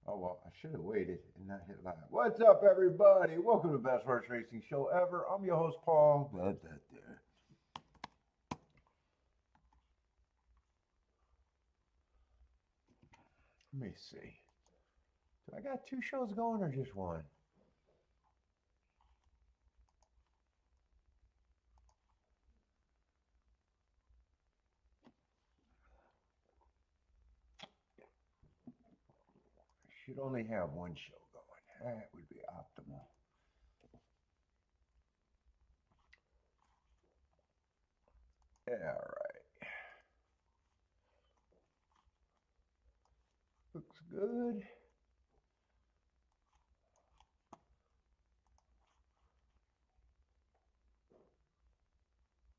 Oh, well, I should have waited and not hit live. What's up, everybody? Welcome to the best horse racing show ever. I'm your host, Paul. Let me see. Do I got two shows going or just one? I should only have one show going. That would be optimal. All right. Looks good.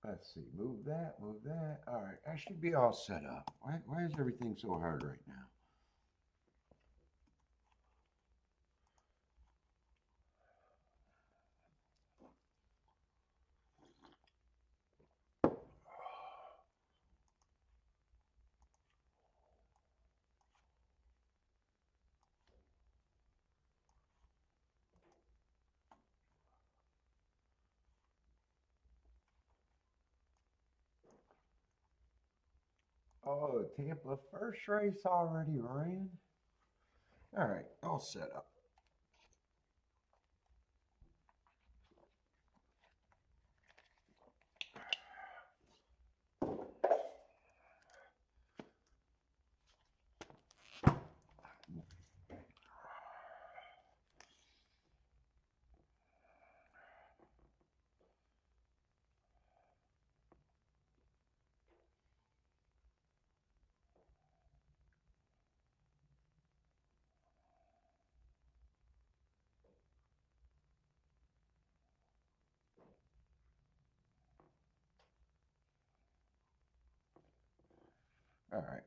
Let's see. Move that, move that. All right. I should be all set up. Why is everything so hard right now? Oh, Tampa first race already ran. All right, all set up. All right,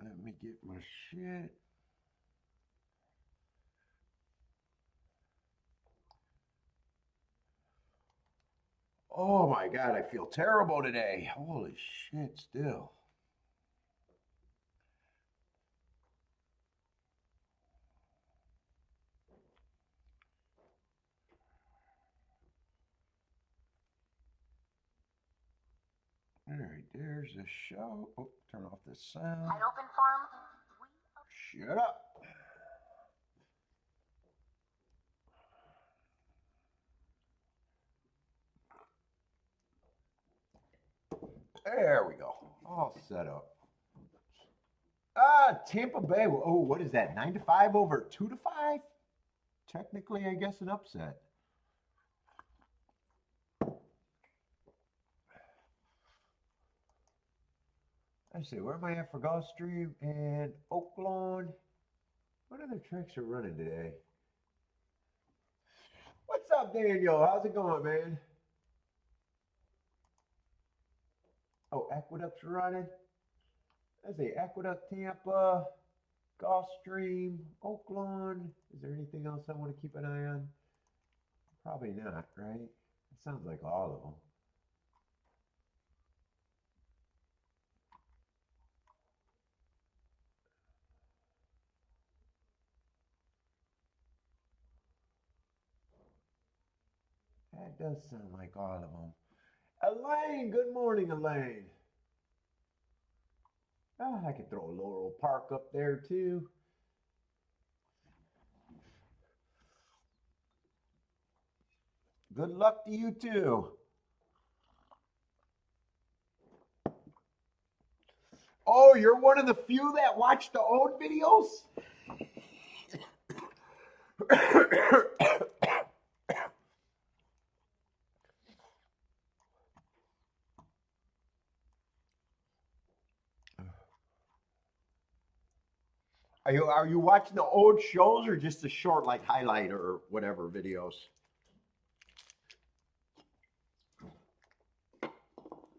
let me get my shit. Oh my God, I feel terrible today. Holy shit, still. All right, there's the show. Oh, turn off the sound. At Open Farm, Shut up. There we go. All set up. Tampa Bay. Oh, what is that? 9-5 over 2-5? Technically, I guess an upset. Let's see, where am I at for Gulfstream and Oaklawn? What other tracks are running today? What's up, Daniel? How's it going, man? Oh, Aqueduct's running. Let's see, Aqueduct, Tampa, Gulfstream, Oaklawn. Is there anything else I want to keep an eye on? Probably not, right? It sounds like all of them. That does sound like all of them. Elaine, good morning, Elaine. I could throw Laurel Park up there too. Good luck to you too. Oh, you're one of the few that watch the old videos? Are you watching the old shows or just the short like highlight or whatever videos?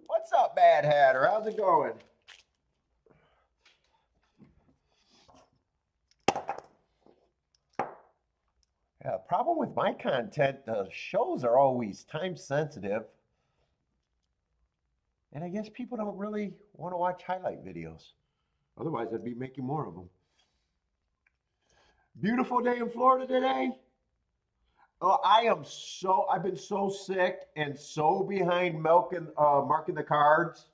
What's up, Bad Hatter? How's it going? Yeah, problem with my content, the shows are always time sensitive. And I guess people don't really want to watch highlight videos. Otherwise, I'd be making more of them. Beautiful day in Florida today. Oh, I've been so sick and so behind marking the cards.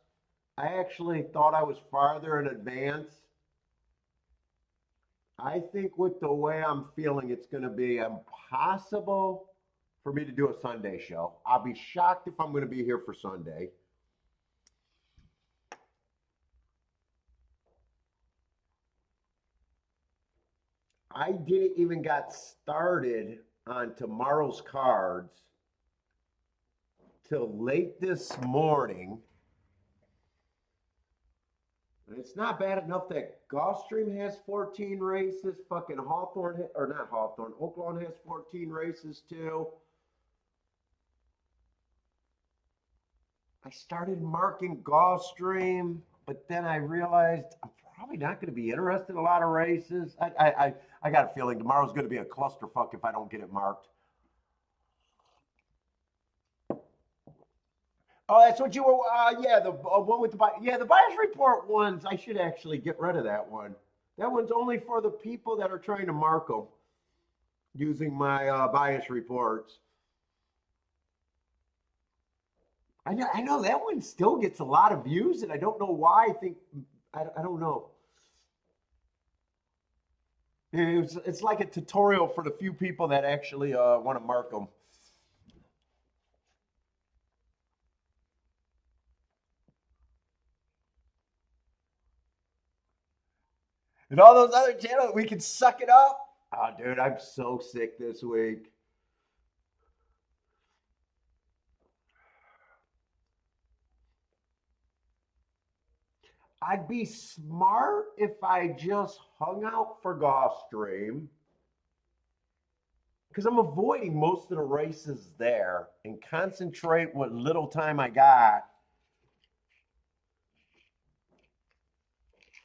I actually thought I was farther in advance. I think with the way I'm feeling, it's going to be impossible for me to do a Sunday show. I'll be shocked if I'm going to be here for Sunday. I didn't even got started on tomorrow's cards till late this morning. And it's not bad enough that Gulfstream has 14 races. Fucking Hawthorne, or not Hawthorne, Oaklawn has 14 races too. I started marking Gulfstream, but then I realized I'm probably not going to be interested in a lot of races. I got a feeling tomorrow's going to be a clusterfuck if I don't get it marked. Oh, that's what you were. Yeah, the one with the the bias report ones. I should actually get rid of that one. That one's only for the people that are trying to mark them using my bias reports. I know that one still gets a lot of views, and I don't know why. I don't know. It's like a tutorial for the few people that actually want to mark them. And all those other channels, we can suck it up. Oh, dude, I'm so sick this week. I'd be smart if I just hung out for Gulfstream, because I'm avoiding most of the races there and concentrate what little time I got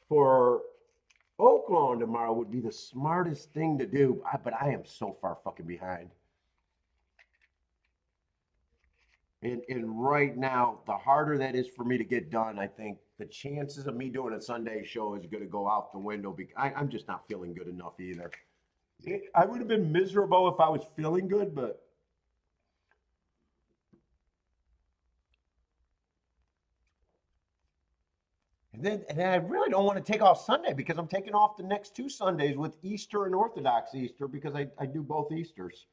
for Oaklawn tomorrow would be the smartest thing to do. But I am so far fucking behind. And right now, the harder that is for me to get done, I think the chances of me doing a Sunday show is going to go out the window because I'm just not feeling good enough either. I would have been miserable if I was feeling good, but and then I really don't want to take off Sunday because I'm taking off the next 2 Sundays with Easter and Orthodox Easter because I do both Easters.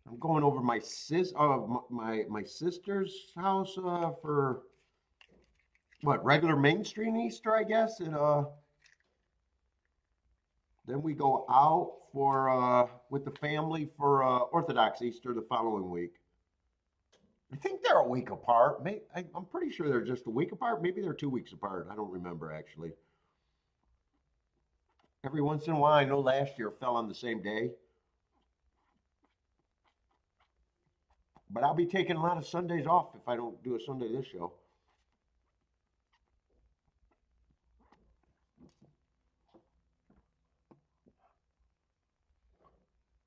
I'm going over my sister's house for what, regular mainstream Easter, I guess, and then we go out for with the family for Orthodox Easter the following week. I think they're a week apart. I'm pretty sure they're just a week apart. Maybe they're 2 weeks apart. I don't remember actually. Every once in a while, I know last year fell on the same day. But I'll be taking a lot of Sundays off if I don't do a Sunday this show.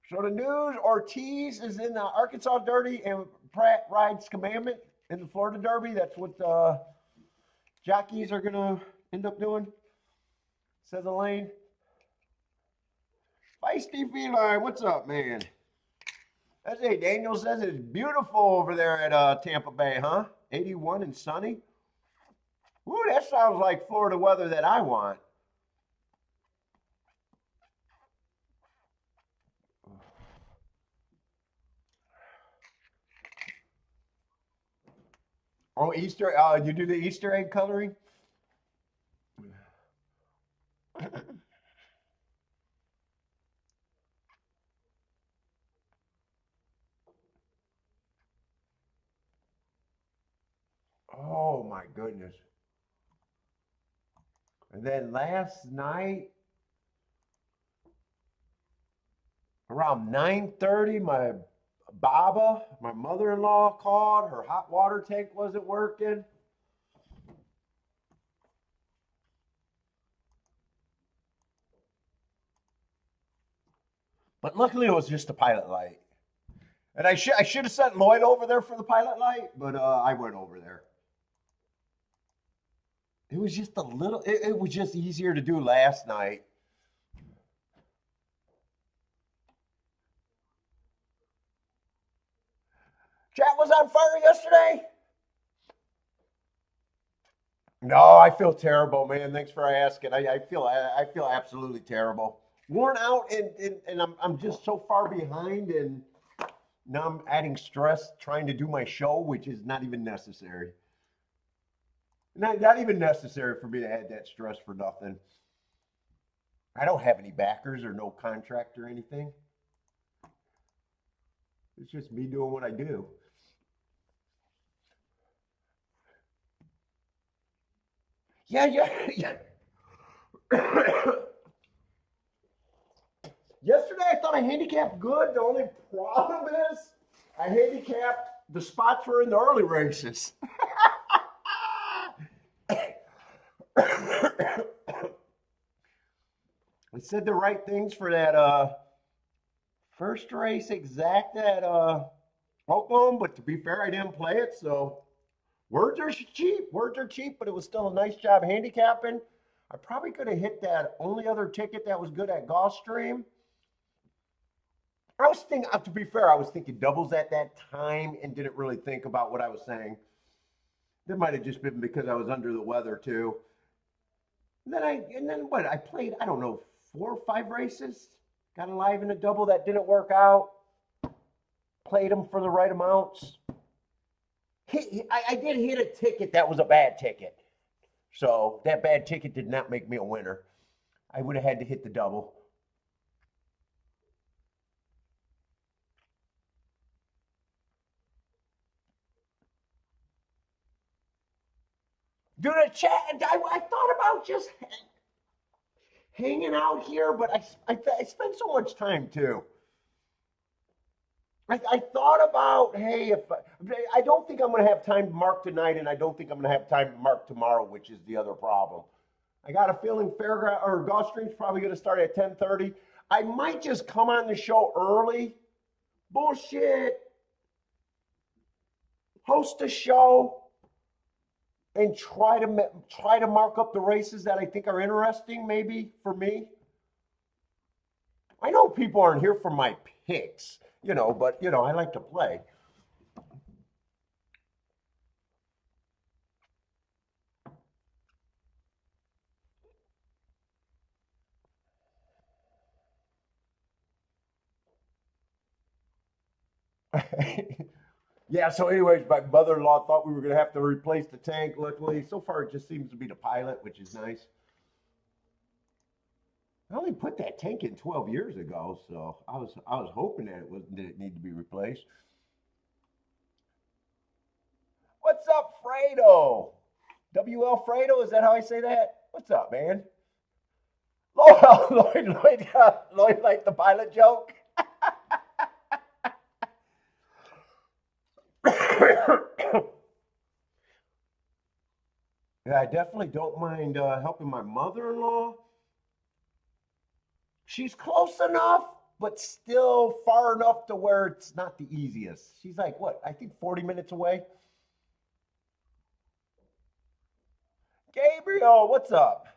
So the news, Ortiz is in the Arkansas Derby and Pratt rides Commandment in the Florida Derby. That's what the jockeys are going to end up doing, says Elaine. Feisty Feline, what's up, man? Hey, Daniel says it's beautiful over there at Tampa Bay, huh? 81 and sunny. Ooh, that sounds like Florida weather that I want. Oh, Easter, you do the Easter egg coloring? Oh my goodness. And then last night, around 9:30, my Baba, my mother-in-law, called. Her hot water tank wasn't working. But luckily it was just a pilot light. And I should have sent Lloyd over there for the pilot light, but I went over there. It was just a little, it was just easier to do last night. Chat was on fire yesterday. No, I feel terrible, man. Thanks for asking. I feel absolutely terrible. Worn out and I'm just so far behind and now I'm adding stress trying to do my show, which is not even necessary. Not even necessary for me to add that stress for nothing. I don't have any backers or no contract or anything. It's just me doing what I do. Yeah, yeah, yeah. Yesterday I thought I handicapped good. The only problem is I handicapped the spots were in the early races. I said the right things for that first race exact at Oaklawn, but to be fair, I didn't play it, so words are cheap. Words are cheap, but it was still a nice job handicapping. I probably could have hit that only other ticket that was good at Gulfstream. I was thinking, to be fair, I was thinking doubles at that time and didn't really think about what I was saying. That might have just been because I was under the weather too. And then what? I played, I don't know, 4 or 5 races. Got alive in a double that didn't work out. Played them for the right amounts. I did hit a ticket that was a bad ticket. So that bad ticket did not make me a winner. I would have had to hit the double. Dude, a chat, I thought about just hanging out here, but I spend so much time too. I thought about, hey, if I don't think I'm going to have time to mark tonight, and I don't think I'm going to have time to mark tomorrow, which is the other problem. I got a feeling Fairground or Gulfstream's probably going to start at 10:30. I might just come on the show early. Bullshit. Host a show and try to mark up the races that I think are interesting, maybe for me. I know people aren't here for my picks, but I like to play. Yeah, so anyways, my mother-in-law thought we were going to have to replace the tank. Luckily, so far it just seems to be the pilot, which is nice. I only put that tank in 12 years ago, so I was hoping that it didn't need to be replaced. What's up, Fredo? WL Fredo, is that how I say that? What's up, man? Lloyd liked the pilot joke. Yeah, I definitely don't mind helping my mother-in-law. She's close enough, but still far enough to where it's not the easiest. She's like, what, I think 40 minutes away? Gabriel, what's up?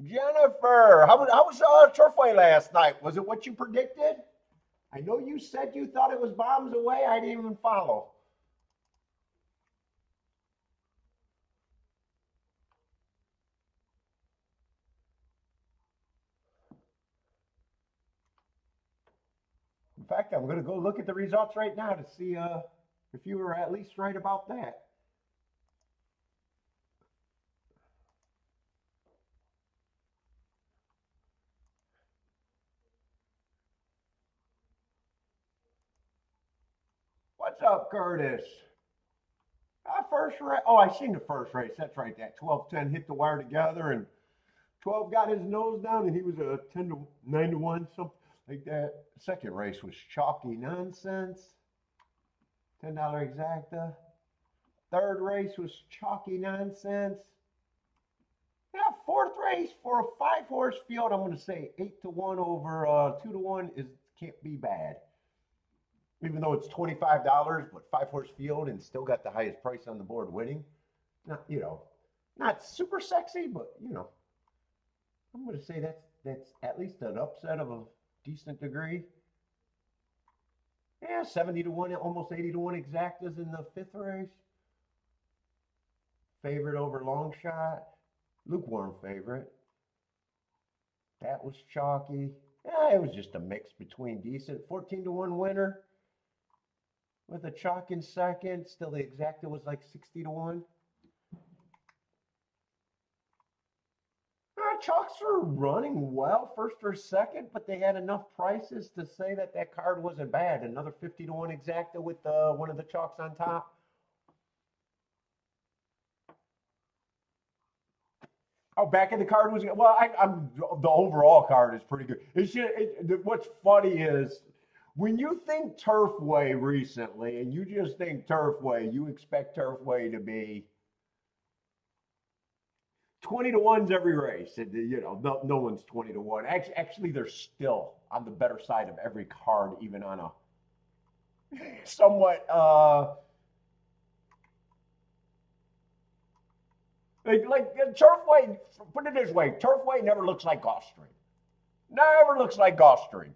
Jennifer, how was Turfway last night? Was it what you predicted? I know you said you thought it was bombs away. I didn't even follow. In fact, I'm going to go look at the results right now to see if you were at least right about that. What's up, Curtis? First race. Oh, I seen the first race. That's right. That 12-10 hit the wire together, and 12 got his nose down, and he was a 10-9 to 1, something like that. Second race was chalky nonsense. $10 exacta. Third race was chalky nonsense. Yeah, fourth race for a 5-horse field, I'm going to say 8-1 over 2-1 can't be bad. Even though it's $25, but 5-horse field and still got the highest price on the board winning. Not, you know, not super sexy, but you know, I'm going to say that's at least an upset of a decent degree. Yeah, 70-1, almost 80-1 exactas in the fifth race. Favorite over long shot. Lukewarm favorite. That was chalky. Yeah, it was just a mix between decent. 14-1 winner with a chalk in second. Still, the exacta was like 60-1. Chalks were running well, first or second, but they had enough prices to say that that card wasn't bad. Another 50-1 exacta with one of the chalks on top. Oh, back in the card was well. The overall card is pretty good. What's funny is when you think Turfway recently, and you just think Turfway, you expect Turfway to be 20-1s every race. And, you know, no one's 20-1. Actually, they're still on the better side of every card, even on a somewhat like Turfway. Put it this way: Turfway never looks like Gulfstream. Never looks like Gulfstream.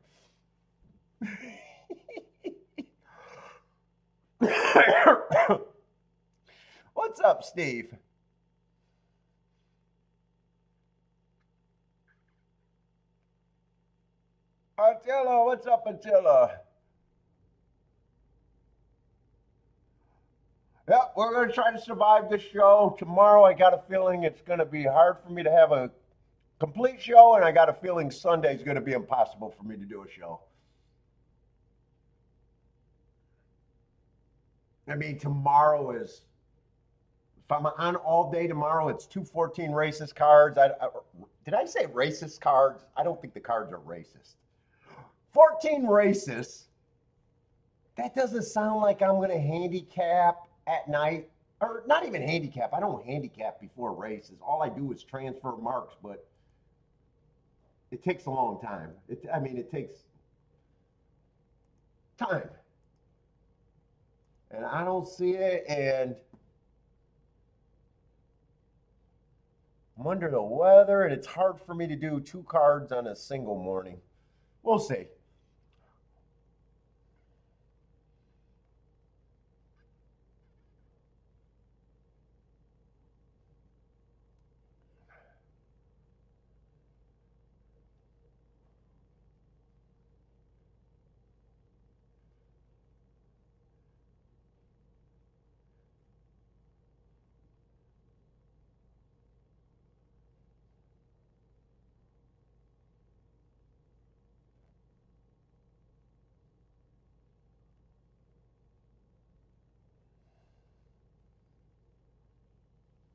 What's up, Steve? Attila, what's up, Attila? Yeah, we're going to try to survive this show. Tomorrow, I got a feeling it's going to be hard for me to have a complete show, and I got a feeling Sunday is going to be impossible for me to do a show. I mean, tomorrow is, if I'm on all day tomorrow, it's 214 racist cards. Did I say racist cards? I don't think the cards are racist. 14 racists. That doesn't sound like I'm going to handicap at night. Or not even handicap. I don't handicap before races. All I do is transfer marks, but it takes a long time. It takes time. And I don't see it, and I'm under the weather, and it's hard for me to do 2 cards on a single morning. We'll see.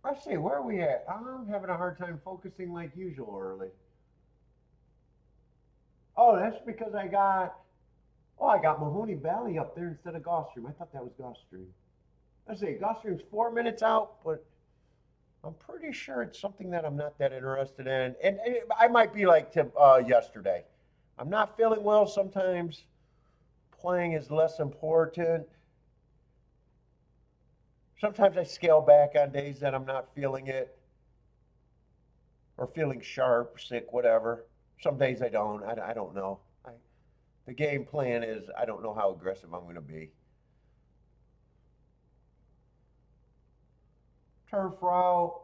Let's see, where are we at? I'm having a hard time focusing like usual early. Oh, that's because I got Mahoney Valley up there instead of Gulfstream. I thought that was Gulfstream. Let's see, Gulfstream's 4 minutes out, but I'm pretty sure it's something that I'm not that interested in. And I might be like yesterday. I'm not feeling well. Sometimes playing is less important. Sometimes I scale back on days that I'm not feeling it or feeling sharp, sick, whatever. Some days I don't. I don't know. The game plan is I don't know how aggressive I'm going to be. Turf route.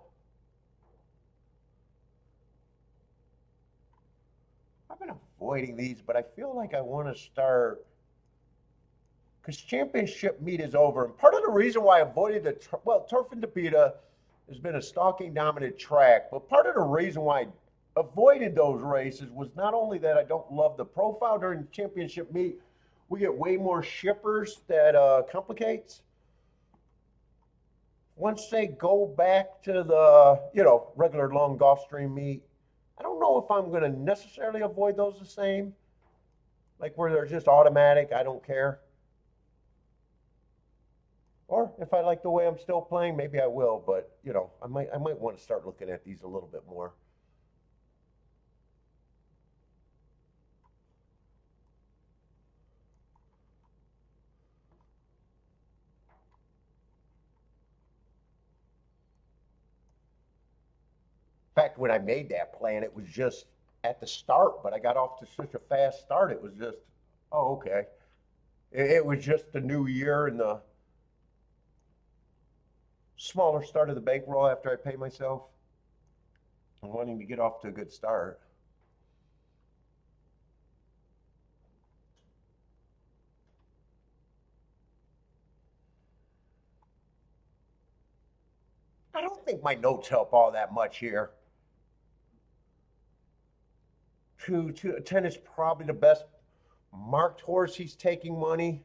I've been avoiding these, but I feel like I want to start because championship meet is over. And part of the reason why I avoided Turf and Depita has been a stalking dominant track, but part of the reason why I avoided those races was not only that I don't love the profile during the championship meet, we get way more shippers that complicates. Once they go back to the, regular long Gulfstream meet, I don't know if I'm going to necessarily avoid those the same, like where they're just automatic, I don't care. Or if I like the way I'm still playing, maybe I will. But you know, I might want to start looking at these a little bit more. In fact, when I made that plan, it was just at the start, but I got off to such a fast start. It was just, oh, okay. It was just the new year and the smaller start of the bankroll after I pay myself. I'm wanting to get off to a good start. I don't think my notes help all that much here. 10 is probably the best marked horse. He's taking money.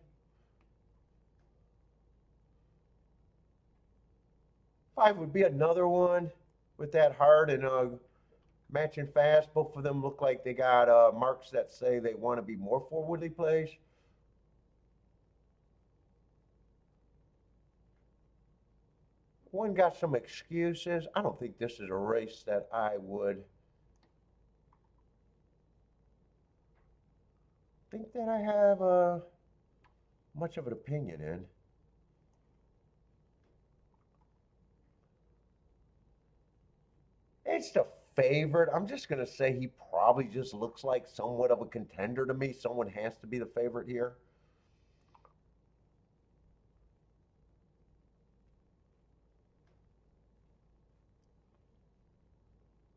5 would be another one with that hard and matching fast. Both of them look like they got marks that say they want to be more forwardly placed. One got some excuses. I don't think this is a race that I would think that I have much of an opinion in. It's the favorite. I'm just going to say he probably just looks like somewhat of a contender to me. Someone has to be the favorite here.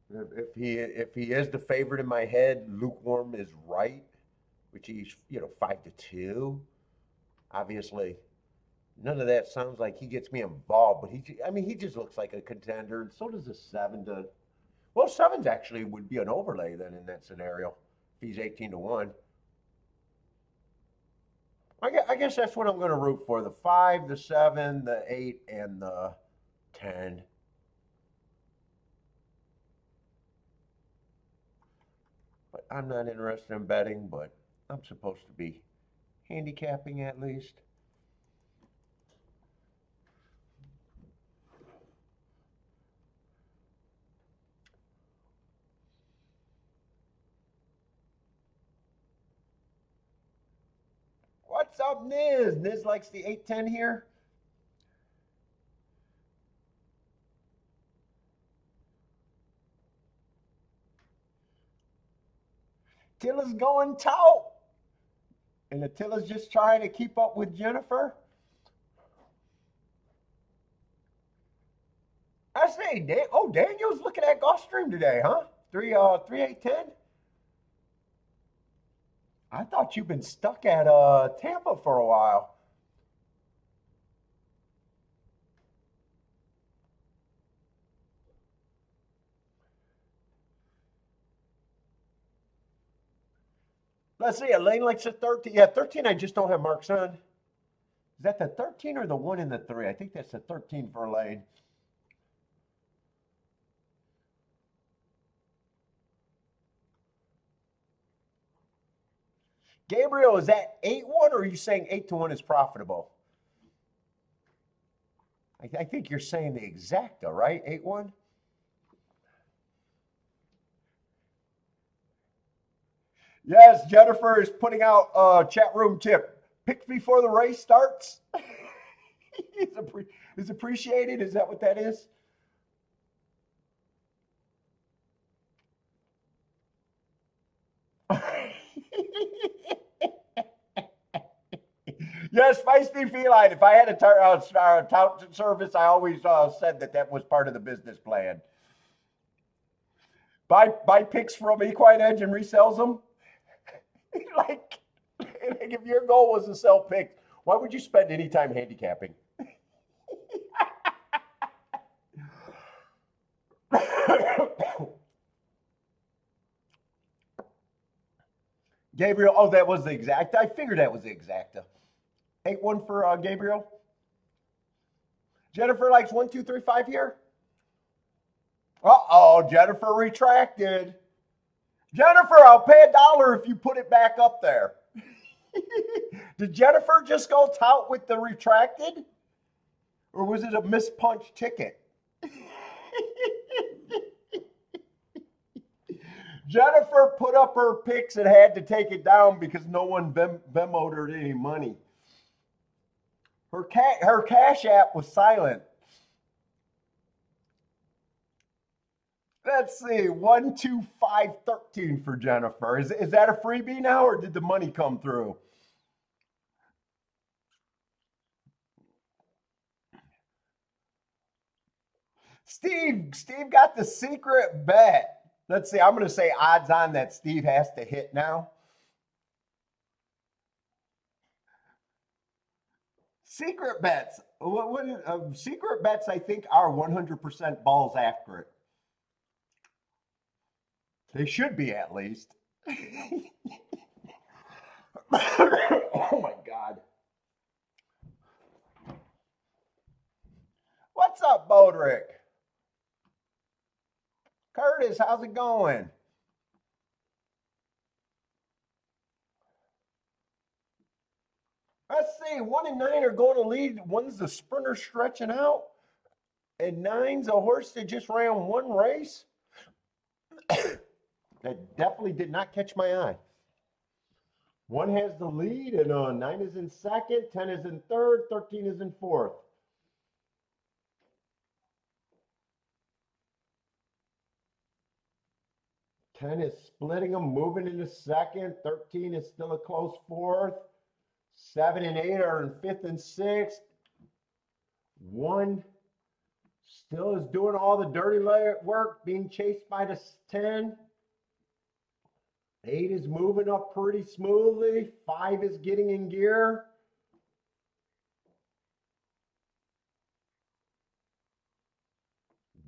If he is the favorite in my head, lukewarm is right, which he's 5-2. Obviously, none of that sounds like he gets me involved, but he just looks like a contender, and so does the 7 to. Well, 7's actually would be an overlay then in that scenario if he's 18-1. I guess that's what I'm going to root for: the 5, the 7, the 8, and the 10. But I'm not interested in betting, but I'm supposed to be handicapping at least. What's up, Niz? Niz likes the 8-10 here. Tilla's going tout. And Attila's just trying to keep up with Jennifer. I say, Daniel's looking at Gulfstream today, huh? 3-8-10. I thought you've been stuck at Tampa for a while. Let's see, Elaine likes a 13. Yeah, 13 I just don't have marks on. Is that the 13 or the 1 and the 3? I think that's the 13 for Elaine. Gabriel, is that 8-1 or are you saying 8-1 is profitable? I think you're saying the exacta, right? 8-1? Yes, Jennifer is putting out a chat room tip. Pick before the race starts. is appreciated. Is that what that is? Yes, feisty feline. If I had a tout service, I always said that was part of the business plan. Buy picks from Equine Edge and resells them. like if your goal was to sell picks, why would you spend any time handicapping? Gabriel, oh, that was the exacta. I figured that was the exacta. 8-1 for Gabriel. Jennifer likes 1, 2, 3, 5 here. Uh-oh, Jennifer retracted. Jennifer, I'll pay $1 if you put it back up there. Did Jennifer just go tout with the retracted? Or was it a mispunched ticket? Jennifer put up her pics and had to take it down because no one Venmo'd her any money. Her Cash App was silent. Let's see, 12513 for Jennifer. Is that a freebie now, or did the money come through? Steve got the secret bet. Let's see, I'm going to say odds on that Steve has to hit now. Secret bets. Secret bets, I think, are 100% balls accurate. They should be, at least. Oh my God. What's up, Bodrick? Curtis, how's it going? Let's see, 1 and 9 are going to lead. 1's the sprinter stretching out, and 9's a horse that just ran one race. That definitely did not catch my eye. 1 has the lead, and 9 is in second, 10 is in third, 13 is in fourth. Ten is splitting them, moving into second. 13 is still a close fourth. 7 and 8 are in fifth and sixth. 1 still is doing all the dirty work, being chased by the 10. 8 is moving up pretty smoothly. 5 is getting in gear.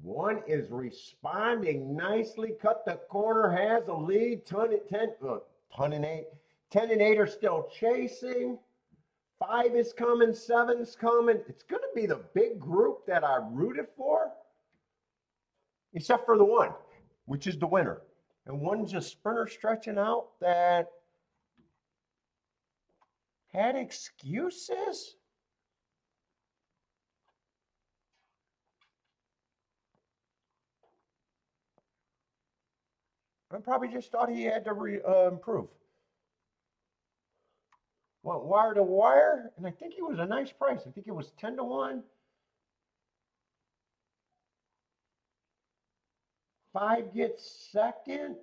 One is responding nicely, cut the corner, has a lead. 10 and 8. 10 and 8 are still chasing. 5 is coming, 7's coming. It's going to be the big group that I rooted for, except for the 1, which is the winner. And 1's a sprinter stretching out that had excuses. I probably just thought he had to improve. Went wire to wire, and I think he was a nice price. I think it was 10 to 1. 5 gets second.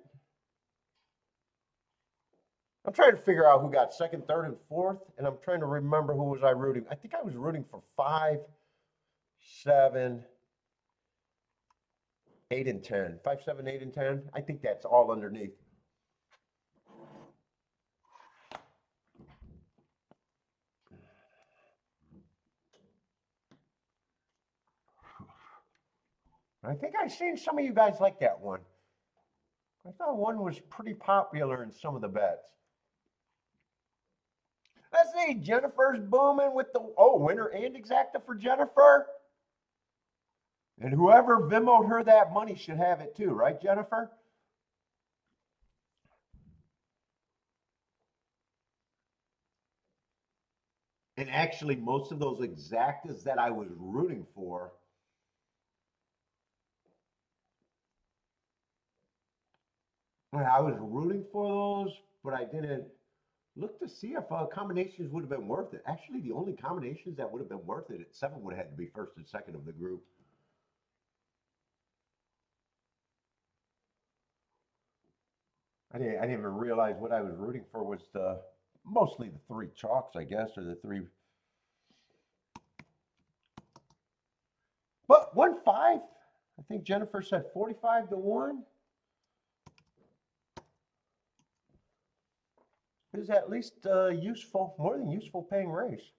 I'm trying to figure out who got second, third, and fourth, and I'm trying to remember who was I rooting. I think I was rooting for 5, 7, 8, and 10. 5, 7, 8, and 10. I think that's all underneath. I think I've seen some of you guys like that one. I thought 1 was pretty popular in some of the bets. Let's see, Jennifer's booming with the winner and exacta for Jennifer. And whoever Venmo'd her that money should have it too, right, Jennifer? And actually, most of those exactas that I was rooting for, I was rooting for those, but I didn't look to see if combinations would have been worth it. Actually, the only combinations that would have been worth it at 7 would have had to be first and second of the group. I didn't even realize what I was rooting for was mostly the 3 chalks, I guess, or the 3. But 1-5, I think Jennifer said 45 to 1. Is at least useful, more than useful paying race.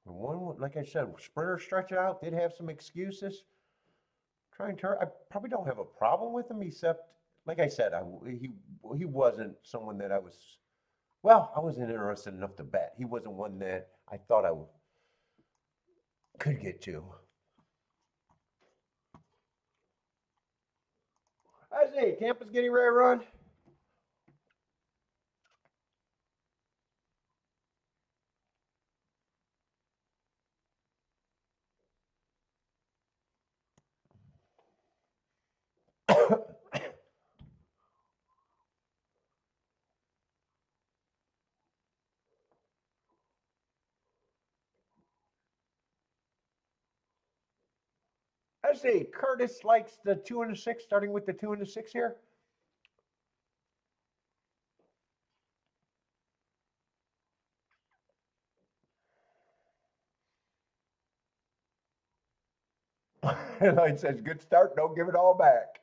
One, like I said, sprinter stretch it out, did have some excuses. Try and turn. I probably don't have a problem with him, except, like I said, he wasn't someone that I wasn't interested enough to bet. He wasn't one that I thought I could get to. I say, Tampa's getting ready to run. I say, Curtis likes the 2 and the 6, starting with the 2 and the 6 here. And it says, good start, don't give it all back.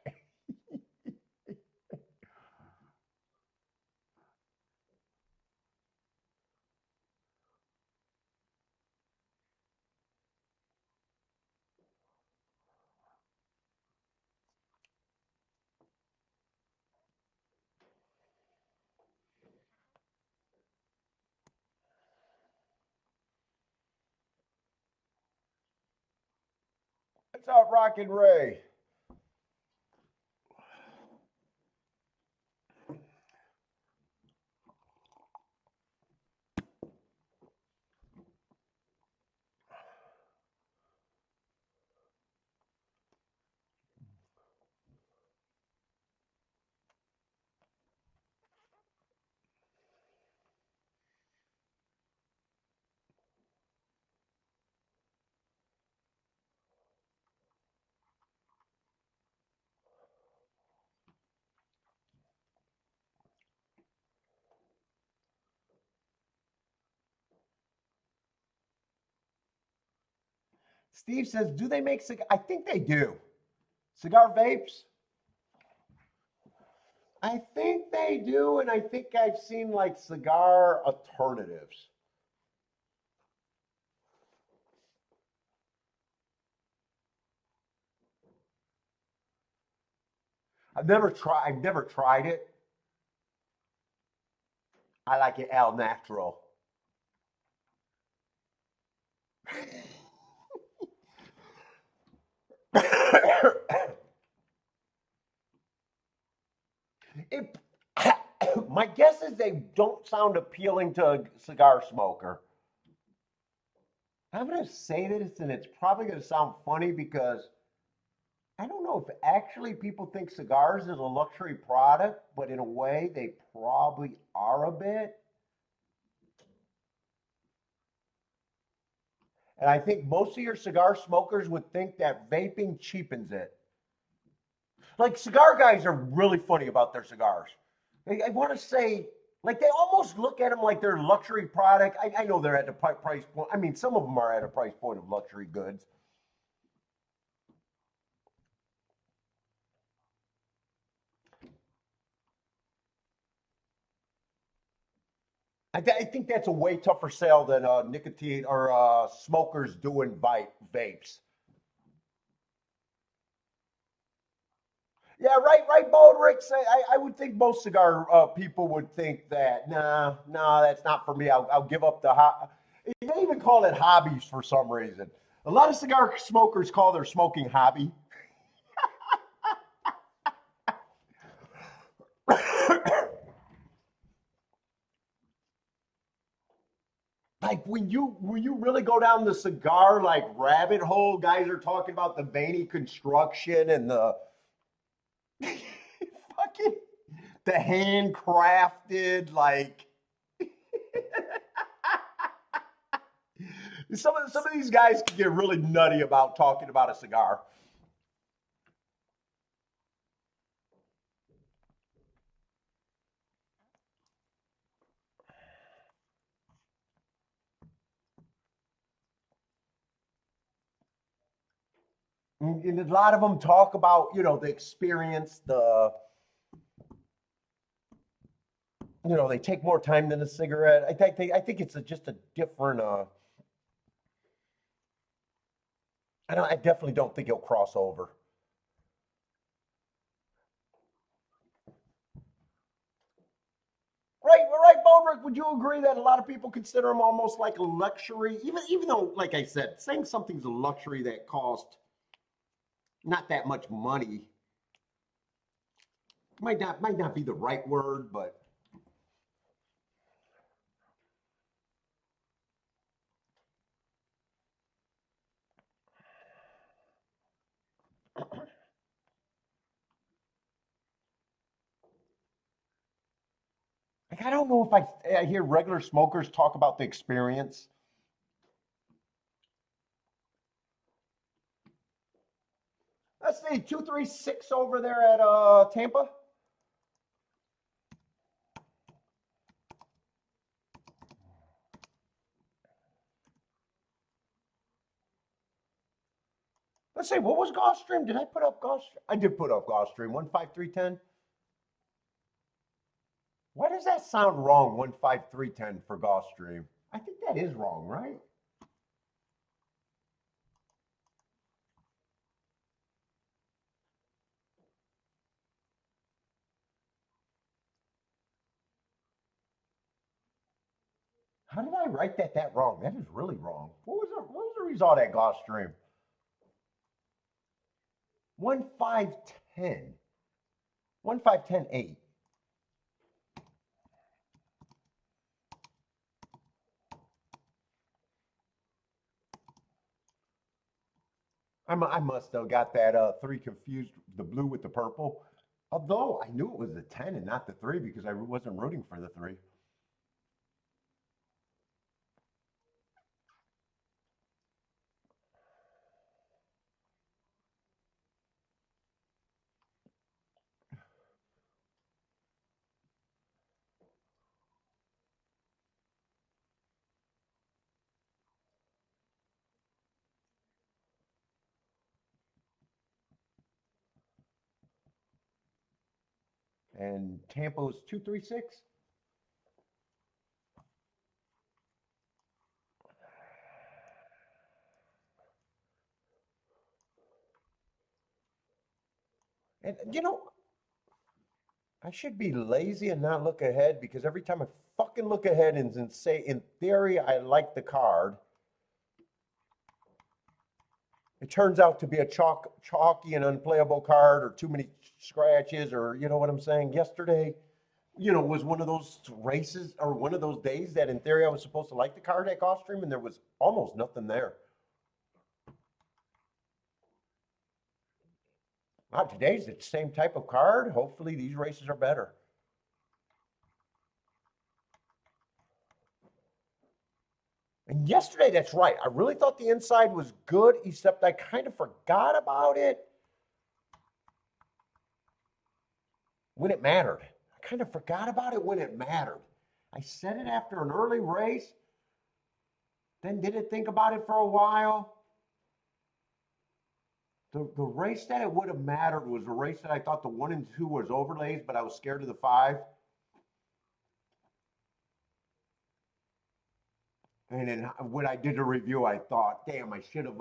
What's up, Rockin' Ray? Steve says, do they make cigar? I think they do. Cigar vapes? I think they do, and I think I've seen like cigar alternatives. I've never tried it. I like it al natural. It, my guess is they don't sound appealing to a cigar smoker. I'm going to say this, and it's probably going to sound funny because I don't know if actually people think cigars is a luxury product, but in a way they probably are a bit. And I think most of your cigar smokers would think that vaping cheapens it. Like cigar guys are really funny about their cigars. I want to say, like they almost look at them like they're luxury product. I know they're at the price point. I mean, some of them are at a price point of luxury goods. I think that's a way tougher sell than nicotine or smokers doing vapes. Yeah, right, Baldrick. I would think most cigar people would think that, nah, that's not for me. I'll give up the They even call it hobbies for some reason. A lot of cigar smokers call their smoking hobby. Like when you really go down the cigar like rabbit hole, guys are talking about the veiny construction and the fucking the handcrafted like some of these guys can get really nutty about talking about a cigar. And a lot of them talk about the experience, they take more time than a cigarette. I think it's just a different. I definitely don't think he'll cross over. Right, Baldrick. Would you agree that a lot of people consider them almost like a luxury, even though, like I said, saying something's a luxury that cost not that much money. Might not be the right word, but like I don't know if I hear regular smokers talk about the experience. Let's see, 236 over there at Tampa. Let's see, what was Gulfstream? Did I put up Gulfstream? I did put up Gulfstream, 15310. Why does that sound wrong, 15310 for Gulfstream? I think that is wrong, right? How did I write that wrong? That is really wrong. What was the result at Gulfstream? 1510. 15108. I must have got that three confused, the blue with the purple. Although I knew it was the 10 and not the 3 because I wasn't rooting for the 3. And Tampa's 236. And I should be lazy and not look ahead because every time I fucking look ahead and say, in theory, I like the card, it turns out to be a chalky and unplayable card or too many scratches or you know what I'm saying. Yesterday, was one of those races or one of those days that in theory I was supposed to like the card at Gulfstream and there was almost nothing there. Today's the same type of card. Hopefully these races are better. And yesterday, that's right. I really thought the inside was good, except I kind of forgot about it when it mattered. I kind of forgot about it when it mattered. I said it after an early race, then didn't think about it for a while. The race that it would have mattered was the race that I thought the 1 and 2 was overlays, but I was scared of the 5. And then when I did the review, I thought, damn, I should have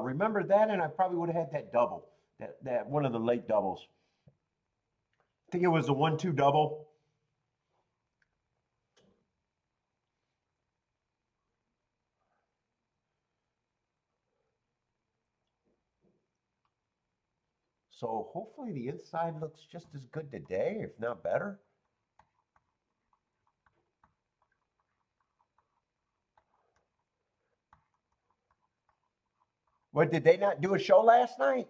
remembered that, and I probably would have had that double, that one of the late doubles. I think it was the 1-2 double. So hopefully the inside looks just as good today, if not better. What, did they not do a show last night?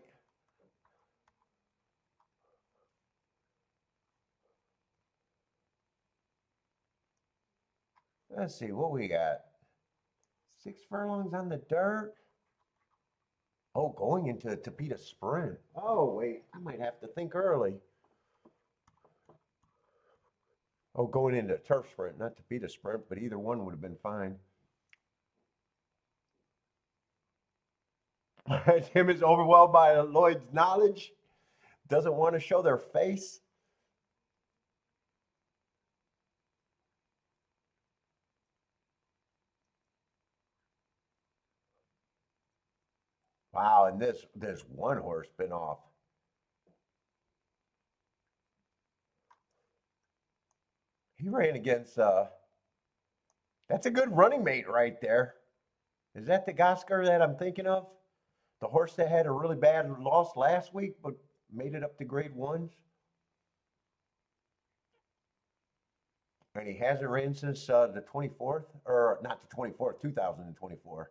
Let's see what we got. 6 furlongs on the dirt. Oh, going into Topeka Sprint. Oh, wait, I might have to think early. Oh, going into Turf Sprint, not Topeka Sprint, but either one would have been fine. Tim is overwhelmed by Lloyd's knowledge, doesn't want to show their face. Wow, and this one horse been off. He ran against that's a good running mate right there. Is that the Gosker that I'm thinking of? The horse that had a really bad loss last week, but made it up to grade ones. And he hasn't ran since the 24th, or not the 24th, 2024.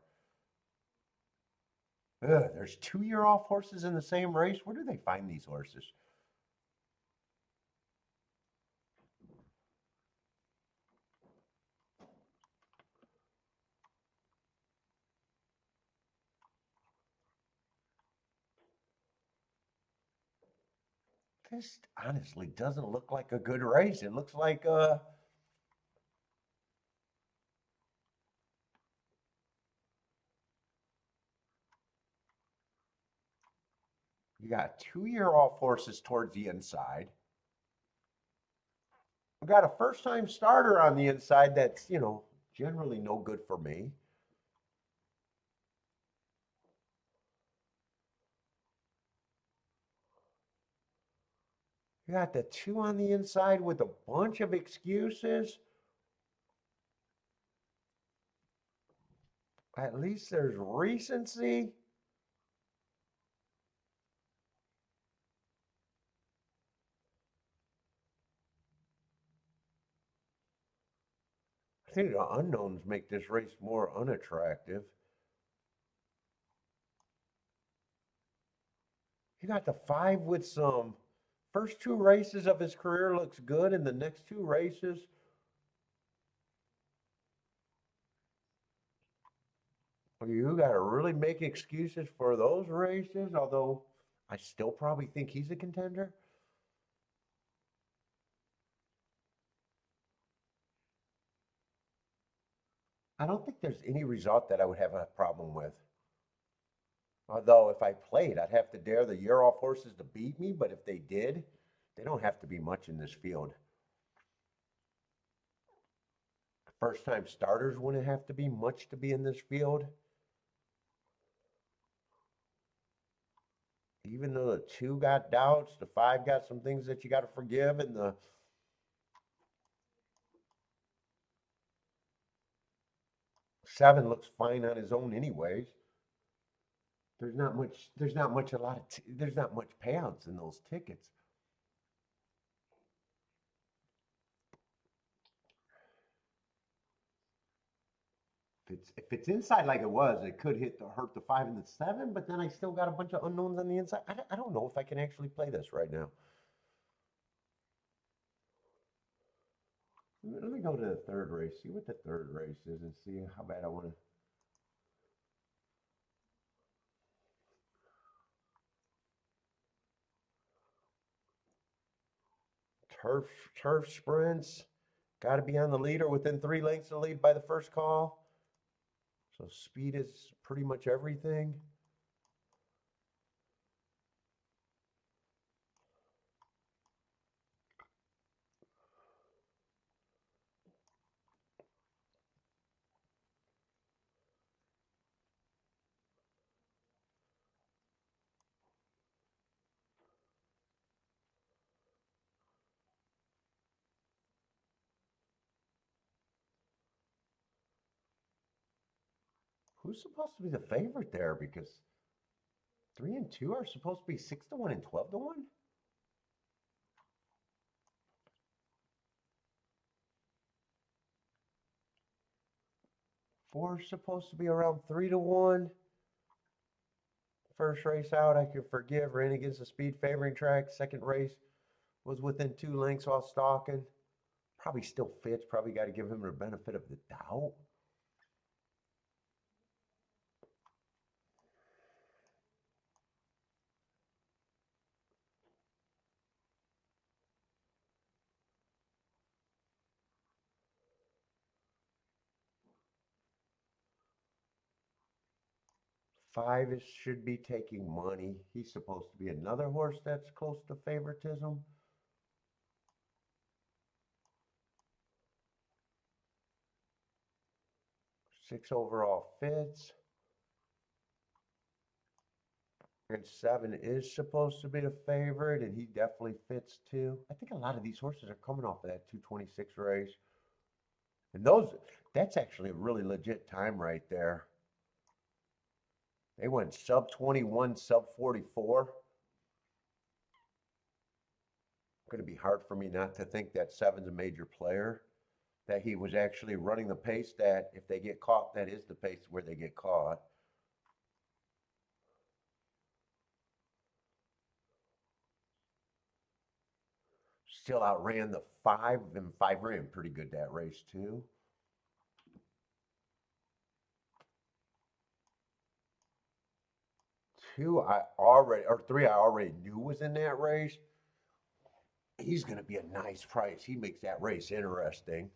Ugh, there's 2-year off horses in the same race. Where do they find these horses? This honestly doesn't look like a good race. It looks like you got 2-year off horses towards the inside. We got a first time starter on the inside that's, generally no good for me. You got the 2 on the inside with a bunch of excuses. At least there's recency. I think the unknowns make this race more unattractive. You got the 5 with some first 2 races of his career looks good, and the next 2 races, you got to really make excuses for those races, although I still probably think he's a contender. I don't think there's any result that I would have a problem with. Although if I played, I'd have to dare the year off horses to beat me, but if they did, they don't have to be much in this field. First time starters wouldn't have to be much to be in this field. Even though the 2 got doubts, the 5 got some things that you got to forgive, and the 7 looks fine on his own anyways. There's not much there's not much a lot of there's not much payouts in those tickets. If it's inside like it was, it could hurt the 5 and the 7, but then I still got a bunch of unknowns on the inside. I don't know if I can actually play this right now. Let me go to the third race, see what the third race is, and see how bad I want to. Turf sprints. Got to be on the leader within 3 lengths of the lead by the first call. So speed is pretty much everything. Who's supposed to be the favorite there? Because 3 and 2 are supposed to be 6 to 1 and 12 to 1. 4 is supposed to be around 3 to 1. First race out, I can forgive. Ran against the speed favoring track. Second race was within 2 lengths while stalking. Probably still fits. Probably got to give him the benefit of the doubt. Five should be taking money. He's supposed to be another horse that's close to favoritism. 6 overall fits. And 7 is supposed to be the favorite, and he definitely fits too. I think a lot of these horses are coming off of that 226 race. And that's actually a really legit time right there. They went sub 21, sub 44. going to be hard for me not to think that seven's a major player, that he was actually running the pace that if they get caught, that is the pace where they get caught. Still outran the 5, and 5 ran pretty good that race too. Two, I already, or 3, I already knew was in that race. He's going to be a nice price. He makes that race interesting.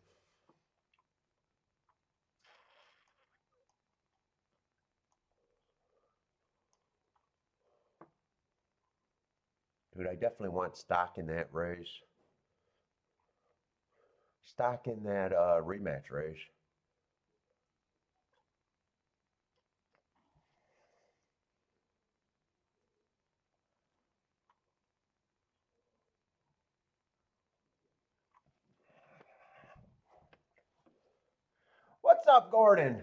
Dude, I definitely want stock in that race. Stock in that rematch race. What's up, Gordon?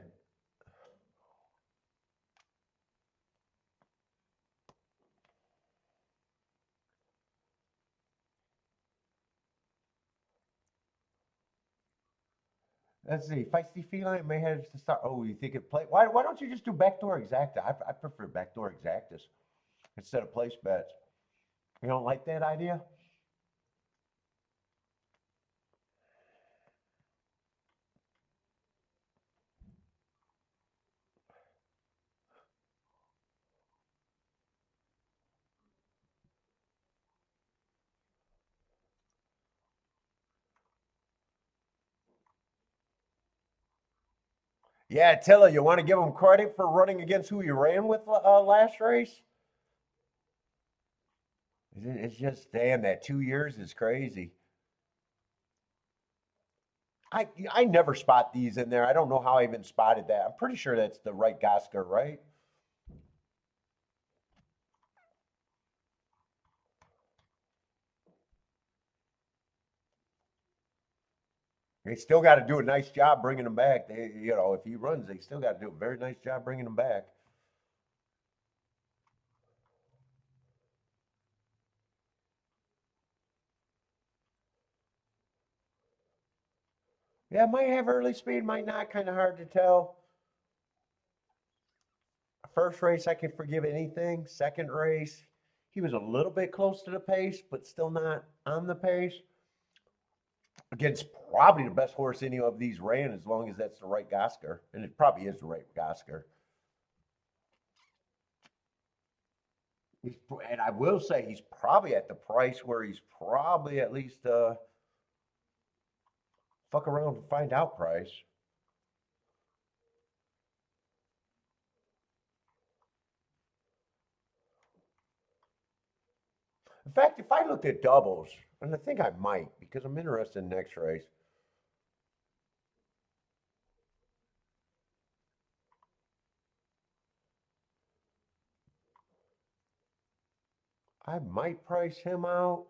Let's see. Feisty feeling may have to start. Oh, you think it play? Why don't you just do backdoor exacta? I prefer backdoor exactas instead of place bets. You don't like that idea? Yeah, Tilla, you want to give him credit for running against who he ran with last race? It's just, damn, that 2 years is crazy. I never spot these in there. I don't know how I even spotted that. I'm pretty sure that's the right Gosker, right? They still got to do a nice job bringing him back. If he runs, they still got to do a very nice job bringing him back. Yeah, might have early speed, might not. Kind of hard to tell. First race, I can forgive anything. Second race, he was a little bit close to the pace, but still not on the pace. Against probably the best horse any of these ran, as long as that's the right Gosker, and it probably is the right Gosker. And I will say he's probably at the price where he's probably at least fuck around and find out price. In fact, if I looked at doubles, and I think I might because I'm interested in next race. I might price him out.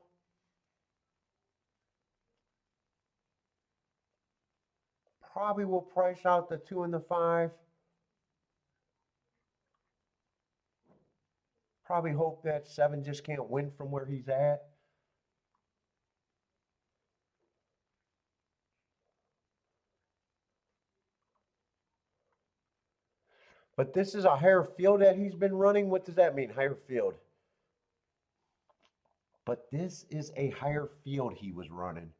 Probably will price out the 2 and the 5. Probably hope that 7 just can't win from where he's at. But this is a higher field that he's been running. What does that mean, higher field? But this is a higher field he was running.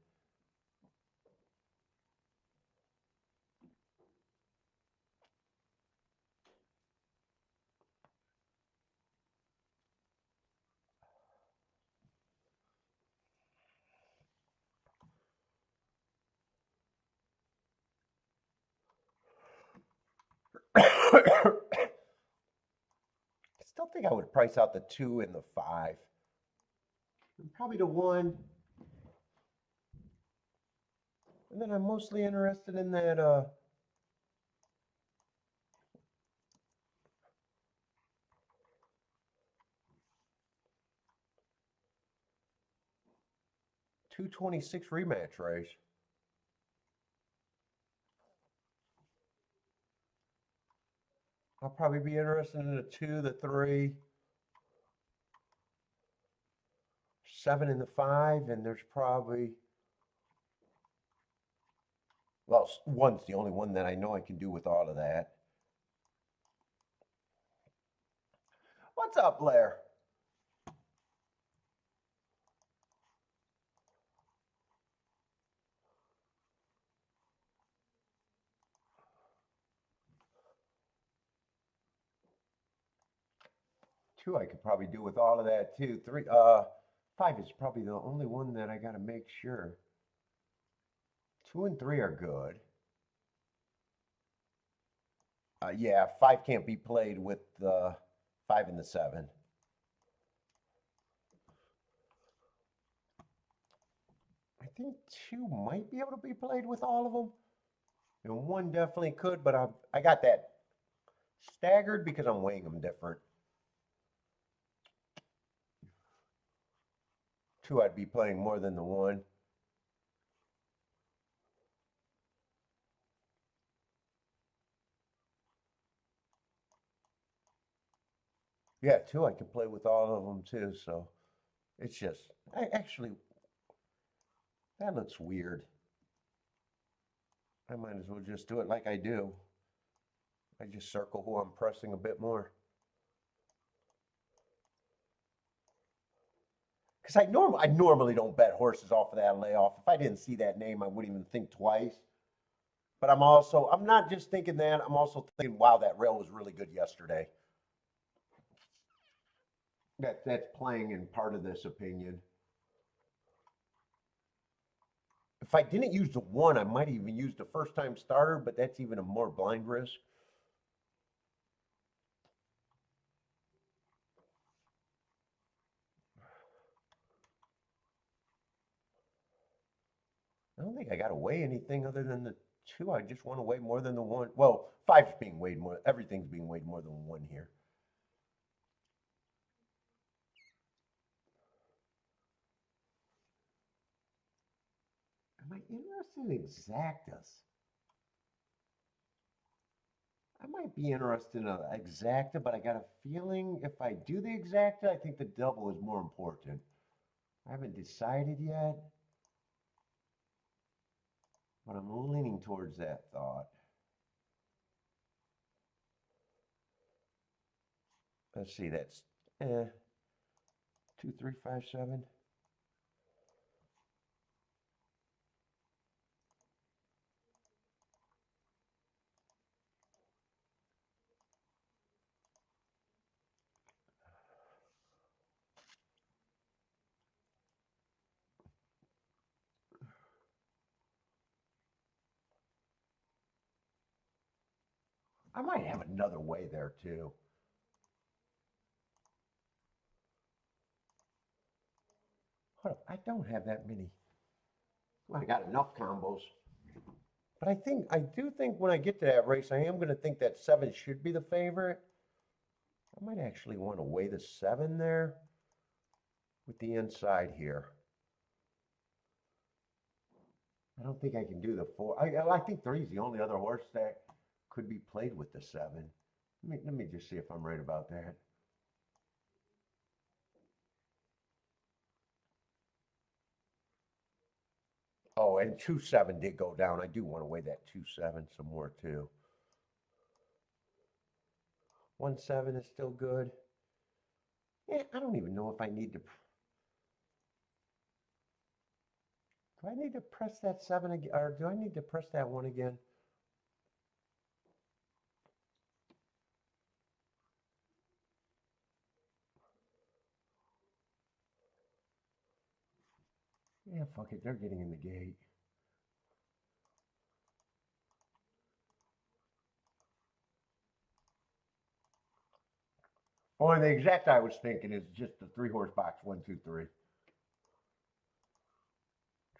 I still think I would price out the 2 and the 5. And probably the 1. And then I'm mostly interested in that 226 rematch race. I'll probably be interested in the 2, the 3. 7 and the 5, and there's probably, well, one's the only one that I know I can do with all of that. What's up, Blair? Two, I could probably do with all of that too. Three, 5 is probably the only one that I got to make sure. 2 and 3 are good. Yeah, 5 can't be played with the 5 and the 7. I think 2 might be able to be played with all of them. And 1 definitely could, but I got that staggered because I'm weighing them different. 2, I'd be playing more than the 1. Yeah, 2, I could play with all of them too, so it's just, actually, that looks weird. I might as well just do it like I do. I just circle who I'm pressing a bit more. Because I normally don't bet horses off of that layoff. If I didn't see that name, I wouldn't even think twice. But I'm not just thinking that, I'm also thinking, wow, that rail was really good yesterday. That's playing in part of this opinion. If I didn't use the 1, I might even use the first time starter, but that's even a more blind risk. I don't think I got to weigh anything other than the 2. I just want to weigh more than the 1. Well, 5's being weighed more. Everything's being weighed more than 1 here. Am I interested in exactas? I might be interested in an exacta, but I got a feeling if I do the exacta, I think the double is more important. I haven't decided yet, but I'm leaning towards that thought. Let's see, that's 2, 3, 5, 7. I might have another way there too. Hold up, I don't have that many. Well, I got enough combos. But I do think when I get to that race, I am going to think that 7 should be the favorite. I might actually want to weigh the 7 there with the inside here. I don't think I can do the 4. I think 3 is the only other horse that could be played with the 7. Let me just see if I'm right about that. Oh, and 2-7 did go down. I do want to weigh that 2-7 some more too. 1-7 is still good. Yeah, I don't even know if I need to. Do I need to press that 7 again, or do I need to press that 1 again? Yeah, fuck it. They're getting in the gate. Oh, and the exact I was thinking is just the 3-horse box, 1, 2, 3.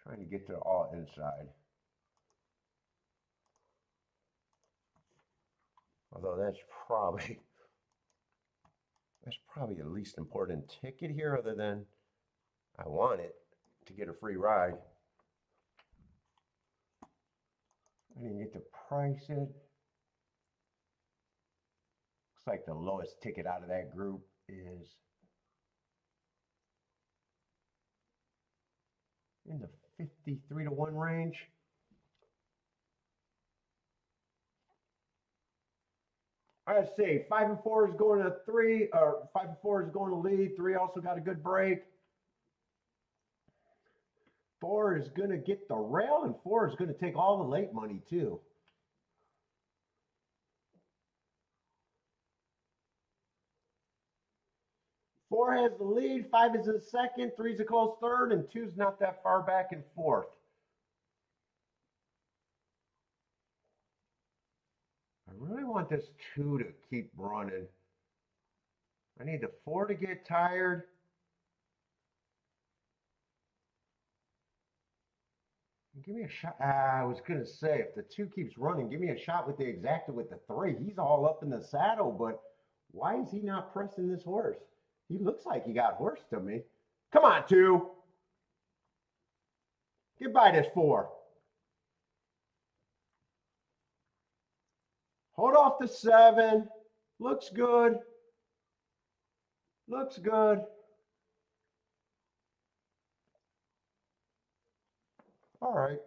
Trying to get to all inside. Although that's probably the least important ticket here, other than I want it to get a free ride. I didn't get to price it. Looks like the lowest ticket out of that group is in the 53-1 range. Let's see, 5 and 4 is going to 3, or 5 and 4 is going to lead. 3 also got a good break. 4 is going to get the rail, and 4 is going to take all the late money too. Four has the lead, 5 is in second, 3 is a close third, and 2 is not that far back in fourth. I really want this 2 to keep running. I need the 4 to get tired. Give me a shot. I was going to say, if the 2 keeps running, give me a shot with the exacta with the 3. He's all up in the saddle, but why is he not pressing this horse? He looks like he got horse to me. Come on, 2. Get by this 4. Hold off the 7. Looks good. Looks good. All right.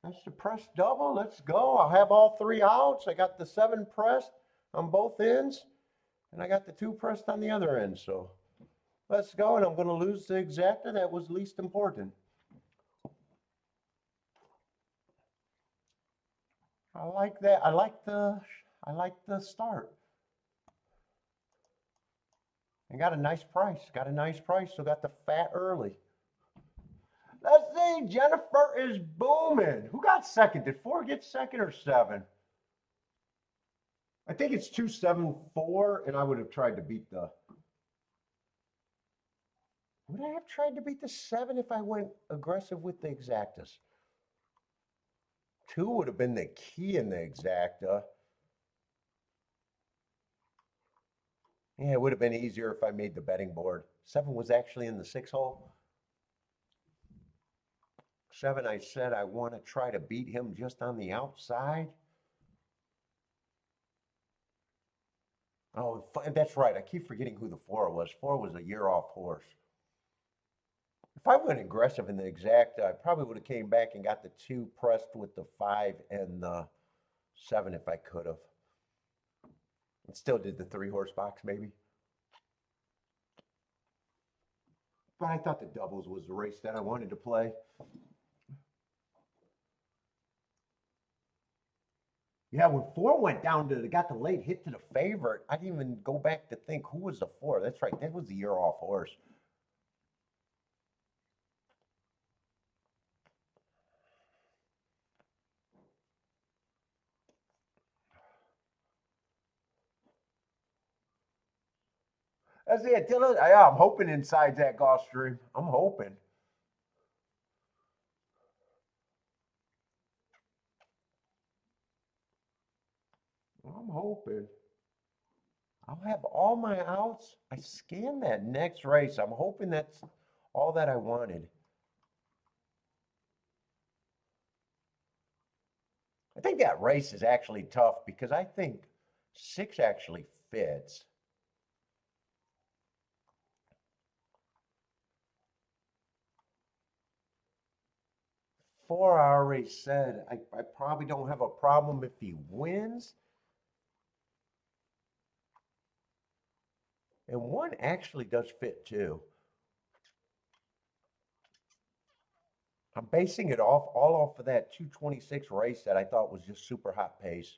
That's the press double. Let's go. I'll have all 3 outs. I got the 7 pressed on both ends, and I got the 2 pressed on the other end. So let's go, and I'm going to lose the exacta. That was least important. I like that. I like the start. And got a nice price. Got a nice price, so got the fat early. Let's see. Jennifer is booming. Who got second? Did 4 get second or 7? I think it's 2-7-4, and I would have tried to beat the... Would I have tried to beat the 7 if I went aggressive with the exactas? 2 would have been the key in the exacta. Yeah, it would have been easier if I made the betting board. 7 was actually in the 6 hole. 7, I said I want to try to beat him just on the outside. Oh, that's right. I keep forgetting who the 4 was. 4 was a year-off horse. If I went aggressive in the exacta, I probably would have came back and got the 2 pressed with the 5 and the 7 if I could have. And still did the 3-horse box, maybe. But I thought the doubles was the race that I wanted to play. Yeah, when 4 went down to, got the late hit to the favorite, I didn't even go back to think who was the 4. That's right, that was the year-off horse. That's it, Dylan. Yeah, I'm hoping inside that Gulfstream. I'm hoping. I'm hoping. I'll have all my outs. I scanned that next race. I'm hoping that's all that I wanted. I think that race is actually tough because I think 6 actually fits. Four, I already said, I probably don't have a problem if he wins. And 1 actually does fit too. I'm basing it all off of that 226 race that I thought was just super hot pace.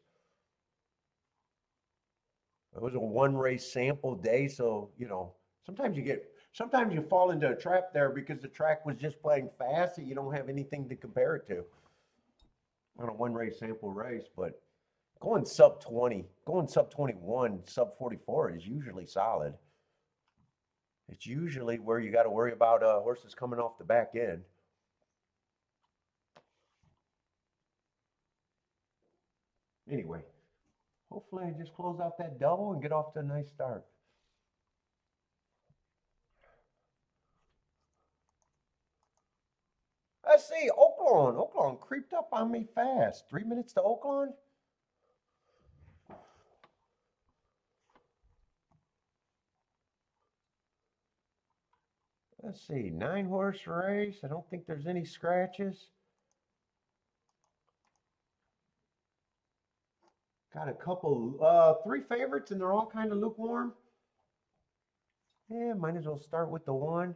It was a 1 race sample day, so you know, sometimes you fall into a trap there because the track was just playing fast and you don't have anything to compare it to on a 1 race sample race. But going sub 20, going sub 21, sub 44 is usually solid. It's usually where you got to worry about horses coming off the back end. Anyway, hopefully I just close out that double and get off to a nice start. Let's see, Oaklawn. Oaklawn creeped up on me fast. 3 minutes to Oaklawn? Let's see, 9-horse race. I don't think there's any scratches. Got a couple, 3 favorites, and they're all kind of lukewarm. Yeah, might as well start with the one.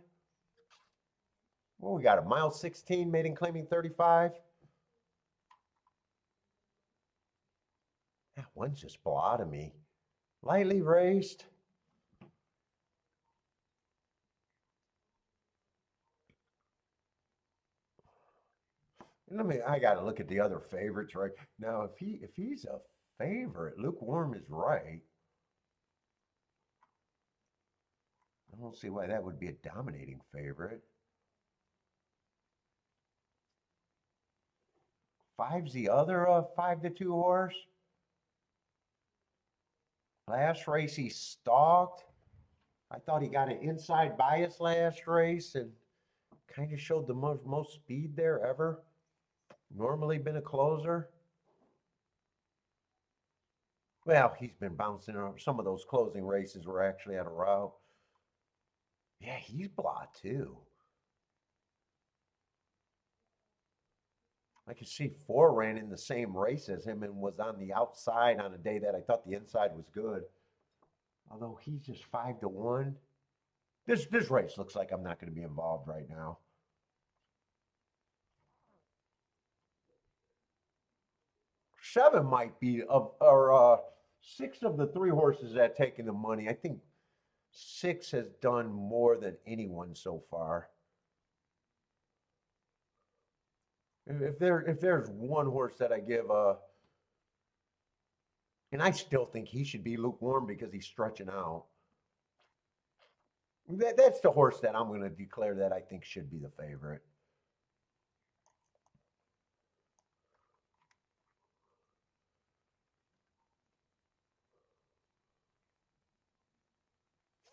Well, we got a mile 16, maiden claiming 35. That one's just blew out of me. Lightly raced. I got to look at the other favorites right now. If he's a favorite, lukewarm is right. I don't see why that would be a dominating favorite. 5's the other 5-2 horse. Last race he stalked. I thought he got an inside bias last race and kind of showed the most speed there ever. Normally been a closer. Well, he's been bouncing around. Some of those closing races were actually at a route. Yeah, he's blah too. I could see 4 ran in the same race as him and was on the outside on a day that I thought the inside was good. Although he's just 5-1. This race looks like I'm not going to be involved right now. Seven might be or 6 of the 3 horses that taking the money. I think 6 has done more than anyone so far. If there's one horse that I give and I still think he should be lukewarm because he's stretching out. That's the horse that I'm going to declare that I think should be the favorite.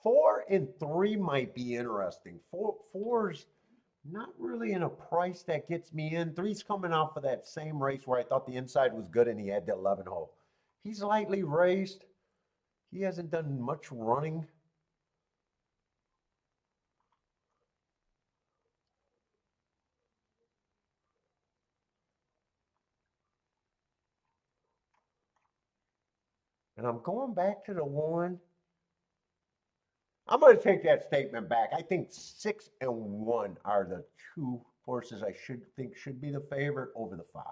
Four and 3 might be interesting. Four's not really in a price that gets me in. 3's coming off of that same race where I thought the inside was good and he had the 11 hole. He's lightly raced. He hasn't done much running. And I'm going back to the one. I'm going to take that statement back. I think 6 and 1 are the 2 horses I should be the favorite over the 5.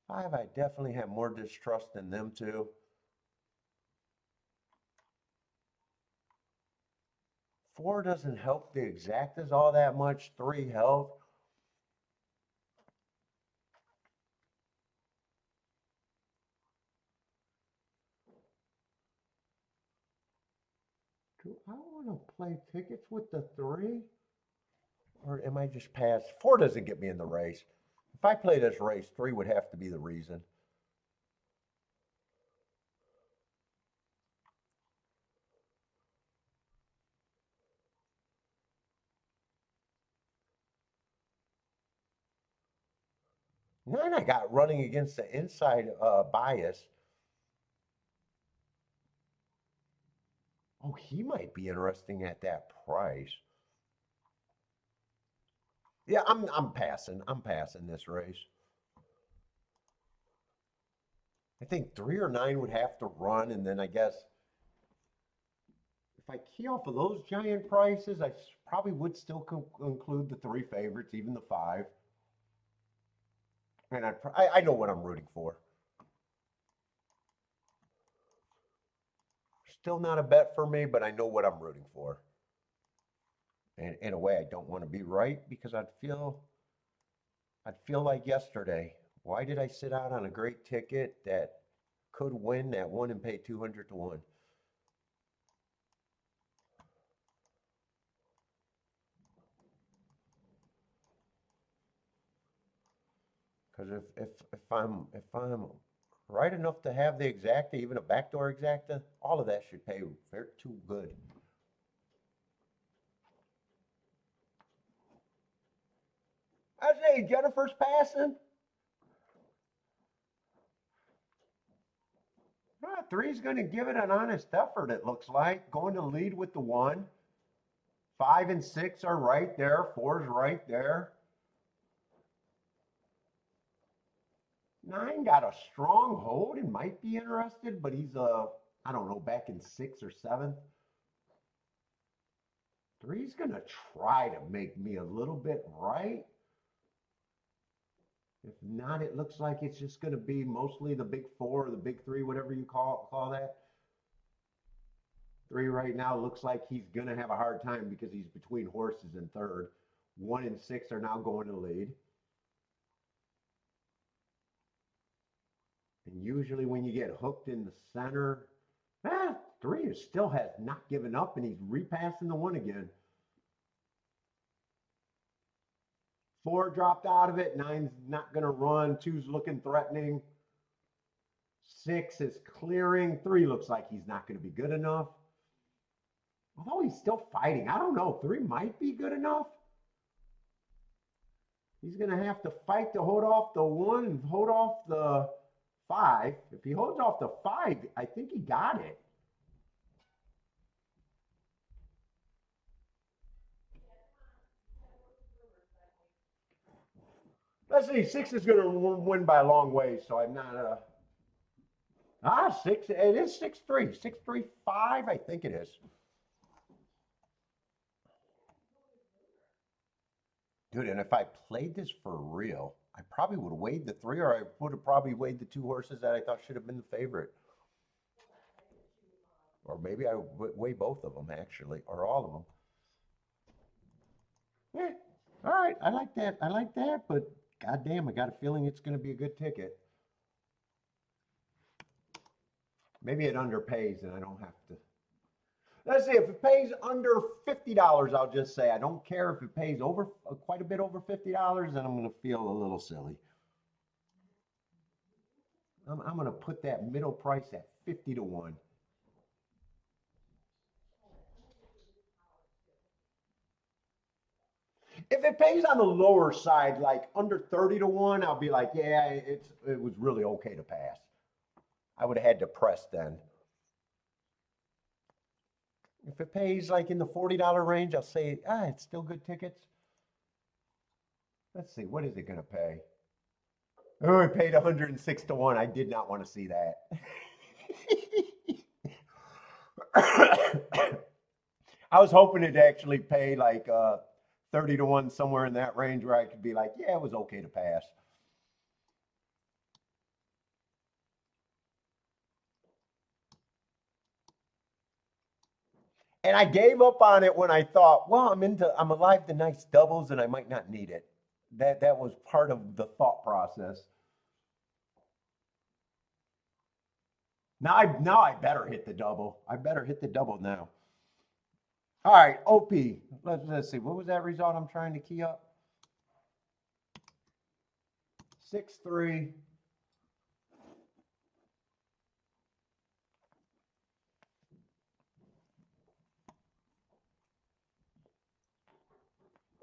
5, I definitely have more distrust in them 2. 4 doesn't help the exactas all that much. 3 help. Do I want to play tickets with the 3? Or am I just past? 4 doesn't get me in the race. If I play this race, 3 would have to be the reason. Nine I got running against the inside bias. Oh, he might be interesting at that price. Yeah, I'm passing. I'm passing this race. I think 3 or 9 would have to run, and then I guess if I key off of those giant prices, I probably would still include the 3 favorites, even the 5. And I know what I'm rooting for. Still not a bet for me, but I know what I'm rooting for. And in a way, I don't want to be right because I'd feel like yesterday. Why did I sit out on a great ticket that could win that one and pay 200 to 1? Because if I'm right enough to have the exacta, even a backdoor exacta, all of that should pay too good. I say Jennifer's passing. 3's going to give it an honest effort, it looks like. Going to lead with the 1. 5 and 6 are right there. 4's right there. 9 got a strong hold and might be interested, but he's I don't know, back in 6th or 7th. 3's gonna try to make me a little bit right. If not, it looks like it's just gonna be mostly the big 4 or the big 3, whatever you call that. 3 right now looks like he's gonna have a hard time because he's between horses in 3rd. 1 and 6 are now going to lead. And usually when you get hooked in the center, 3 still has not given up and he's repassing the 1 again. 4 dropped out of it. 9's not going to run. 2's looking threatening. 6 is clearing. 3 looks like he's not going to be good enough. Although he's still fighting. I don't know. 3 might be good enough. He's going to have to fight to hold off the 1 and hold off the 5. If he holds off the 5, I think he got it. Let's see, 6 is going to win by a long way, so I'm not 6, it is 6-3. 6-3-5, I think it is. Dude, and if I played this for real, I probably would have weighed the 3, or I would have probably weighed the 2 horses that I thought should have been the favorite. Or maybe I would weigh both of them, actually, or all of them. Yeah, all right, I like that. I like that, but goddamn, I got a feeling it's going to be a good ticket. Maybe it underpays and I don't have to. Let's see, if it pays under $50, I'll just say I don't care. If it pays over quite a bit over $50, then I'm going to feel a little silly. I'm going to put that middle price at 50 to 1. If it pays on the lower side, like under 30 to 1, I'll be like, yeah, it was really okay to pass. I would have had to press then. If it pays like in the $40 range, I'll say, it's still good tickets. Let's see, what is it going to pay? Oh, it paid 106 to 1. I did not want to see that. I was hoping it actually pay like 30 to 1, somewhere in that range where I could be like, yeah, it was okay to pass. And I gave up on it when I thought, well, I'm alive to nice doubles and I might not need it. That was part of the thought process. Now I better hit the double. I better hit the double now. All right, OP. Let's see. What was that result I'm trying to key up? 6-3.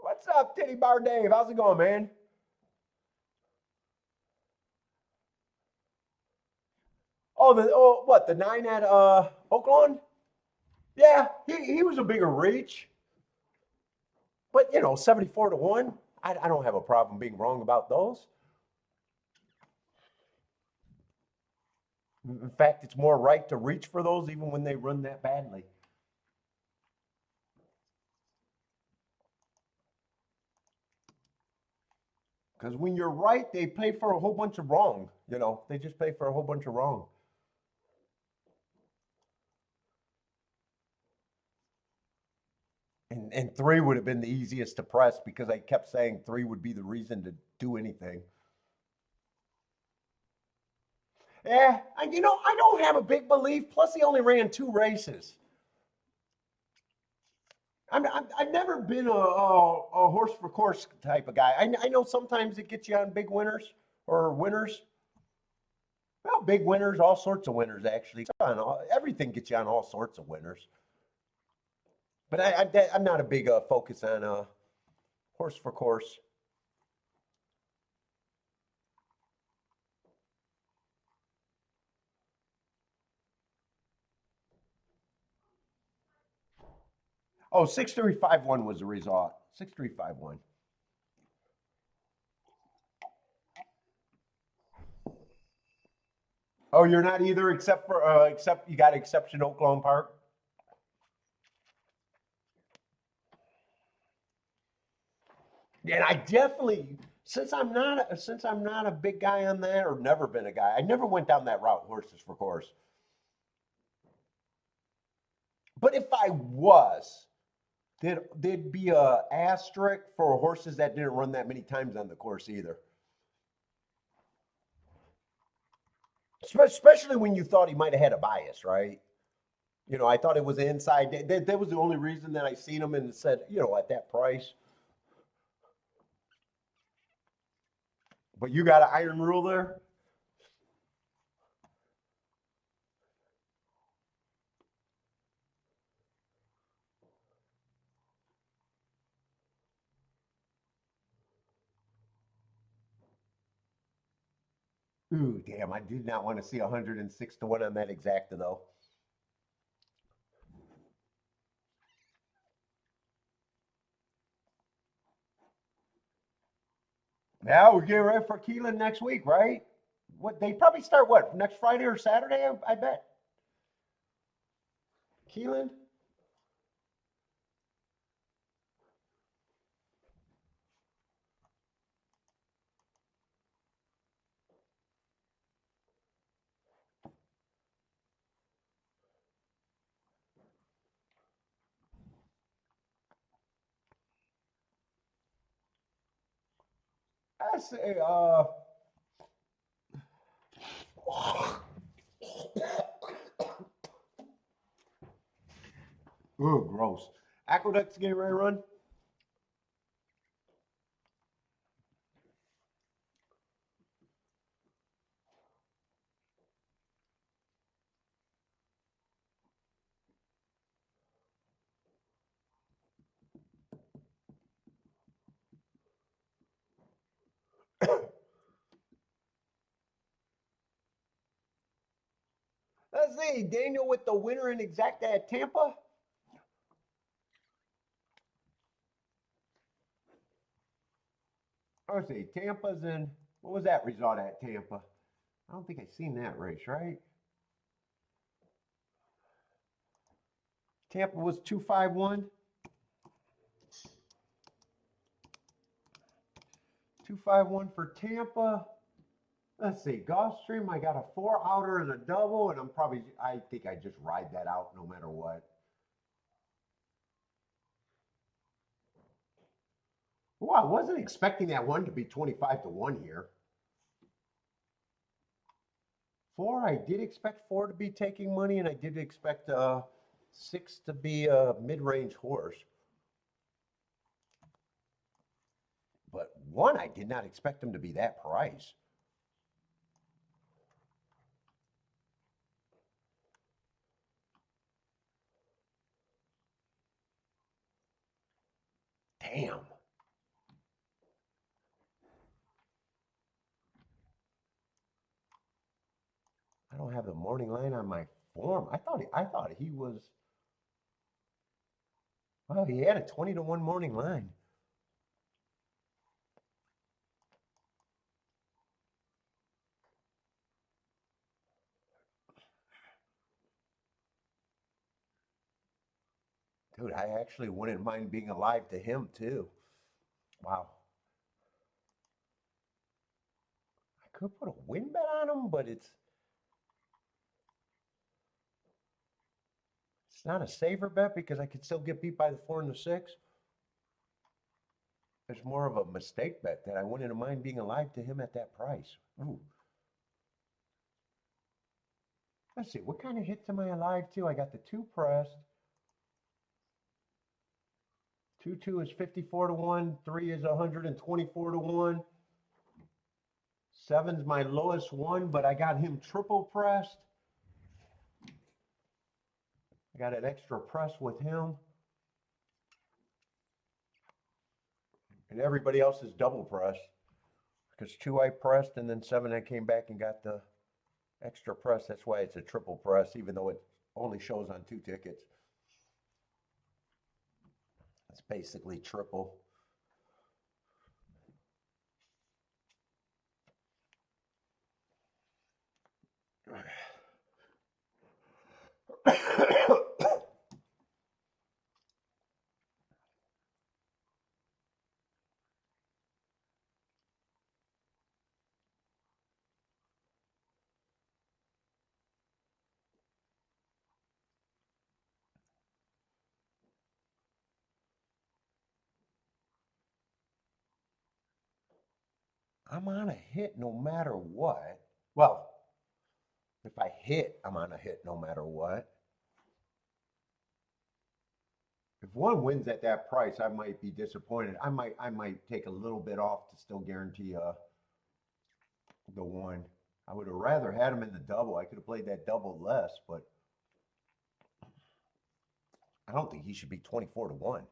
What's up, Titty Bar Dave? How's it going, man? What, the 9 at Oaklawn? Yeah, he was a bigger reach. But, 74 to 1, I don't have a problem being wrong about those. In fact, it's more right to reach for those even when they run that badly. Because when you're right, they pay for a whole bunch of wrong. They just pay for a whole bunch of wrong. And 3 would have been the easiest to press because I kept saying 3 would be the reason to do anything. Yeah, I don't have a big belief. Plus, he only ran 2 races. I've never been a horse for course type of guy. I know sometimes it gets you on big winners or winners. Well, big winners, all sorts of winners, actually. Everything gets you on all sorts of winners. But I'm not a big focus on horse for course. Oh, 6351 was the result. 6351. Oh, you're not either, except you got exception Oaklawn Park. And I definitely, since I'm not a big guy on that, or never been a guy, I never went down that route, horses for course. But if I was, there'd be a asterisk for horses that didn't run that many times on the course either. Especially when you thought he might have had a bias, right? You know, I thought it was inside. That was the only reason that I seen him and said, you know, at that price. But you got an iron rule there? Ooh, damn, I did not want to see 106 to 1 on that exacta though. Now we're getting ready for Keelan next week, right? What they probably start what next Friday or Saturday? I bet. Keelan. I say, ooh, gross. Aqueduct's getting ready to run. Let's see, Daniel with the winner in exacta at Tampa. Let's see, Tampa's in. What was that result at Tampa? I don't think I seen that race, right? Tampa was 251. 251 for Tampa. Let's see, Gulfstream, I got a 4-outer and a double, and I think I just ride that out no matter what. Oh, I wasn't expecting that one to be 25 to 1 here. 4, I did expect 4 to be taking money, and I did expect 6 to be a mid-range horse. But 1, I did not expect him to be that price. Damn. I don't have the morning line on my form. I thought he was. Oh, he had a 20 to 1 morning line. Dude, I actually wouldn't mind being alive to him too. Wow. I could put a win bet on him, but it's not a saver bet because I could still get beat by the 4 and the 6. It's more of a mistake bet that I wouldn't mind being alive to him at that price. Ooh. Let's see, what kind of hits am I alive to? I got the 2 pressed. 2-2 is 54 to 1. 3 is 124 to 1. 7's my lowest one, but I got him triple pressed. I got an extra press with him. And everybody else is double pressed. Because 2 I pressed and then 7 I came back and got the extra press. That's why it's a triple press, even though it only shows on 2 tickets. It's basically triple. I'm on a hit no matter what. Well, if I hit, I'm on a hit no matter what. If one wins at that price, I might be disappointed. I might take a little bit off to still guarantee the one. I would have rather had him in the double. I could have played that double less, but I don't think he should be 24 to 1.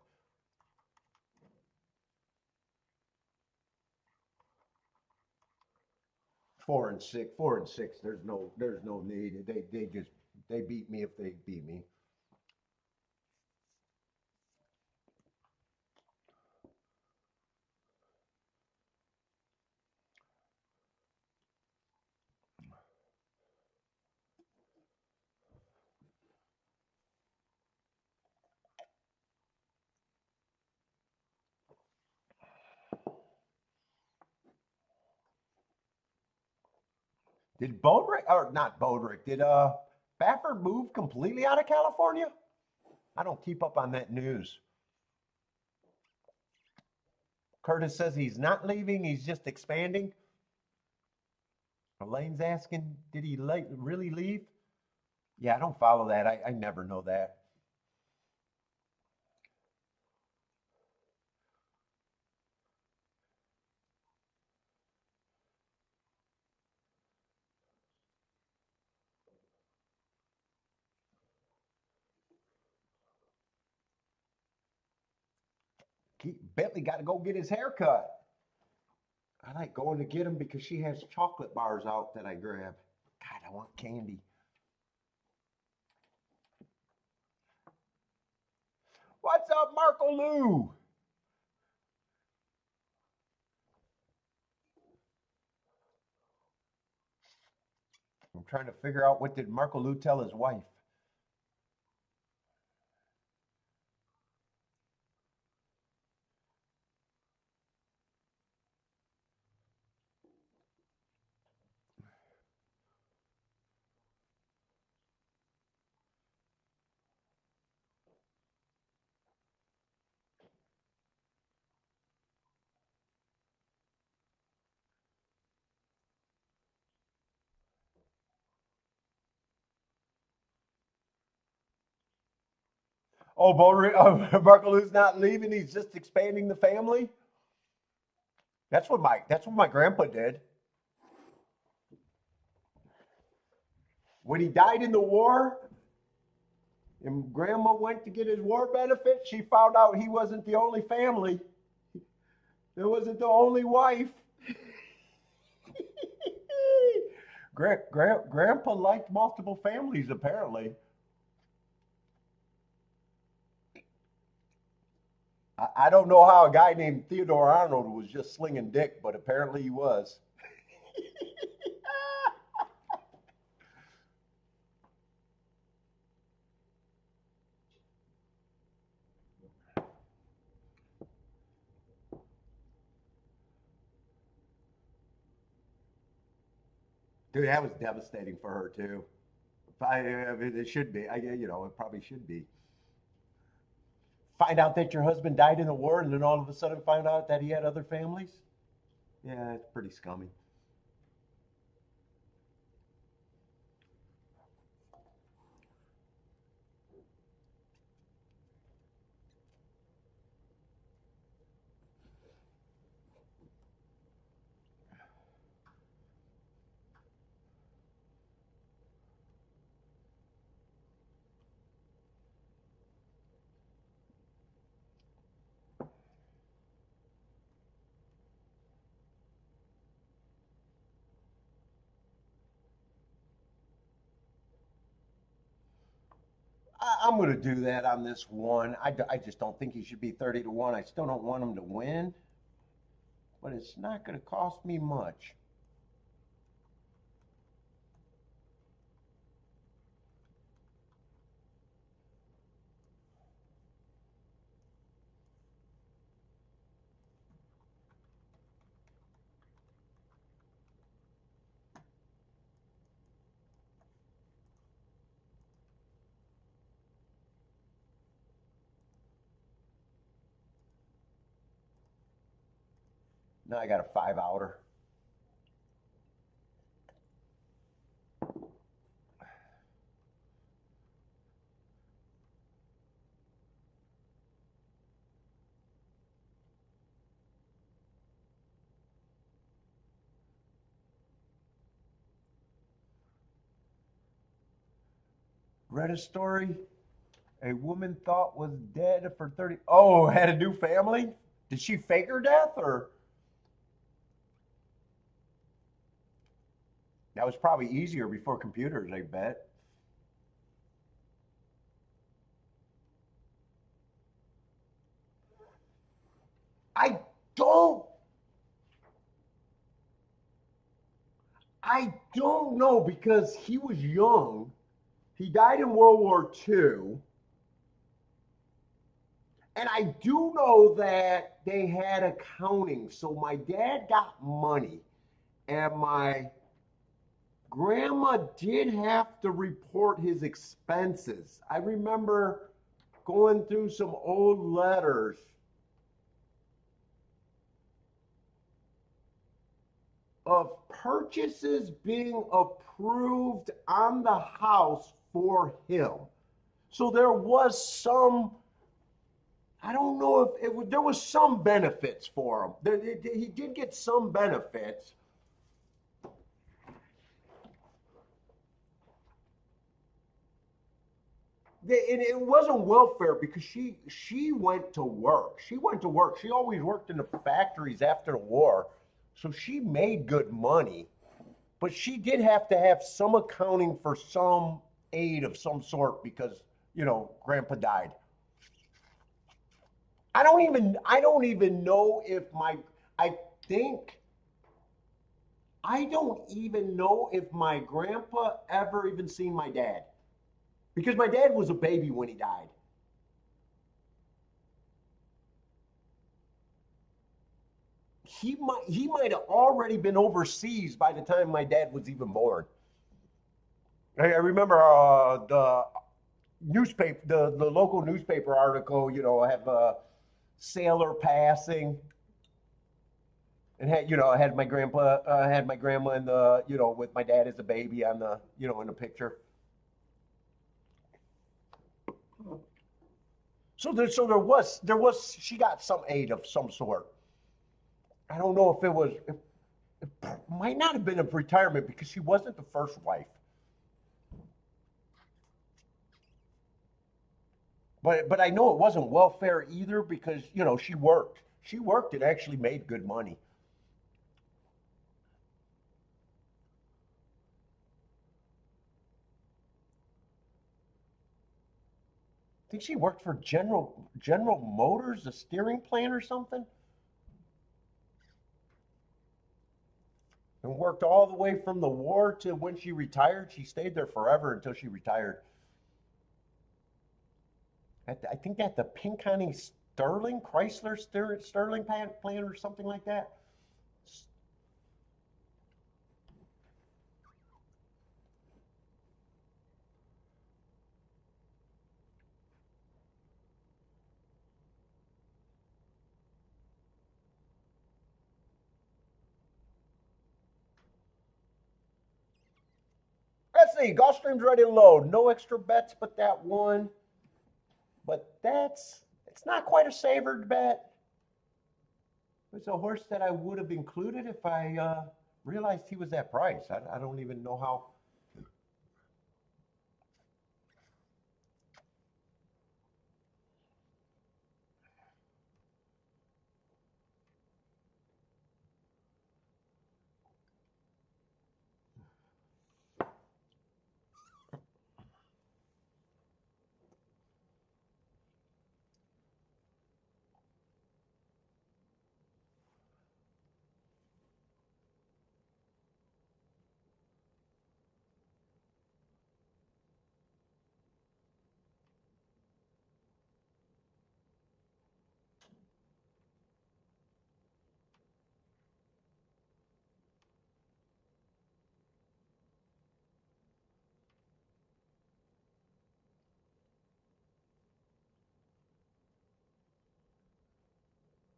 4 and 6, 4 and 6. There's no need. They beat me if they beat me. Did Bodrick or not Bodrick? Did Baffert move completely out of California? I don't keep up on that news. Curtis says he's not leaving, he's just expanding. Elaine's asking, did he really leave? Yeah, I don't follow that. I never know that. Bentley got to go get his hair cut. I like going to get him because she has chocolate bars out that I grab. God, I want candy. What's up, Marco Lou? I'm trying to figure out what did Marco Lou tell his wife. Oh, Marco Lou's not leaving. He's just expanding the family. That's what my grandpa did. When he died in the war, and grandma went to get his war benefit, she found out he wasn't the only family. There wasn't the only wife. Grandpa liked multiple families, apparently. I don't know how a guy named Theodore Arnold was just slinging dick, but apparently he was. Dude, that was devastating for her too. I mean, it should be. It probably should be. Find out that your husband died in the war, and then all of a sudden find out that he had other families. Yeah, it's pretty scummy. I'm going to do that on this one. I just don't think he should be 30 to 1. I still don't want him to win, but it's not going to cost me much. Now I got a 5-outer. Read a story a woman thought was dead for 30. Oh, had a new family? Did she fake her death or? That was probably easier before computers, I bet. I don't I don't know because he was young. He died in World War II. And I do know that they had accounting. So my dad got money, and my grandma did have to report his expenses. I remember going through some old letters of purchases being approved on the house for him. So there was some, I don't know if there was some benefits for him. He did get some benefits. And it wasn't welfare because she went to work. She went to work. She always worked in the factories after the war, so she made good money. But she did have to have some accounting for some aid of some sort because Grandpa died. I don't even know if I think I don't even know if my grandpa ever even seen my dad. Because my dad was a baby when he died. He might have already been overseas by the time my dad was even born. I remember the newspaper, the local newspaper article. Have a sailor passing, and had my grandpa, had my grandma in the with my dad as a baby on the in the picture. So there was she got some aid of some sort. I don't know if it might not have been a retirement because she wasn't the first wife. But I know it wasn't welfare either because she worked. She worked and actually made good money. I think she worked for General Motors, a steering plant or something, and worked all the way from the war to when she retired. She stayed there forever until she retired. I think at the Pinconning Sterling Chrysler Sterling plant or something like that. Let's see. Gulfstream's ready to load. No extra bets but that one. But it's not quite a savored bet. It's a horse that I would have included if I realized he was that price. I don't even know how.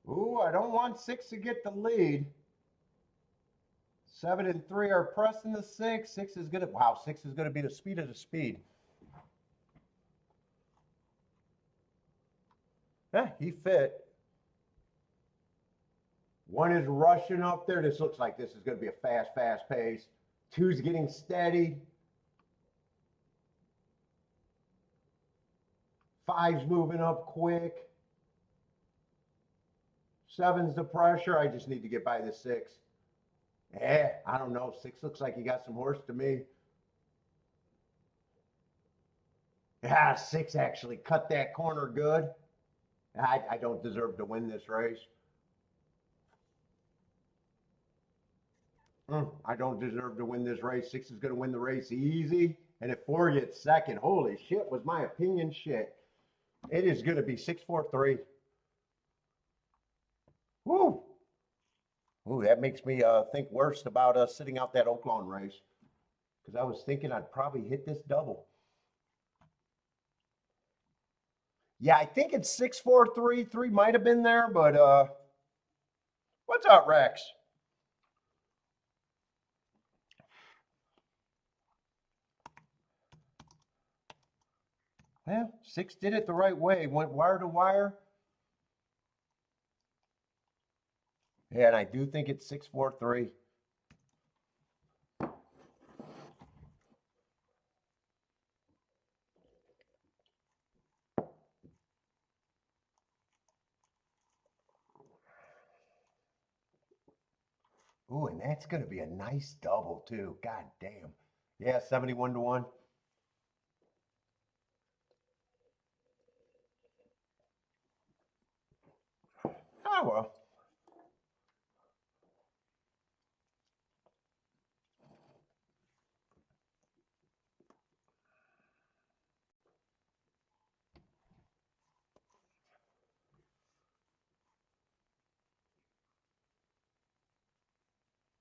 Ooh, I don't want 6 to get the lead. 7 and 3 are pressing the 6. 6 is gonna, wow, 6 is gonna be the speed of the speed. Yeah, he fit. 1 is rushing up there. This looks like this is gonna be a fast pace. 2's getting steady. 5's moving up quick. 7's the pressure. I just need to get by the 6. I don't know. 6 looks like he got some horse to me. Yeah, 6 actually cut that corner good. I don't deserve to win this race. I don't deserve to win this race. 6 is going to win the race easy. And if 4 gets second, holy shit, was my opinion shit. It is going to be 6-4-3. Woo! Ooh, that makes me think worse about sitting out that Oaklawn race. Because I was thinking I'd probably hit this double. Yeah, I think it's 6-4-3. 3 might have been there, but what's up, Rex? Yeah, 6 did it the right way. Went wire to wire. Yeah, and I do think it's 6-4-3. Ooh, and that's going to be a nice double, too. God damn. Yeah, 71-1. Oh, well.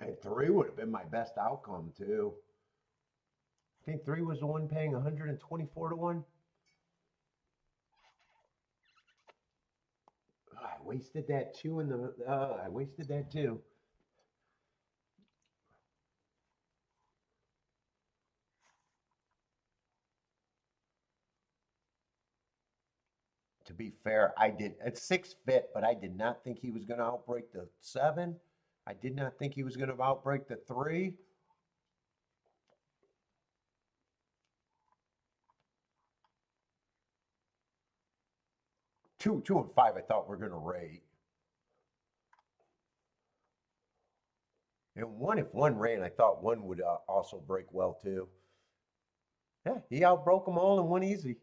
And 3 would have been my best outcome, too. I think 3 was the one paying 124-1. I wasted that 2 in the, I wasted that 2. To be fair, I did, at 6 fit, but I did not think he was going to outbreak the 7. I did not think he was going to outbreak the 3. 2 and 5 I thought were going to rate. And 1, if 1 ran, I thought 1 would also break well too. Yeah, he outbroke them all in 1 easy.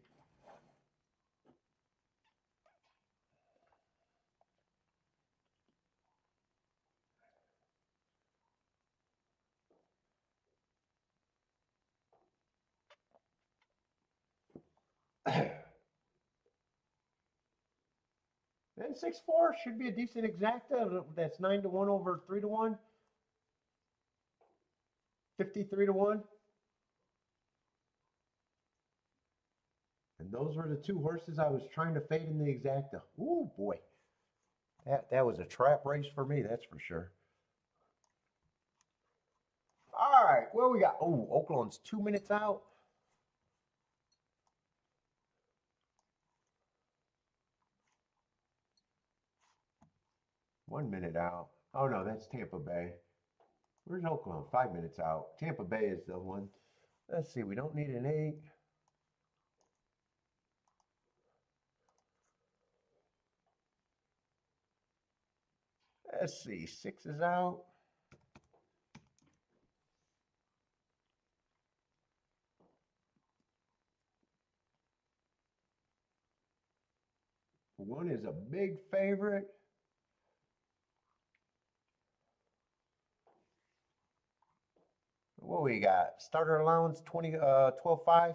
And 6-4 should be a decent exacta. That's 9-1 over 3-1. 53-1. And those were the 2 horses I was trying to fade in the exacta. Ooh, boy. That was a trap race for me, that's for sure. All right, what we got? Oh, Oaklawn's 2 minutes out. One minute out. Oh, no, that's Tampa Bay. Where's Oaklawn? 5 minutes out. Tampa Bay is the one. Let's see, we don't need an 8. Let's see, 6 is out. One is a big favorite. What we got? Starter allowance 12.5.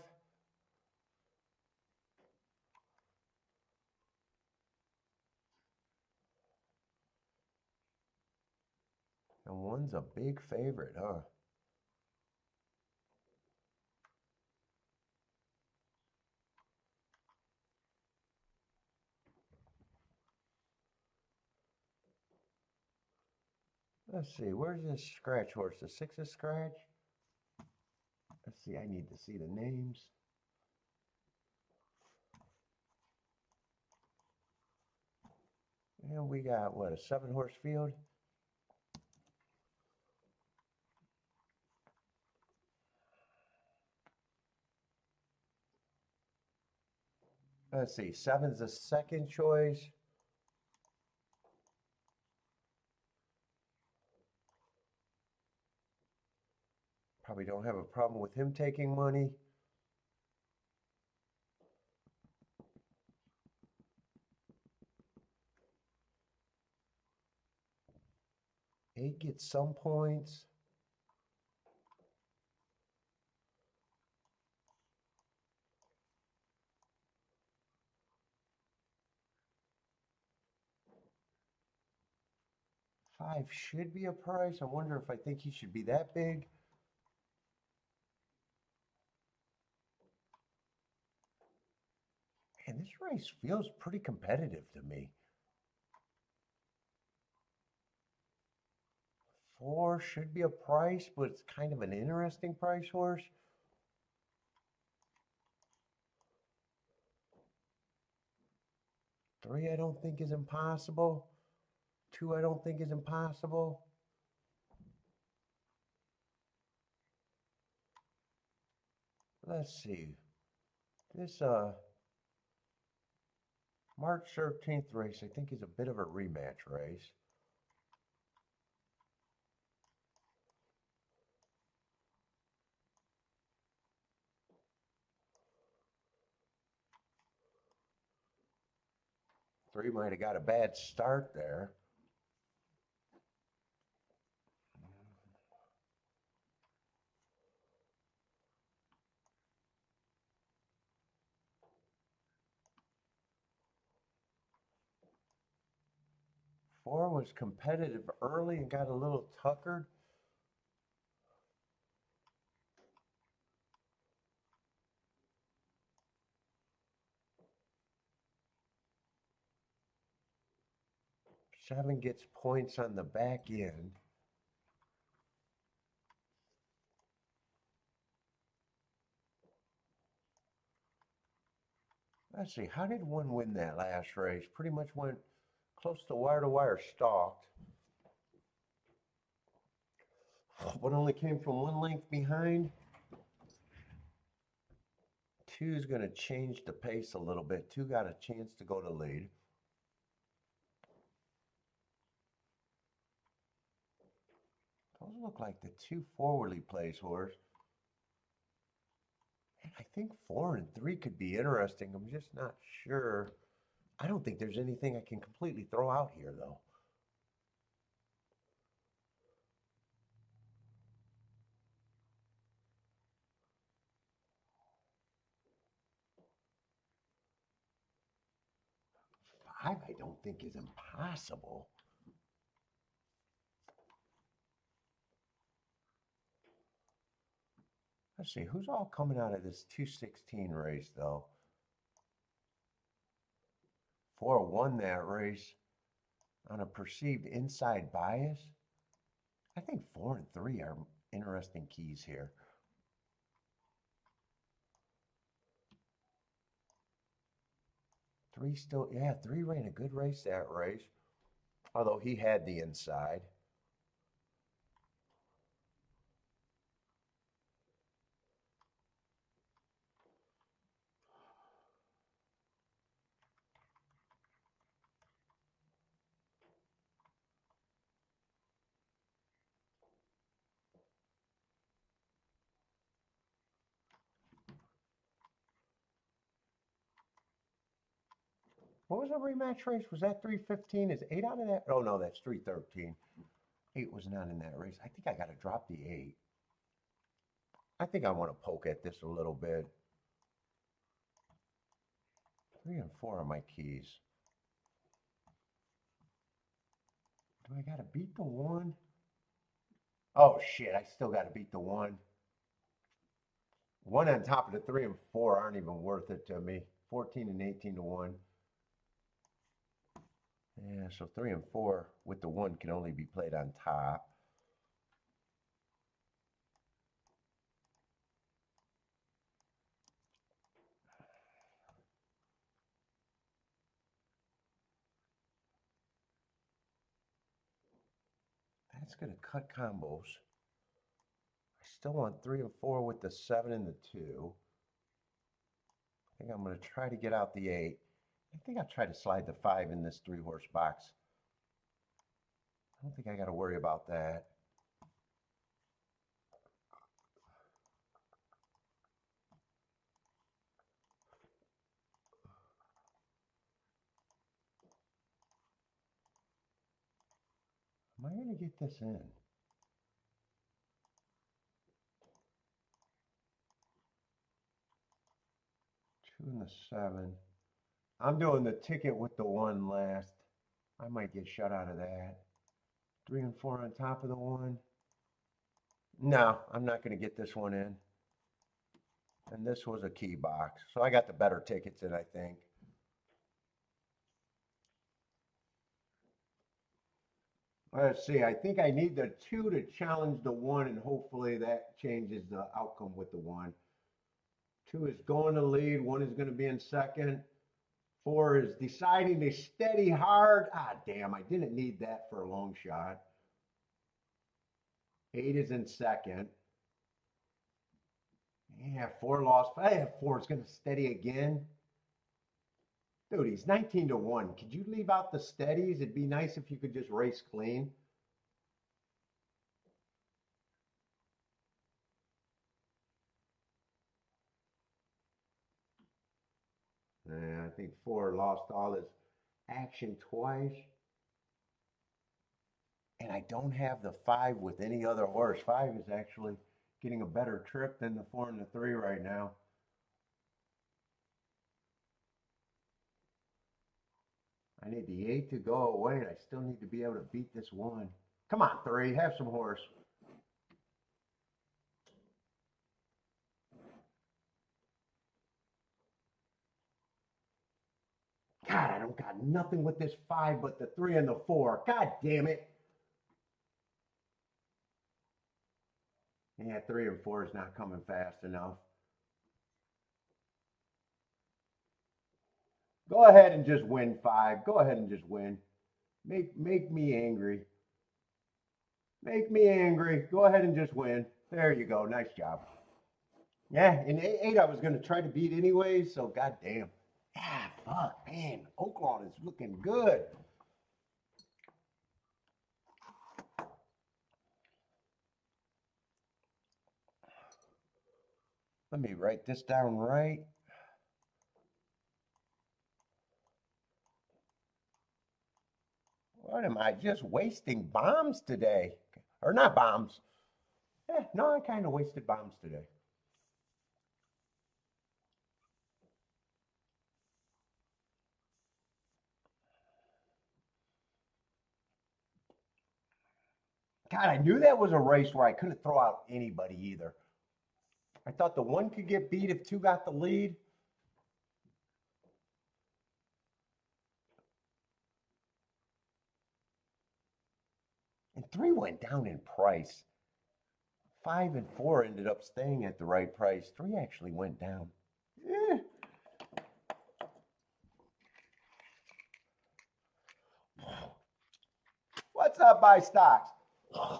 And 1's a big favorite, huh? Let's see, where's this scratch horse? The 6 is scratch? Let's see, I need to see the names. And we got, what, a 7-horse field? Let's see, 7's the second choice. Probably don't have a problem with him taking money. 8 gets some points. Five should be a price. I wonder if I think he should be that big. And this race feels pretty competitive to me. 4 should be a price, but it's kind of an interesting price horse. 3 I don't think is impossible. 2 I don't think is impossible. Let's see. This March 13th race I think is a bit of a rematch race. Three might have got a bad start there. Four was competitive early and got a little tuckered. Seven gets points on the back end. Let's see, how did 1 win that last race? Pretty much went close to wire stalked. But only came from 1 length behind. 2 is going to change the pace a little bit. 2 got a chance to go to lead. Those look like the 2 forwardly placed horse. And I think 4 and 3 could be interesting. I'm just not sure. I don't think there's anything I can completely throw out here, though. Five, I don't think is impossible. Let's see, who's all coming out of this 216 race, though? 4 won that race on a perceived inside bias. I think 4 and 3 are interesting keys here. 3 still, yeah, 3 ran a good race that race, although he had the inside. What was the rematch race? Was that 315? Is 8 out of that? Oh, no, that's 313. 8 was not in that race. I think I got to drop the 8. I think I want to poke at this a little bit. 3 and 4 are my keys. Do I got to beat the 1? Oh, shit, I still got to beat the 1. 1 on top of the 3 and 4 aren't even worth it to me. 14 and 18 to 1. Yeah, so 3 and 4 with the 1 can only be played on top. It's going to cut combos. I still want 3 and 4 with the 7 and the 2. I think I'm going to try to get out the 8. I think I'll try to slide the 5 in this 3-horse box. I don't think I got to worry about that. Am I going to get this in? 2 and the 7. I'm doing the ticket with the 1 last. I might get shut out of that. 3 and 4 on top of the 1. No, I'm not going to get this one in. And this was a key box. So I got the better tickets in, I think. Let's see. I think I need the 2 to challenge the 1, and hopefully that changes the outcome with the 1. 2 is going to lead. 1 is going to be in second. 4 is deciding to steady hard. Ah, damn. I didn't need that for a long shot. 8 is in second. Yeah, 4 lost. 4 is going to steady again. Dude, he's 19 to 1. Could you leave out the steadies? It'd be nice if you could just race clean. I think 4 lost all his action twice. And I don't have the 5 with any other horse. 5 is actually getting a better trip than the 4 and the 3 right now. I need the 8 to go away, and I still need to be able to beat this 1. Come on, 3, have some horse. God, I don't got nothing with this 5 but the 3 and the 4. God damn it. Yeah, 3 and 4 is not coming fast enough. Go ahead and just win 5. Go ahead and just win. Make me angry. Make me angry. Go ahead and just win. There you go. Nice job. Yeah, in 8 I was going to try to beat anyway, so goddamn. Ah, fuck, man. Oaklawn is looking good. Let me write this down right. What am I just wasting bombs today? Or not bombs. No, I kind of wasted bombs today. God, I knew that was a race where I couldn't throw out anybody either. I thought the 1 could get beat if 2 got the lead. And 3 went down in price. 5 and 4 ended up staying at the right price. 3 actually went down. Eh. What's up, buy stocks? I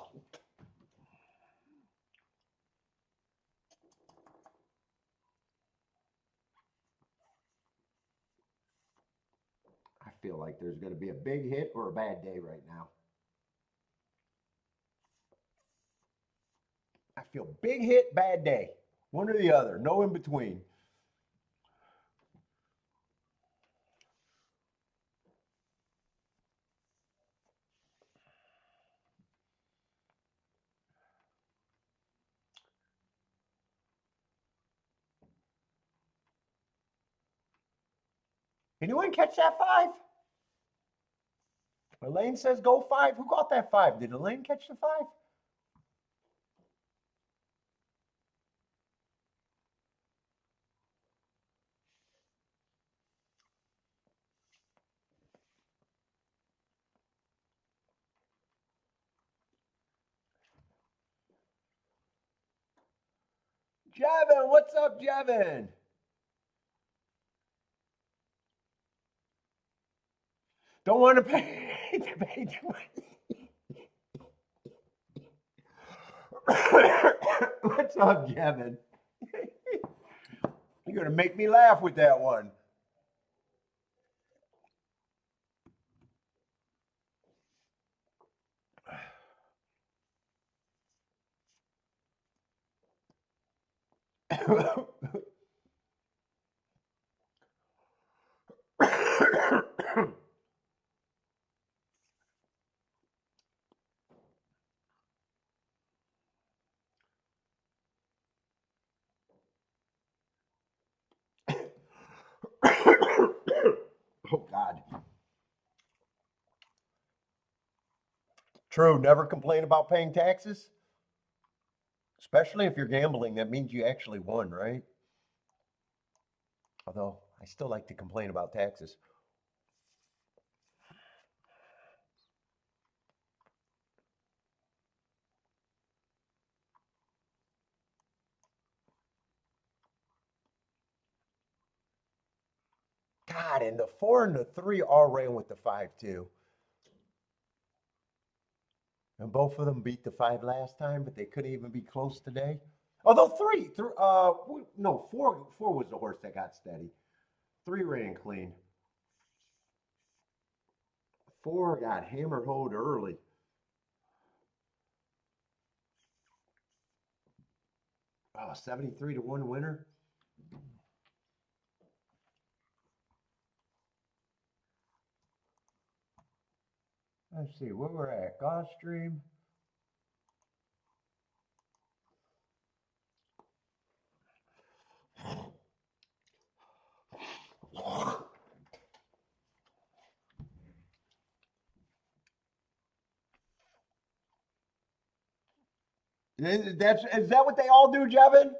feel like there's going to be a big hit or a bad day right now. I feel big hit, bad day. One or the other, no in between. Anyone catch that 5? Elaine says go 5. Who got that 5? Did Elaine catch the 5? Jevin, what's up, Jevin? Don't want to pay too much. What's up, Jevin? You're gonna make me laugh with that one. Oh God. True, never complain about paying taxes. Especially if you're gambling, that means you actually won, right? Although I still like to complain about taxes. God, and the 4 and the 3 all ran with the 5 too. And both of them beat the 5 last time, but they couldn't even be close today. Although no, 4 was the horse that got steady. 3 ran clean. 4 got hammer hoed early. Oh, 73 to 1 winner. Let's see where we're at. Gulfstream. Is that what they all do, Jevin?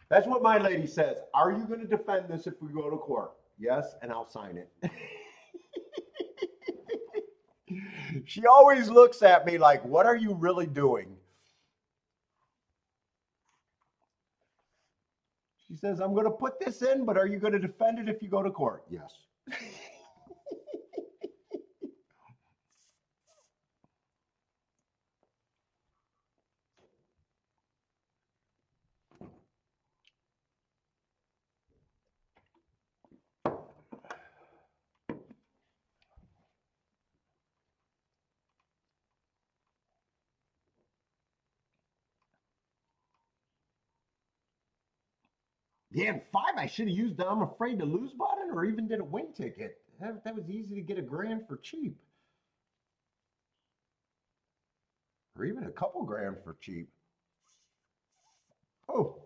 That's what my lady says. Are you going to defend this if we go to court? Yes, and I'll sign it. She always looks at me like, what are you really doing? She says, I'm going to put this in, but are you going to defend it if you go to court? Yes. Yeah, and 5, I should have used the I'm afraid to lose button or even did a win ticket. That was easy to get $1,000 for cheap. Or even a couple grand for cheap. Oh,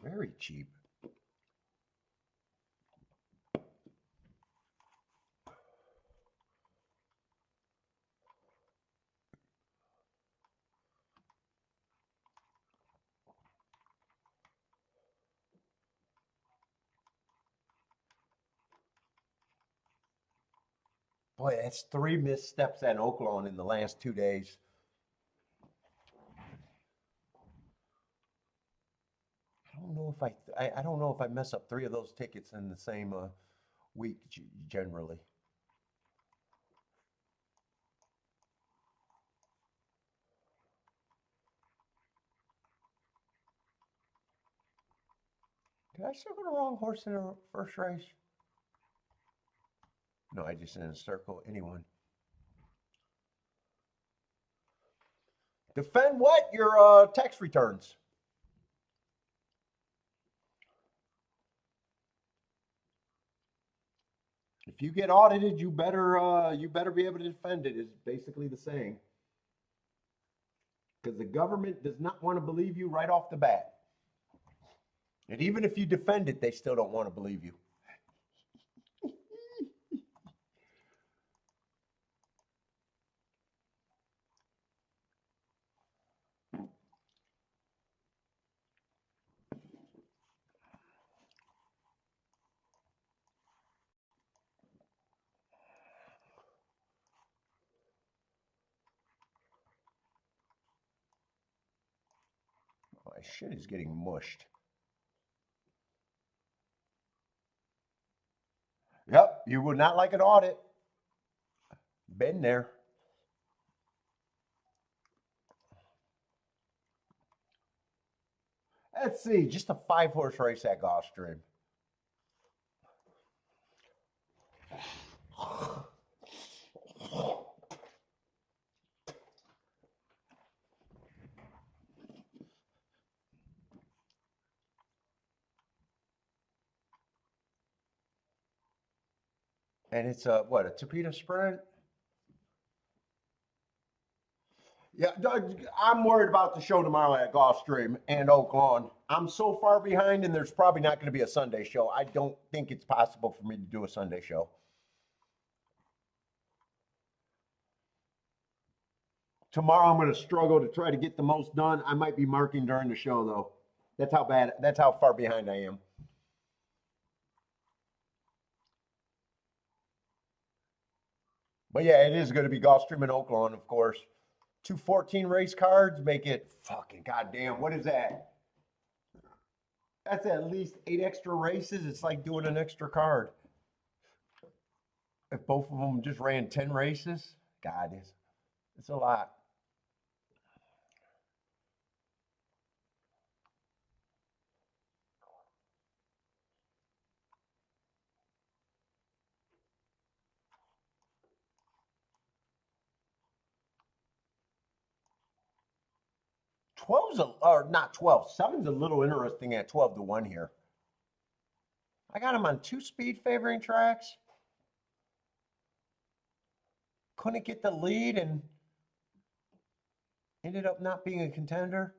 very cheap. Boy, that's 3 missteps at Oaklawn in the last 2 days. I don't know if I mess up 3 of those tickets in the same week generally. Did I circle the wrong horse in the first race? No, I just didn't circle anyone. Defend what? Your tax returns. If you get audited, you better be able to defend it. Is basically the saying. Because the government does not want to believe you right off the bat. And even if you defend it, they still don't want to believe you. My shit is getting mushed. Yep, you would not like an audit. Been there. Let's see, just a 5-horse race at Gulfstream. And it's a, what, a torpedo sprint? Yeah, I'm worried about the show tomorrow at Gulfstream and Oaklawn. I'm so far behind, and there's probably not going to be a Sunday show. I don't think it's possible for me to do a Sunday show. Tomorrow I'm going to struggle to try to get the most done. I might be marking during the show, though. That's how far behind I am. But yeah, it is going to be Gulfstream and Oaklawn, of course. 214 race cards make it fucking goddamn. What is that? That's at least 8 extra races. It's like doing an extra card. If both of them just ran 10 races, God, it's a lot. Or not 12. 7's a little interesting at 12-1 here. I got him on 2 speed favoring tracks. Couldn't get the lead and ended up not being a contender.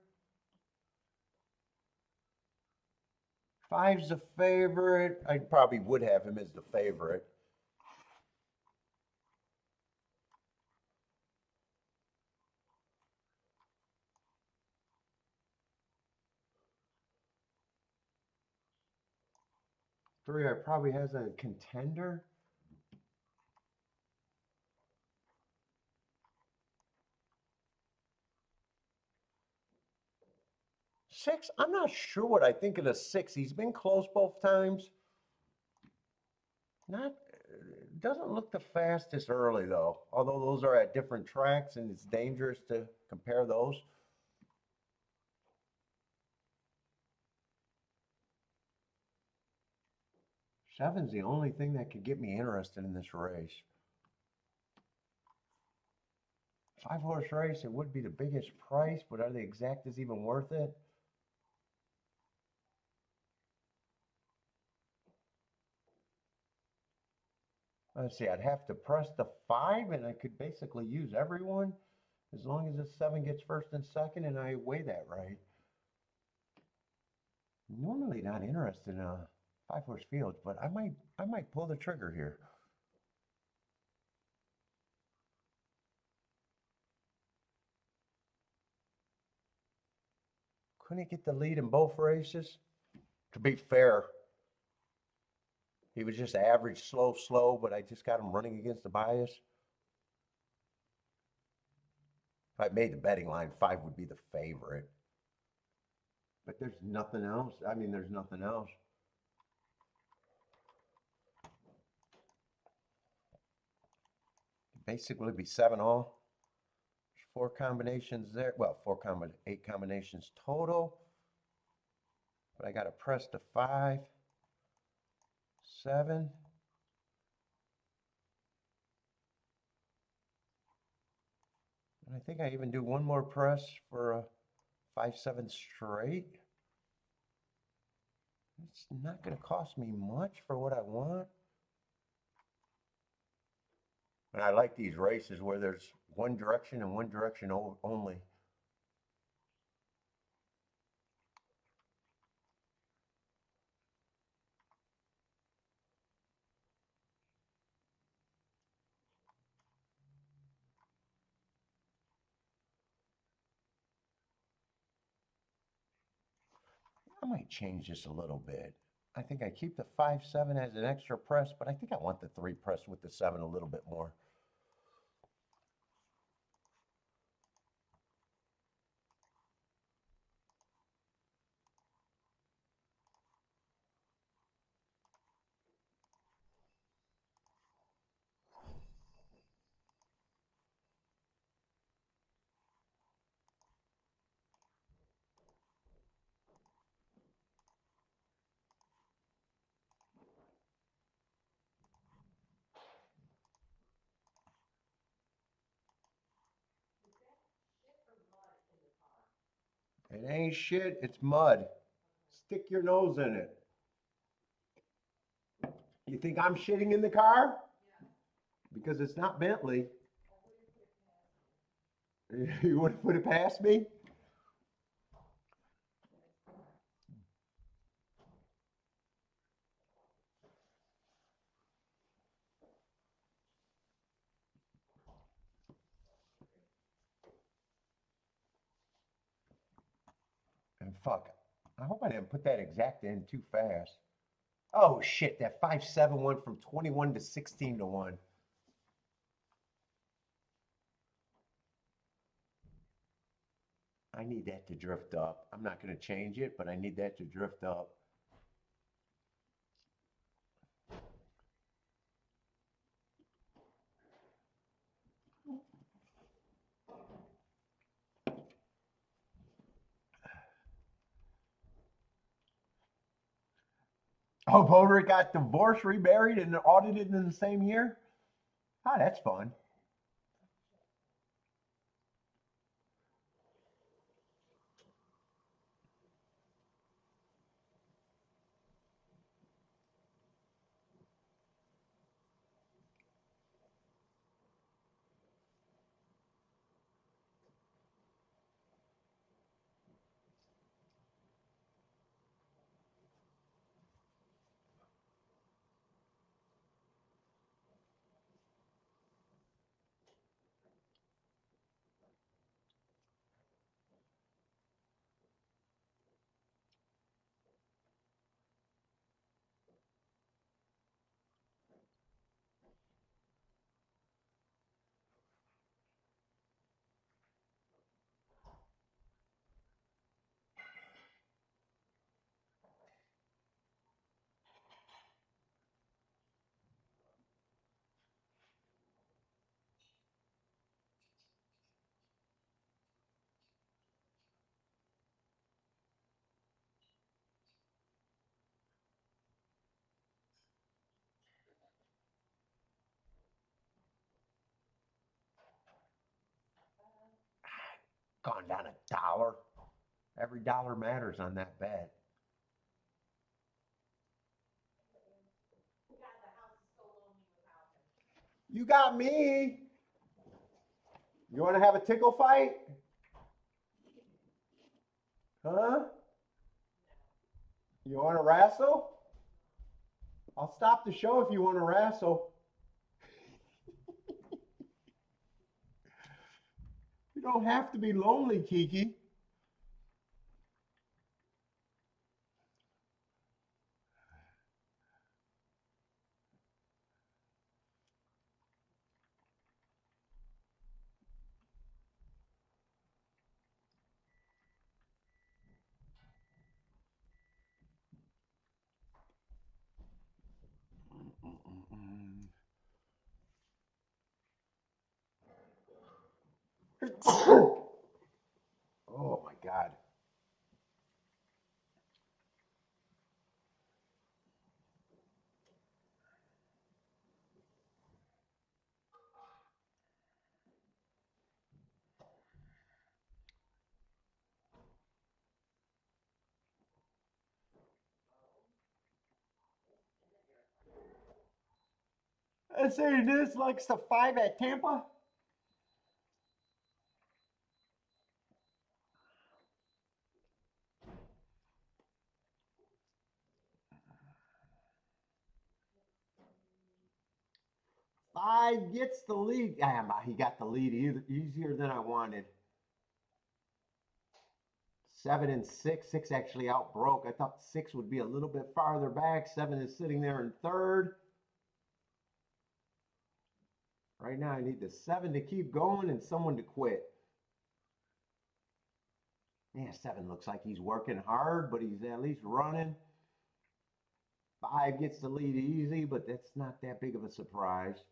5's the favorite. I probably would have him as the favorite. Three, I probably has a contender. Six, I'm not sure what I think of the 6. He's been close both times. Doesn't look the fastest early though. Although those are at different tracks and it's dangerous to compare those. Seven's the only thing that could get me interested in this race. 5-horse race, it would be the biggest price, but are the exactas even worth it? Let's see, I'd have to press the 5 and I could basically use everyone as long as the 7 gets first and second and I weigh that right. Normally not interested in a 5-horse field, but I might pull the trigger here. Couldn't get the lead in both races. To be fair, he was just average, slow, but I just got him running against the bias. If I made the betting line, 5 would be the favorite. But there's nothing else. I mean, there's nothing else. Basically be 7 all. 4 combinations there. Well, 8 combinations total. But I got to press the 5, 7. And I think I even do one more press for a 5-7 straight. It's not going to cost me much for what I want. And I like these races where there's one direction and one direction only. I might change this a little bit. I think I keep the 5-7 as an extra press, but I think I want the 3 press with the 7 a little bit more. It ain't shit, it's mud. Stick your nose in it. You think I'm shitting in the car? Because it's not Bentley. You want to put it past me? And fuck, I hope I didn't put that exact in too fast. Oh shit, that 5-7 went from 21 to 16 to 1. I need that to drift up. I'm not going to change it, but I need that to drift up. Oh, Boder got divorced, remarried, and audited in the same year? Ah, that's fun. Gone down $1. Every dollar matters on that bet. You got me. You want to have a tickle fight? Huh? You want to wrestle? I'll stop the show if you want to wrestle. You don't have to be lonely, Kiki. Oh my God. I say this likes the 5 at Tampa. Five gets the lead. Damn, he got the lead easier than I wanted. 7 and 6. 6 actually outbroke. I thought 6 would be a little bit farther back. 7 is sitting there in third. Right now, I need the 7 to keep going and someone to quit. Yeah, 7 looks like he's working hard, but he's at least running. 5 gets the lead easy, but that's not that big of a surprise.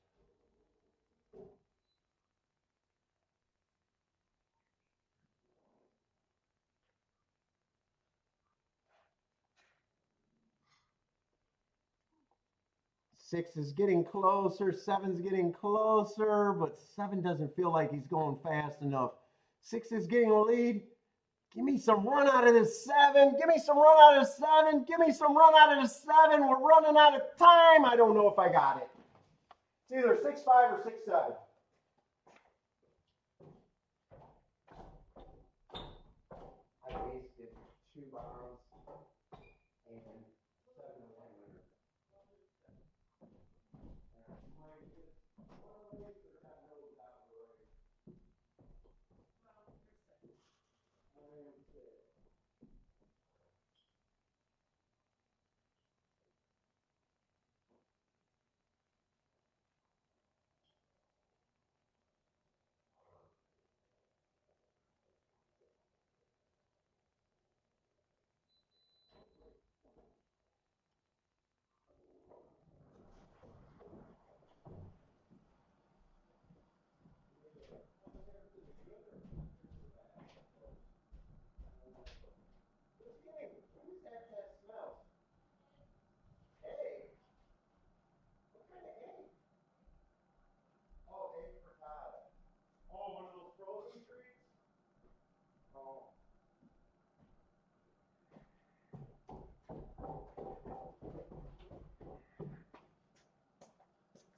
Six is getting closer, 7's getting closer, but 7 doesn't feel like he's going fast enough. 6 is getting a lead. Give me some run out of this 7. Give me some run out of the 7. Give me some run out of the 7. We're running out of time. I don't know if I got it. It's either 6-5 or 6-7. I wasted 2 bombs and 7 away winners.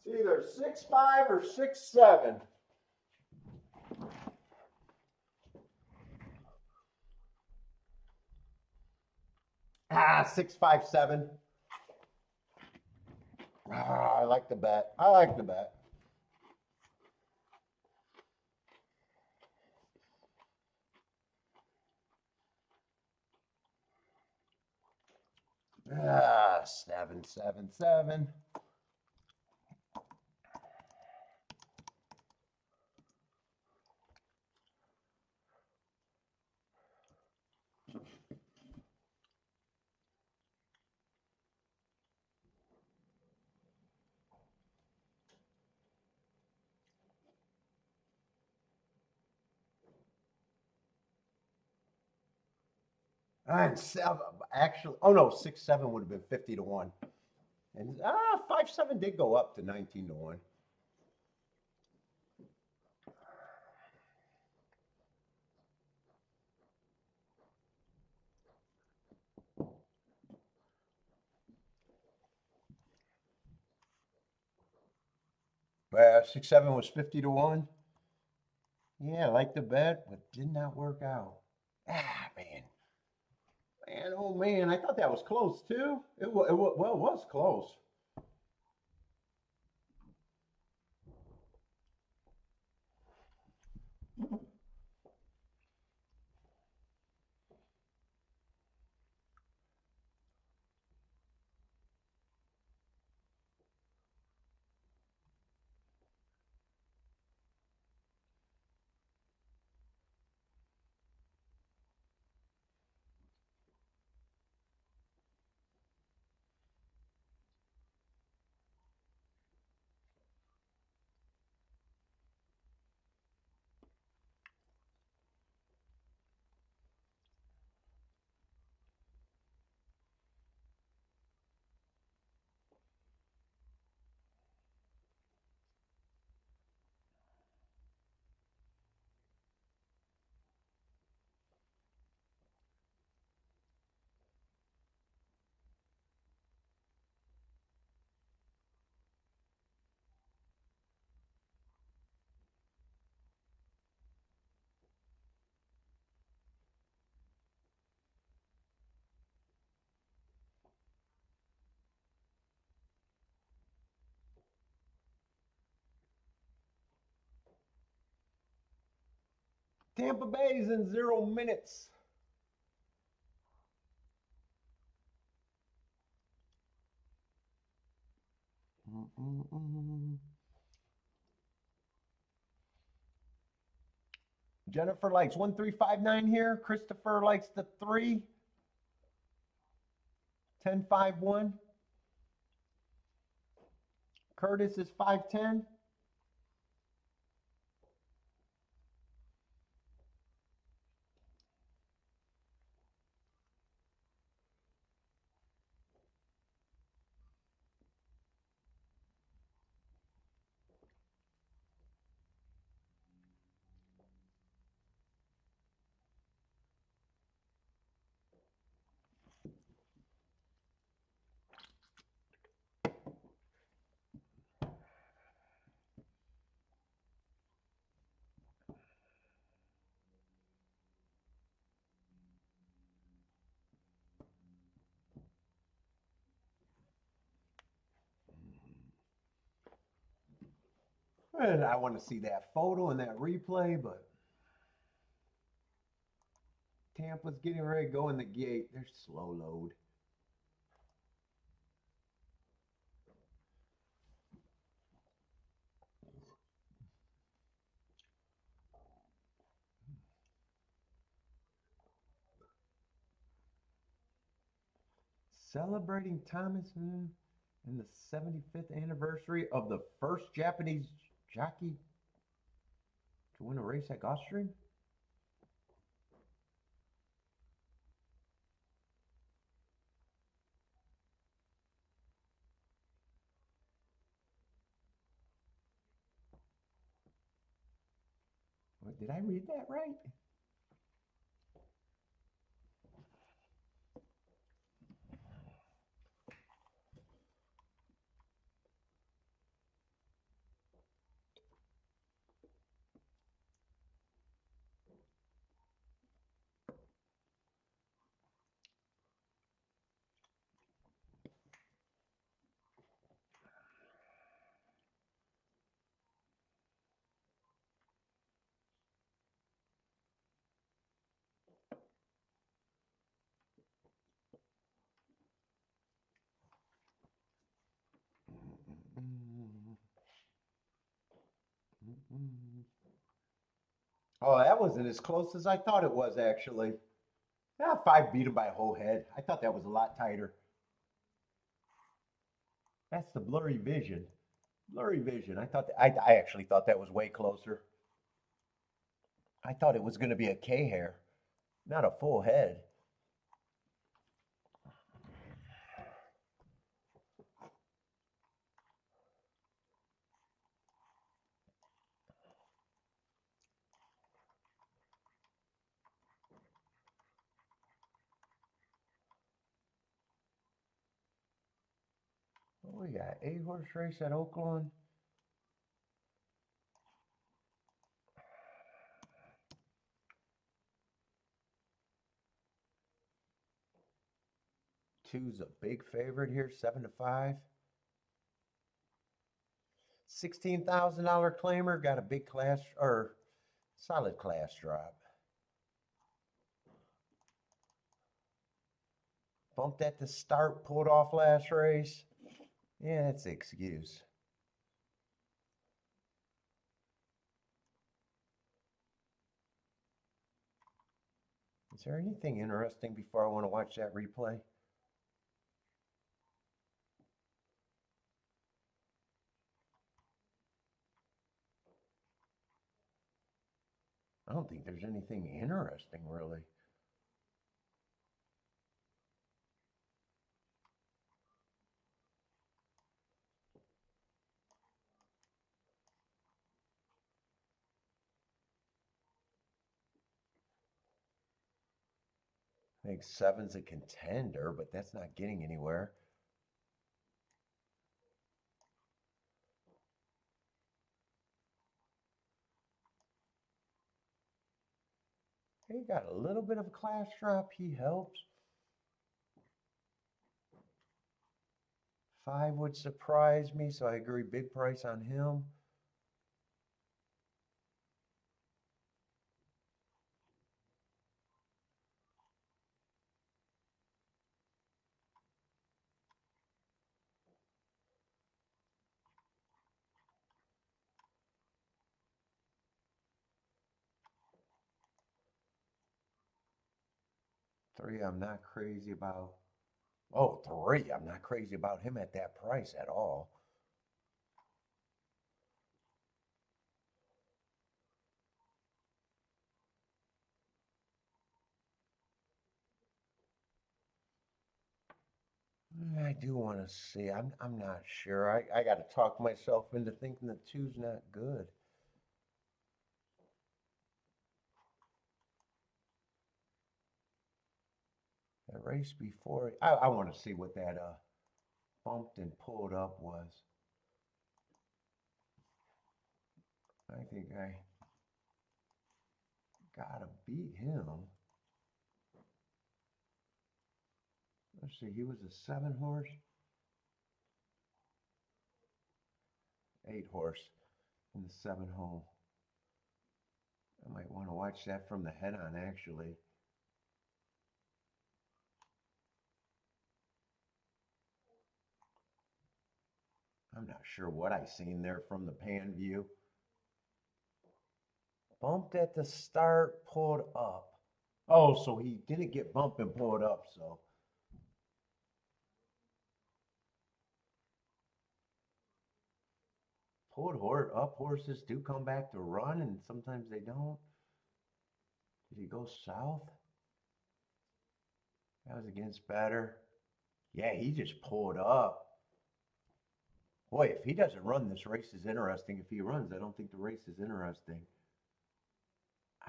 It's either 6-5 or 6-7. Ah, 6-5-7. Ah, I like the bet. I like the bet. Ah, 7-7-7. And 7, actually, oh no, 6-7 would have been 50-1. And 5-7 did go up to 19-1. But 6-7 was 50-1. Yeah, I like the bet, but did not work out. Ah, man. Man, oh man, I thought that was close too. Well, it was close. Tampa Bay's in 0 minutes. Jennifer likes 1359 here. Christopher likes the 3. 10-5-1. Curtis is 5-10. And I want to see that photo and that replay, but Tampa's getting ready to go in the gate. They're slow load. Celebrating Thomas and the 75th anniversary of the first Japanese jockey to win a race at Gulfstream. Did I read that right? Oh, that wasn't as close as I thought it was, actually. Yeah, 5 beat him by a whole head. I thought that was a lot tighter. That's the blurry vision. Blurry vision. I actually thought that was way closer. I thought it was going to be a K hair, not a full head. Oh, we got 8-horse race at Oaklawn. Two's a big favorite here, 7-5. $16,000 claimer, got a big class or solid class drop. Bumped at the start, pulled off last race. Yeah, that's the excuse. Is there anything interesting before I want to watch that replay? I don't think there's anything interesting, really. I think 7's a contender, but that's not getting anywhere. He got a little bit of a class drop. He helps. 5 would surprise me, so I agree. Big price on him. Three, I'm not crazy about. Oh, 3, I'm not crazy about him at that price at all. I do want to see. I'm not sure. I got to talk myself into thinking that 2's not good. The race before, I want to see what that bumped and pulled up was. I think I gotta beat him. Let's see, he was a 7-horse. 8-horse. in the 7 hole. I might want to watch that from the head on, actually. I'm not sure what I seen there from the pan view. Bumped at the start, pulled up. Oh, so he didn't get bumped and pulled up, so. Up horses do come back to run, and sometimes they don't. Did he go south? That was against bettor. Yeah, he just pulled up. Boy, if he doesn't run, this race is interesting. If he runs, I don't think the race is interesting.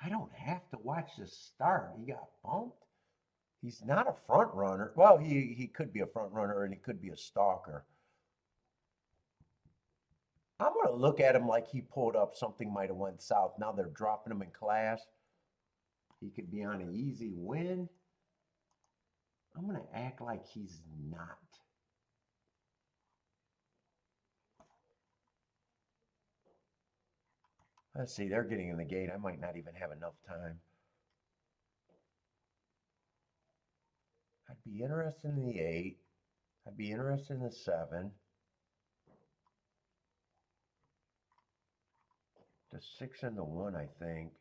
I don't have to watch the start. He got bumped. He's not a front runner. Well, he could be a front runner and he could be a stalker. I'm going to look at him like he pulled up. Something might have went south. Now they're dropping him in class. He could be on an easy win. I'm going to act like he's not. Let's see, they're getting in the gate. I might not even have enough time. I'd be interested in the 8. I'd be interested in the 7. The 6 and the 1, I think.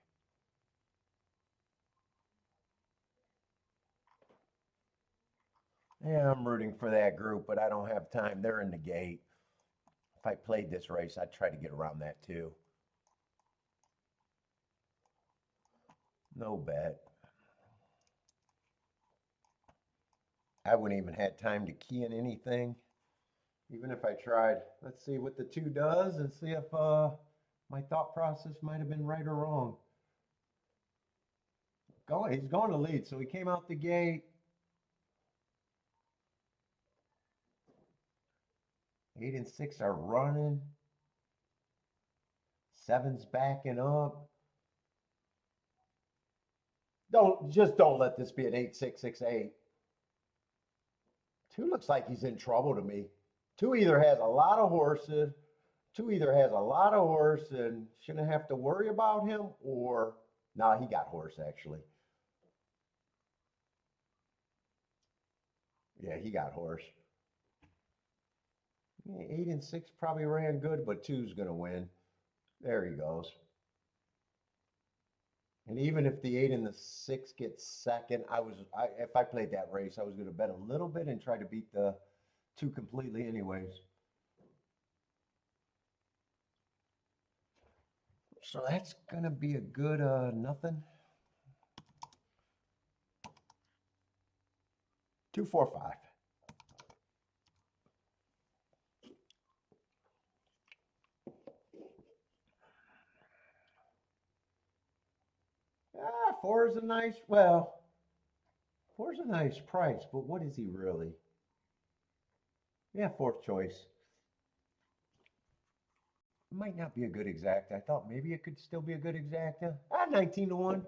Yeah, I'm rooting for that group, but I don't have time. They're in the gate. If I played this race, I'd try to get around that too. No bet. I wouldn't even had time to key in anything, even if I tried. Let's see what the 2 does and see if my thought process might have been right or wrong. He's going to lead, so he came out the gate. 8 and 6 are running. 7's backing up. Don't let this be an 8-6-6-8. 2 looks like he's in trouble to me. 2 either has a lot of horses, 2 either has a lot of horse and shouldn't have to worry about him, or nah, he got horse actually. Yeah, he got horse. 8 and 6 probably ran good, but 2's gonna win. There he goes. And even if the 8 and the 6 get second, if I played that race, I was going to bet a little bit and try to beat the 2 completely anyways. So that's going to be a good nothing. 2, 4, 5. Ah, 4 is a nice, well, 4 is a nice price, but what is he really? Yeah, 4th choice. Might not be a good exact. I thought maybe it could still be a good exacta. 19 to 1.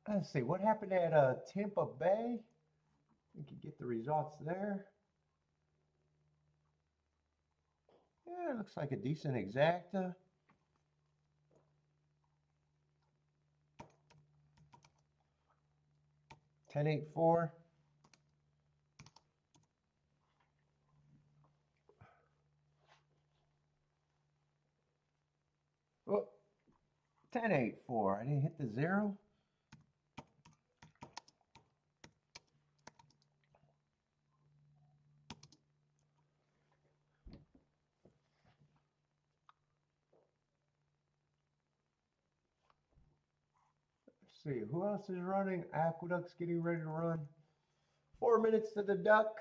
Let's see, what happened at Tampa Bay? We could get the results there. Yeah, it looks like a decent exacta. 10-8-4. Oh, 10-8-4. I didn't hit the 0. Let's see, who else is running? Aqueduct's getting ready to run. 4 minutes to the duck.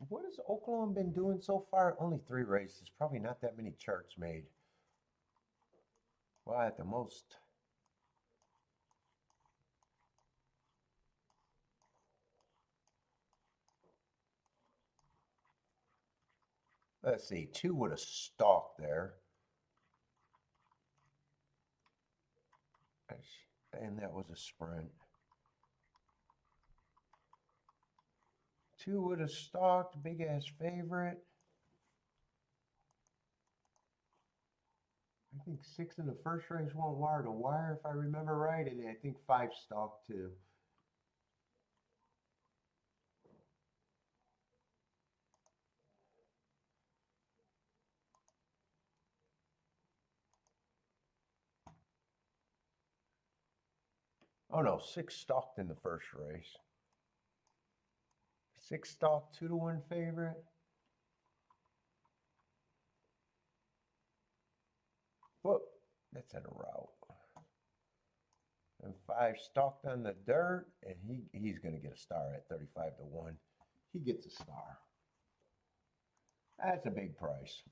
What has Oaklawn been doing so far? Only 3 races. Probably not that many charts made. Well, at the most. Let's see. 2 would have stalked there. And that was a sprint. 2 would have stalked. Big ass favorite. I think 6 in the first race went wire to wire, if I remember right, and I think 5 stalked too. Oh no, 6 stalked in the first race. 6 stalked, 2-1 favorite. Whoop, that's at a route. And 5 stalked on the dirt, and he's going to get a star at 35-1. He gets a star. That's a big price.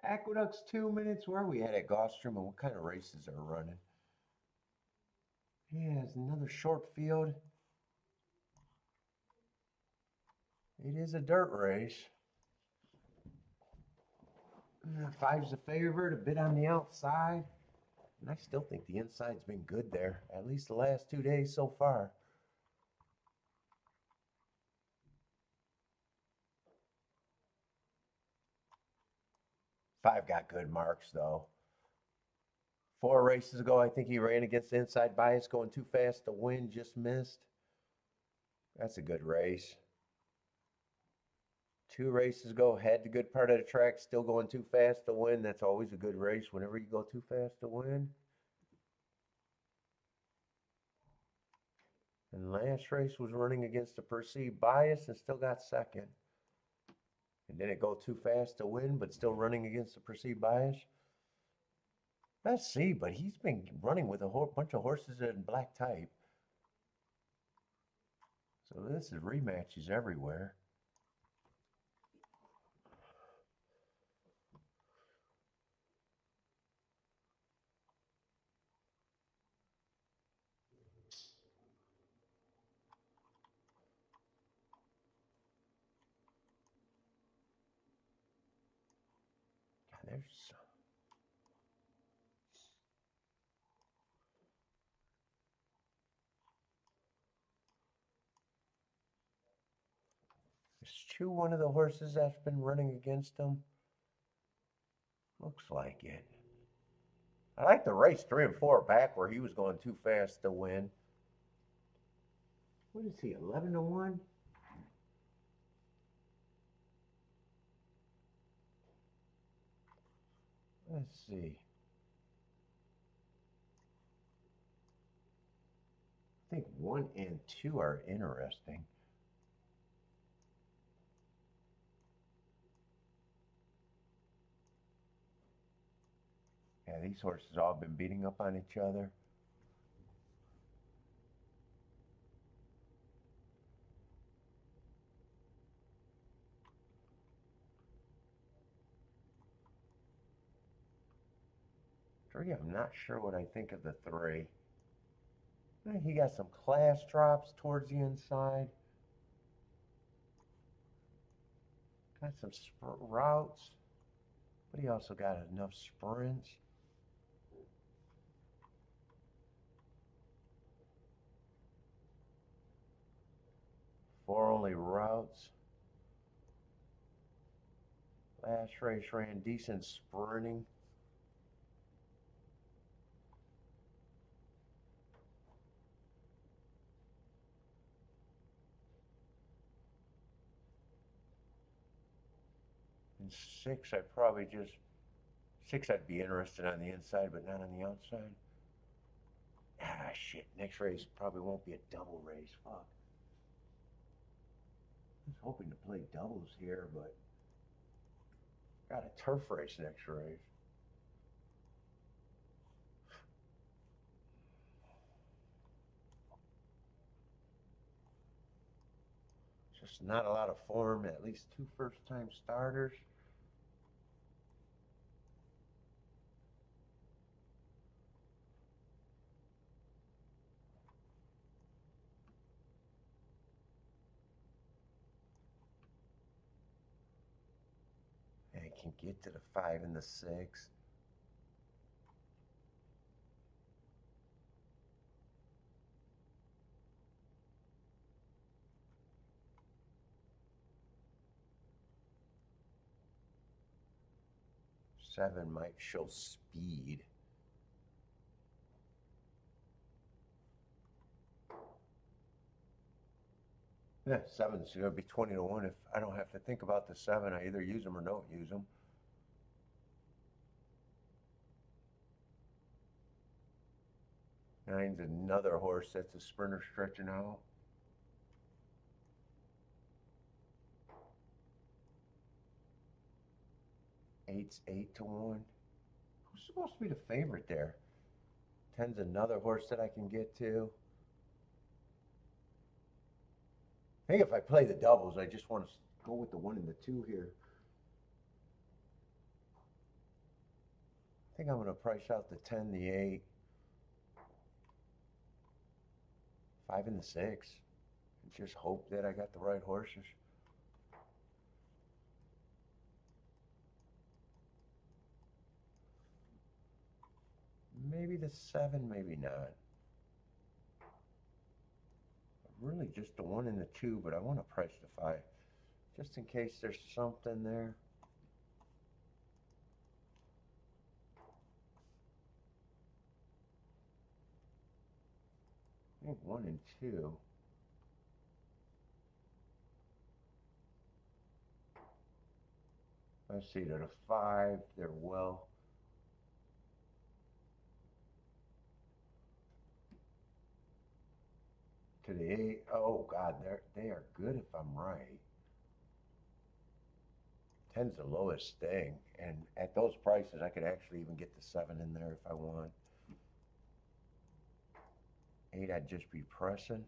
Aqueduct's 2 minutes. Where are we at Gulfstream, and what kind of races are running? Yeah, it's another short field. It is a dirt race. 5's the favorite, a bit on the outside. And I still think the inside's been good there, at least the last 2 days so far. 5 got good marks, though. 4 races ago, I think he ran against the inside bias, going too fast to win, just missed. That's a good race. 2 races ago, had the good part of the track, still going too fast to win. That's always a good race whenever you go too fast to win. And last race was running against the perceived bias and still got second. And didn't go too fast to win, but still running against the perceived bias. Let's see, but he's been running with a whole bunch of horses in black type. So this is rematches everywhere. God, there's Chew one of the horses that's been running against him. Looks like it. I like the race 3 and 4 back where he was going too fast to win. What is he, 11-1? Let's see. I think 1 and 2 are interesting. Yeah, these horses all been beating up on each other. Three, I'm not sure what I think of the 3. He got some class drops towards the inside. Got some routes, but he also got enough sprints. 4 only routes. Last race ran decent sprinting. And 6, I'd probably just 6. I'd be interested on the inside, but not on the outside. Ah, shit. Next race probably won't be a double race. Fuck. I was hoping to play doubles here, but got a turf race next race. Just not a lot of form, at least 2 first-time starters. And can get to the 5 and the 6. Seven might show speed. Yeah, 7's going to be 20 to 1. If I don't have to think about the 7, I either use them or don't use them. Nine's another horse that's a sprinter stretching out. Eight's 8 to 1. Who's supposed to be the favorite there? 10's another horse that I can get to. I think if I play the doubles, I just want to go with the 1 and the 2 here. I think I'm going to price out the 10, the 8, 5 and the 6. And just hope that I got the right horses. Maybe the 7, maybe not. Really just the 1 and the 2, but I want to price the 5. Just in case there's something there. I think 1 and 2. Let's see, to the 5, they're well. To the 8, oh God, they are good if I'm right. 10's the lowest thing, and at those prices, I could actually even get the 7 in there if I want. 8, I'd just be pressing.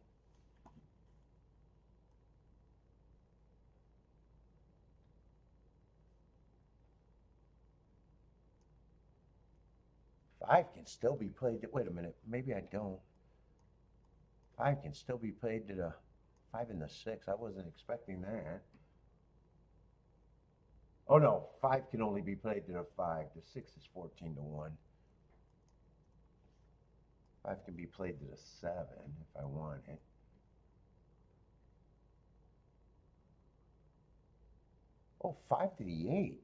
Five can still be played. Wait a minute, maybe I don't. 5 can still be played to the 5 and the 6. I wasn't expecting that. Oh no, 5 can only be played to the 5. The 6 is 14 to 1. 5 can be played to the 7 if I want it. Oh, 5 to the 8.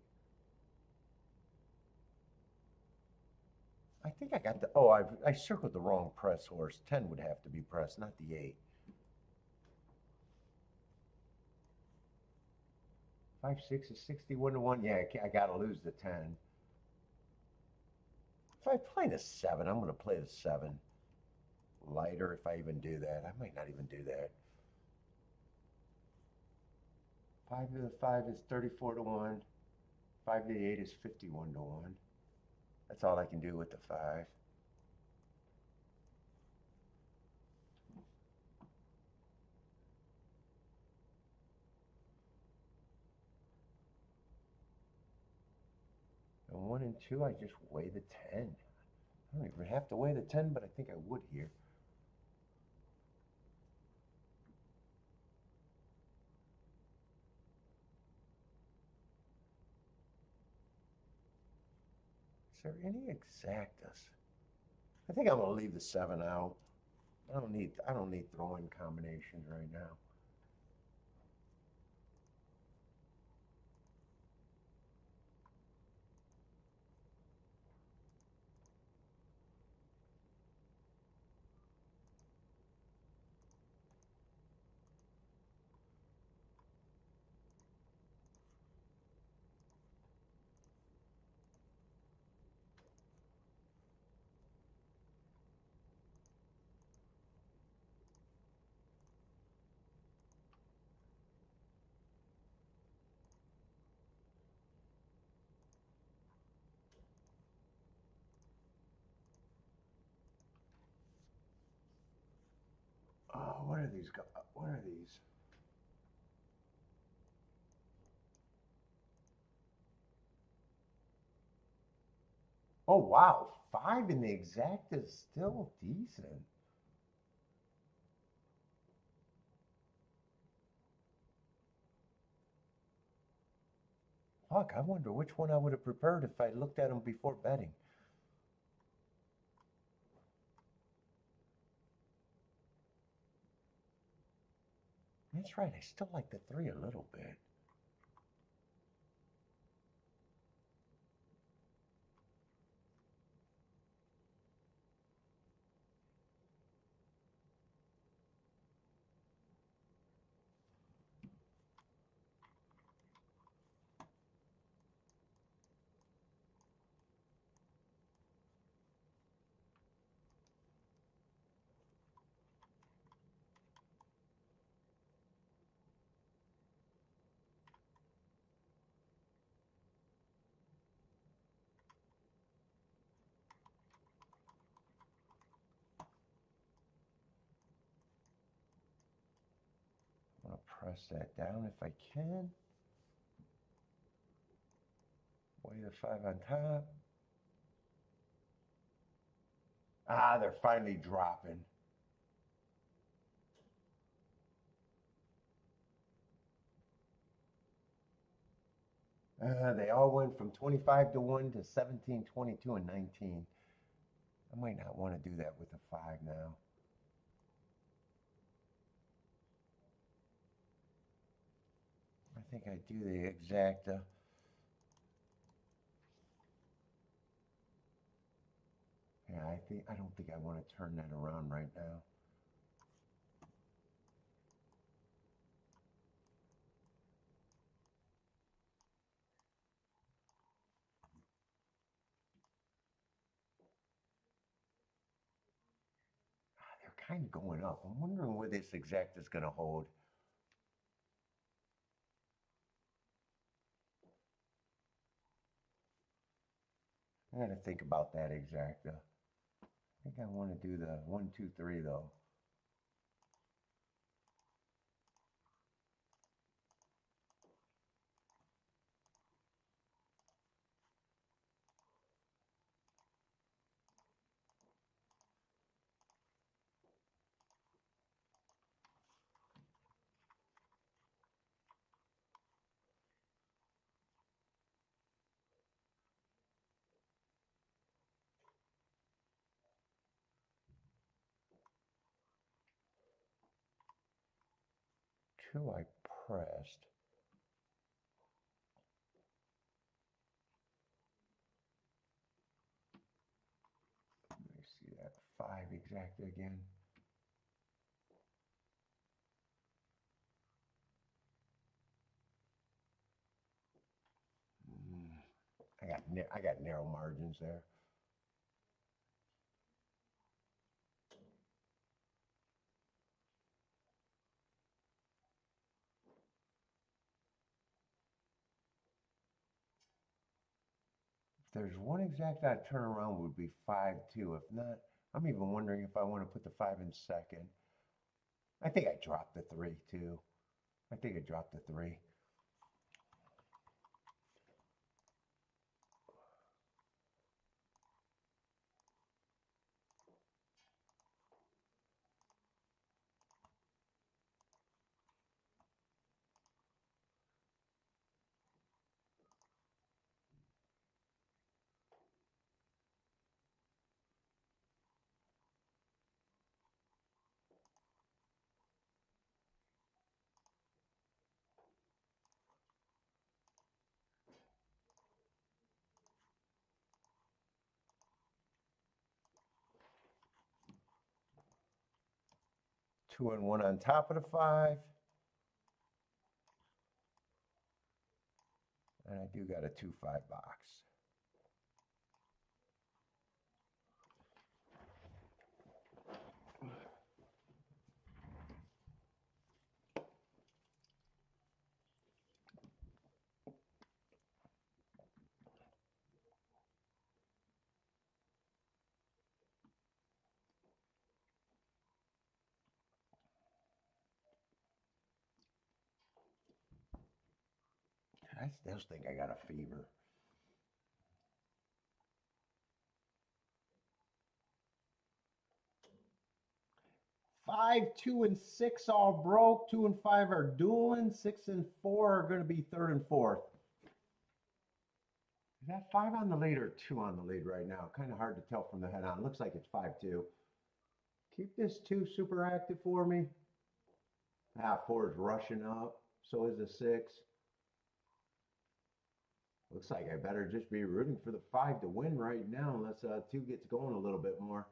I think I got the, oh, I circled the wrong press horse. 10 would have to be pressed, not the 8. 5, 6 is 61 to 1. Yeah, I got to lose the 10. If I play the 7, I'm going to play the 7 lighter if I even do that. I might not even do that. 5 to the 5 is 34 to 1. 5 to the 8 is 51 to 1. That's all I can do with the 5. And 1 and 2, I just weigh the 10. I don't even have to weigh the 10, but I think I would here. Is there any exactas? I think I'm gonna leave the 7 out. I don't need throwing combinations right now. Oh, what are these? What are these? Oh, wow. 5 in the exact is still decent. Fuck, I wonder which one I would have preferred if I looked at them before betting. That's right, I still like the 3 a little bit. I'm gonna press that down if I can. Weigh the 5 on top. Ah, they're finally dropping. They all went from 25 to 1 to 17, 22, and 19. I might not want to do that with the 5 now. I think I do the exacta. Yeah, I don't think I want to turn that around right now. They're kind of going up. I'm wondering where this exact is going to hold. I got to think about that exacta. I think I want to do the 1, 2, 3 though. Two I pressed. Let me see that 5 exacta again. I got narrow margins there. If there's one exact I'd turn around would be 5 2. If not, I'm even wondering if I want to put the 5 in second. I think I dropped the 3 too. I think I dropped the 3. Two and one on top of the 5. And I do got a 2-5 box. I still think I got a fever. 5, 2, and 6 all broke. 2 and 5 are dueling. 6 and 4 are going to be third and fourth. Is that 5 on the lead or 2 on the lead right now? Kind of hard to tell from the head on. Looks like it's 5-2. Keep this 2 super active for me. 4 is rushing up. So is the 6. Looks like I better just be rooting for the 5 to win right now unless 2 gets going a little bit more.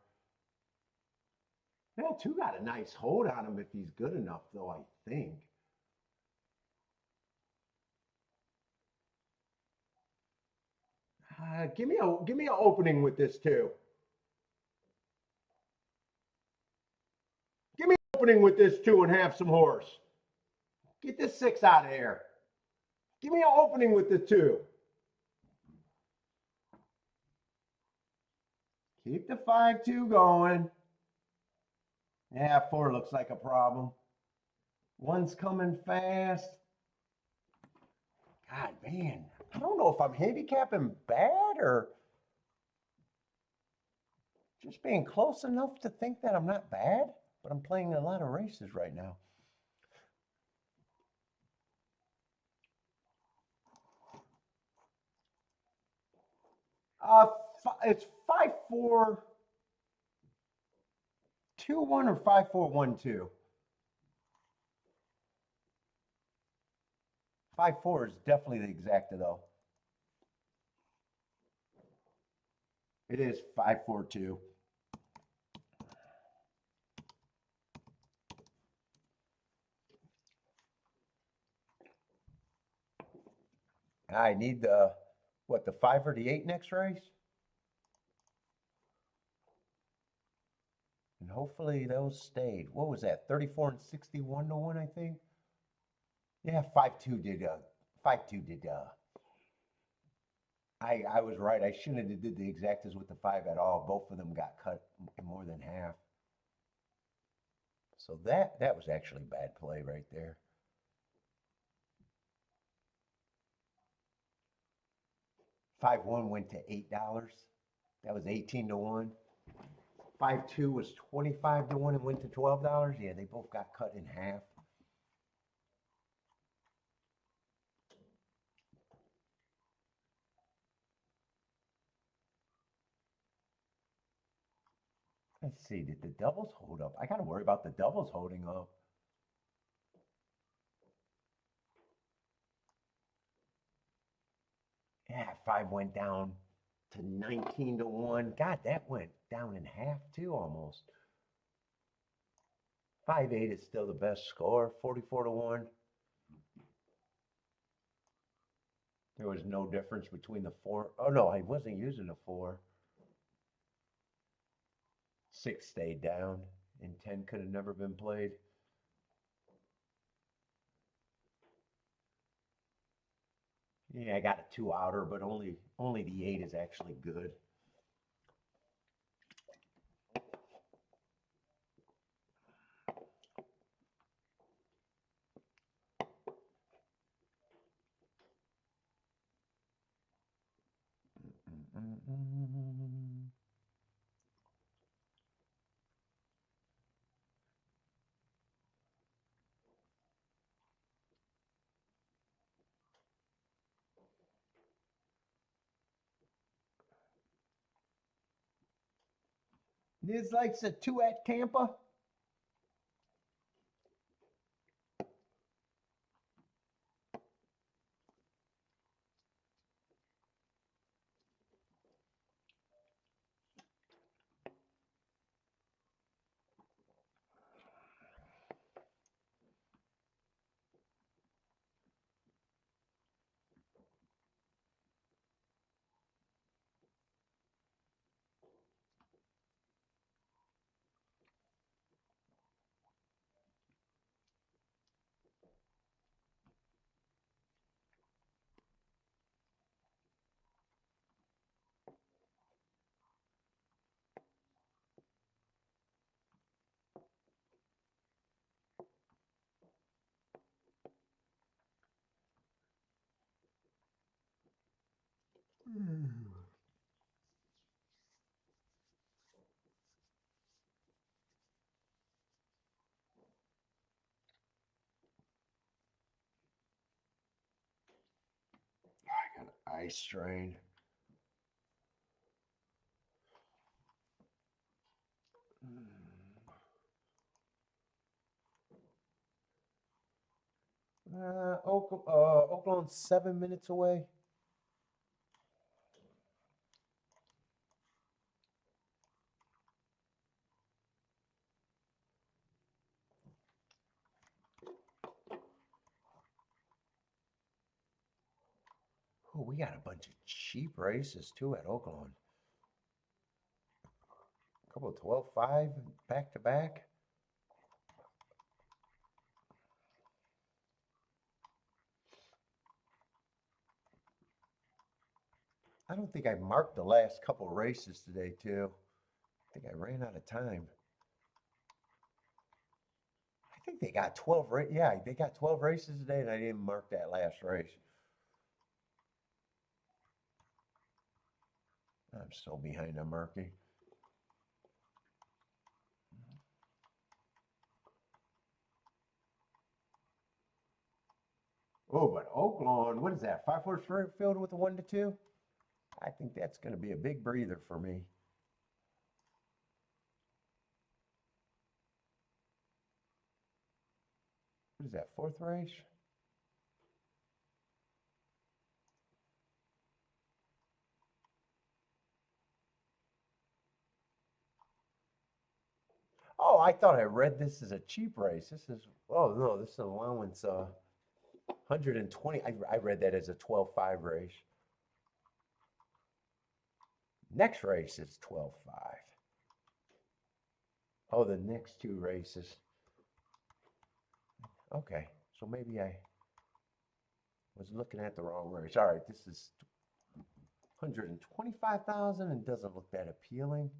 Yeah, 2 got a nice hold on him if he's good enough, though, I think. Give me an opening with this 2. Give me an opening with this 2 and have some horse. Get this 6 out of here. Give me an opening with the 2. Keep the 5-2 going. Yeah, 4 looks like a problem. 1's coming fast. God, man. I don't know if I'm handicapping bad or just being close enough to think that I'm not bad, but I'm playing a lot of races right now. It's 5-4-2-1 or 5-4-1-2. 5-4 is definitely the exacta though. It is 5-4-2. I need the 5 or the 8 next race? And hopefully those stayed. What was that? 34 and 61 to 1, I think. Yeah, 5-2 did 5-2 did I was right. I shouldn't have did the exactas with the 5 at all. Both of them got cut more than half. So that was actually bad play right there. 5-1 went to $8. That was 18 to 1. 5-2 was 25 to 1 and went to $12. Yeah, they both got cut in half. Let's see, did the doubles hold up? I got to worry about the doubles holding up. Yeah, 5 went down to 19 to 1. God, that went down in half too almost. 5-8 is still the best score, 44 to 1. There was no difference between the 4. Oh no, I wasn't using the 4. 6 stayed down, and 10 could have never been played. Yeah, I got a 2 outer, but only the 8 is actually good. Niz likes a 2 at Tampa. eye strain. Oaklawn's 7 minutes away. Oh, we got a bunch of cheap races too at Oaklawn. A couple of 12-5 back to back. I don't think I marked the last couple races today too. I think I ran out of time. I think they got 12 yeah, they got 12 races today and I didn't mark that last race. I'm so behind on marking. Oh, but Oaklawn, what is that? 5-horse field with a 1-2? I think that's going to be a big breather for me. What is that, 4th race? Oh, I thought I read this as a cheap race. This is, oh no, this is allowance 120. I read that as a 12-5 race. Next race is 12-5. Oh, the next 2 races. Okay, so maybe I was looking at the wrong race. All right, this is 125,000 and doesn't look that appealing.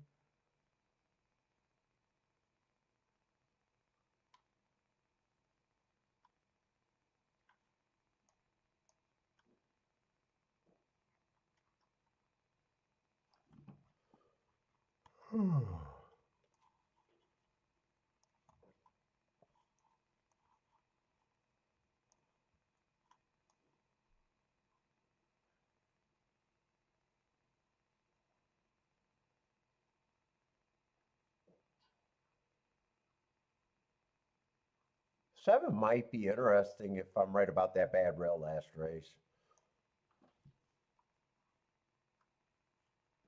Seven might be interesting if I'm right about that bad rail last race.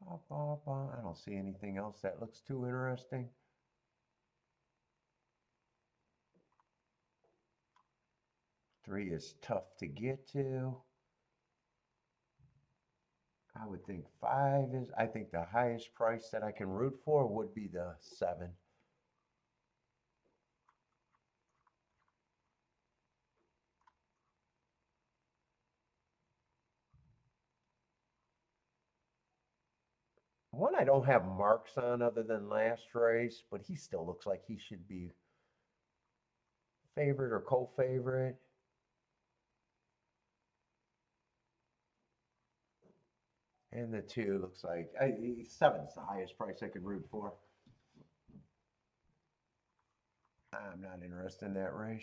I don't see anything else that looks too interesting. Three is tough to get to. I would think 5 is, I think the highest price that I can root for would be the 7. One I don't have marks on other than last race, but he still looks like he should be favorite or co-favorite. And the 2 looks like, 7's the highest price I could root for. I'm not interested in that race.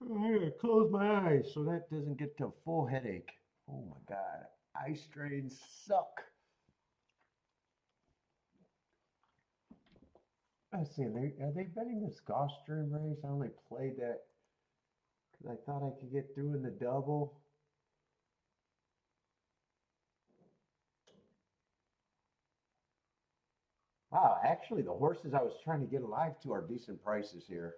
I gotta close my eyes so that doesn't get to a full headache. Oh my God, eye strains suck. Let's see, are they betting this Gulfstream race? I only played that because I thought I could get through in the double. Wow, actually, the horses I was trying to get alive to are decent prices here.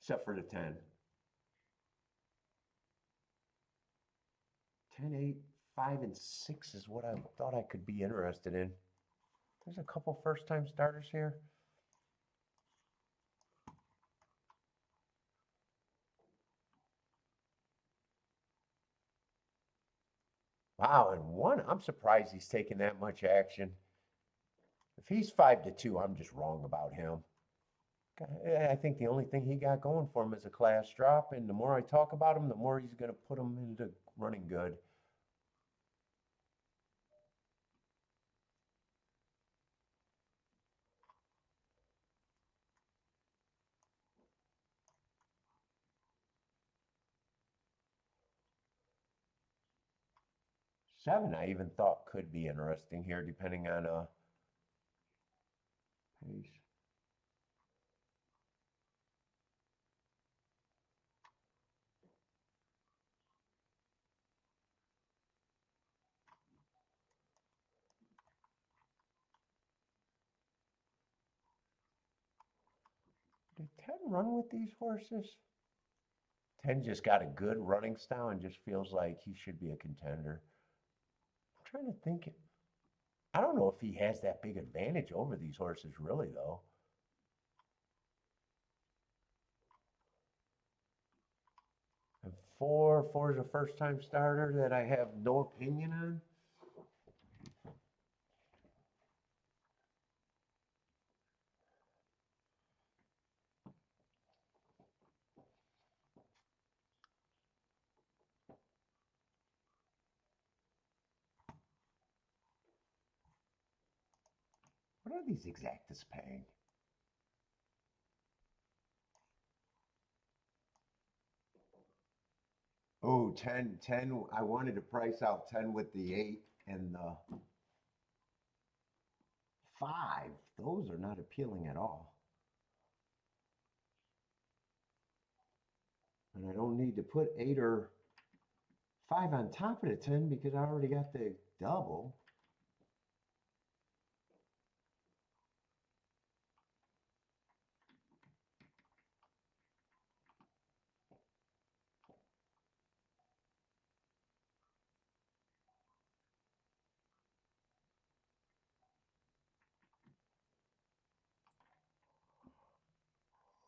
Except for the 10. 10, 8, 5, and 6 is what I thought I could be interested in. There's a couple first-time starters here. Wow, and one, I'm surprised he's taking that much action. If he's 5-2, I'm just wrong about him. I think the only thing he got going for him is a class drop, and the more I talk about him, the more he's going to put him into running good. Seven, I even thought could be interesting here, depending on pace. Did 10 run with these horses? 10 just got a good running style and just feels like he should be a contender. I'm trying to think. I don't know if he has that big advantage over these horses, really, though. And four is a first time starter that I have no opinion on. What are these exactas paying? Oh, 10, 10. I wanted to price out 10 with the 8 and the 5. Those are not appealing at all. And I don't need to put 8 or 5 on top of the 10 because I already got the double.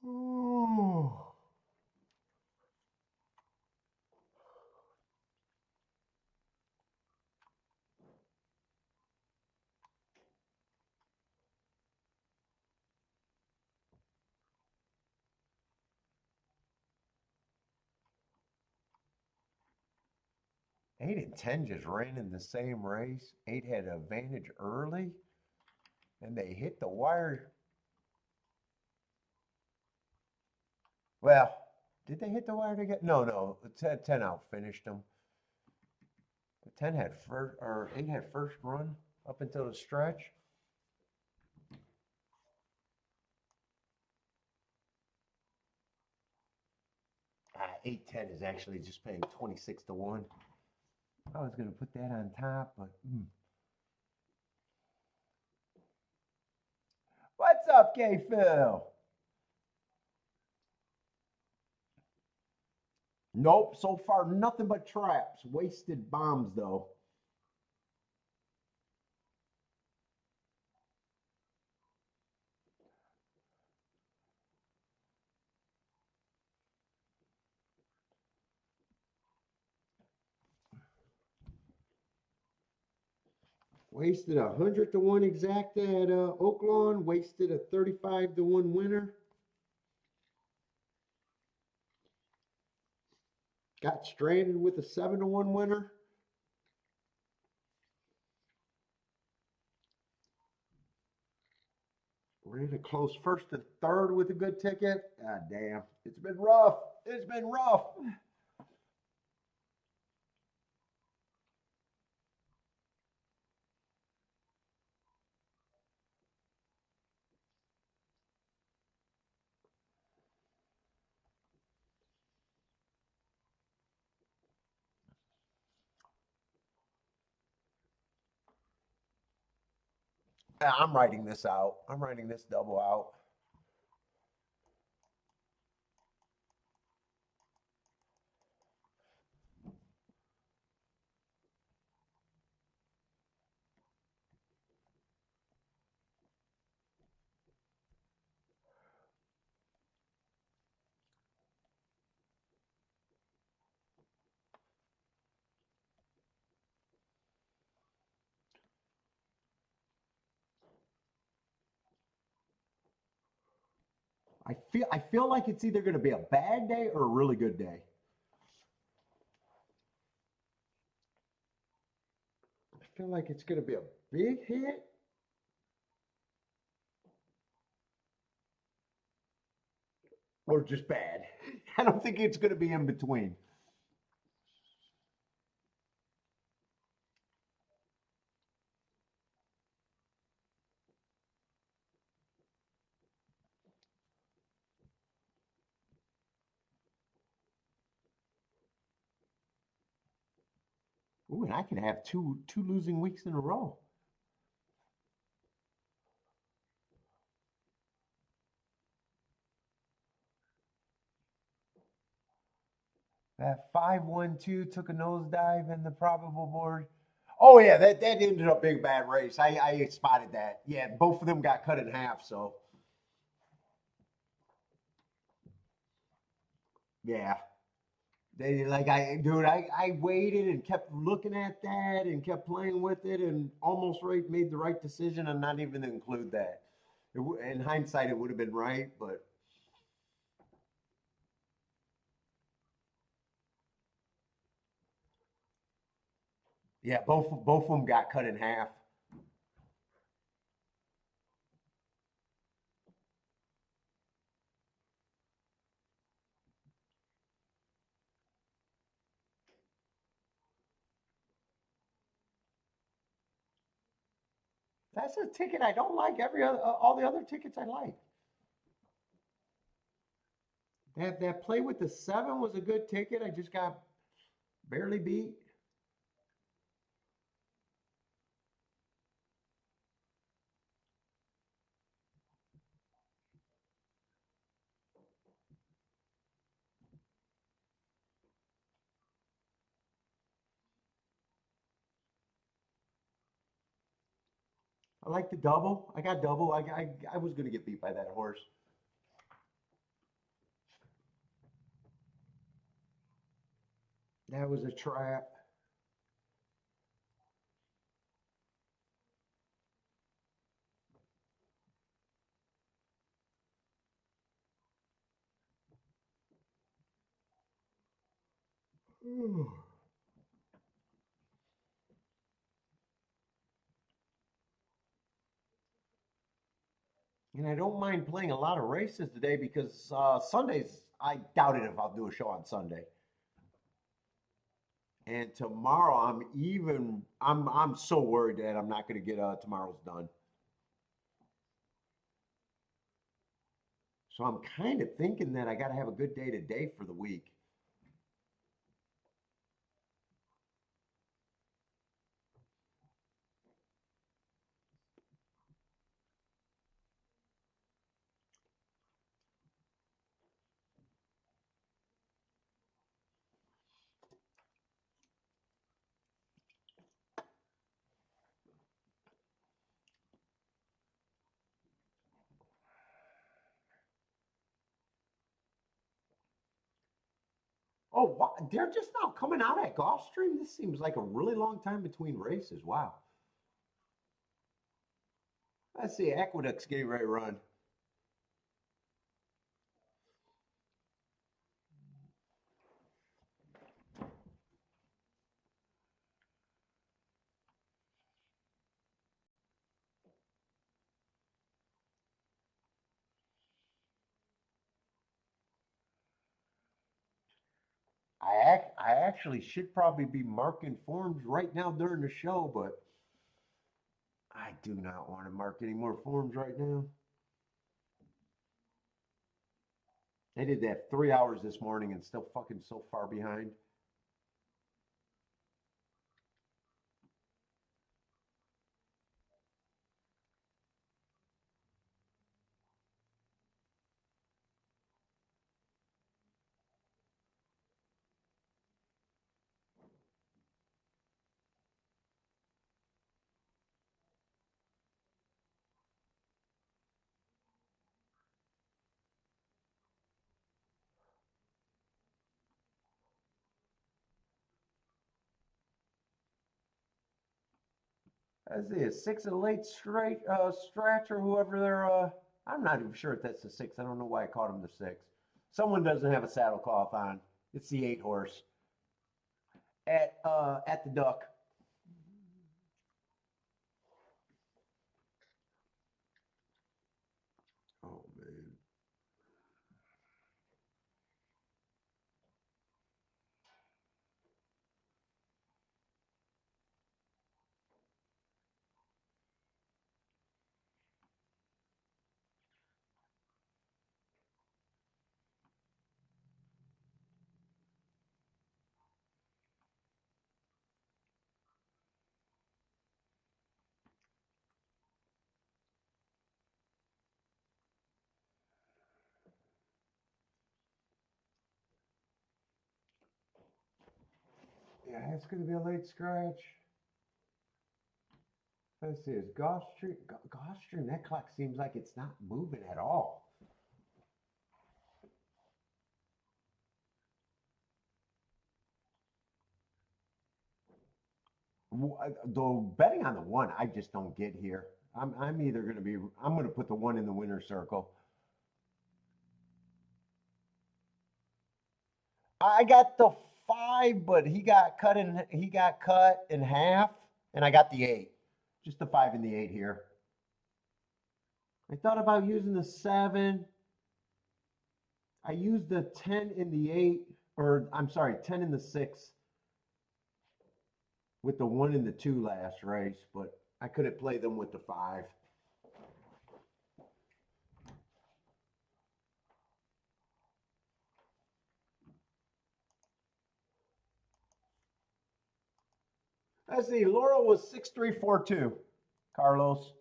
Oh. 8 and 10 just ran in the same race. 8 had an advantage early, and they hit the wire. Well, did they hit the wire to get? No, no. 10 out finished them. 10 had first, or 8 had first run up until the stretch. 8-10 is actually just paying 26 to 1. I was going to put that on top, but. What's up, K Phil? Nope, so far nothing but traps. Wasted bombs, though. Wasted 100 to 1 exacta at Oaklawn. Wasted a 35 to 1 winner. Got stranded with a 7 to 1 winner. Ran a close first to third with a good ticket. God damn. It's been rough. It's been rough. I'm writing this out. I'm writing this double out. I feel like it's either going to be a bad day or a really good day. I feel like it's going to be a big hit or just bad. I don't think it's going to be in between. Ooh, and I can have two losing weeks in a row. That 5-1-2 took a nosedive in the probable board. Oh yeah, that ended up being a bad race. I spotted that. Yeah, both of them got cut in half. So yeah, they like I waited and kept looking at that and kept playing with it and almost made the right decision and not even include that. In hindsight, it would have been right, but yeah, both of them got cut in half. That's a ticket I don't like. Every other all the other tickets I like. That play with the 7 was a good ticket. I just got barely beat. I like the double. I got double. I was going to get beat by that horse. That was a trap. And I don't mind playing a lot of races today because Sundays, I doubt it if I'll do a show on Sunday. And tomorrow, I'm so worried that I'm not going to get tomorrow's done. So I'm kind of thinking that I got to have a good day today for the week. Oh, wow. They're just now coming out at Gulfstream. This seems like a really long time between races. Wow. Let's see. Aqueduct's getting ready to run. I actually should probably be marking forms right now during the show, but I do not want to mark any more forms right now. They did that 3 hours this morning and still fucking so far behind. Let's see, a 6 and late straight stretch or whoever they're. I'm not even sure if that's the 6. I don't know why I called him the 6. Someone doesn't have a saddle cloth on. It's the 8 horse at the Duck. Oh man. Yeah, it's going to be a late scratch. Let's see, is Gulfstream, that clock seems like it's not moving at all. Though betting on the 1, I just don't get here. I'm either going to be, I'm going to put the 1 in the winner's circle. I got the 5, but he got cut in half, and I got the 8. Just the 5 and the 8 here. I thought about using the 7. I used the 10 in the 8, or I'm sorry, 10 in the 6 with the 1 and the 2 last race, but I couldn't play them with the 5. Let's see, Laura was 6342. Carlos.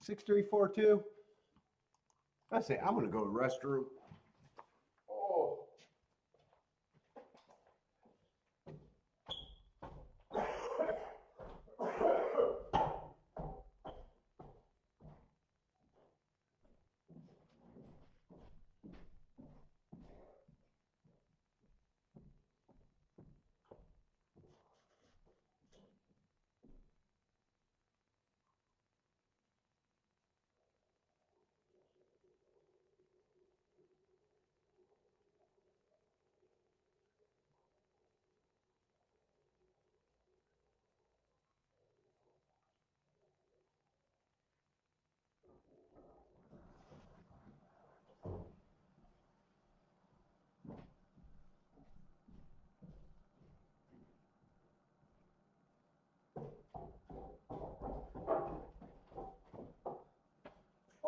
6342. Let's see, I'm going to go to the restroom. Oh.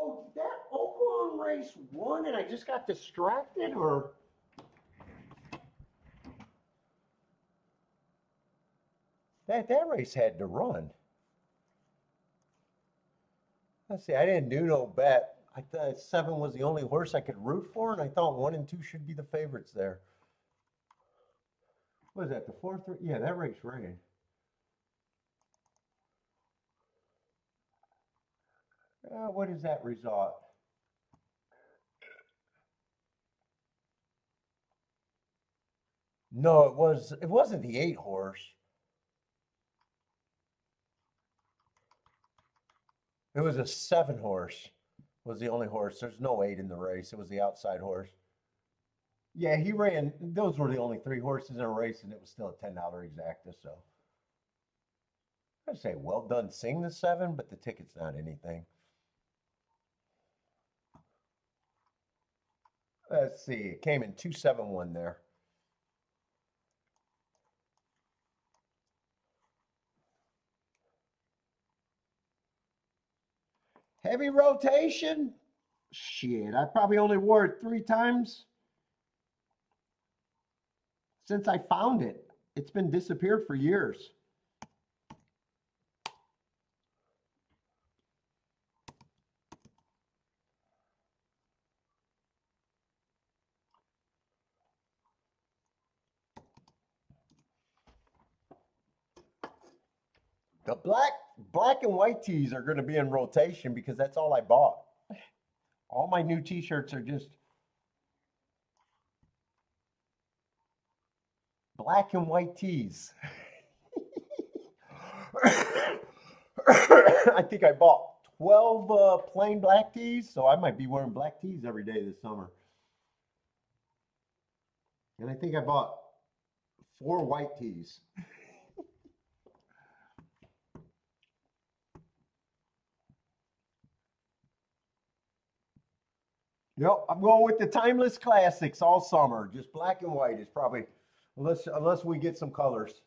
Oh, did that Oaklawn race won and I just got distracted, or? That race had to run. Let's see, I didn't do no bet. I thought 7 was the only horse I could root for, and I thought 1 and 2 should be the favorites there. What was that, the 4th? Yeah, that race ran. What is that result? No, it wasn't the 8 horse. It was a 7 horse. Was the only horse. There's no 8 in the race. It was the outside horse. Yeah, he ran. Those were the only 3 horses in a race, and it was still a $10 exacta. So I'd say well done. Sing the 7, but the ticket's not anything. Let's see. It came in 271 there. Heavy rotation? Shit, I probably only wore it 3 times since I found it. It's been disappeared for years. The black and white tees are going to be in rotation because that's all I bought. All my new t-shirts are just black and white tees. I think I bought 12 plain black tees, so I might be wearing black tees every day this summer. And I think I bought 4 white tees. Yep, I'm going with the timeless classics all summer. Just black and white is probably, unless we get some colors.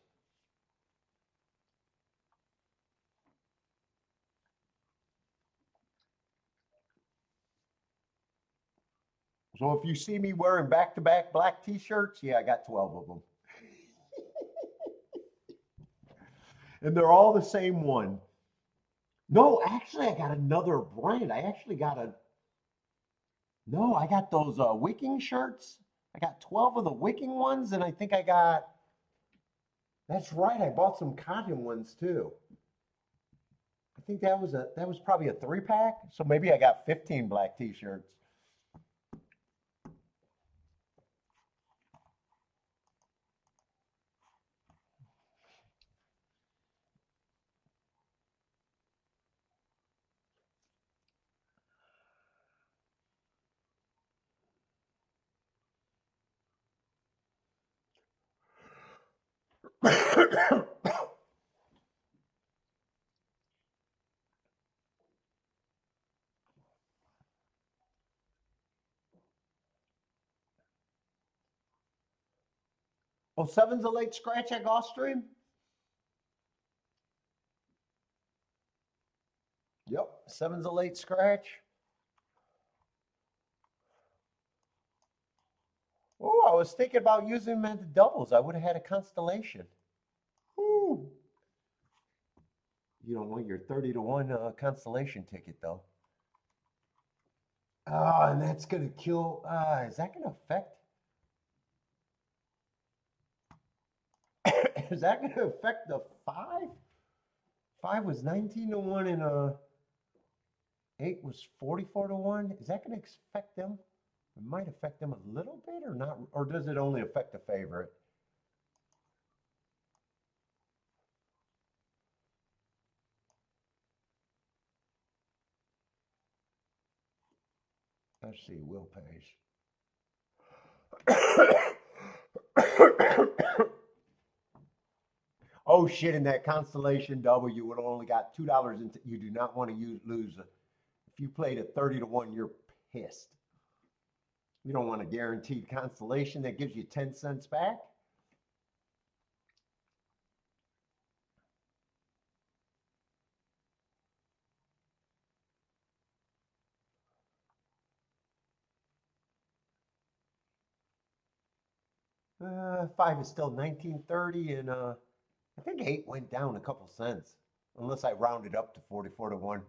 So if you see me wearing back-to-back black t-shirts, yeah, I got 12 of them. And they're all the same one. No, actually, I got another brand. No, I got those wicking shirts. I got 12 of the wicking ones, and I think that's right, I bought some cotton ones too. I think that was probably a 3-pack, so maybe I got 15 black t-shirts. Oh, seven's a late scratch at Gulfstream? Yep, seven's a late scratch. Oh, I was thinking about using them at the doubles. I would have had a constellation. Ooh. You don't want your 30-1 constellation ticket, though. Oh, and that's going to kill. Is that going to affect? Is that going to affect the 5? 5 was 19-1 and 8 was 44-1. Is that going to affect them? It might affect them a little bit or not, or does it only affect the favorite? Let's see, Will pays. Oh shit! In that constellation double, you would have only got $2. You do not want to lose. If you played a 30-1, you're pissed. You don't want a guaranteed constellation that gives you 10 cents back. Five is still 1930, and I think 8 went down a couple cents, unless I rounded up to 44-1. I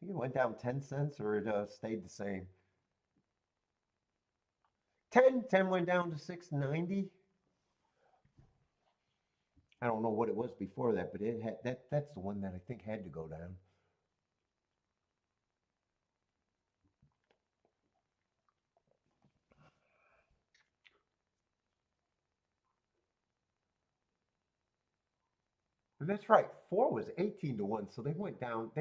think it went down 10 cents or it stayed the same. 10 went down to 690. I don't know what it was before that, but it had that's the one that I think had to go down. And that's right. 4 was 18-1, so they went down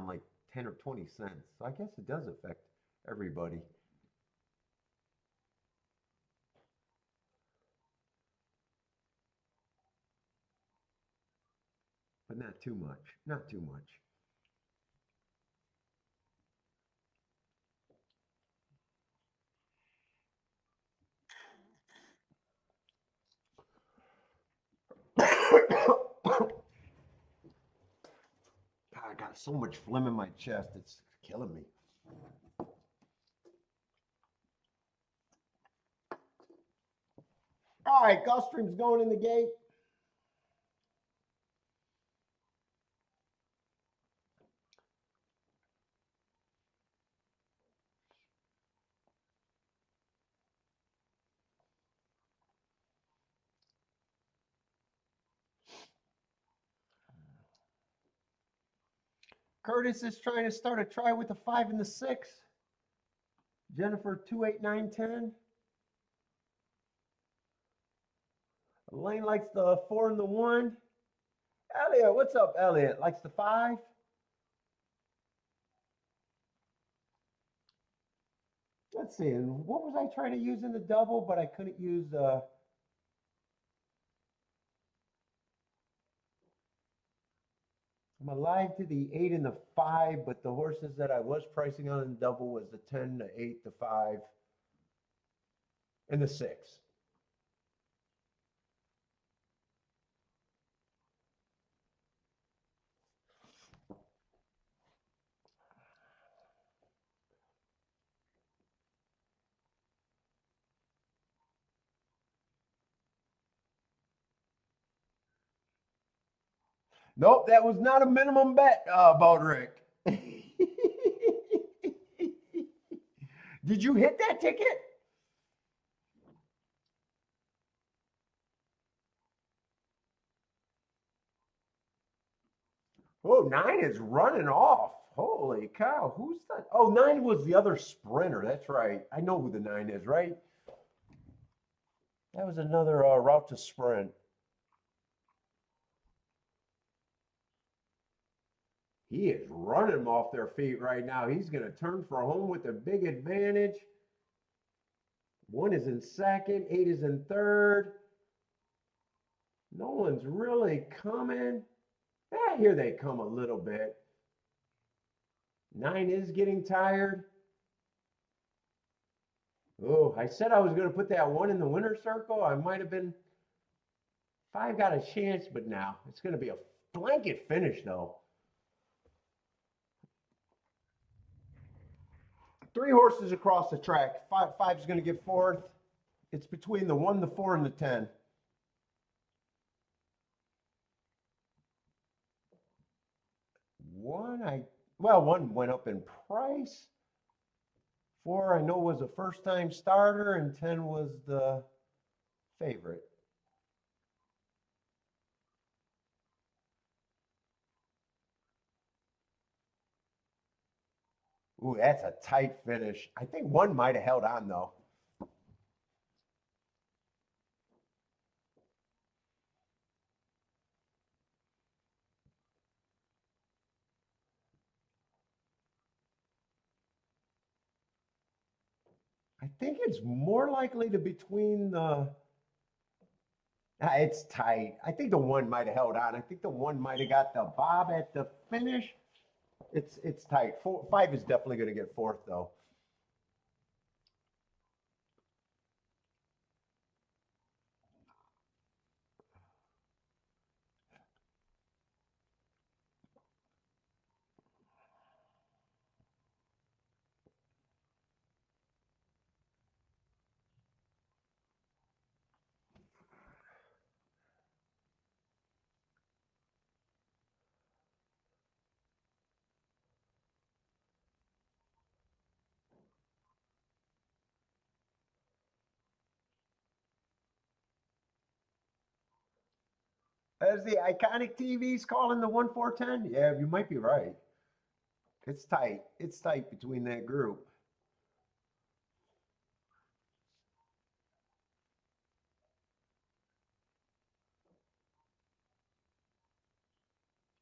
like 10 or 20 cents. So I guess it does affect everybody. But not too much. Not too much. God, I got so much phlegm in my chest, it's killing me. All right, Gulfstream's going in the gate. Curtis is trying to start a try with the 5 and the 6. Jennifer 2, 8, 9, 10. Elaine likes the 4 and the 1. Elliot, what's up, Elliot? Likes the 5? Let's see. And what was I trying to use in the double, but I couldn't use the. I'm alive to the 8 and the 5, but the horses that I was pricing on in double was the 10, the 8, the 5, and the 6. Nope, that was not a minimum bet, Baldrick. Did you hit that ticket? Oh, 9 is running off. Holy cow. Who's that? Oh, 9 was the other sprinter. That's right. I know who the 9 is, right? That was another route to sprint. He is running them off their feet right now. He's going to turn for home with a big advantage. 1 is in second. 8 is in third. No one's really coming. Here they come a little bit. 9 is getting tired. Oh, I said I was going to put that 1 in the winner's circle. I might have been. 5 got a chance, but now it's going to be a blanket finish, though. 3 horses across the track. 5 is going to get 4th. It's between the 1, the 4, and the 10. 1 went up in price. 4 I know was a first-time starter, and 10 was the favorite. Ooh, that's a tight finish. I think 1 might have held on, though. I think it's more likely to between the. It's tight. I think the 1 might have held on. I think the 1 might have got the bob at the finish. It's tight. 5 is definitely going to get 4th, though. As the iconic TV's calling the 1-4-10, yeah, you might be right. It's tight. It's tight between that group.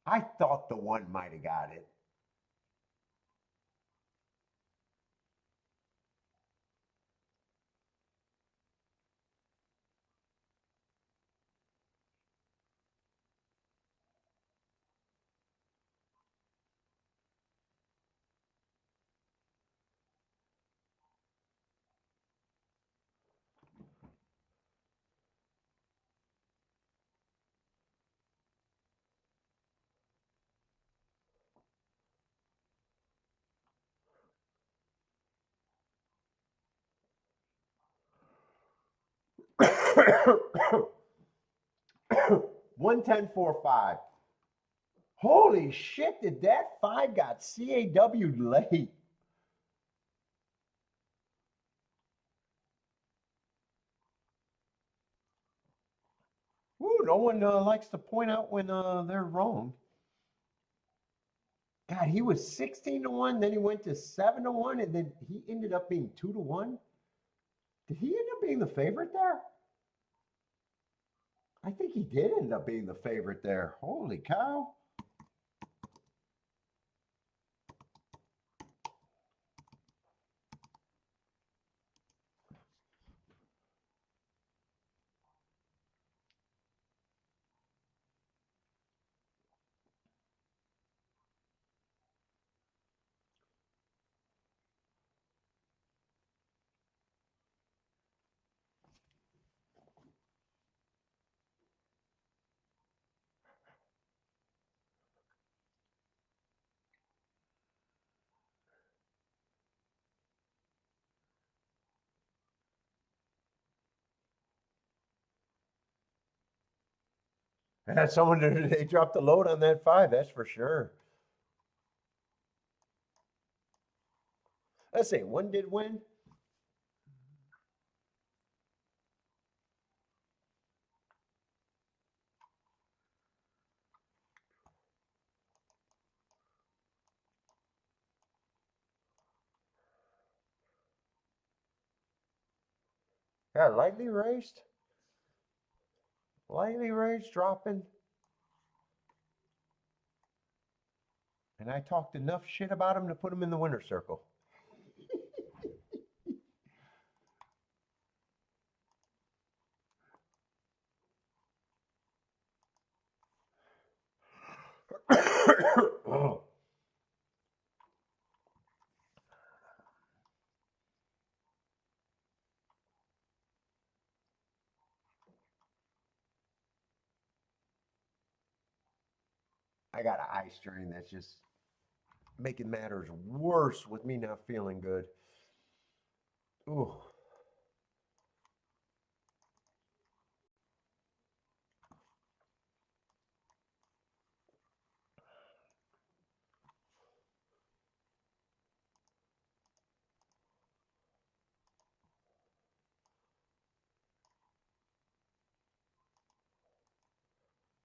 I thought the 1 might have got it. One 10-4-5. Holy shit, did that 5 got CAW'd late? Ooh, no one likes to point out when they're wrong. God, he was 16-1, then he went to 7-1, and then he ended up being 2-1. Did he end up being the favorite there? I think he did end up being the favorite there. Holy cow. Had someone they dropped the load on that 5, that's for sure. Let's see, one did win. Yeah, lightly raced. Lightly raced, dropping. And I talked enough shit about him to put him in the winner's circle. Oh. I got an eye strain that's just making matters worse with me not feeling good. Ooh.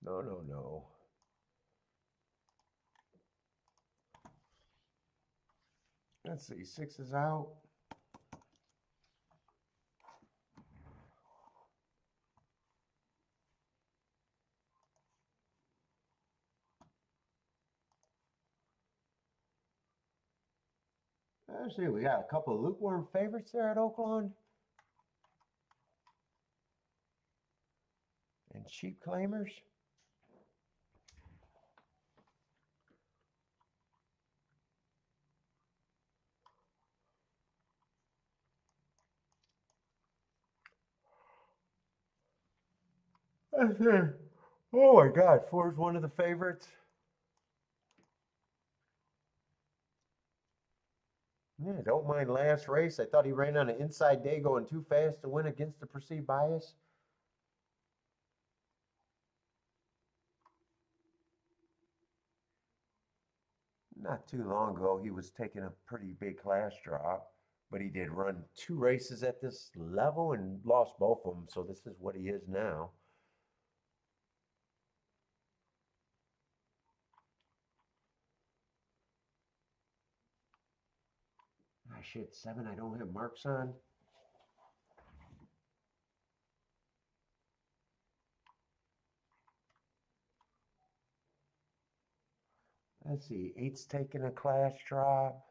No, no, no. Let's see, 6 is out. Let's see, we got a couple of lukewarm favorites there at Oaklawn. And cheap claimers. Let's see. Oh my God, 4 is one of the favorites. Yeah, don't mind last race. I thought he ran on an inside day going too fast to win against the perceived bias. Not too long ago, he was taking a pretty big class drop, but he did run 2 races at this level and lost both of them. So this is what he is now. Ah, shit, 7 I don't have marks on. Let's see, 8's taking a class drop.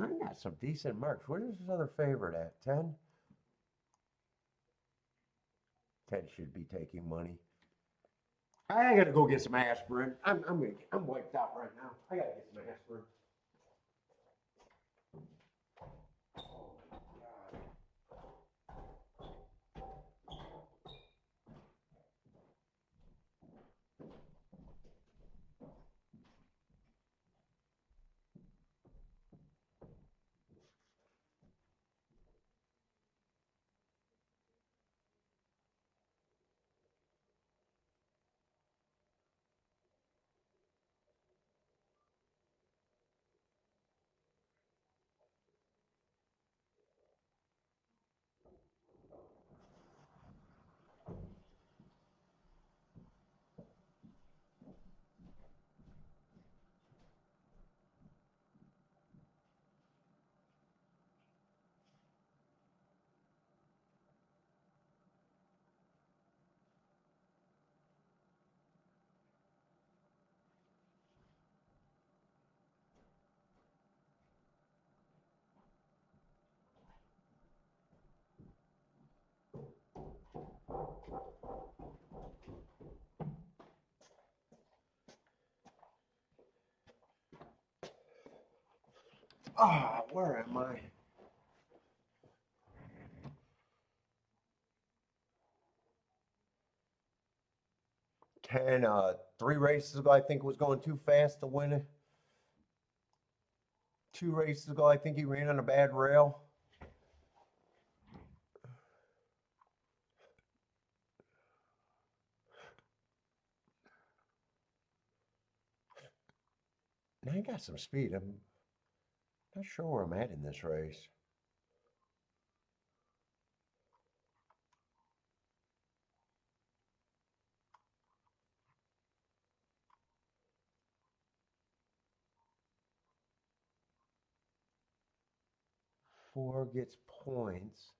I got some decent marks. Where's this other favorite at? 10? 10 should be taking money. I gotta go get some aspirin. I'm wiped out right now. I gotta get some aspirin. Ah, where am I? 10, 3 races ago, I think was going too fast to win it. 2 races ago, I think he ran on a bad rail. Now he got some speed. I'm not sure where I'm at in this race. Four gets points.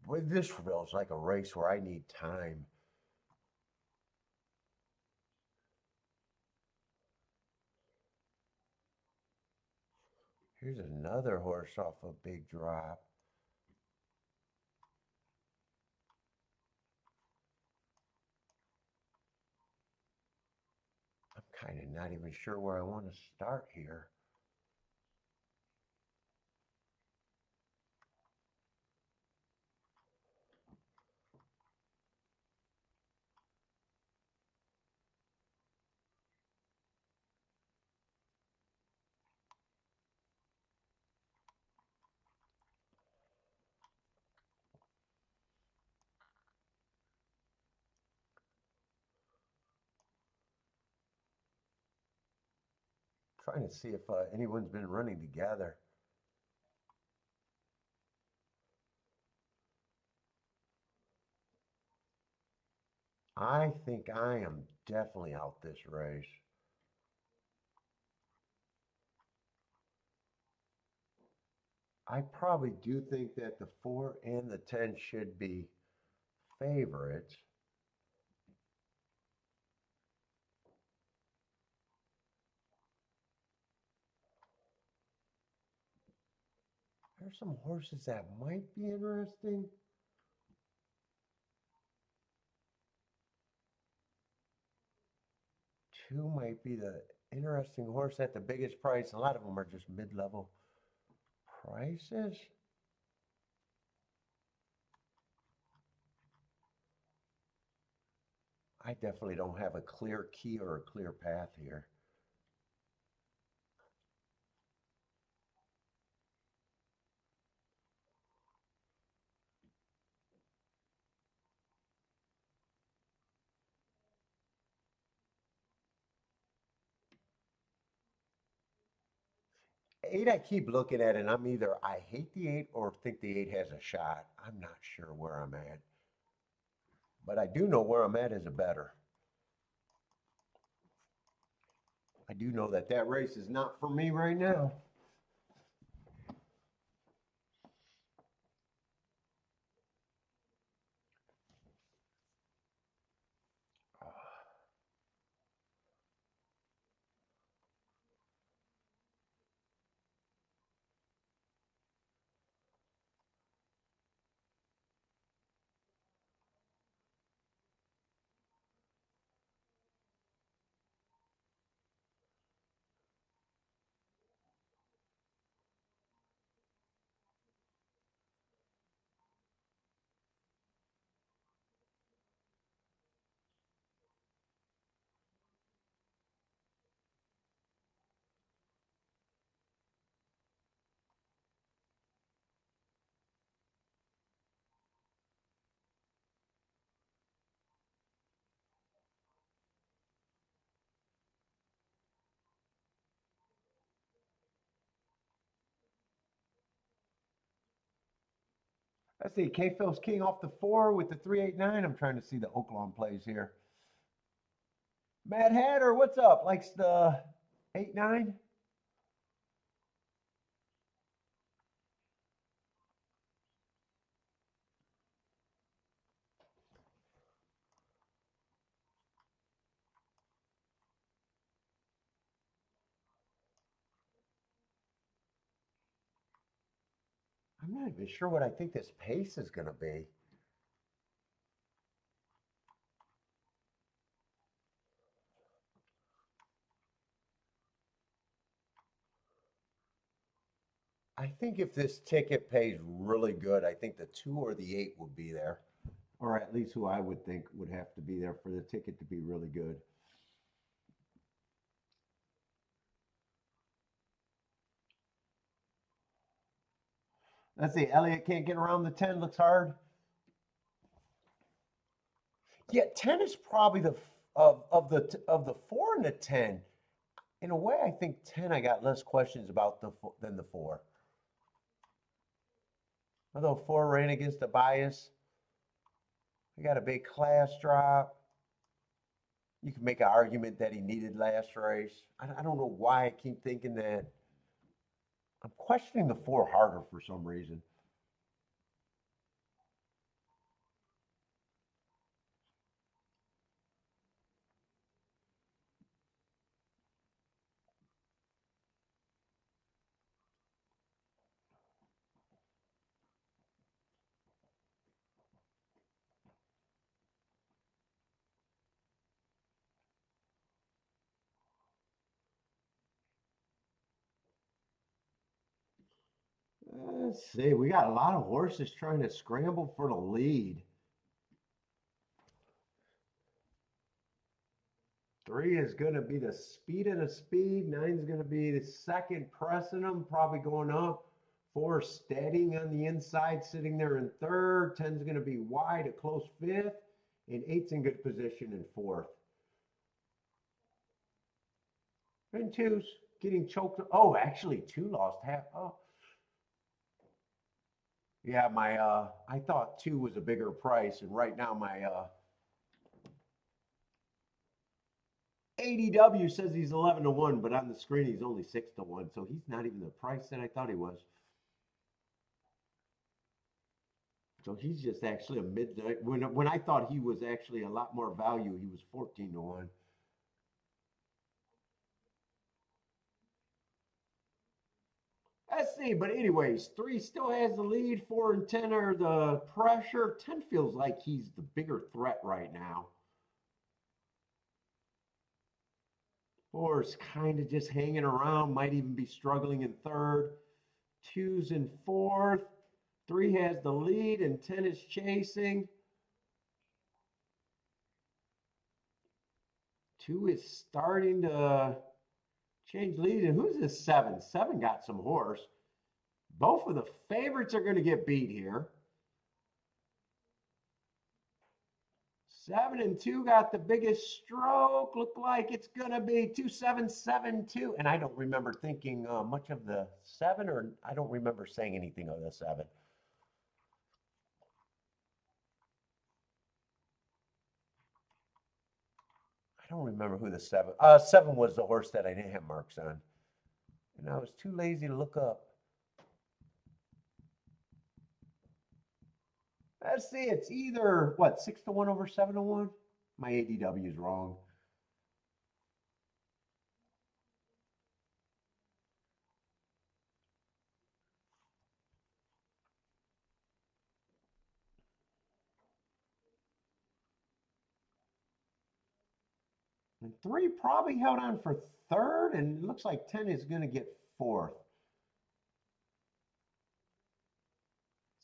But this feels like a race where I need time. Here's another horse off a big drop. I'm kind of not even sure where I want to start here. Trying to see if anyone's been running together. I think I am definitely out this race. I probably do think that the 4 and the 10 should be favorites. There's some horses that might be interesting. Two might be the interesting horse at the biggest price. A lot of them are just mid-level prices. I definitely don't have a clear key or a clear path here. Eight, I keep looking at it, and I'm either I hate the eight or think the eight has a shot. I'm not sure where I'm at. But I do know where I'm at as a bettor. I do know that that race is not for me right now. Let's see, K Phil's King off the 4 with the 389. I'm trying to see the Oaklawn plays here. Mad Hatter, what's up? Likes the 8-9? I'm not even sure what I think this pace is going to be. I think if this ticket pays really good, I think the 2 or the 8 would be there. Or at least who I would think would have to be there for the ticket to be really good. Let's see, Elliott can't get around the 10, looks hard. Yeah, 10 is probably the of the 4 and the 10. In a way, I think 10 I got less questions about than the 4. Although 4 ran against the bias, he got a big class drop. You can make an argument that he needed last race. I don't know why I keep thinking that. I'm questioning the 4 harder for some reason. Let's see. We got a lot of horses trying to scramble for the lead. 3 is going to be the speed of the speed. 9 is going to be the second pressing them, probably going up. 4 steadying on the inside, sitting there in third. 10 is going to be wide, a close fifth. And 8's in good position in fourth. And 2's getting choked. Oh, actually, 2 lost half. Oh. Yeah, I thought 2 was a bigger price, and right now my ADW says he's 11 to 1, but on the screen he's only 6 to 1, so he's not even the price that I thought he was. So he's just actually a midnight. When I thought he was actually a lot more value, he was 14 to 1. Let's see, but anyways, 3 still has the lead. 4 and 10 are the pressure. 10 feels like he's the bigger threat right now. 4 is kind of just hanging around, might even be struggling in third. 2's in fourth. 3 has the lead, and 10 is chasing. 2 is starting to change lead. And who's this 7? 7 got some horse. Both of the favorites are going to get beat here. 7 and 2 got the biggest stroke. Look like it's going to be 2-7-7-2. And I don't remember thinking much of the 7, or I don't remember saying anything of the 7. I don't remember who the 7. 7 was the horse that I didn't have marks on. And I was too lazy to look up. Let's see, it's either, what, 6 to 1 over 7 to 1? My ADW is wrong. And 3 probably held on for third, and it looks like 10 is going to get fourth.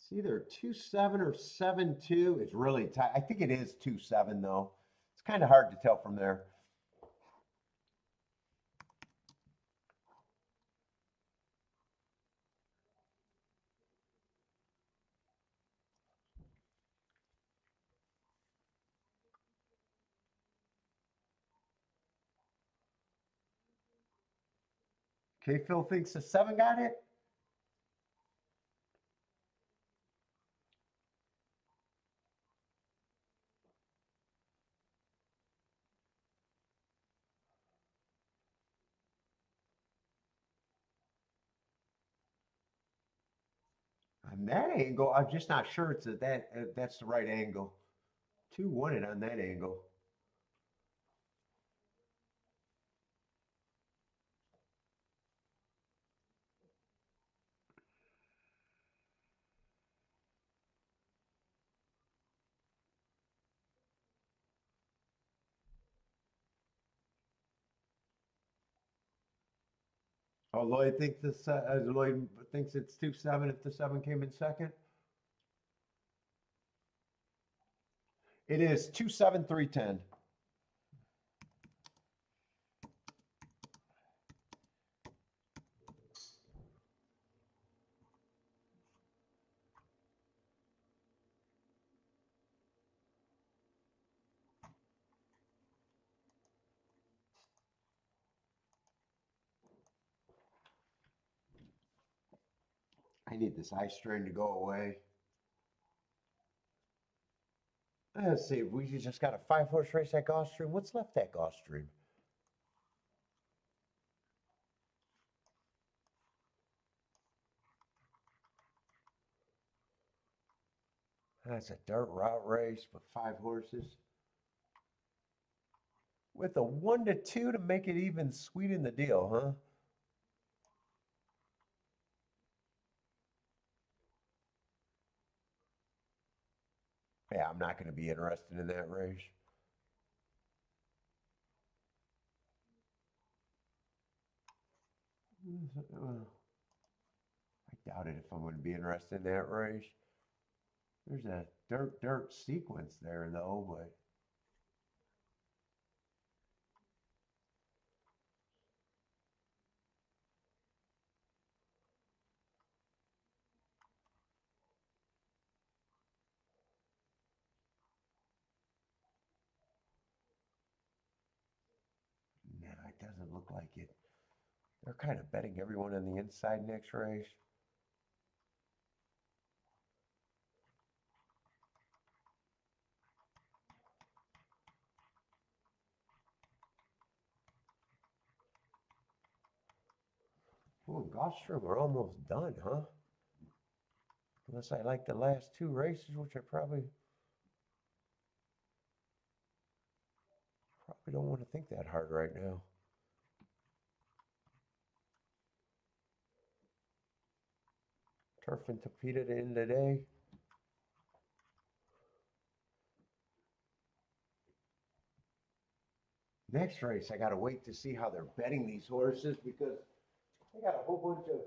It's either 2-7 or 7-2. It's really tight. I think it is 2-7, though. It's kind of hard to tell from there. Okay, Phil thinks the 7 got it. On that angle, I'm just not sure it's that's the right angle. 2 won it on that angle. Oh, Lloyd thinks it's 2-7 if the 7 came in second. It is 2-7, 3-10. I need this eye strain to go away. Let's see, we just got a 5-horse race at Gulfstream. What's left at Gulfstream? That's a dirt route race with 5 horses. With a 1-2 to make it even sweeten the deal, huh? Yeah, I'm not going to be interested in that race. I doubt it if I'm going to be interested in that race. There's a dirt sequence there, though, but no, it doesn't look like it. They're kind of betting everyone on the inside next race. Oh, Gulfstream, we're almost done, huh? Unless I like the last 2 races, which I probably don't want to think that hard right now. Turf and Tapeta to end the day. Next race, I got to wait to see how they're betting these horses because they got a whole bunch of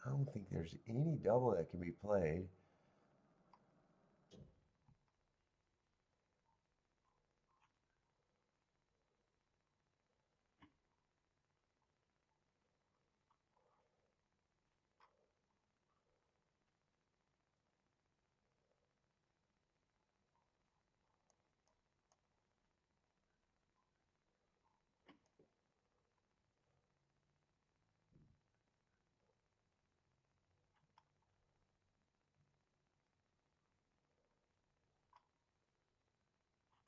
I don't think there's any double that can be played.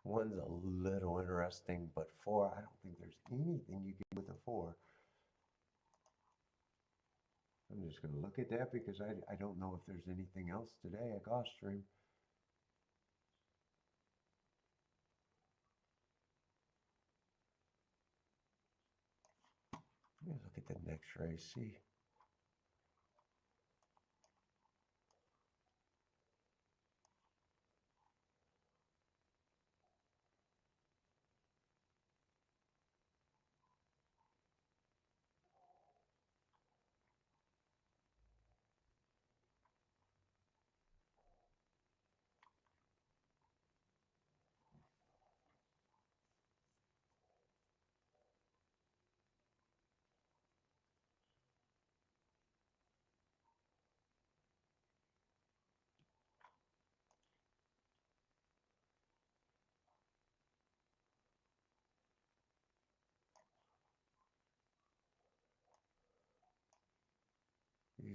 One's a little interesting, but 4, I don't think there's anything you can do with a 4. I'm just going to look at that because I don't know if there's anything else today at Gulfstream. Let me look at the next race, see.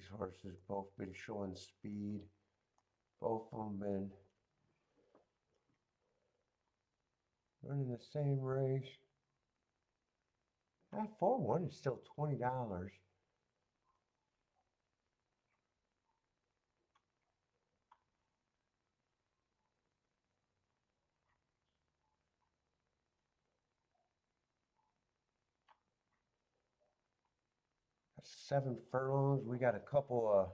these horses both been showing speed. Both of them been running the same race. That 4-1 is still $20. That's 7 furlongs. We got a couple of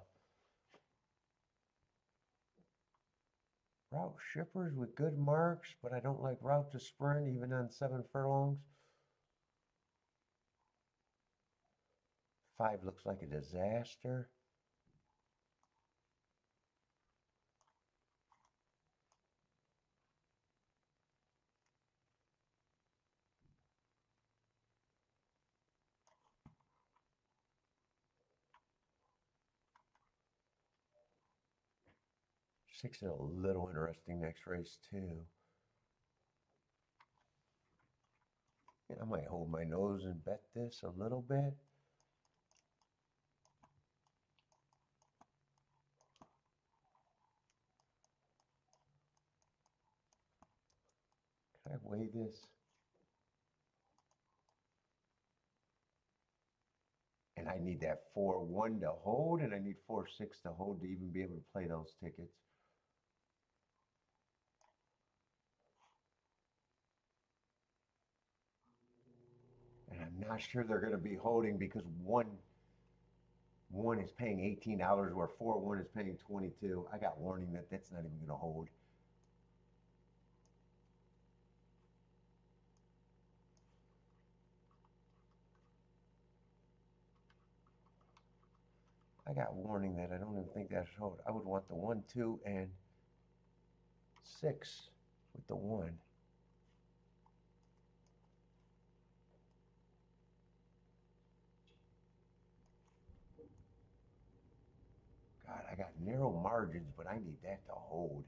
route shippers with good marks, but I don't like route to sprint even on 7 furlongs. 5 looks like a disaster. Six is a little interesting next race too. Yeah, I might hold my nose and bet this a little bit. Can I weigh this? And I need that 4-1 to hold, and I need 4-6 to hold to even be able to play those tickets. And I'm not sure they're going to be holding because one is paying $18 where 4-1 is paying $22. I got warning that that's not even going to hold. I got warning that I don't even think that's hold. I would want the 1, 2, and 6 with the 1. God, I got narrow margins, but I need that to hold.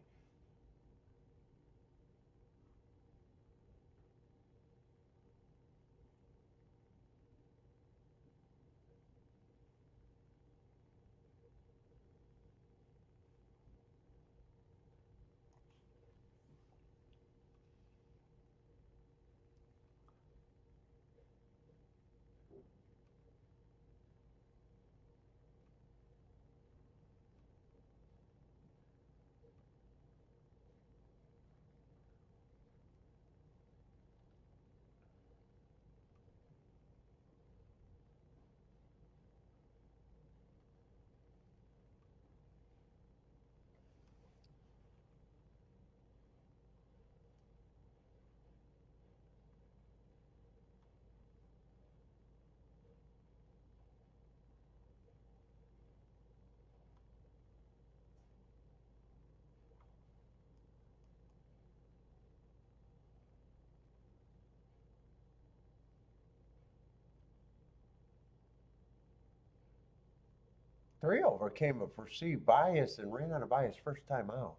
Three overcame a perceived bias and ran out of bias first time out.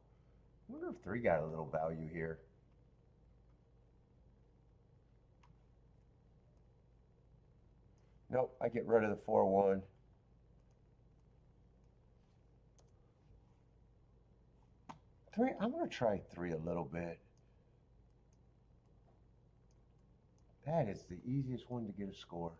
I wonder if 3 got a little value here. Nope, I get rid of the 4-1. Three, I'm going to try 3 a little bit. That is the easiest one to get a score.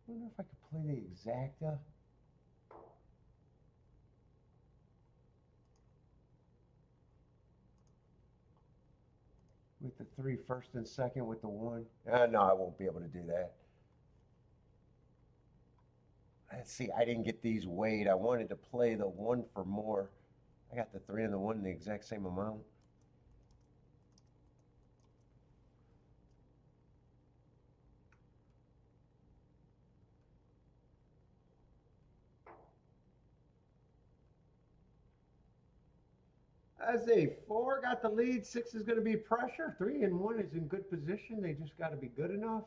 I wonder if I could play the exacta. With the 3 first and second with the 1. No, I won't be able to do that. Let's see, I didn't get these weighed. I wanted to play the 1 for more. I got the 3 and the 1 in the exact same amount. As a 4 got the lead, 6 is going to be pressure. 3 and 1 is in good position. They just got to be good enough.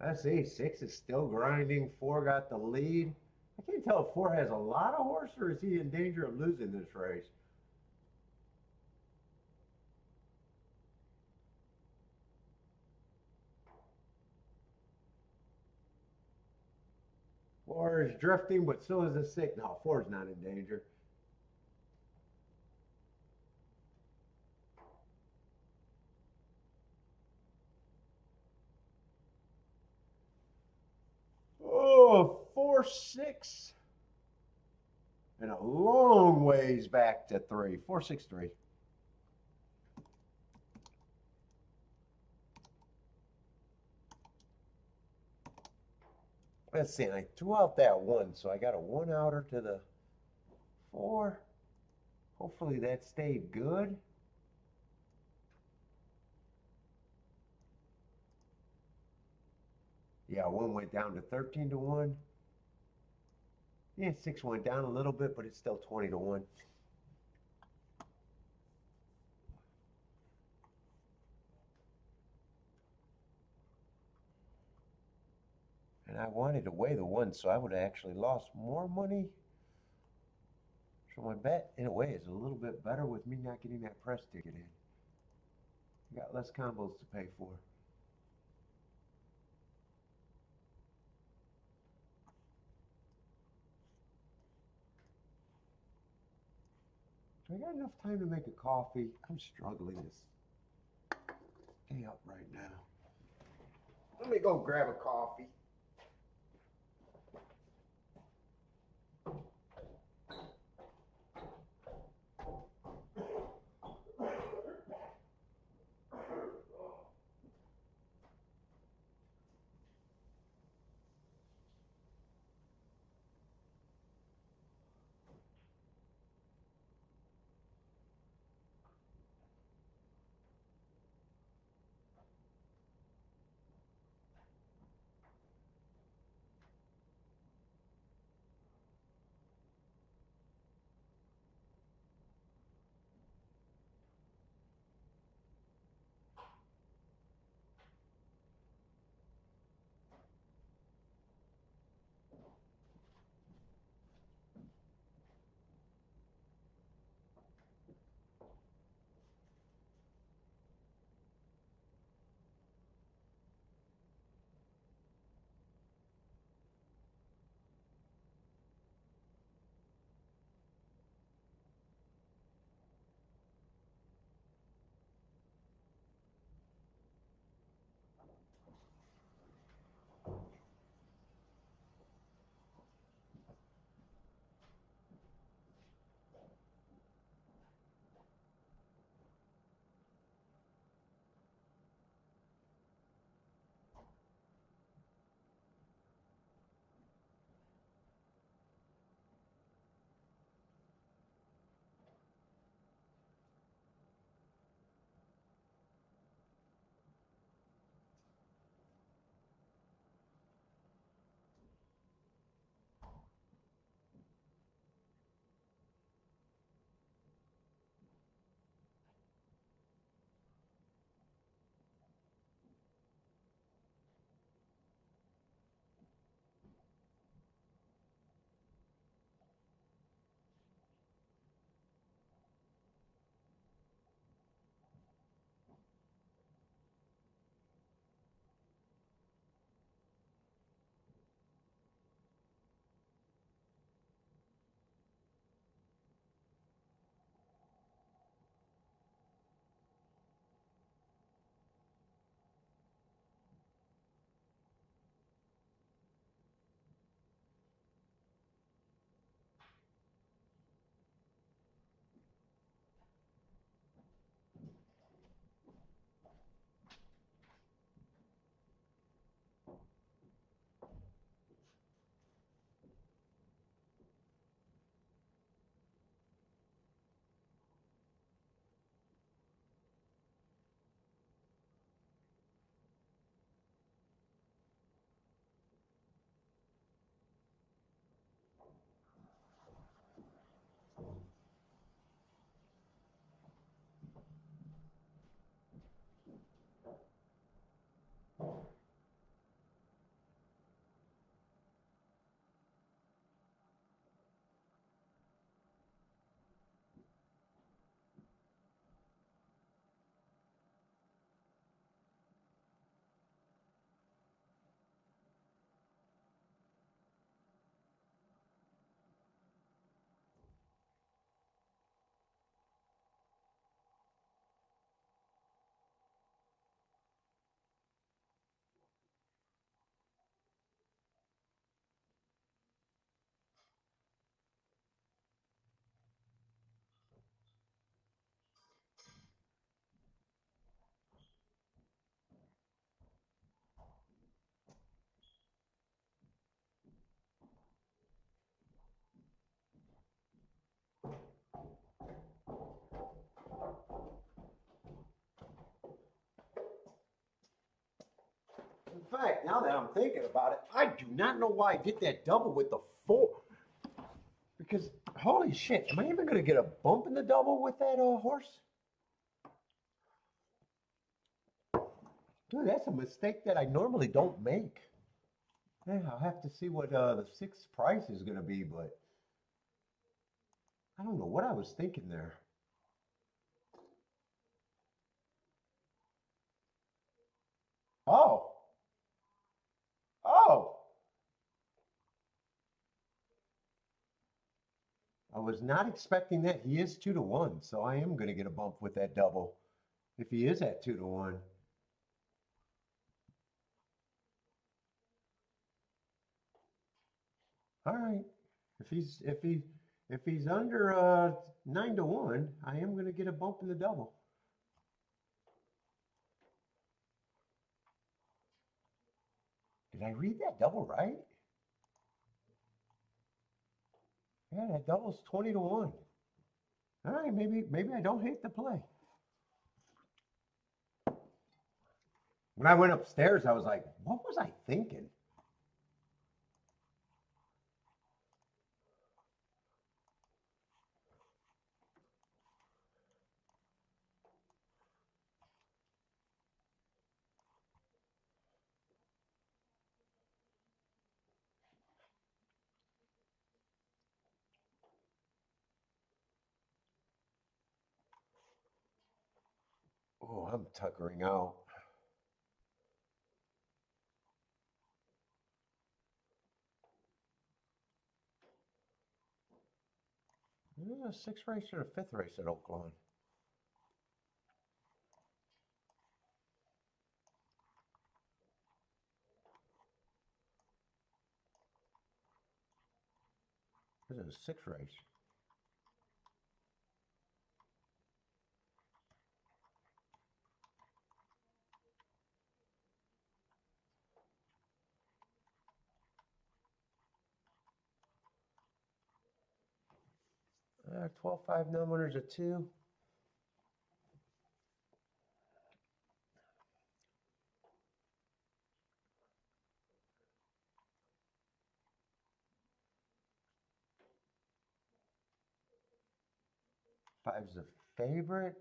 Let's see, 6 is still grinding. 4 got the lead. I can't tell if 4 has a lot of horse or is he in danger of losing this race. Four is drifting, but so is the 6. No, 4 is not in danger. Oh, 4, 6. And a long ways back to 3. 4, 6, 3. Let's see, I threw out that 1, so I got a 1 outer to the 4. Hopefully that stayed good. Yeah, 1 went down to 13 to 1. Yeah, 6 went down a little bit, but it's still 20 to 1. And I wanted to weigh the 1, so I would have actually lost more money. So my bet, in a way, is a little bit better with me not getting that press ticket in. I got less combos to pay for. Do I got enough time to make a coffee? I'm struggling to stay up right now. Let me go grab a coffee. fact, now that I'm thinking about it, I do not know why I did that double with the 4. Because, holy shit, am I even going to get a bump in the double with that horse? Dude, that's a mistake that I normally don't make. Yeah, I'll have to see what the 6th price is going to be, but I don't know what I was thinking there. Oh. Oh. I was not expecting that. He is 2-1, so I am going to get a bump with that double if he is at 2-1. All right. If he's under 9-1, I am going to get a bump in the double. Did I read that double right? Yeah, that double's 20-1. All right, maybe I don't hate the play. When I went upstairs, I was like, what was I thinking? Oh, I'm tuckering out. Yeah, 6th race or the 5th race at Oaklawn. This is a 6th race. Uh, 12-5 numbers a 2. Five's a favorite.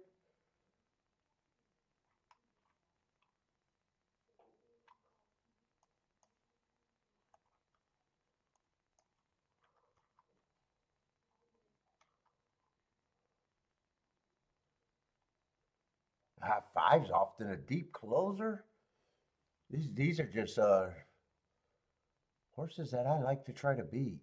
Five's often a deep closer. These are just horses that I like to try to beat.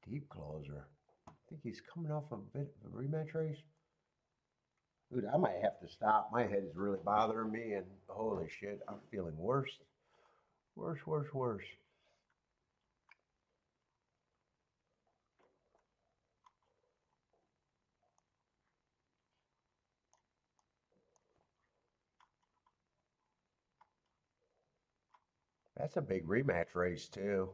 Deep closer. I think he's coming off a bit of a rematch race. Dude, I might have to stop. My head is really bothering me, and holy shit, I'm feeling worse. Worse, worse, worse. That's a big rematch race, too.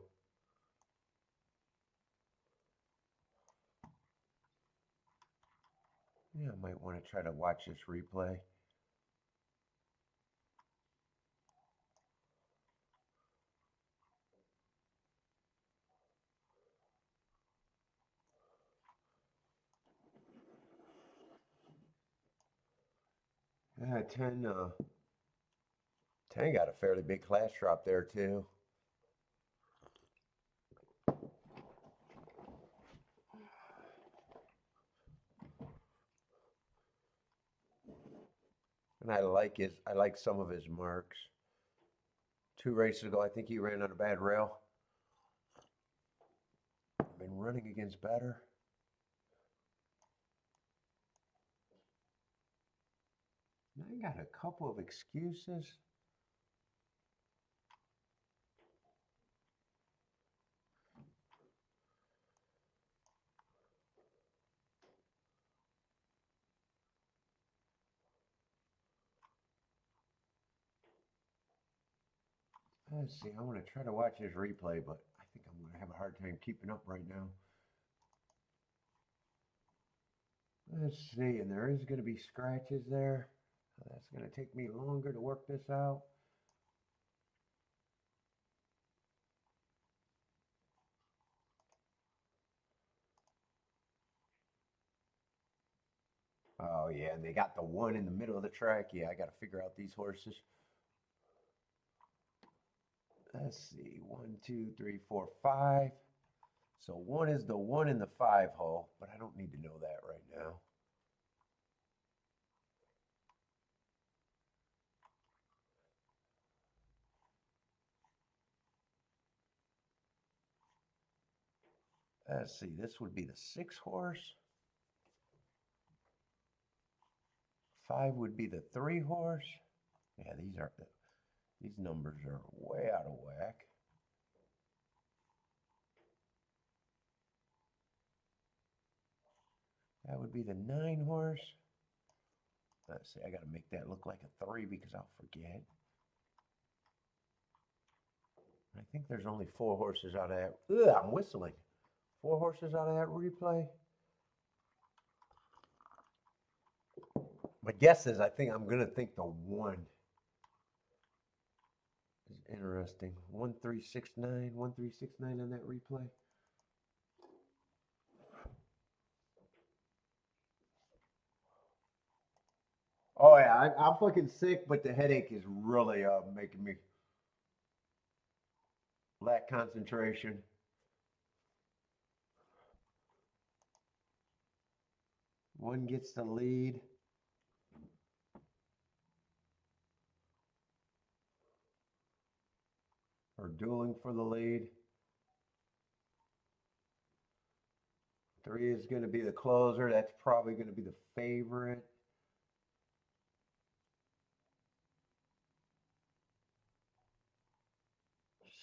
Yeah, I might want to try to watch this replay. Yeah, 10 got a fairly big class drop there, too. And I like some of his marks. 2 races ago, I think he ran on a bad rail. Been running against bettor. I got a couple of excuses. Let's see. I want to try to watch his replay, but I think I'm going to have a hard time keeping up right now. Let's see, and there is going to be scratches there. That's going to take me longer to work this out. Oh, yeah, and they got the one in the middle of the track. Yeah, I got to figure out these horses. Let's see, 1, 2, 3, 4, 5. So one is the 1 in the 5 hole, but I don't need to know that right now. Let's see, this would be the 6 horse. 5 would be the 3 horse. Yeah, these numbers are way out of whack. That would be the 9 horse. Let's see, I got to make that look like a 3 because I'll forget. I think there's only 4 horses out of that. Ugh, I'm whistling. 4 horses out of that replay. My guess is I'm going to think the 1 is interesting. 1369, 1369 on that replay. Oh yeah, I'm fucking sick, but the headache is really making me lack concentration. One gets the lead. Or dueling for the lead. 3 is going to be the closer. That's probably going to be the favorite.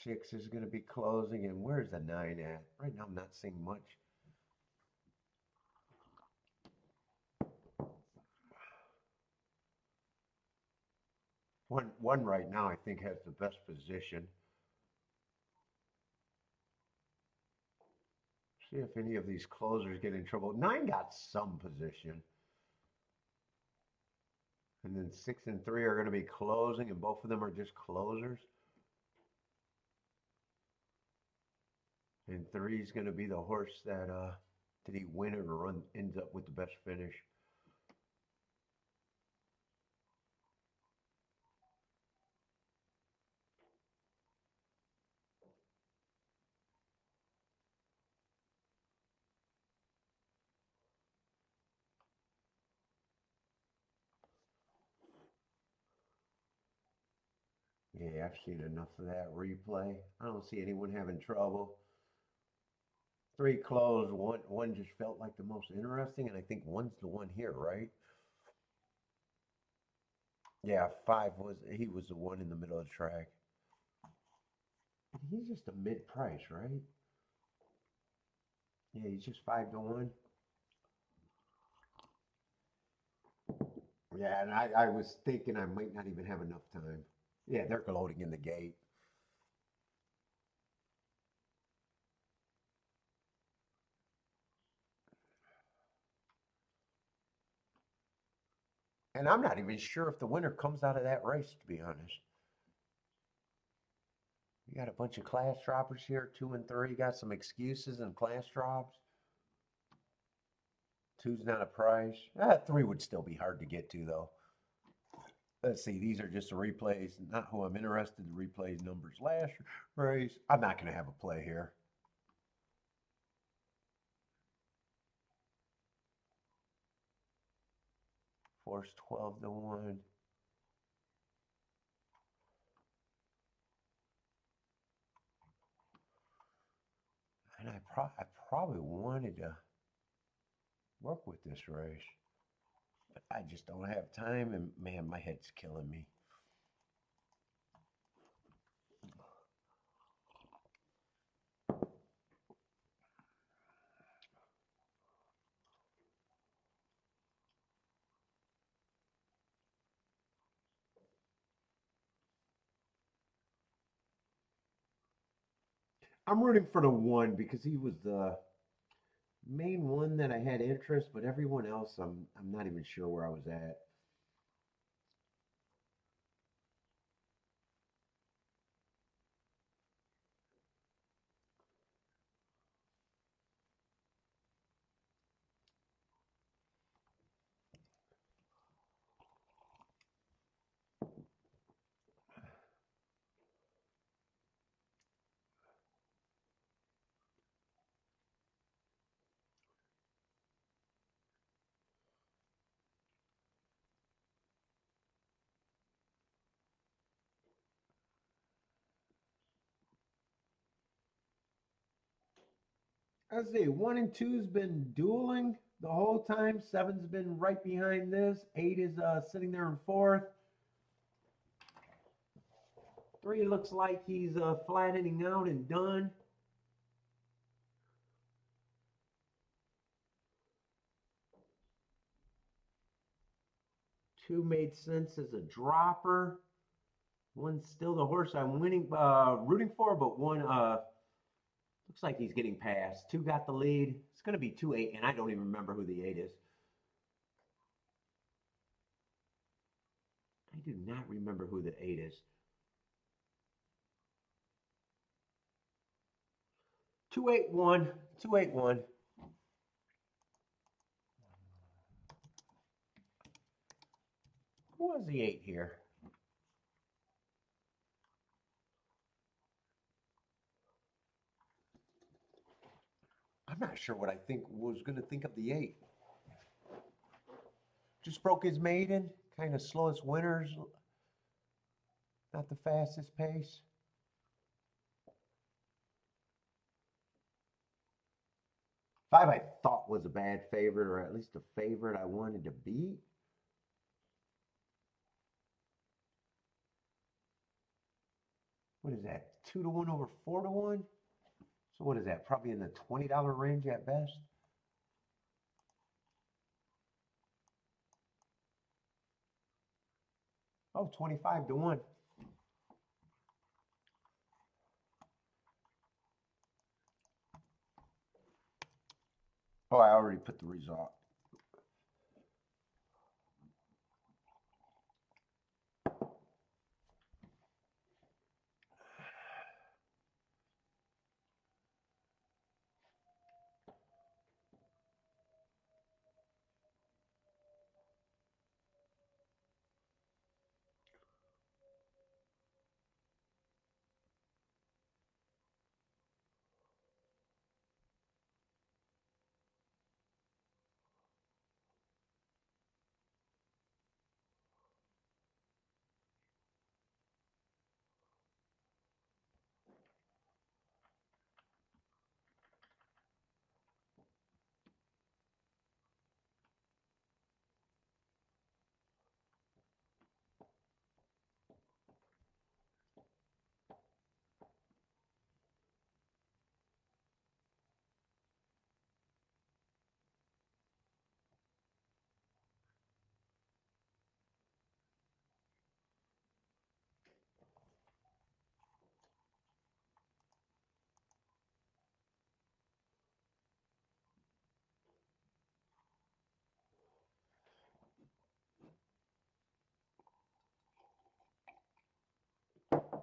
Six is going to be closing. And where's the 9 at? Right now I'm not seeing much. One right now I think has the best position. See if any of these closers get in trouble. 9 got some position. And then 6 and 3 are going to be closing, and both of them are just closers. And 3 is going to be the horse that did he win it or ends up with the best finish? Yeah, I've seen enough of that replay. I don't see anyone having trouble. 3 closed, one just felt like the most interesting, and I think 1's the one here, right? Yeah, 5 was the one in the middle of the track. He's just a mid price, right? Yeah, he's just 5 to 1. Yeah, and I was thinking I might not even have enough time. Yeah, they're loading in the gate. And I'm not even sure if the winner comes out of that race, to be honest. You got a bunch of class droppers here, 2 and 3. Got some excuses and class drops. 2's not a price. 3 would still be hard to get to, though. Let's see, these are just the replays, not who I'm interested in. Replays numbers last race. I'm not going to have a play here. Force 12 to 1. And I probably wanted to work with this race. But I just don't have time, and man, my head's killing me. I'm rooting for the one because he was the main one that I had interest, but everyone else I'm not even sure where I was at. I see one and two's been dueling the whole time. Seven's been right behind this. Eight is sitting there in fourth. Three looks like he's flattening out and done. Two made sense as a dropper. One's still the horse I'm rooting for, but one looks like he's getting past. Two got the lead. It's going to be 2-8, and I don't even remember who the 8 is. I do not remember who the 8 is. 281, 281. Who was the 8 here? I'm not sure what I was going to think of the 8. Just broke his maiden, kind of slowest winners, not the fastest pace. Five I thought was a bad favorite, or at least a favorite I wanted to beat. What is that? 2-1 over 4-1? So what is that? Probably in the $20 range at best. Oh, 25-1. Oh, I already put the result.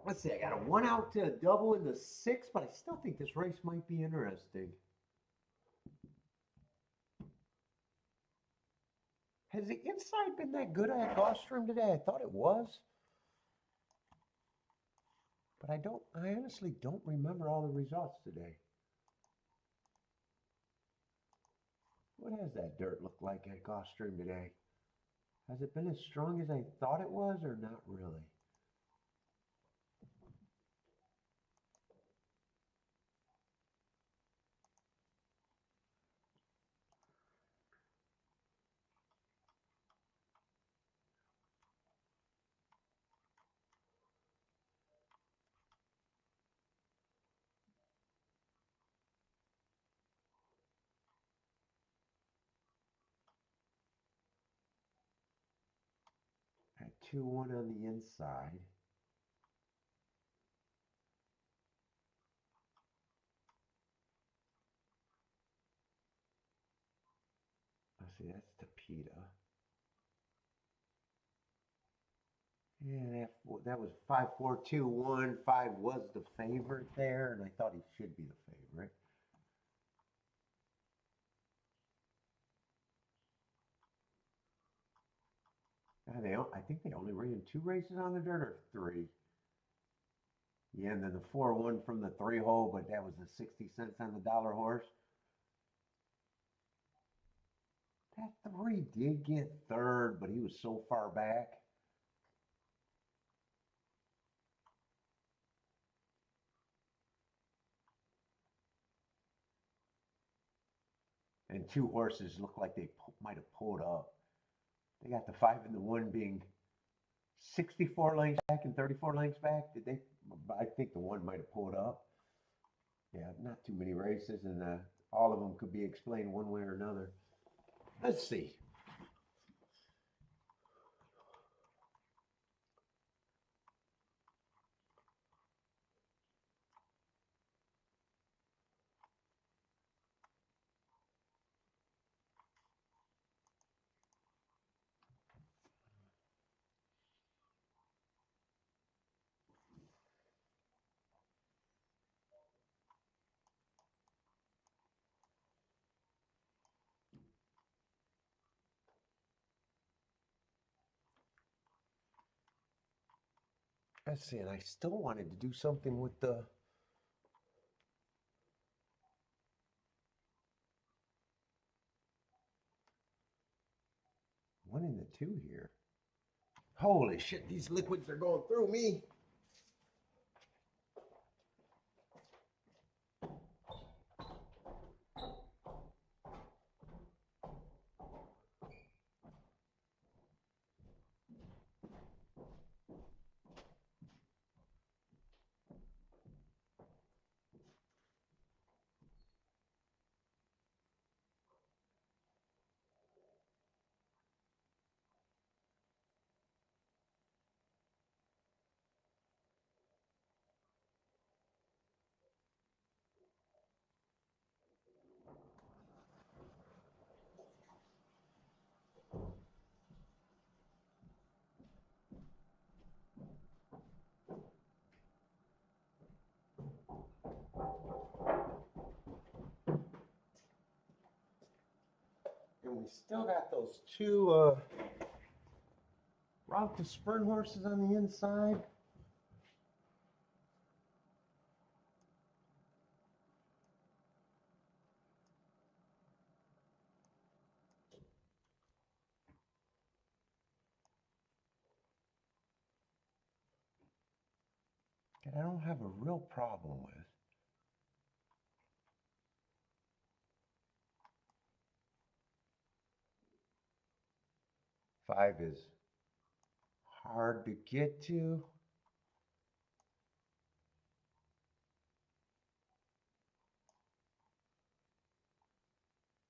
Let's see, I got a 1 out to a double in the 6, but I still think this race might be interesting. Has the inside been that good at Gulfstream today? I thought it was. But I honestly don't remember all the results today. What has that dirt looked like at Gulfstream today? Has it been as strong as I thought it was, or not really? At 2-1 on the inside. see, that's Tapita. Yeah, that was 5-4-2-1. 5 was the favorite there, and I thought he should be the favorite. I think they only ran 2 races on the dirt, or 3. Yeah, and then the 4-1 from the 3 hole, but that was the 60 cents on the dollar horse. That 3 did get third, but he was so far back. And 2 horses look like they might have pulled up. They got the 5 and the 1 being 64 lengths back and 34 lengths back. Did they? I think the 1 might have pulled up. Yeah, not too many races, and all of them could be explained one way or another. Let's see. Let's see, and I still wanted to do something with the one and the 2 here. Holy shit, these liquids are going through me. And we still got those 2 route to sprint horses on the inside. That I don't have a real problem with. Five is hard to get to.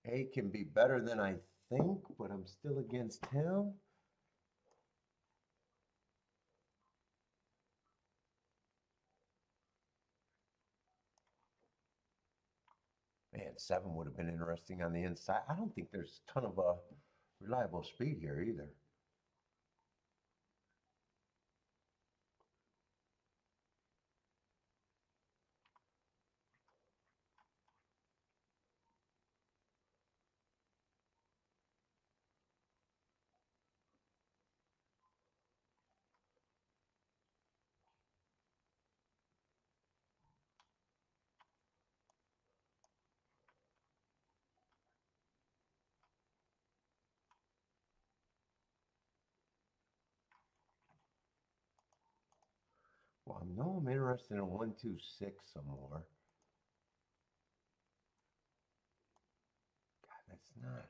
A can be better than I think, but I'm still against him. Man, 7 would have been interesting on the inside. I don't think there's a ton of reliable speed here either. Well, I know I'm interested in 1-2-6 some more. God, that's not.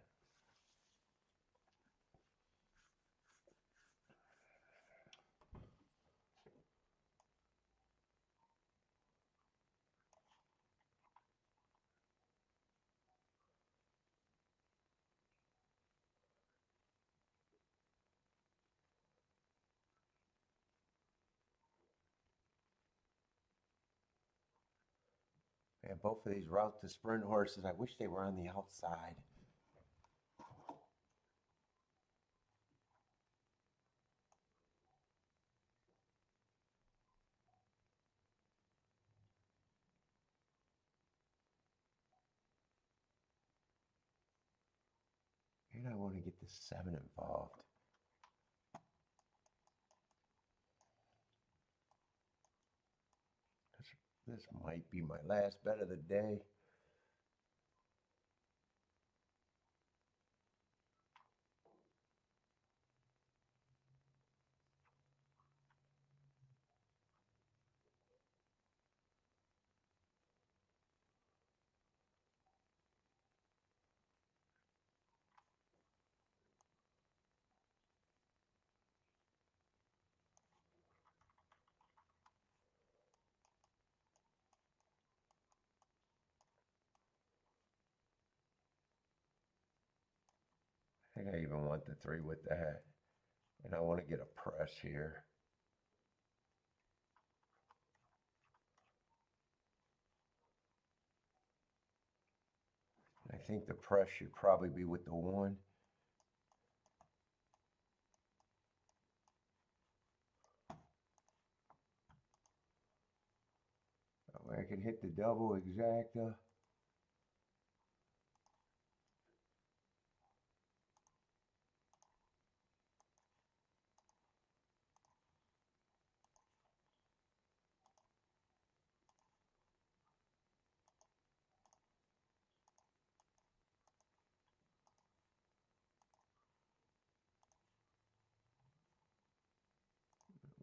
Man, both of these route to sprint horses, I wish they were on the outside. want to get the 7 involved. This might be my last bet of the day. I think I even want the 3 with that. And I want to get a press here. I think the press should probably be with the 1. That way I can hit the double exacta.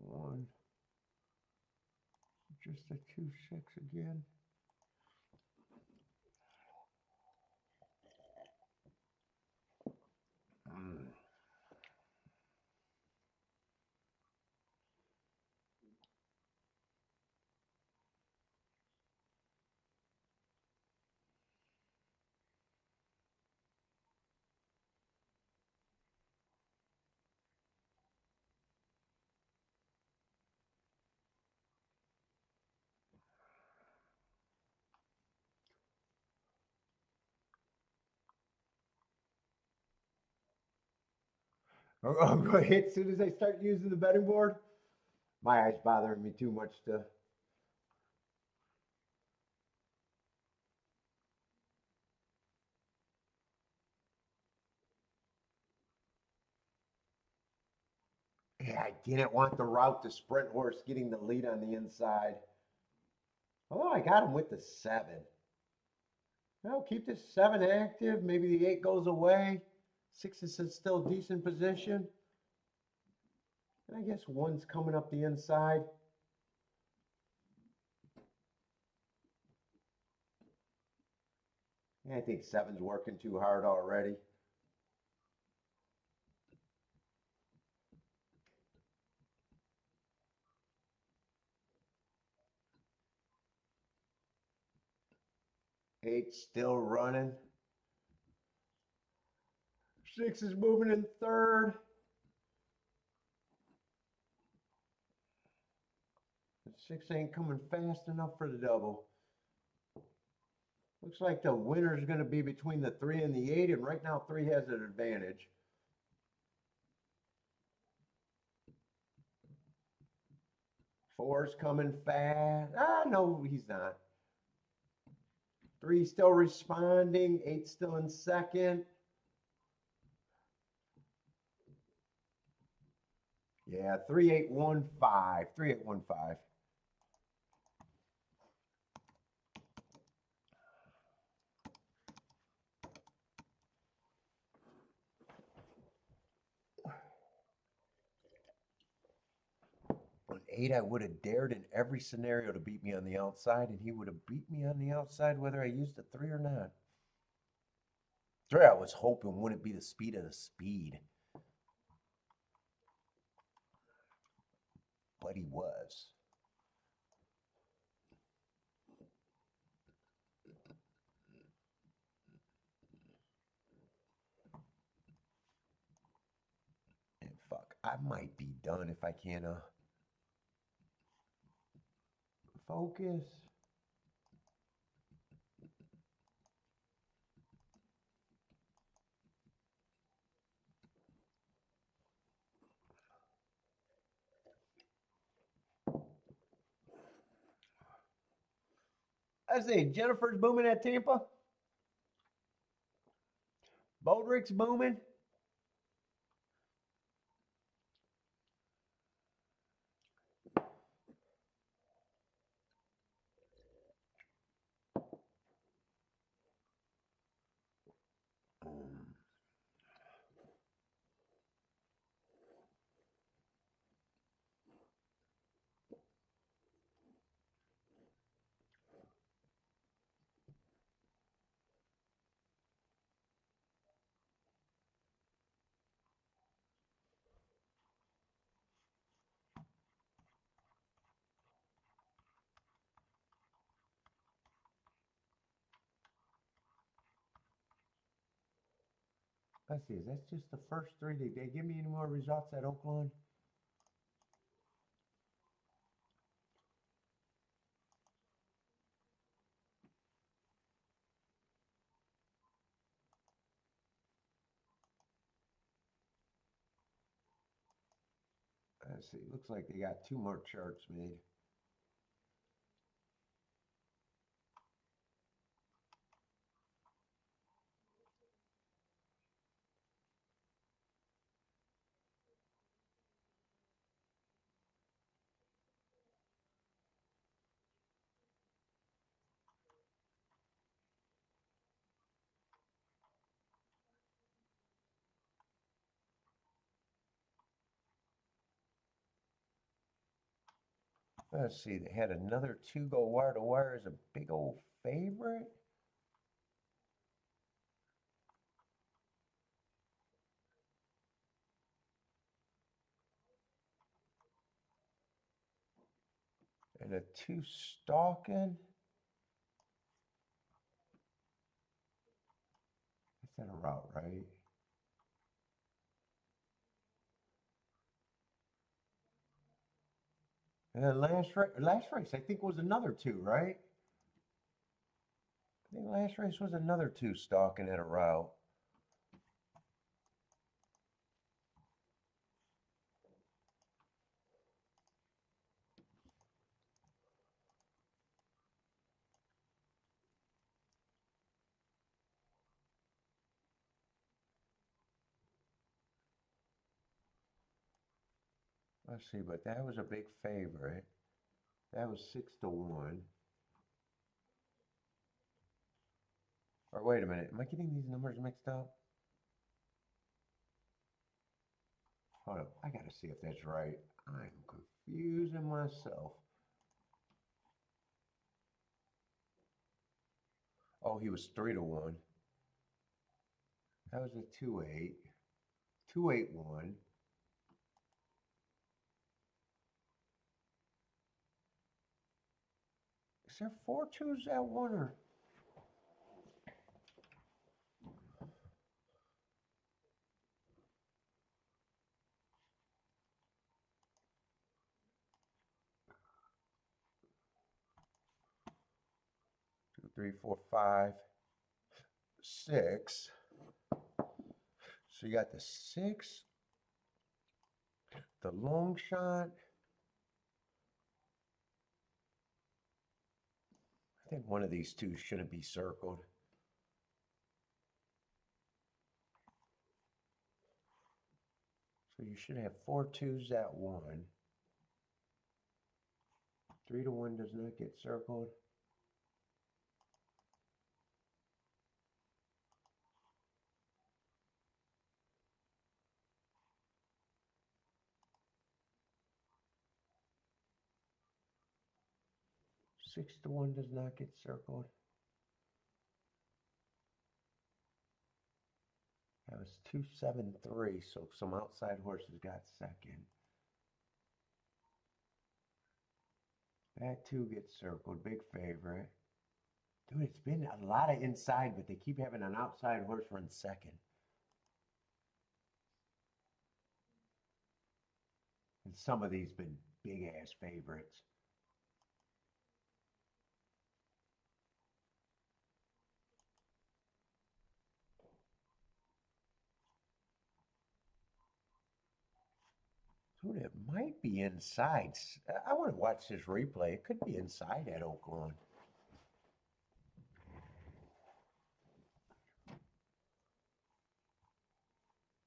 One. Just a 2-6 again. I'm going to hit as soon as I start using the betting board. My eyes bothering me too much to. Yeah, I didn't want the route to sprint horse getting the lead on the inside. Although I got him with the 7. Well, keep this 7 active. Maybe the 8 goes away. 6 is in still decent position. And I guess 1's coming up the inside. I think 7's working too hard already. Eight's still running. 6 is moving in 3rd. The 6 ain't coming fast enough for the double. Looks like the winner's going to be between the 3 and the 8, and right now 3 has an advantage. Four's coming fast. No, he's not. 3 still responding. 8 still in 2nd. Yeah, 3815. 3815. On 8, I would have dared in every scenario to beat me on the outside, and he would have beat me on the outside whether I used the 3 or not. 3, I was hoping wouldn't be the speed of the speed. But he was. And fuck, I might be done if I can't focus. I say Jennifer's booming at Tampa. Baldrick's booming. Let's see, is that just the first three? Did they give me any more results at Oaklawn? Let's see, looks like they got 2 more charts made. Let's see, they had another 2 go wire to wire as a big old favorite. And a 2 stalking. That's at a route, right? And then last race, I think was another 2, right? I think last race was another 2 stalking at a route. Let's see, but that was a big favorite. That was 6-1. Or wait a minute, am I getting these numbers mixed up? Hold up, I gotta see if that's right. I'm confusing myself. Oh, he was 3-1. That was a 2-8. 2-8-1. Is there 4 twos at one or? 2, 3, 4, 5, 6. So you got the 6, the long shot. I think one of these two shouldn't be circled. So you should have 4 twos at one. 3-1 does not get circled. Six to one does not get circled. That was 2-7-3, so some outside horses got second. That 2 gets circled, big favorite. Dude, it's been a lot of inside, but they keep having an outside horse run second. And some of these been big ass favorites. Dude, it might be inside. I want to watch this replay. It could be inside at Oaklawn.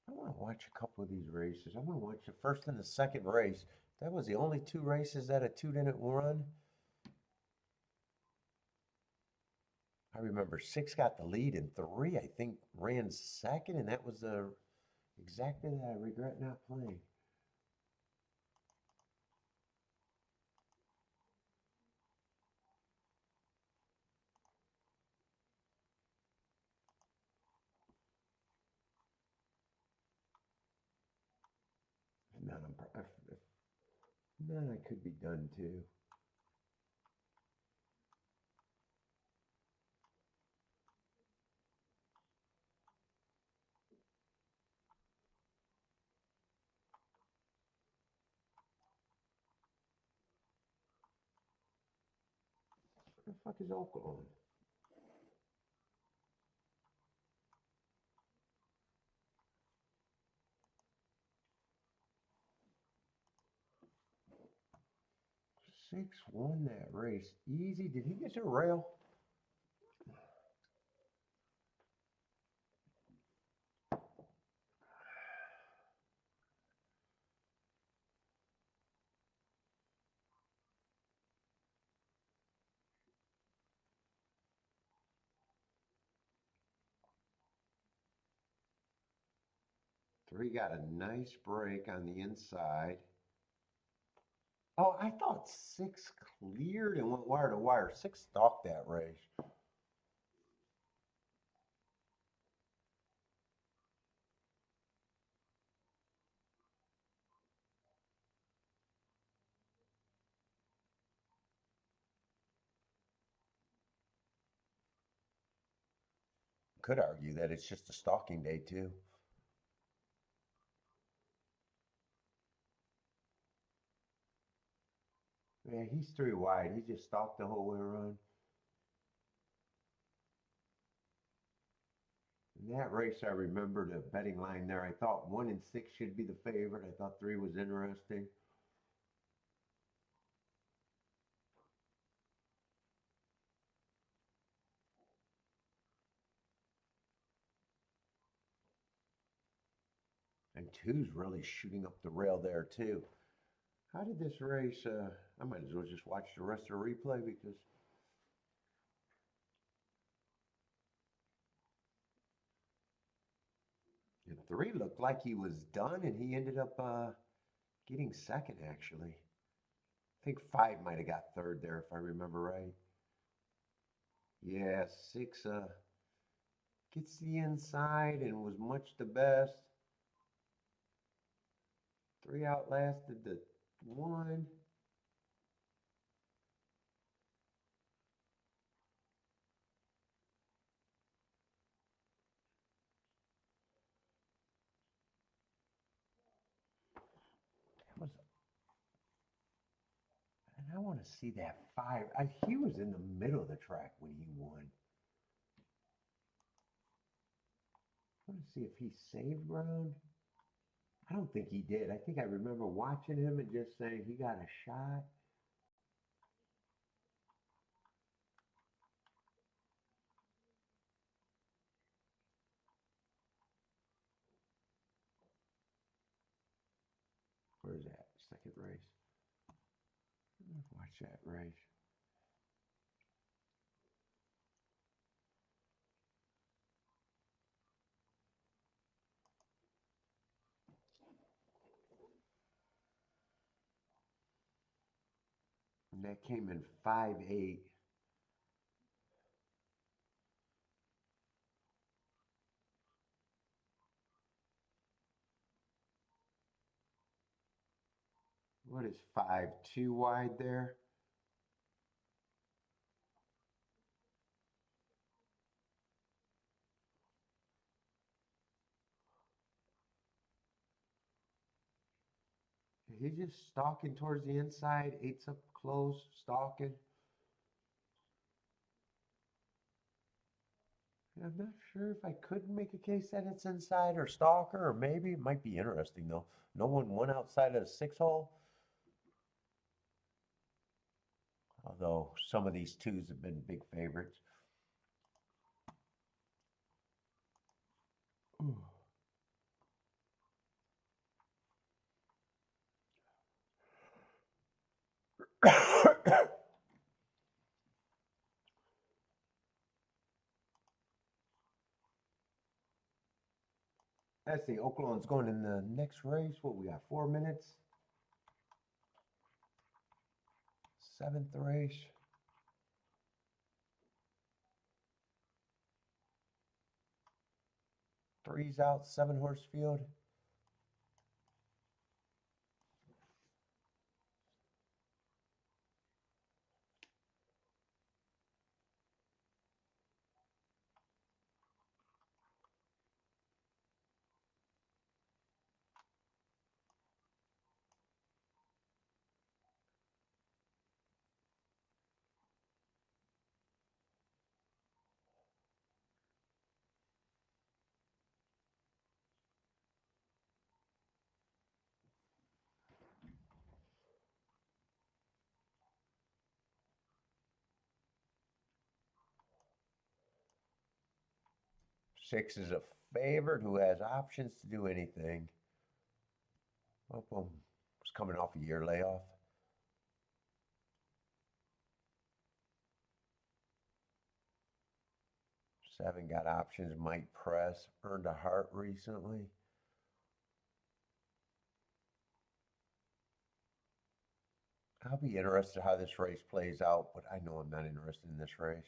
I want to watch a couple of these races. I want to watch the first and the second race. That was the only 2 races that a 2 didn't run. I remember 6 got the lead and 3, I think, ran second, and that was the exactly that I regret not playing. None, I could be done too. the fuck is Oaklawn? Six won that race easy. Did he get to a rail? Three got a nice break on the inside. Oh, I thought six cleared and went wire to wire. Six stalked that race. Could argue that it's just a stalking day too. Yeah, he's three wide. He just stalked the whole way around. In that race, I remember the betting line there. I thought 1 and 6 should be the favorite. I thought 3 was interesting. And two's really shooting up the rail there too. How did this race? I might as well just watch the rest of the replay because and 3 looked like he was done, and he ended up getting second actually. I think 5 might have got third there if I remember right. Yeah, 6 gets the inside and was much the best. 3 outlasted the 1. That was, and I want to see that 5. He was in the middle of the track when he won. I want to see if he saved ground. I don't think he did. I think I remember watching him and just saying he got a shot. Where's that? Second race. Let's watch that race. And that came in 5-8. What is 5 too wide there? He's just stalking towards the inside, 8's up close, stalking. I'm not sure if I could make a case that it's inside or stalker, or maybe it might be interesting though. No one went outside of the 6 hole. Although some of these 2s have been big favorites. Let's see, Oaklawn's going in the next race. What we got? 4 minutes. 7th race. Three's out, 7-horse field. 6 is a favorite who has options to do anything. Oh, boom. Was coming off a year layoff. 7 got options, might press, earned a heart recently. I'll be interested how this race plays out, but I know I'm not interested in this race.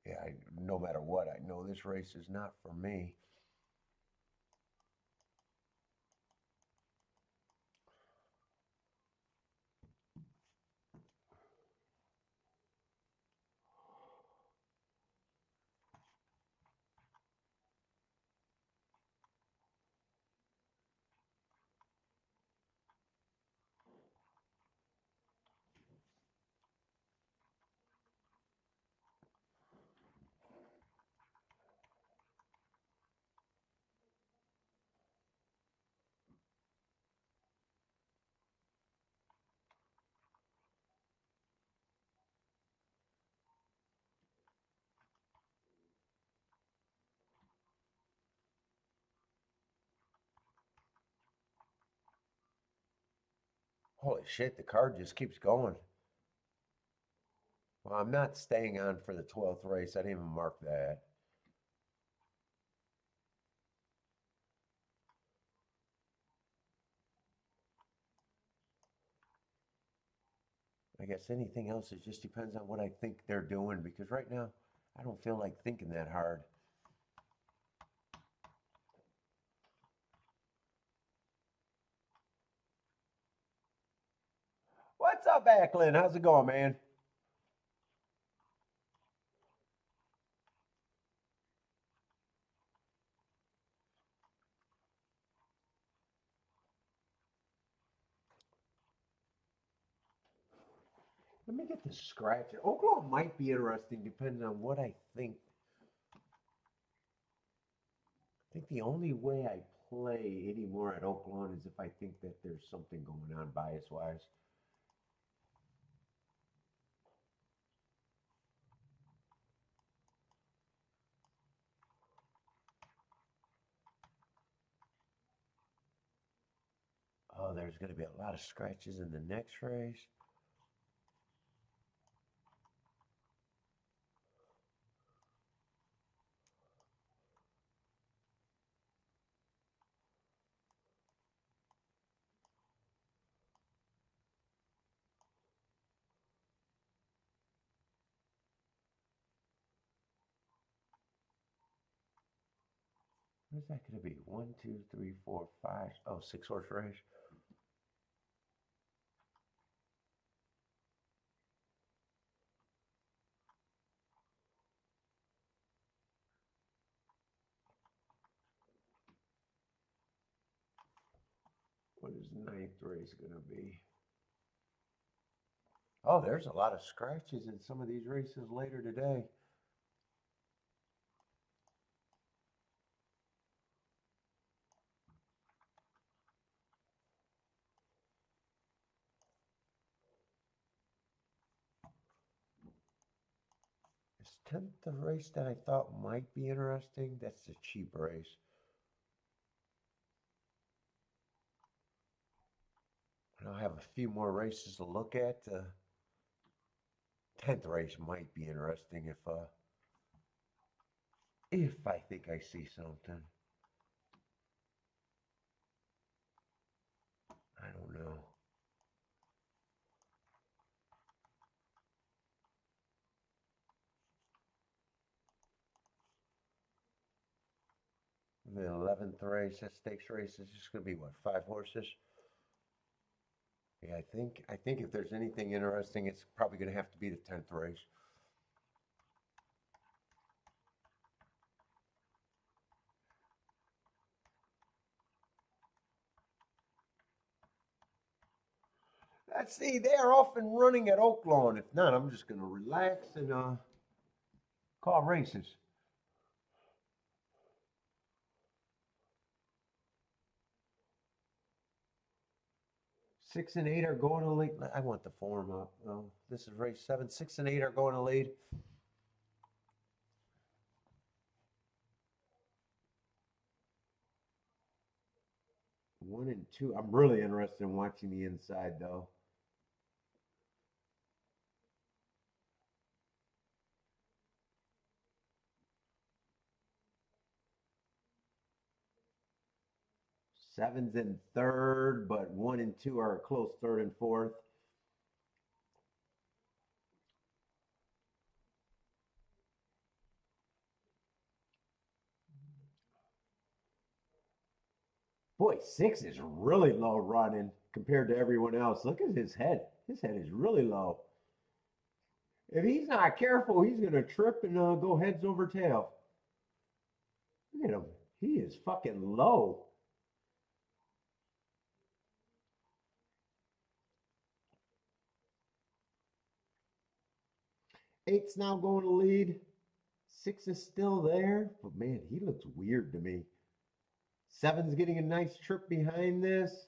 Yeah, no matter what, I know this race is not for me. Holy shit, the card just keeps going. Well, I'm not staying on for the 12th race. I didn't even mark that. I guess anything else, it just depends on what I think they're doing because right now I don't feel like thinking that hard. What's up, Acklin? How's it going, man? Let me get the scratch. Oklahoma might be interesting depending on what I think. I think the only way I play anymore at Oaklawn is if I think that there's something going on bias-wise. Oh, there's going to be a lot of scratches in the next race. What is that going to be? 1, 2, 3, 4, 5. Oh, 6-horse race. What is 9th race going to be? Oh, there's a lot of scratches in some of these races later today. Is 10th the race that I thought might be interesting? That's the cheap race. And I'll have a few more races to look at. 10th race might be interesting if I think I see something. I don't know. The 11th race, that stakes race is just going to be what, 5 horses? Yeah, I think if there's anything interesting, it's probably going to have to be the 10th race. Let's see, they are off and running at Oaklawn. If not, I'm just going to relax and call races. 6 and 8 are going to lead. I want the form up. Oh, this is race 7. 6 and 8 are going to lead. One and two. I'm really interested in watching the inside, though. Seven's in third, but one and two are a close third and fourth. Boy, 6 is really low running compared to everyone else. Look at his head. His head is really low. If he's not careful, he's going to trip and go heads over tail. Look at him. He is fucking low. Eight's now going to lead. 6 is still there. But man, he looks weird to me. 7's getting a nice trip behind this.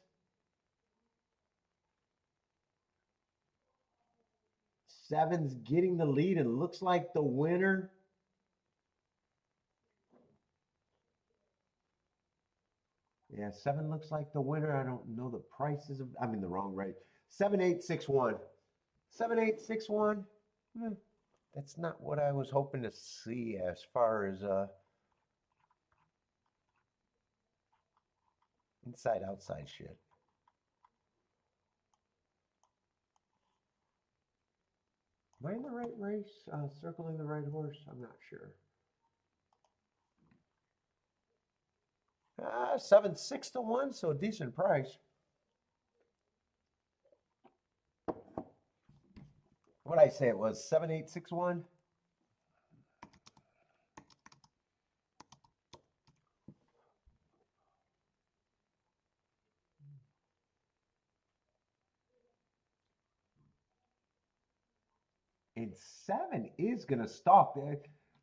7's getting the lead and looks like the winner. Yeah, 7 looks like the winner. I don't know the prices of. I'm in the wrong race. 7861. 7861. That's not what I was hoping to see as far as inside outside shit. Am I in the right race? Circling the right horse? I'm not sure. 7 6 to 1, so a decent price. What did I say it was? 7861. And 7 is going to stalk.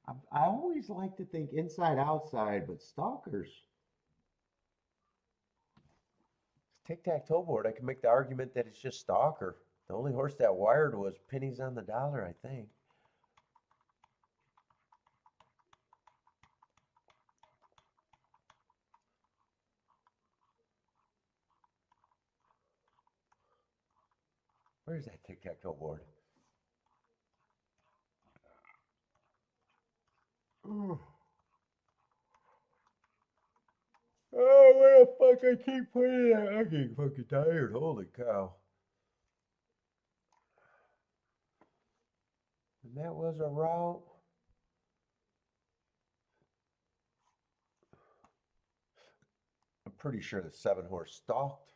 I always like to think inside outside, but stalkers. Tic-tac-toe board, I can make the argument that it's just stalker. The only horse that wired was pennies on the dollar, I think. Where's that tic-tac-toe board? Oh, where the fuck I keep putting it? I'm getting fucking tired. Holy cow. And that was a route. I'm pretty sure the 7 horse stalked.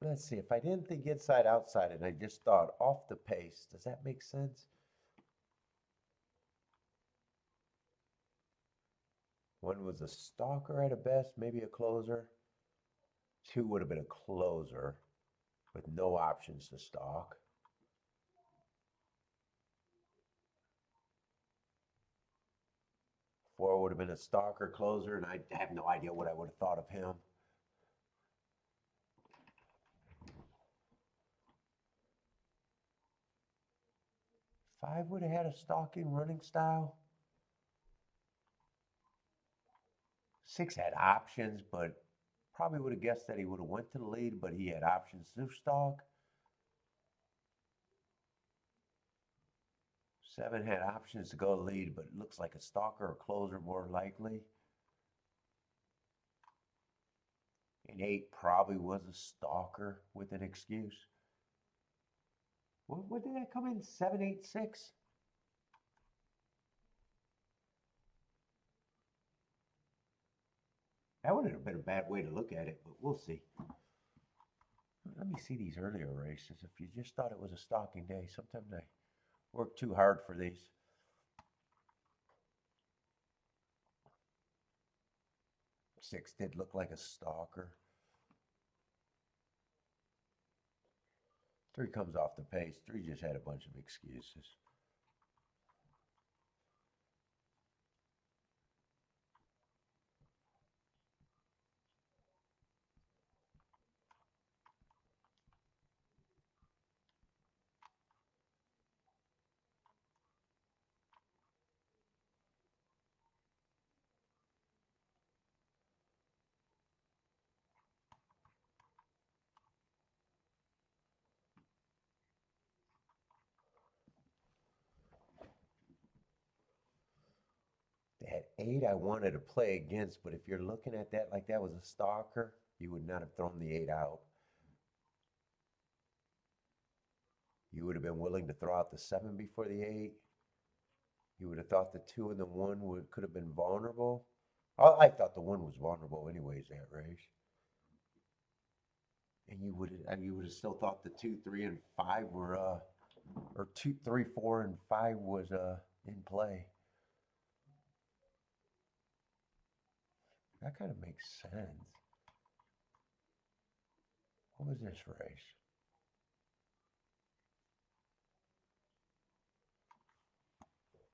Let's see, if I didn't think inside outside and I just thought off the pace, does that make sense? One was a stalker at a best, maybe a closer. 2 would have been a closer with no options to stalk. 4 would have been a stalker closer, and I have no idea what I would have thought of him. 5 would have had a stalking running style. 6 had options, but probably would have guessed that he would have went to the lead, but he had options to stalk. 7 had options to go lead, but it looks like a stalker or closer more likely. And 8 probably was a stalker with an excuse. What did that come in? 786? That wouldn't have been a bad way to look at it, but we'll see. Let me see these earlier races. If you just thought it was a stalking day, sometimes I work too hard for these. 6 did look like a stalker. 3 comes off the pace. 3 just had a bunch of excuses. That 8 I wanted to play against, but if you're looking at that like that was a stalker, you would not have thrown the 8 out. You would have been willing to throw out the 7 before the 8. You would have thought the 2 and the 1 could have been vulnerable. I thought the 1 was vulnerable anyways that race. And you would have still thought the 2, 3, and 5 were or 2, 3, 4, and 5 was in play. That kind of makes sense. What was this race?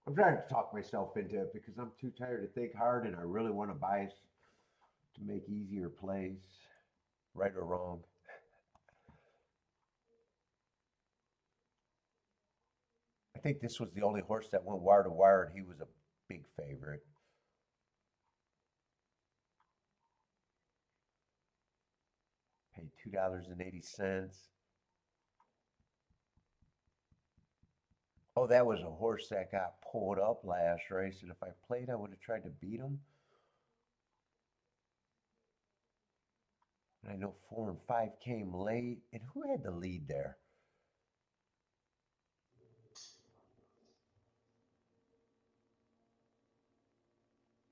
I'm trying to talk myself into it because I'm too tired to think hard and I really want to bias to make easier plays, right or wrong. I think this was the only horse that went wire to wire and he was a big favorite. Paid $2.80. Oh, that was a horse that got pulled up last race, and if I played, I would have tried to beat him. And I know 4 and 5 came late. And who had the lead there?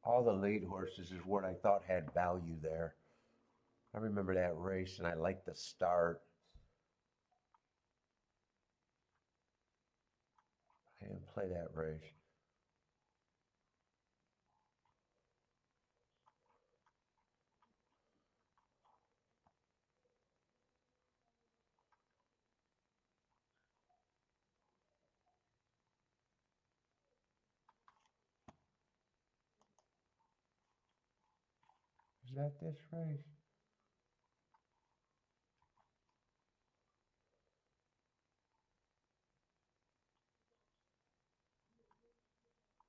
All the lead horses is what I thought had value there. I remember that race, and I liked the start. I didn't play that race. Is that this race?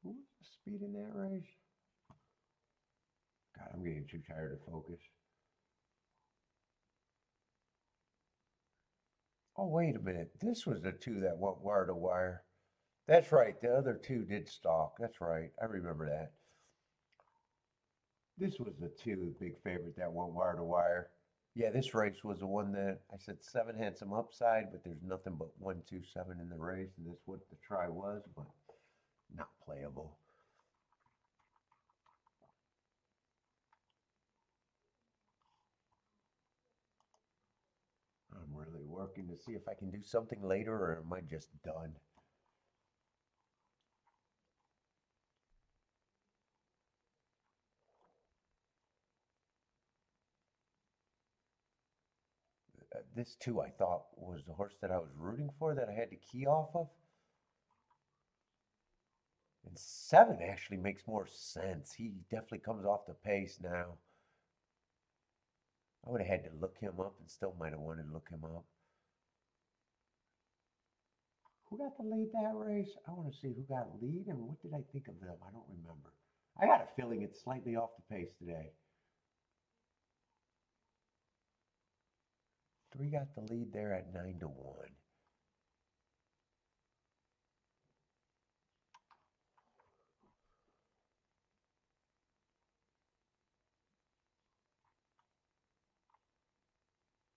Who was the speed in that race? God, I'm getting too tired to focus. Oh, wait a minute. This was the 2 that went wire to wire. That's right. The other 2 did stalk. That's right. I remember that. This was the 2 big favorite that went wire to wire. Yeah, this race was the one that I said 7 had some upside, but there's nothing but 1, 2, 7 in the race, and that's what the try was, but not playable. I'm really working to see if I can do something later, or am I just done? This 2 I thought was the horse that I was rooting for that I had to key off of. And 7 actually makes more sense. He definitely comes off the pace now. I would have had to look him up and still might have wanted to look him up. Who got the lead that race? I want to see who got lead and what did I think of them? I don't remember. I got a feeling it's slightly off the pace today. 3 got the lead there at 9 to 1.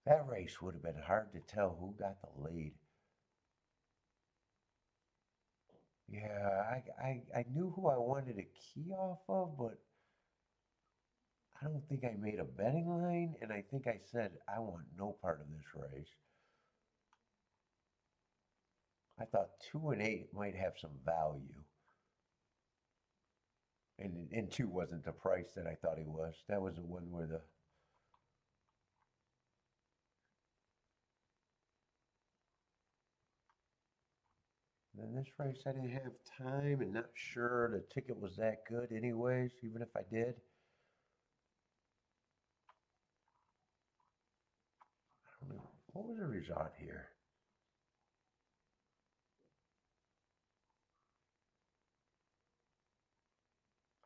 That race would have been hard to tell who got the lead. Yeah, I knew who I wanted to key off of, but I don't think I made a betting line, and I think I said I want no part of this race. I thought 2 and 8 might have some value. And 2 wasn't the price that I thought he was. That was the one where the then this race I didn't have time and not sure the ticket was that good anyways, even if I did. I don't know. What was the result here?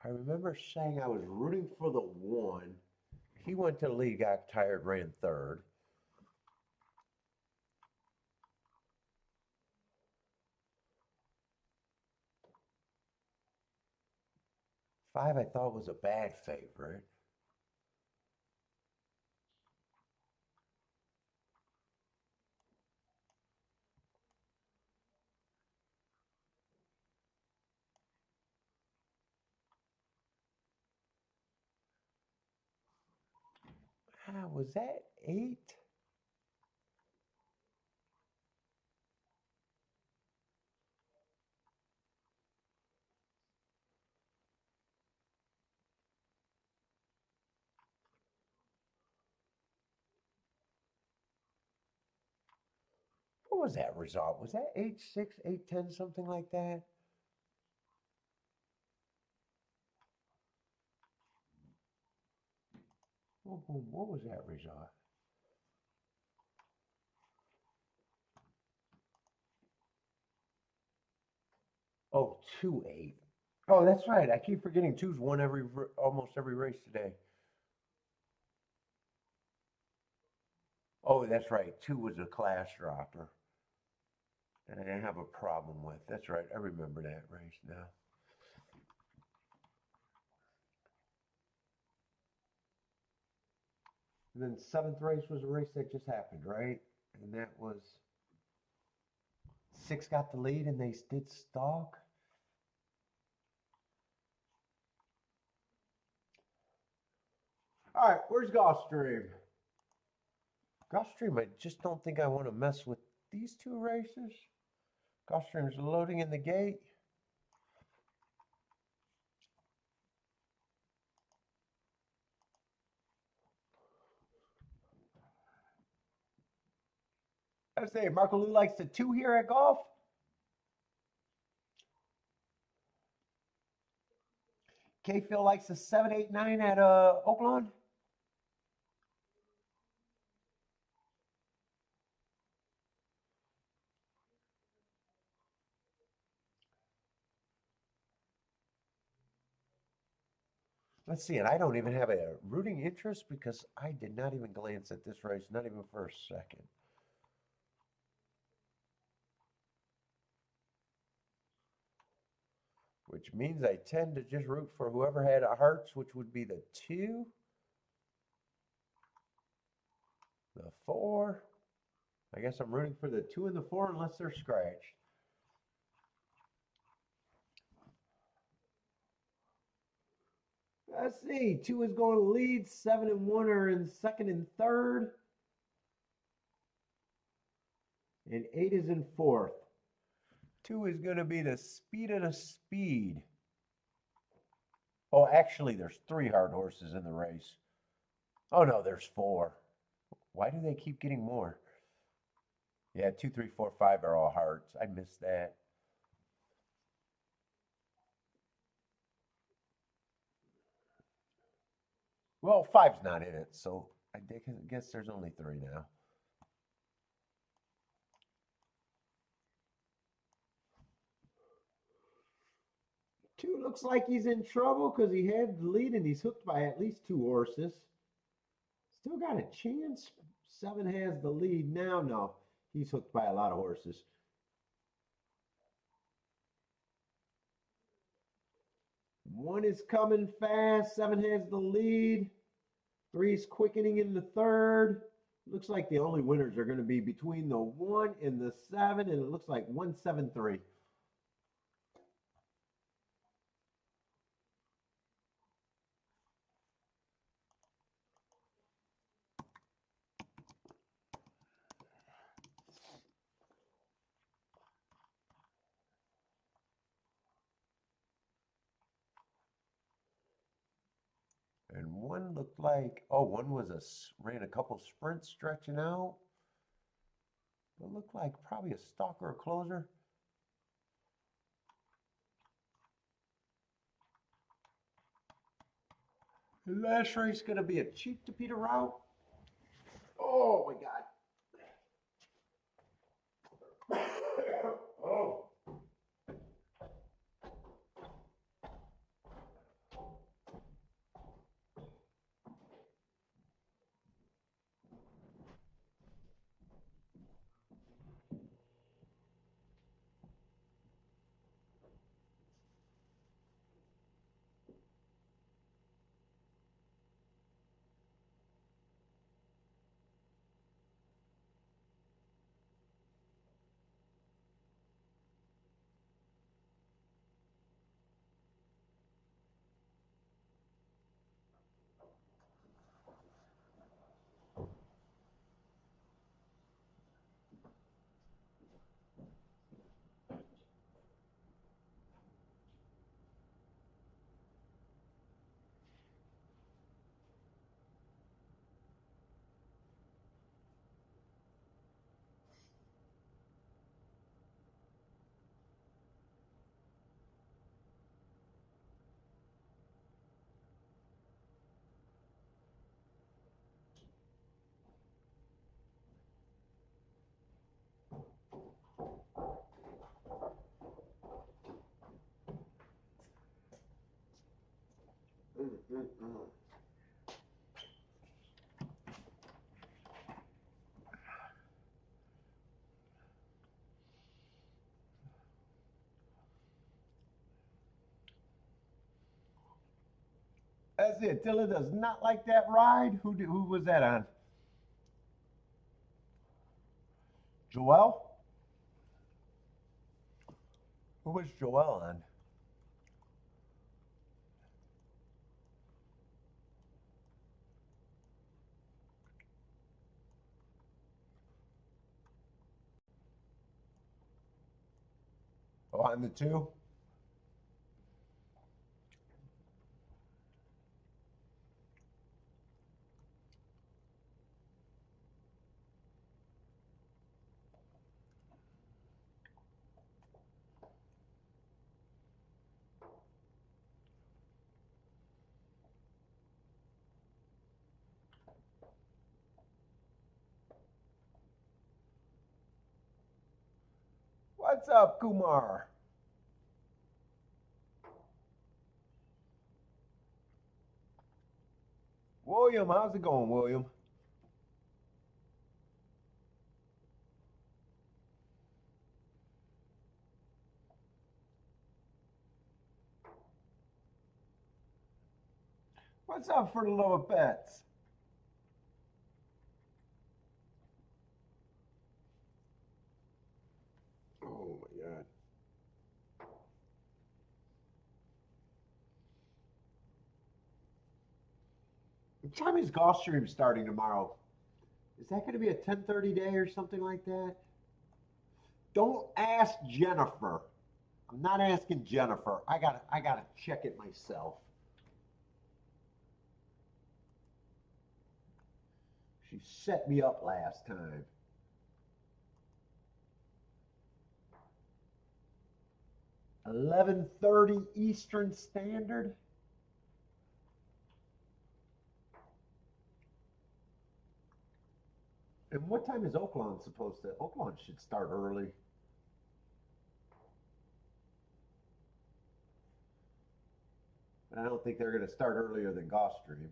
I remember saying I was rooting for the 1. He went to the lead, got tired, ran 3rd. 5 I thought was a bad favorite. Was that 8? What was that result? Was that 8-6, 8-10, something like that? What was that result? Oh, 2-8. Oh, that's right. I keep forgetting 2's won almost every race today. Oh, that's right. 2 was a class dropper that I didn't have a problem with. That's right. I remember that race now. And then 7th race was a race that just happened, right? And that was 6 got the lead and they did stalk. All right, where's Gulfstream? Gulfstream, I just don't think I want to mess with these 2 races. Gulfstream's loading in the gate. I say Marco Lou likes the 2 here at golf. K Phil likes the 7, 8, 9 at Oaklawn. Let's see, and I don't even have a rooting interest because I did not even glance at this race, not even for a second. Which means I tend to just root for whoever had a hearts, which would be the 2, the 4. I guess I'm rooting for the 2 and the 4 unless they're scratched. Let's see, 2 is going to lead, 7 and 1 are in 2nd and 3rd. And 8 is in 4th. 2 is going to be the speed of the speed. Oh, actually, there's 3 hard horses in the race. Oh, no, there's 4. Why do they keep getting more? Yeah, 2, 3, 4, 5 are all hearts. I missed that. Well, 5's not in it, so I guess there's only 3 now. Two looks like he's in trouble because he had the lead and he's hooked by at least 2 horses. Still got a chance. 7 has the lead now. No, he's hooked by a lot of horses. One is coming fast. 7 has the lead. 3 is quickening in the 3rd. Looks like the only winners are going to be between the 1 and the 7, and it looks like 173. one looked like, oh, one was ran a couple sprints stretching out. It looked like probably a stalker or closer. The last race going to be a cheap to Peter route. Oh my God. Oh. That's it. Dilla does not like that ride. Who was that on? Joel? Who was Joel on? Oh, on the two? What's up, Kumar? William, how's it going, William? What's up for the lower bets? Oh my God. What time is Gulfstream starting tomorrow? Is that going to be a 10:30 day or something like that? Don't ask Jennifer. I'm not asking Jennifer. I gotta check it myself. She set me up last time. 11:30 Eastern Standard. And what time is Oaklawn supposed to? Oaklawn should start early. But I don't think they're going to start earlier than Gulfstream.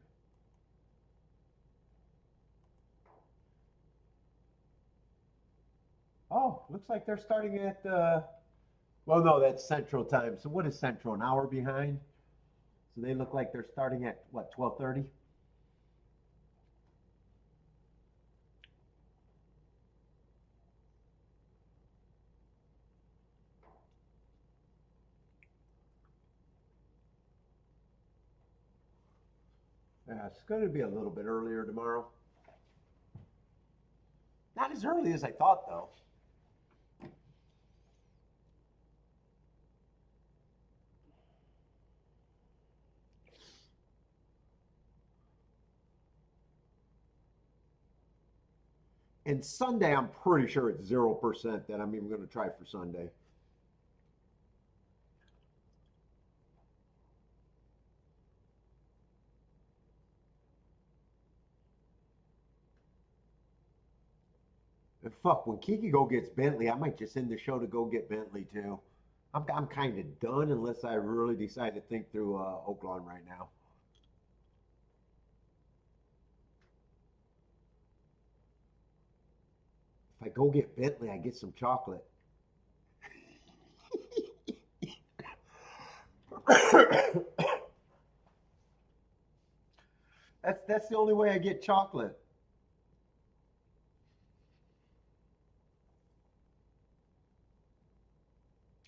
Oh, looks like they're starting at, well, no, that's Central Time. So what is Central? An hour behind? So they look like they're starting at, what, 12:30? Yeah, it's going to be a little bit earlier tomorrow. Not as early as I thought, though. And Sunday, I'm pretty sure it's 0% that I'm even going to try for Sunday. And fuck, when Kiki go gets Bentley, I might just end the show to go get Bentley too. I'm kind of done unless I really decide to think through Oaklawn right now. If I go get Bentley, I get some chocolate. That's the only way I get chocolate.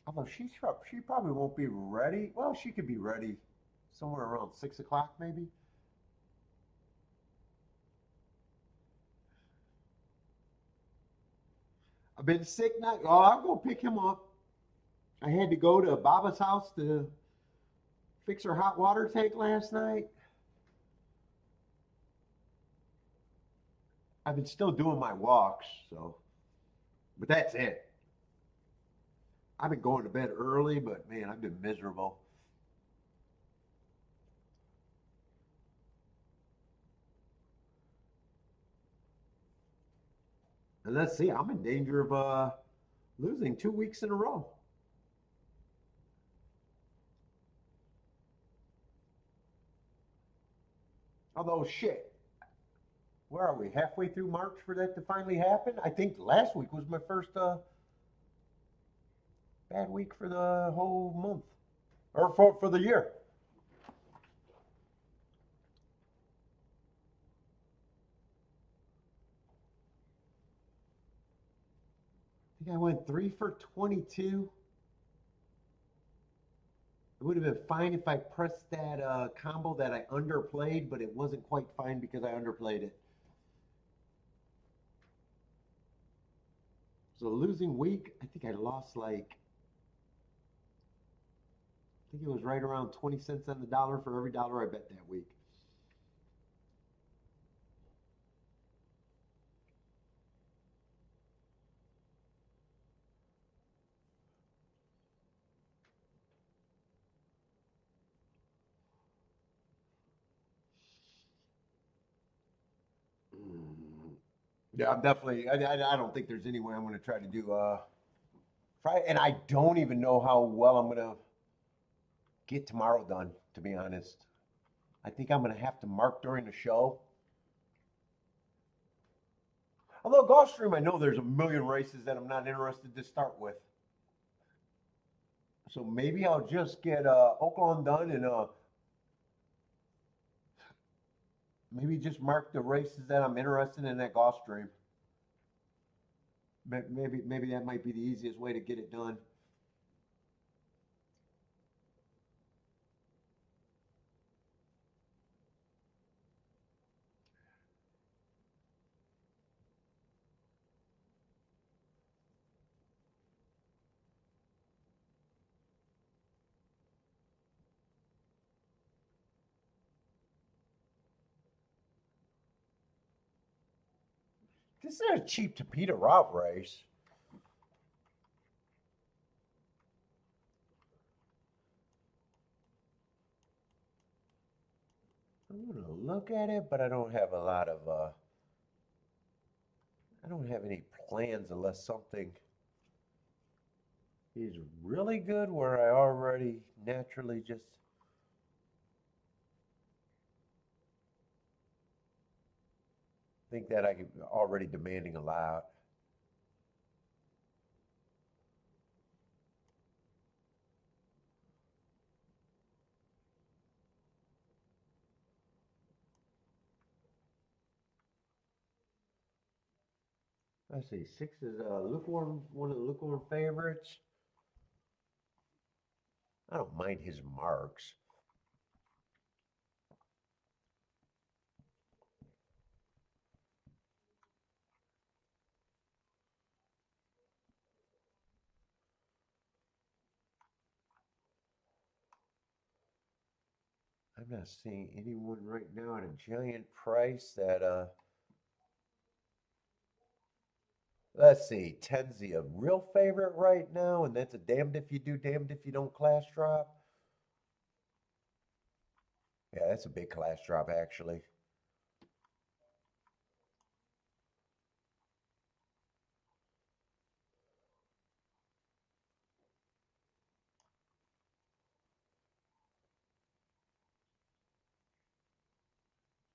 Although she probably won't be ready. Well, she could be ready somewhere around 6 o'clock maybe. I've been sick now. Oh, I'll go pick him up. I had to go to Baba's house to fix her hot water tank last night. I've been still doing my walks, so but that's it. I've been going to bed early, but man, I've been miserable. And let's see, I'm in danger of losing 2 weeks in a row. Although shit, where are we? Halfway through March for that to finally happen? I think last week was my first bad week for the whole month. Or for the year. I think I went 3 for 22. It would have been fine if I pressed that combo that I underplayed, but it wasn't quite fine because I underplayed it. So losing week, I think I lost like, I think it was right around 20 cents on the dollar for every dollar I bet that week. Mm. Yeah, I'm definitely. I don't think there's any way I'm going to try to do Friday, and I don't even know how well I'm going to get tomorrow done. To be honest, I think I'm going to have to mark during the show. Although Gulfstream, I know there's a million races that I'm not interested to start with. So maybe I'll just get Oaklawn done and maybe just mark the races that I'm interested in at Gulfstream. Maybe that might be the easiest way to get it done. This is a cheap to Peter route race. I'm gonna look at it, but I don't have a lot of I don't have any plans unless something is really good where I already naturally just think that I could already demanding a lot. Let's see, six is lukewarm, one of the lukewarm favorites. I don't mind his marks. I'm not seeing anyone right now at a giant price that Let's see. 10's the real favorite right now, and that's a damned if you do, damned if you don't class drop. Yeah, that's a big class drop, actually.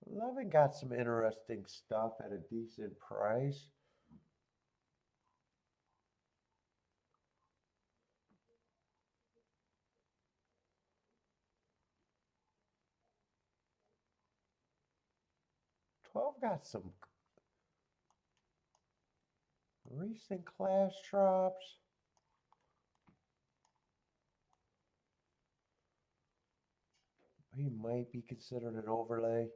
Lovin got some interesting stuff at a decent price. Twelve got some recent class drops. He might be considered an overlay.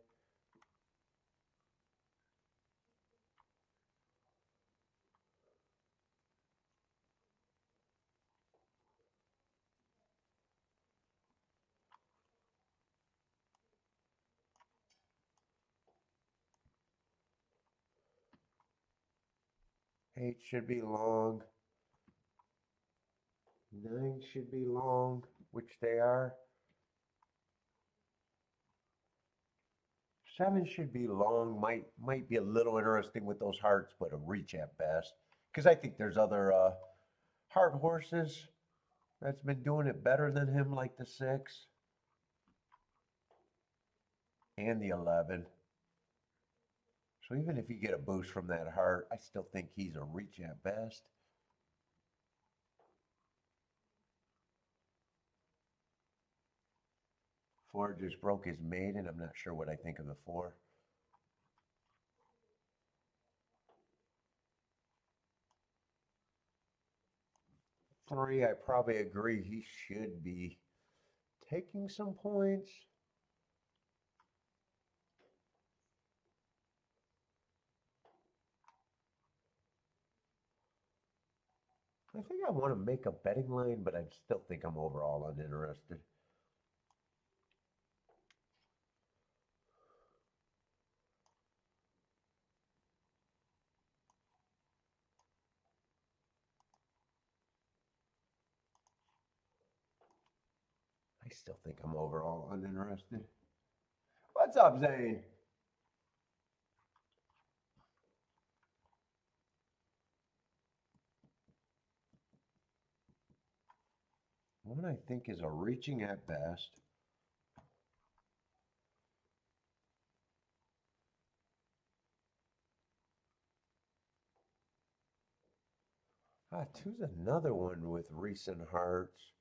Eight should be long. 9 should be long, which they are. 7 should be long. Might be a little interesting with those hearts, but a reach at best. Because I think there's other heart horses that's been doing it better than him, like the 6 and the 11. So even if you get a boost from that heart, I still think he's a reach at best. Four just broke his maiden. I'm not sure what I think of the 4. Three, I probably agree he should be taking some points. I think I want to make a betting line, but I still think I'm overall uninterested. I still think I'm overall uninterested. What's up, Zane? One I think is a reaching at best. Two's another one with recent hearts.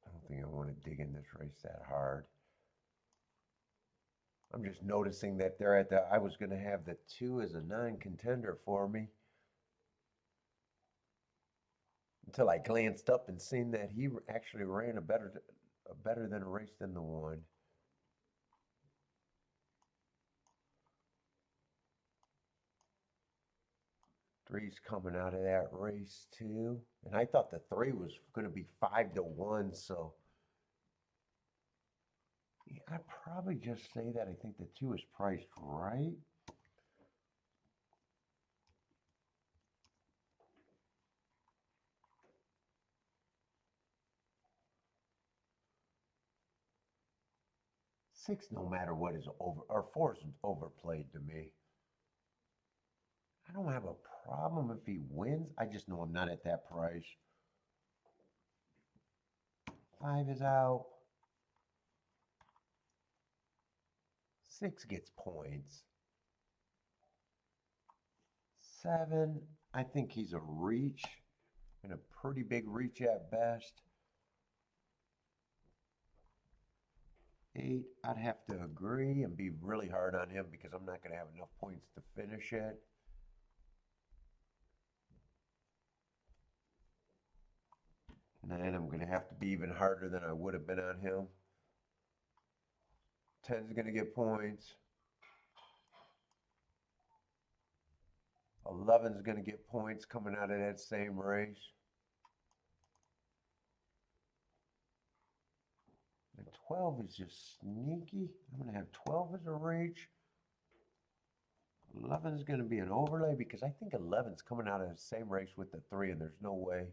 I don't think I want to dig in this race that hard. I'm just noticing that they're at the. I was going to have the 2 as a non-contender for me until I glanced up and seen that he actually ran a better than a race than the 1. Three's coming out of that race too, and I thought the 3 was going to be 5-1. So yeah, I'd probably just say that I think the 2 is priced right. Six, no matter what, is over, or 4 is overplayed to me. I don't have a problem if he wins. I just know I'm not at that price. 5 is out. 6 gets points. 7, I think he's a reach, and a pretty big reach at best. 8, I'd have to agree and be really hard on him because I'm not going to have enough points to finish it. 9, I'm going to have to be even harder than I would have been on him. 10's going to get points. 11's going to get points coming out of that same race. And 12 is just sneaky. I'm going to have 12 as a reach. 11 is going to be an overlay because I think 11's coming out of the same race with the 3, and there's no way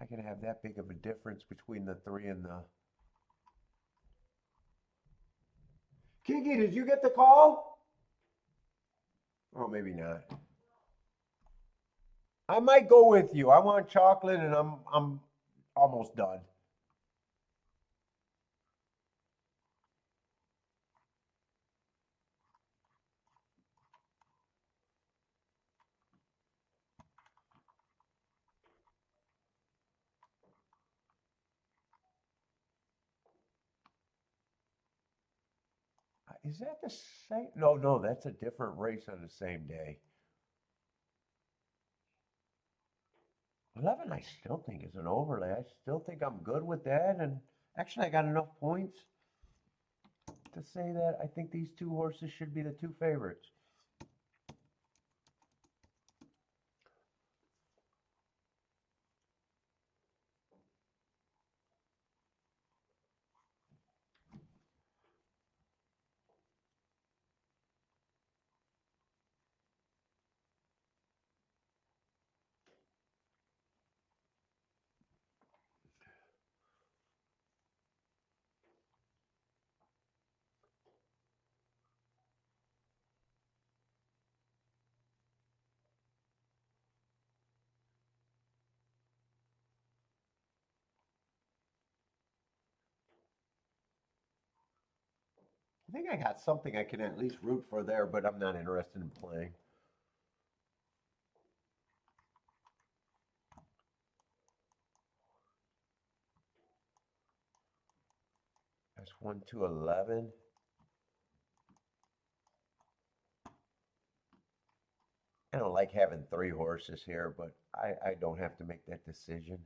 I can have that big of a difference between the 3 and the... Kiki, did you get the call? Oh, maybe not. I might go with you. I want chocolate, and I'm almost done. Is that the same? No, that's a different race on the same day. 11, I still think is an overlay. I still think I'm good with that. And actually, I got enough points to say that I think these two horses should be the two favorites. I think I got something I can at least root for there, but I'm not interested in playing. That's 1 to 11. I don't like having 3 horses here, but I don't have to make that decision.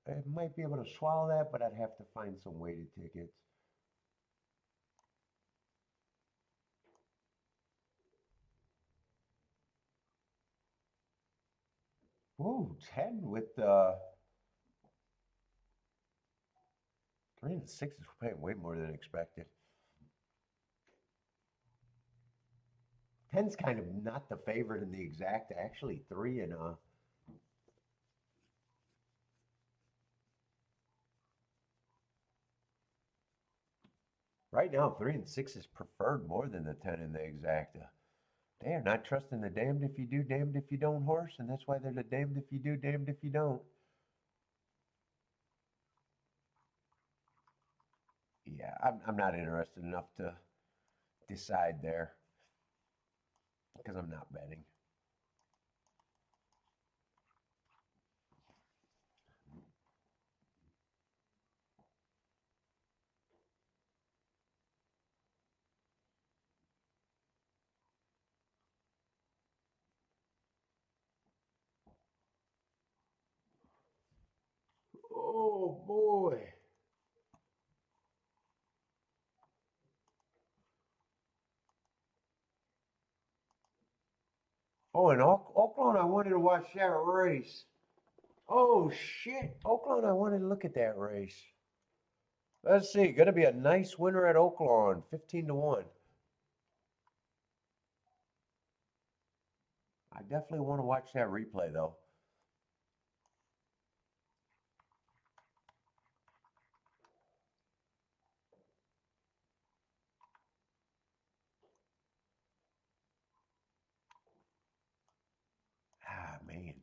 If I might be able to swallow that, but I'd have to find some weighted tickets. Ooh, 10 with 3 and 6 is paying way more than expected. 10's kind of not the favorite in the exact. Actually, 3 and right now, 3 and 6 is preferred more than the 10 in the exacta. They are not trusting the damned if you do, damned if you don't horse, and that's why they're the damned if you do, damned if you don't. Yeah, I'm not interested enough to decide there because I'm not betting. Oh boy. Oh, and Oaklawn, I wanted to watch that race. Oh shit, Oaklawn, I wanted to look at that race. Let's see, gonna be a nice winner at Oaklawn, 15 to 1. I definitely want to watch that replay though. Ah, man.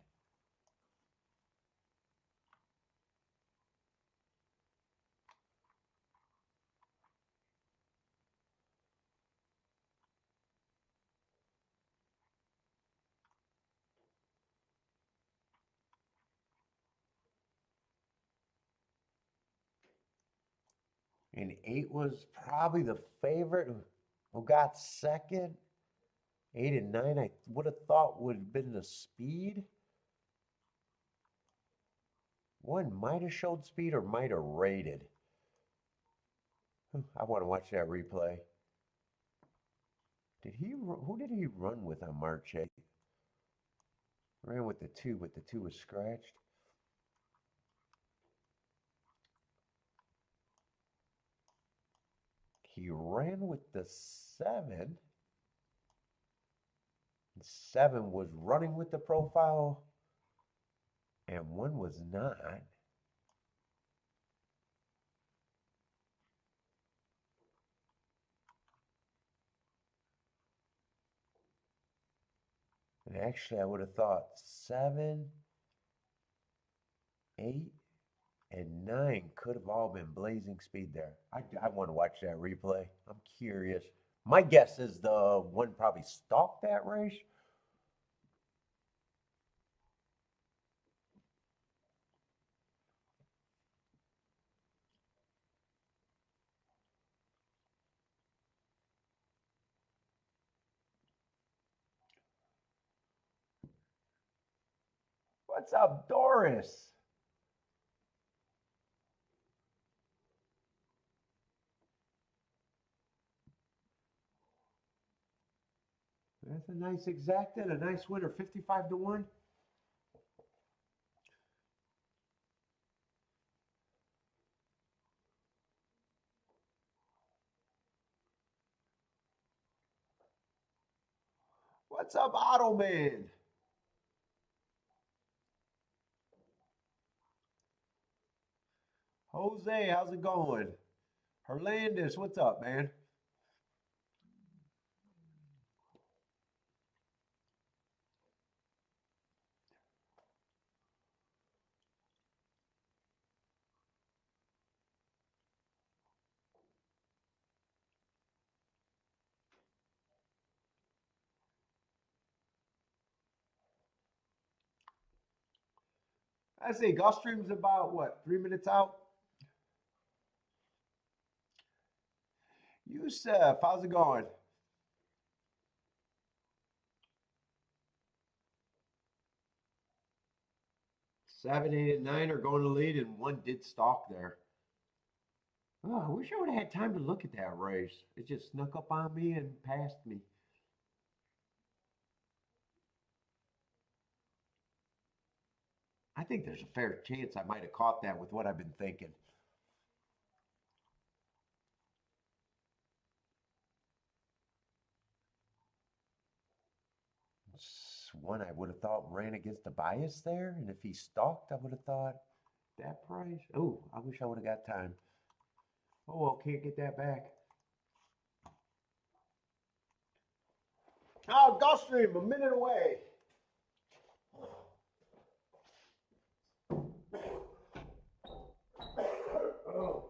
And 8 was probably the favorite. Who got second? 8 and 9, I would have thought would have been the speed. One might have showed speed or might have rated. I want to watch that replay. Who did he run with on March 8th? Ran with the 2, but the 2 was scratched. He ran with the 7. 7 was running with the profile, and 1 was not. And actually, I would have thought 7, 8, and 9 could have all been blazing speed there. I want to watch that replay. I'm curious. My guess is the one probably stalked that race. What's up, Doris? That's a nice exacted, a nice winner, 55 to 1. What's up, Otto Man? Jose, how's it going? Hernandez, what's up, man? I say Gulfstream's about what, 3 minutes out? Yusuf, how's it going? 7, 8, and 9 are going to lead, and 1 did stalk there. Oh, I wish I would have had time to look at that race. It just snuck up on me and passed me. I think there's a fair chance I might have caught that with what I've been thinking. One I would have thought ran against the bias there, and if he stalked, I would have thought that price. Oh, I wish I would have got time. Oh, well, can't get that back. Oh, Gulfstream, a minute away. Oh.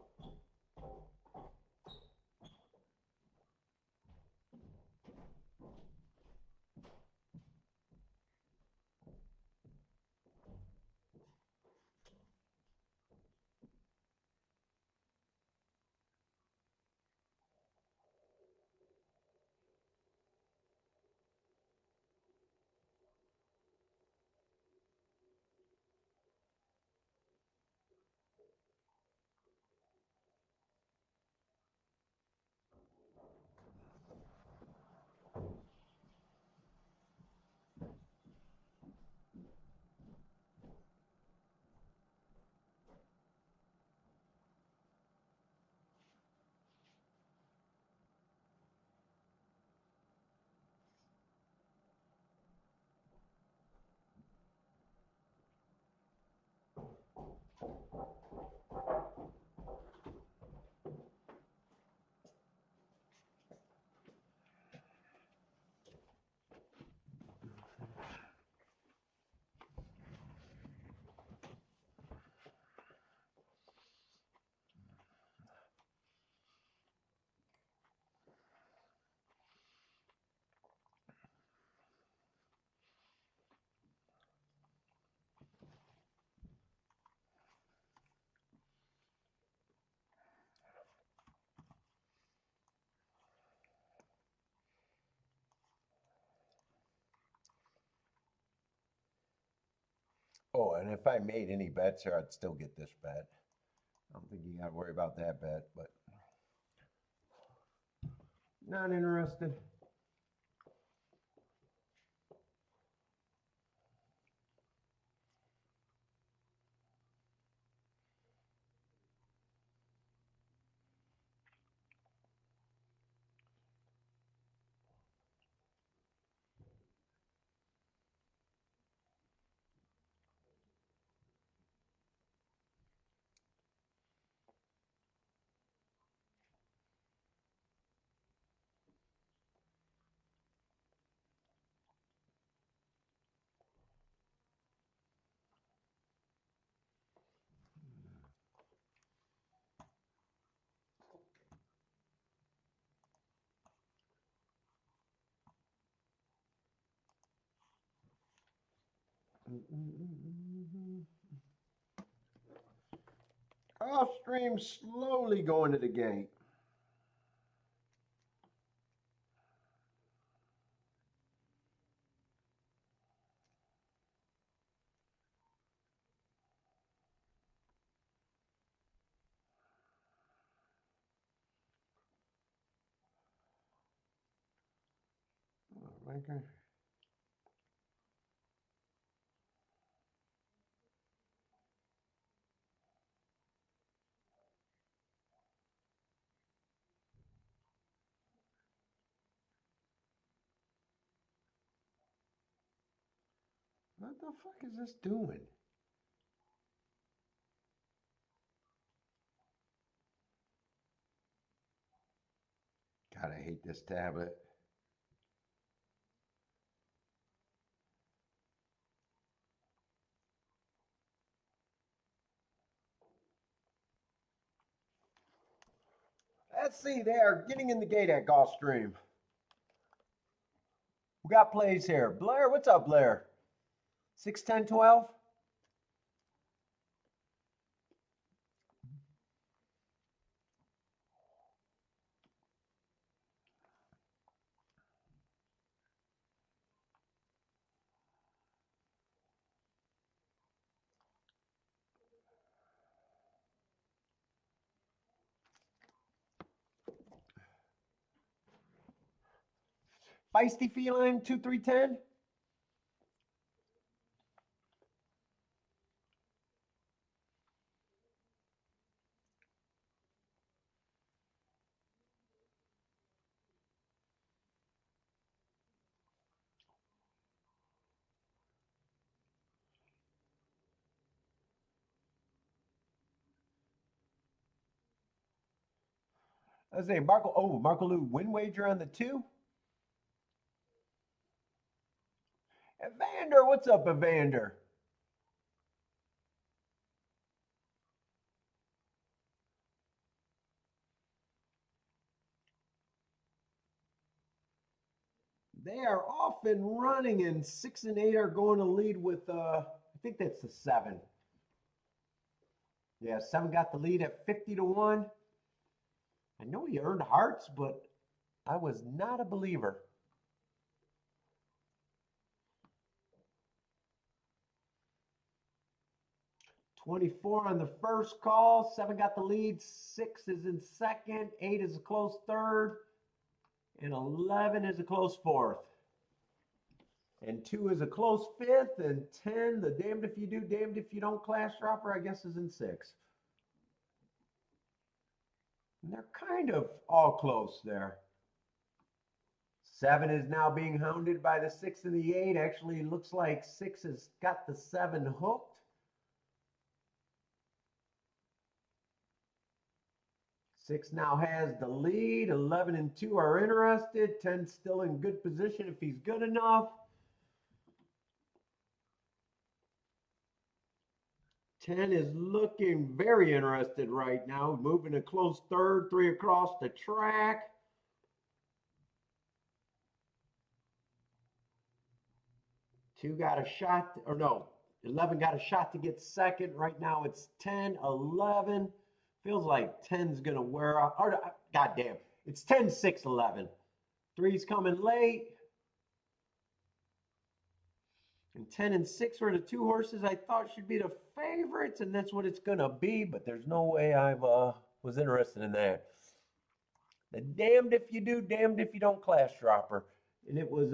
Oh, and if I made any bets here, I'd still get this bet. I don't think you got to worry about that bet, but not interested. Gulfstream slowly going to the gate. Okay. What the fuck is this doing? God, I hate this tablet. Let's see, they are getting in the gate at Gulfstream. We got plays here. Blair, what's up, Blair? 6, 10, 12? Feisty Feline, 2, 3, 10? Let's say Marco Lou win wager on the 2. Evander, what's up, Evander? They are off and running, and 6 and 8 are going to lead with, I think that's the 7. Yeah, 7 got the lead at 50 to 1. I know he earned hearts, but I was not a believer. 24 on the first call. 7 got the lead. 6 is in second. 8 is a close third. And 11 is a close fourth. And 2 is a close fifth. And 10, the damned if you do, damned if you don't class dropper, I guess, is in 6. And they're kind of all close there. 7 is now being hounded by the 6 and the 8. Actually, looks like 6 has got the 7 hooked. 6 now has the lead. 11 and 2 are interested. 10 still in good position if he's good enough. 10 is looking very interested right now. Moving a close third, 3 across the track. Two got a shot, or no, 11 got a shot to get second. Right now it's 10, 11. Feels like 10's going to wear off. Or, goddamn, it's 10, 6, 11. 3's coming late. And 10 and 6 were the two horses I thought should be the favorites, and that's what it's gonna be, but there's no way I was interested in that. The damned if you do, damned if you don't class dropper. And it was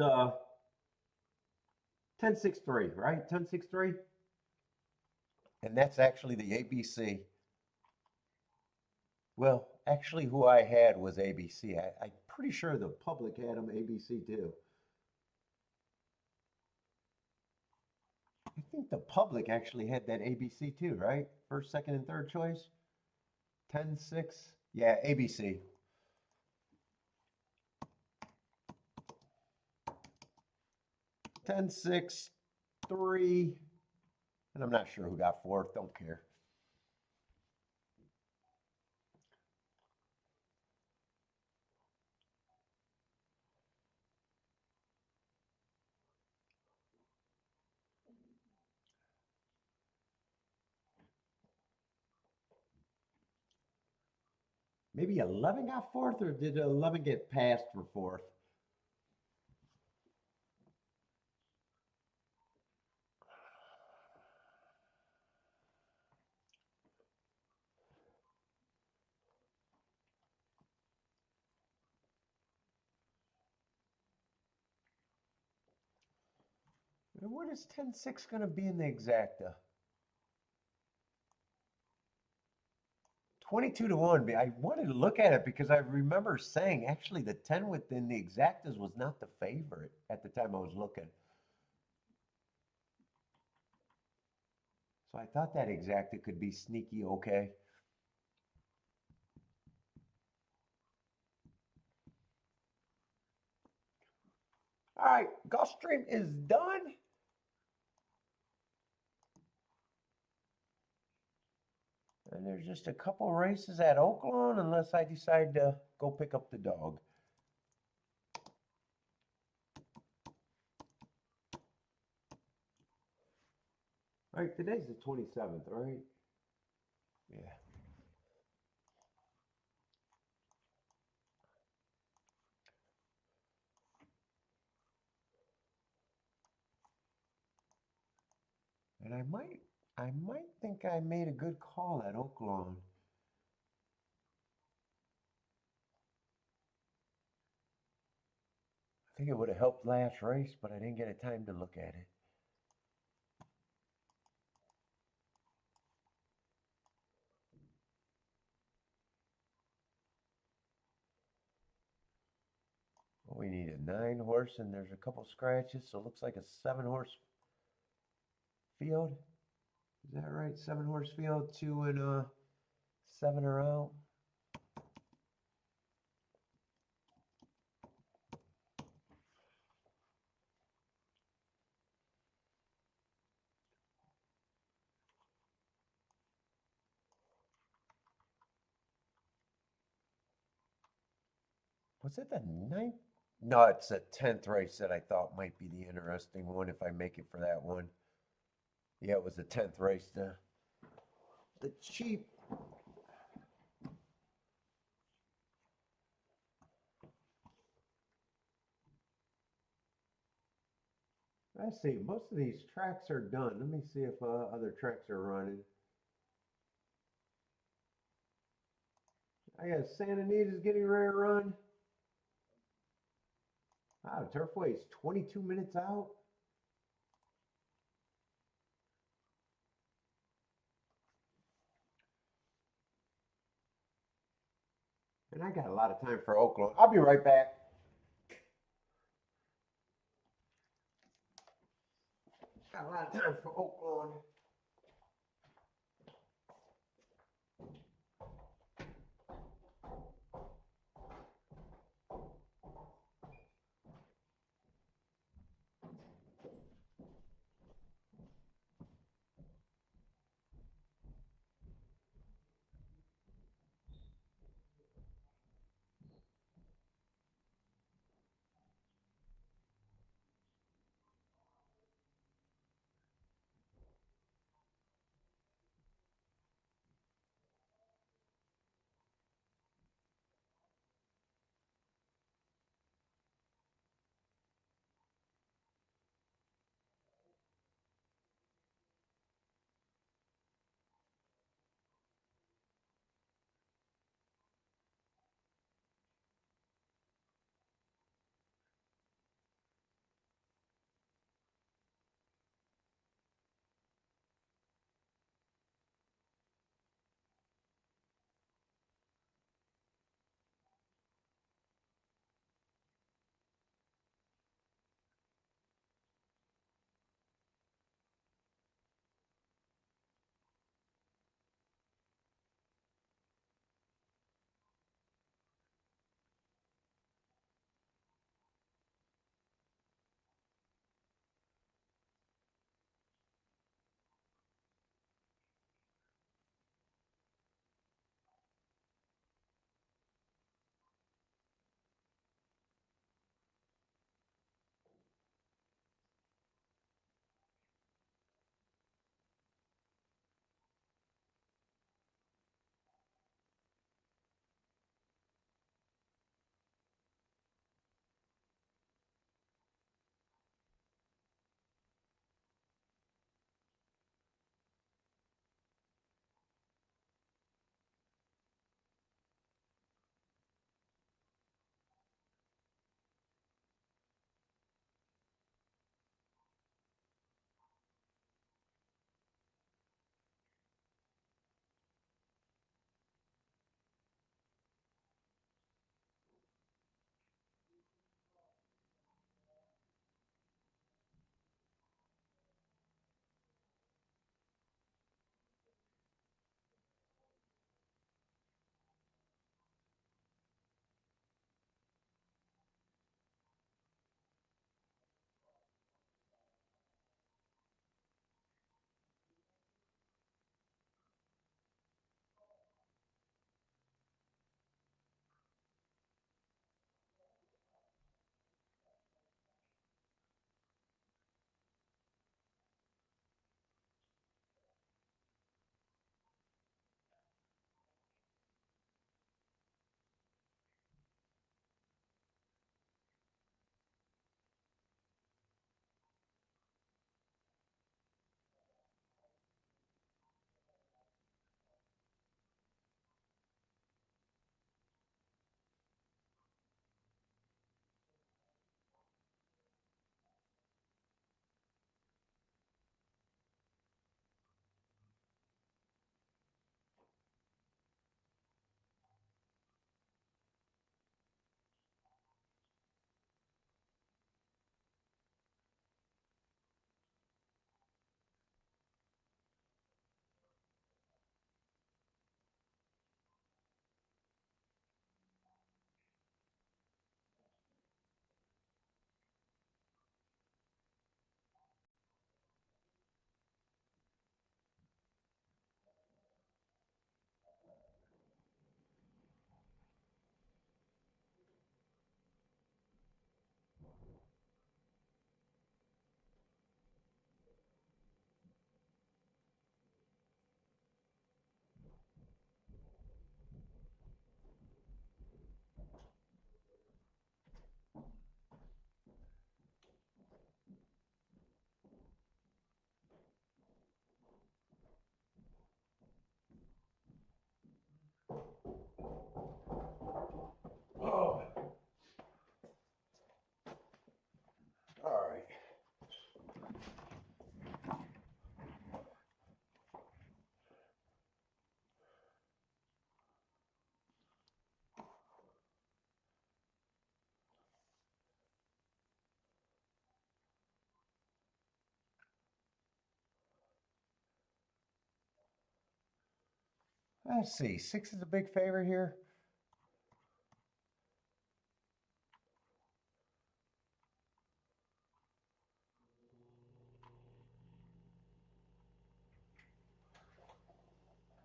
10-6-3, right? 10-6-3? And that's actually the ABC. Well, actually, who I had was ABC. I'm pretty sure the public had them ABC too. I think the public actually had that ABC too, right? First, second, and third choice. 10-6. Yeah, ABC. Ten, 6, 3. And I'm not sure who got fourth. Don't care. Maybe 11 got fourth, or did 11 get passed for fourth? And what is 10-6 going to be in the exacta? 22 to 1. I wanted to look at it because I remember saying actually the 10 within the exactas was not the favorite at the time I was looking. So I thought that exacta could be sneaky okay. All right, Gulfstream is done. And there's just a couple races at Oaklawn unless I decide to go pick up the dog. All right, today's the 27th, right? Yeah. And I might think I made a good call at Oaklawn. I think it would have helped last race, but I didn't get a time to look at it. Well, we need a 9 horse, and there's a couple scratches, so it looks like a 7 horse field. Is that right? 7 horse field, 2 and 7 are out. Was it the 9th? No, it's the 10th race that I thought might be the interesting one if I make it for that one. Yeah, it was the 10th race. The cheap. Let's see. Most of these tracks are done. Let me see if other tracks are running. I guess Santa Anita's getting ready to run. Wow, Turfway is 22 minutes out. And I got a lot of time for Oaklawn. I'll be right back. Got a lot of time for Oaklawn. Let's see, 6 is a big favorite here.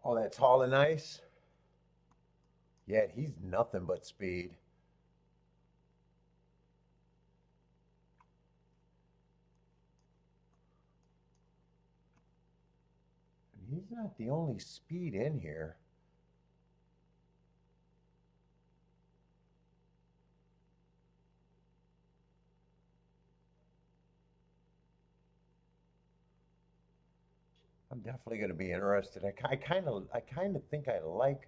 Oh, that's tall and nice. Yeah, he's nothing but speed. And he's not the only speed in here. I'm definitely going to be interested. I kind of think I like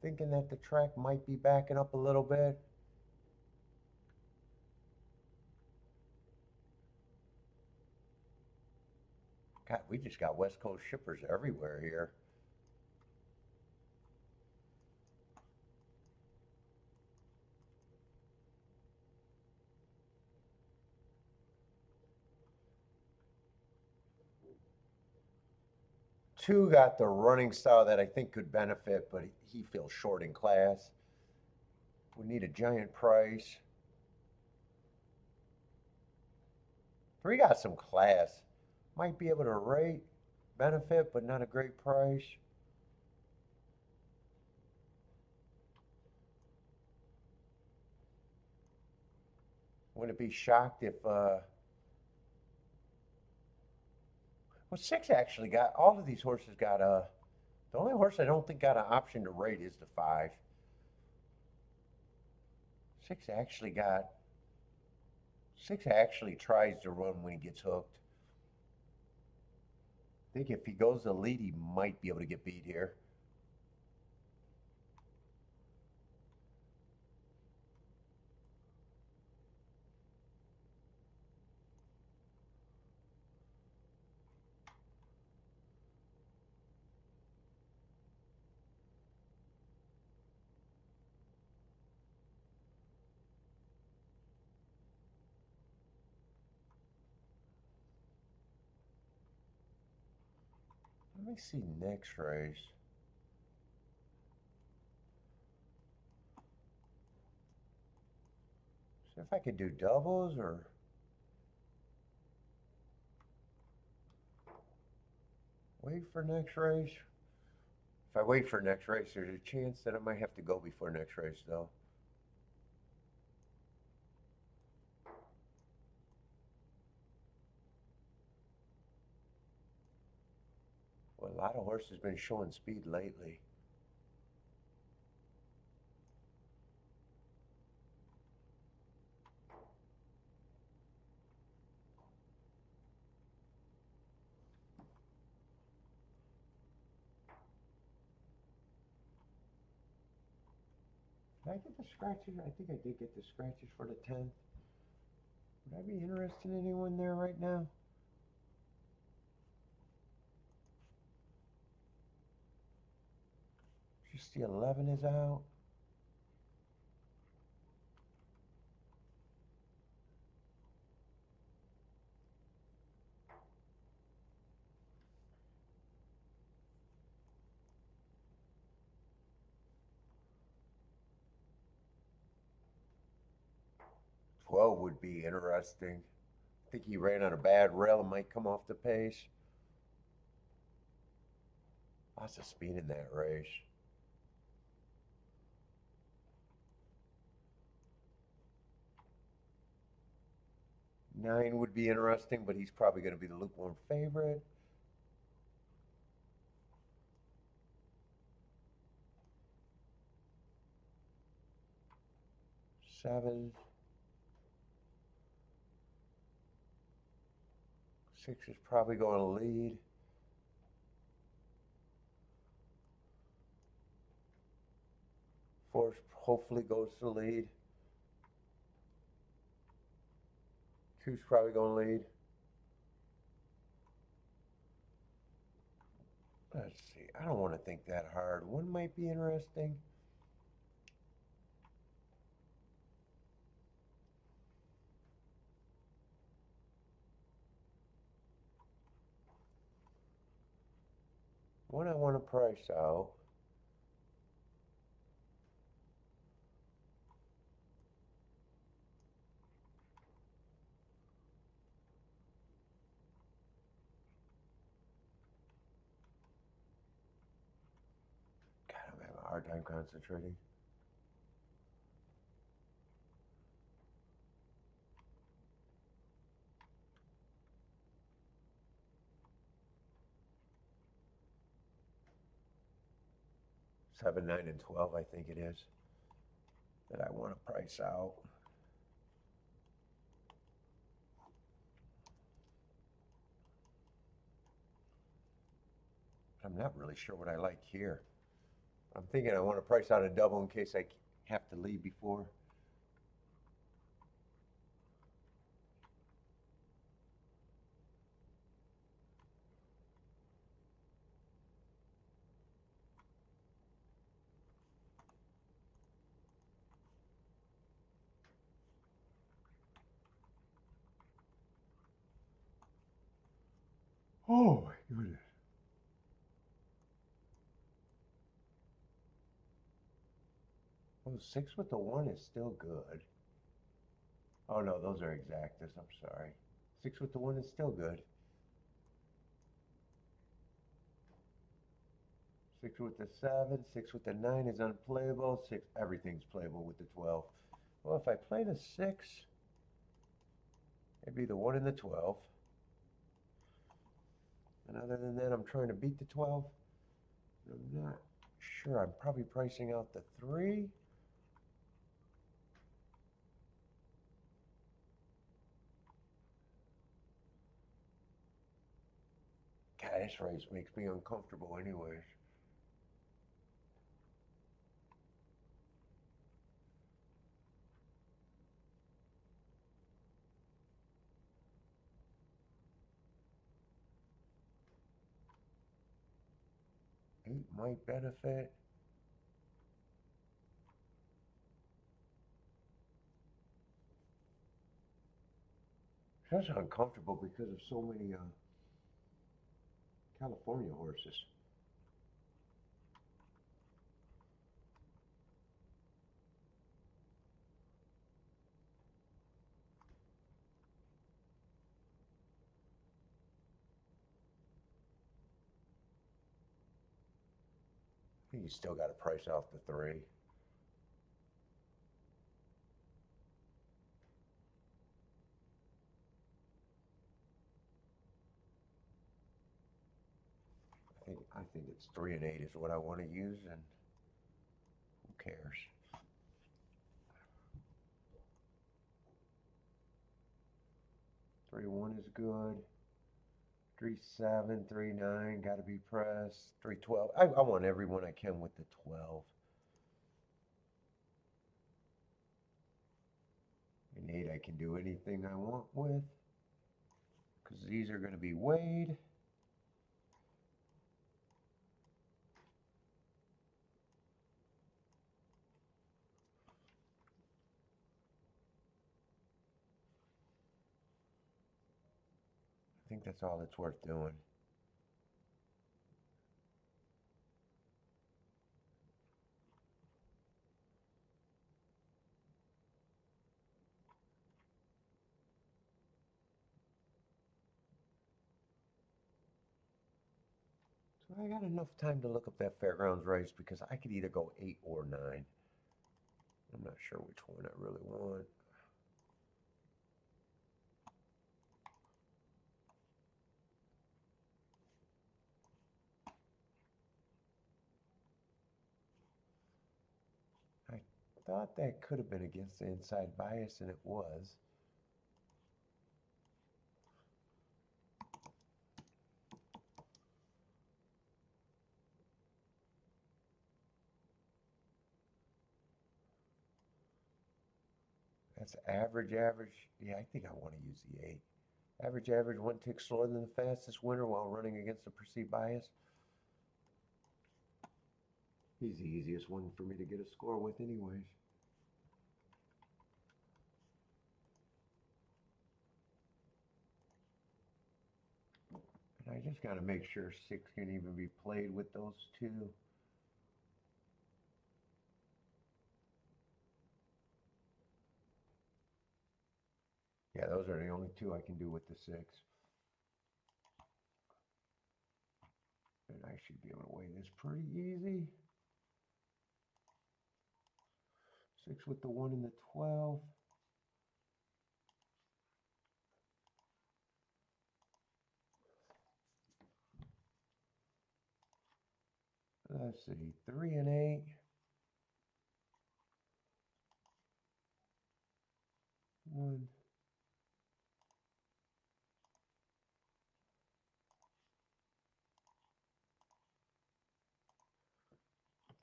thinking that the track might be backing up a little bit. God, we just got West Coast shippers everywhere here. Two got the running style that I think could benefit, but he feels short in class. We need a giant price. Three got some class. Might be able to rate, benefit, but not a great price. Wouldn't be shocked if well, 6 actually got all of these horses got the only horse I don't think got an option to rate is the 5. 6 actually got 6 actually tries to run when he gets hooked. I think if he goes the lead, he might be able to get beat here. Let me see next race. See if I could do doubles or wait for next race. If I wait for next race, there's a chance that I might have to go before next race, though. Well, a lot of horses been showing speed lately. Did I get the scratches? I think I did get the scratches for the 10th. Would I be interested in anyone there right now? Just the 11 is out. Twelve would be interesting. I think he ran on a bad rail and might come off the pace. Lots of speed in that race. Nine would be interesting, but he's probably going to be the lukewarm favorite. Seven. 6 is probably going to lead. 4 hopefully goes to lead. 2's probably going to lead. Let's see. I don't want to think that hard. 1 might be interesting. One I want to price out. hard time concentrating. Seven, 9, and 12, I think it is, that I want to price out. I'm not really sure what I like here. I'm thinking I want to price out a double in case I have to leave before. Oh my goodness. Oh, 6 with the 1 is still good. Oh no, those are exactas, I'm sorry. 6 with the 1 is still good. 6 with the 7, 6 with the 9 is unplayable. 6, everything's playable with the 12. Well, if I play the 6, it'd be the 1 and the 12. And other than that, I'm trying to beat the 12. I'm not sure. I'm probably pricing out the 3. God, this race makes me uncomfortable anyways. Eight might benefit. It's just uncomfortable because of so many California horses. I think you still got to price out the 3. I think it's 3 and 8 is what I want to use, and who cares? 3, 1 is good. 3, 7, 3, 9, got to be pressed. 3, 12. I want every one I can with the 12. And 8, I can do anything I want with, because these are going to be weighed. I think that's all it's worth doing. So I got enough time to look up that fairgrounds race because I could either go 8 or 9. I'm not sure which one I really want. I thought that could have been against the inside bias, and it was. That's average. Yeah, I think I want to use the 8. Average, 1 tick slower than the fastest winner while running against the perceived bias. He's the easiest one for me to get a score with anyways. And I just got to make sure 6 can even be played with those 2. Yeah, those are the only 2 I can do with the 6. And I should be able to weigh this pretty easy. 6 with the 1 and the 12. Let's see, 3 and 8. 1.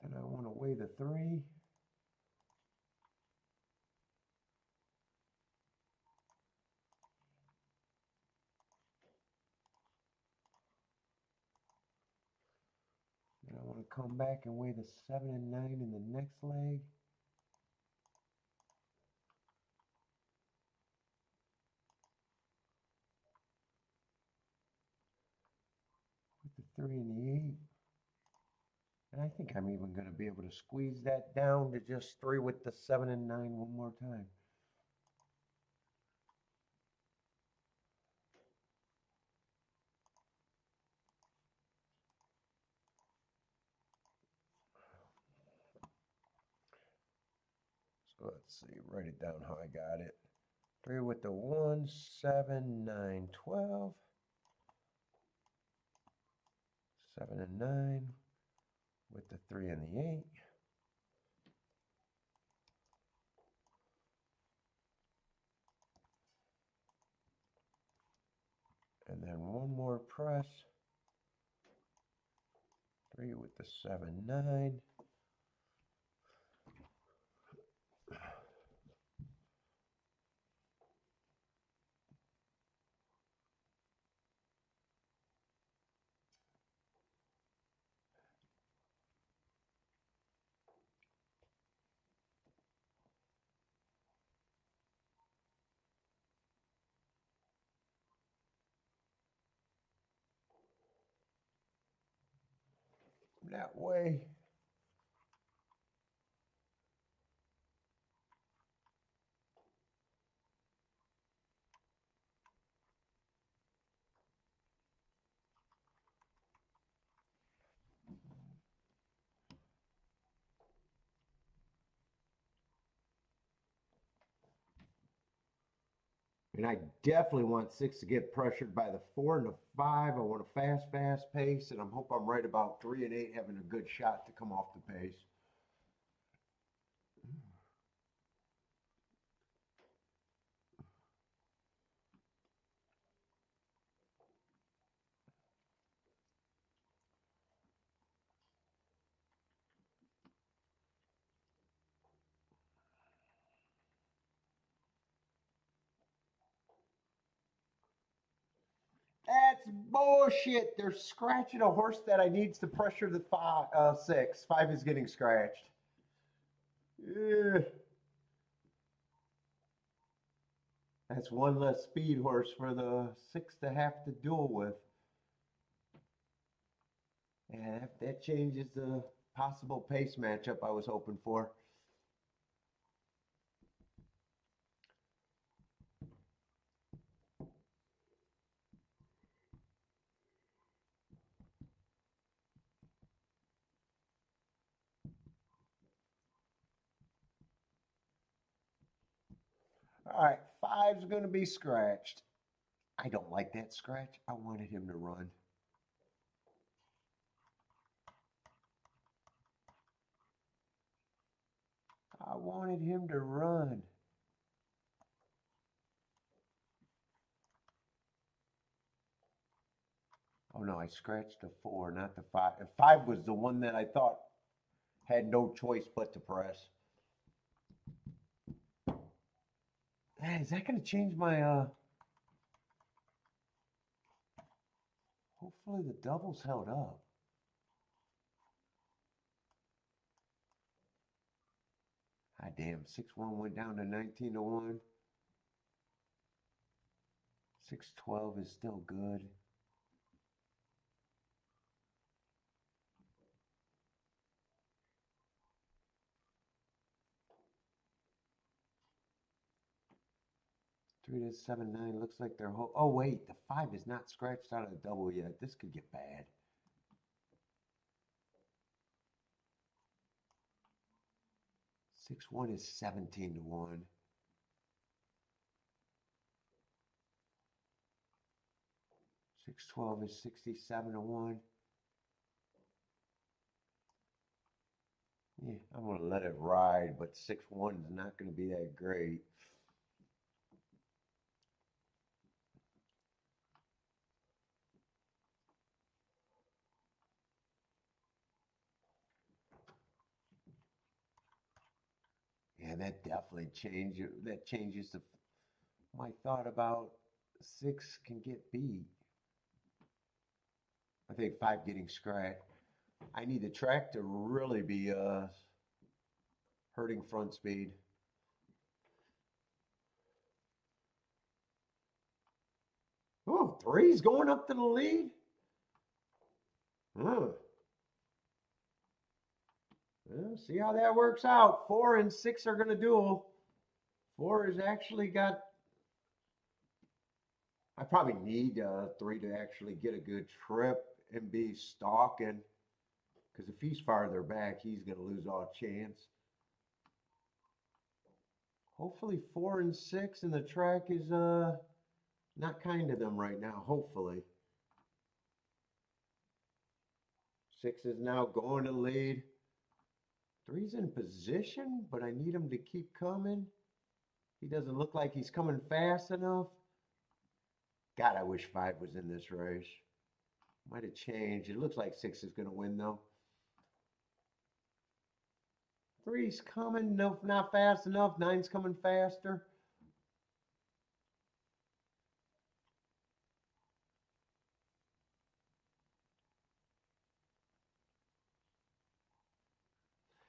And I want to weigh the 3. And I want to come back and weigh the 7 and 9 in the next leg. With the 3 and the 8. And I think I'm even going to be able to squeeze that down to just 3 with the 7 and 9 one more time. So let's see, write it down how I got it. 3 with the 1, 7, 9, 12. 7 and 9 with the 3 and the 8. And then one more press. 3 with the 7, 9. That way. And I definitely want 6 to get pressured by the 4 and the 5. I want a fast pace, and I hope I'm right about 3 and 8 having a good shot to come off the pace. That's bullshit. They're scratching a horse that I needs to pressure the 6. 5 is getting scratched. Yeah. That's one less speed horse for the 6 to have to duel with. And that changes the possible pace matchup I was hoping for. All right, 5's going to be scratched. I don't like that scratch. I wanted him to run. I wanted him to run. Oh no, I scratched the 4, not the 5. 5 was the one that I thought had no choice but to press. Hey, is that going to change my, hopefully the doubles held up. Ah, damn, 6-1 went down to 19-1. 6-12 is still good. Three to 7-9 looks like they're oh wait, the 5 is not scratched out of the double yet. This could get bad. 6-1 is 17-1. 6-12 is 67-1. Yeah, I'm going to let it ride, but 6-1 is not going to be that great. Yeah, that definitely changes. That changes my thought about 6 can get beat. I think 5 getting scratched. I need the track to really be hurting front speed. Oh, 3's going up to the lead. Huh. Well, see how that works out. 4 and 6 are going to duel. 4 has actually got. I probably need 3 to actually get a good trip and be stalking. Because if he's farther back, he's going to lose all chance. Hopefully 4 and 6 and the track is not kind to them right now. Hopefully. 6 is now going to lead. 3's in position, but I need him to keep coming. He doesn't look like he's coming fast enough. God, I wish 5 was in this race. Might have changed. It looks like 6 is going to win, though. 3's coming. No, not fast enough. 9's coming faster.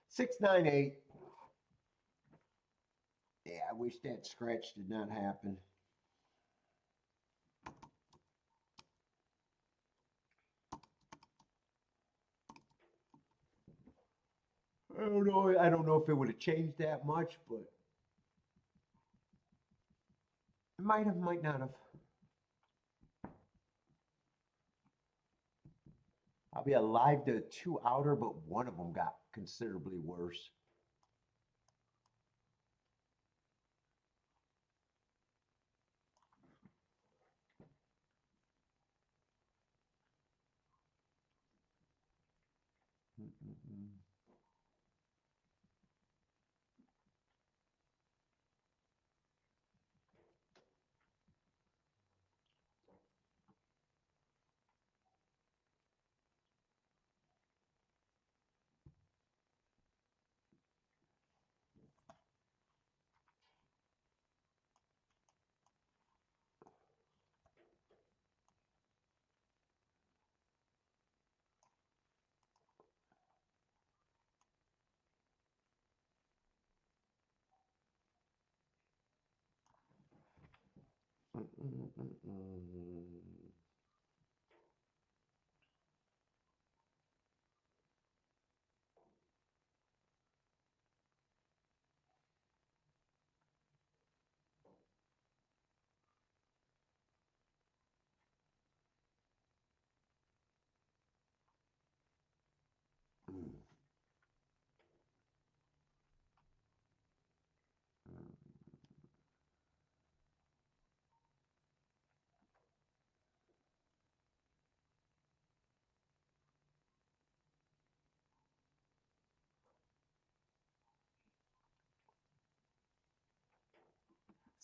Six, 9, 8. Yeah, I wish that scratch did not happen. I don't know. I don't know if it would have changed that much, but it might have, might not have. I'll be alive to 2 outer, but one of them got considerably worse. Mm-mm-mm. Mm-mm-mm-mm.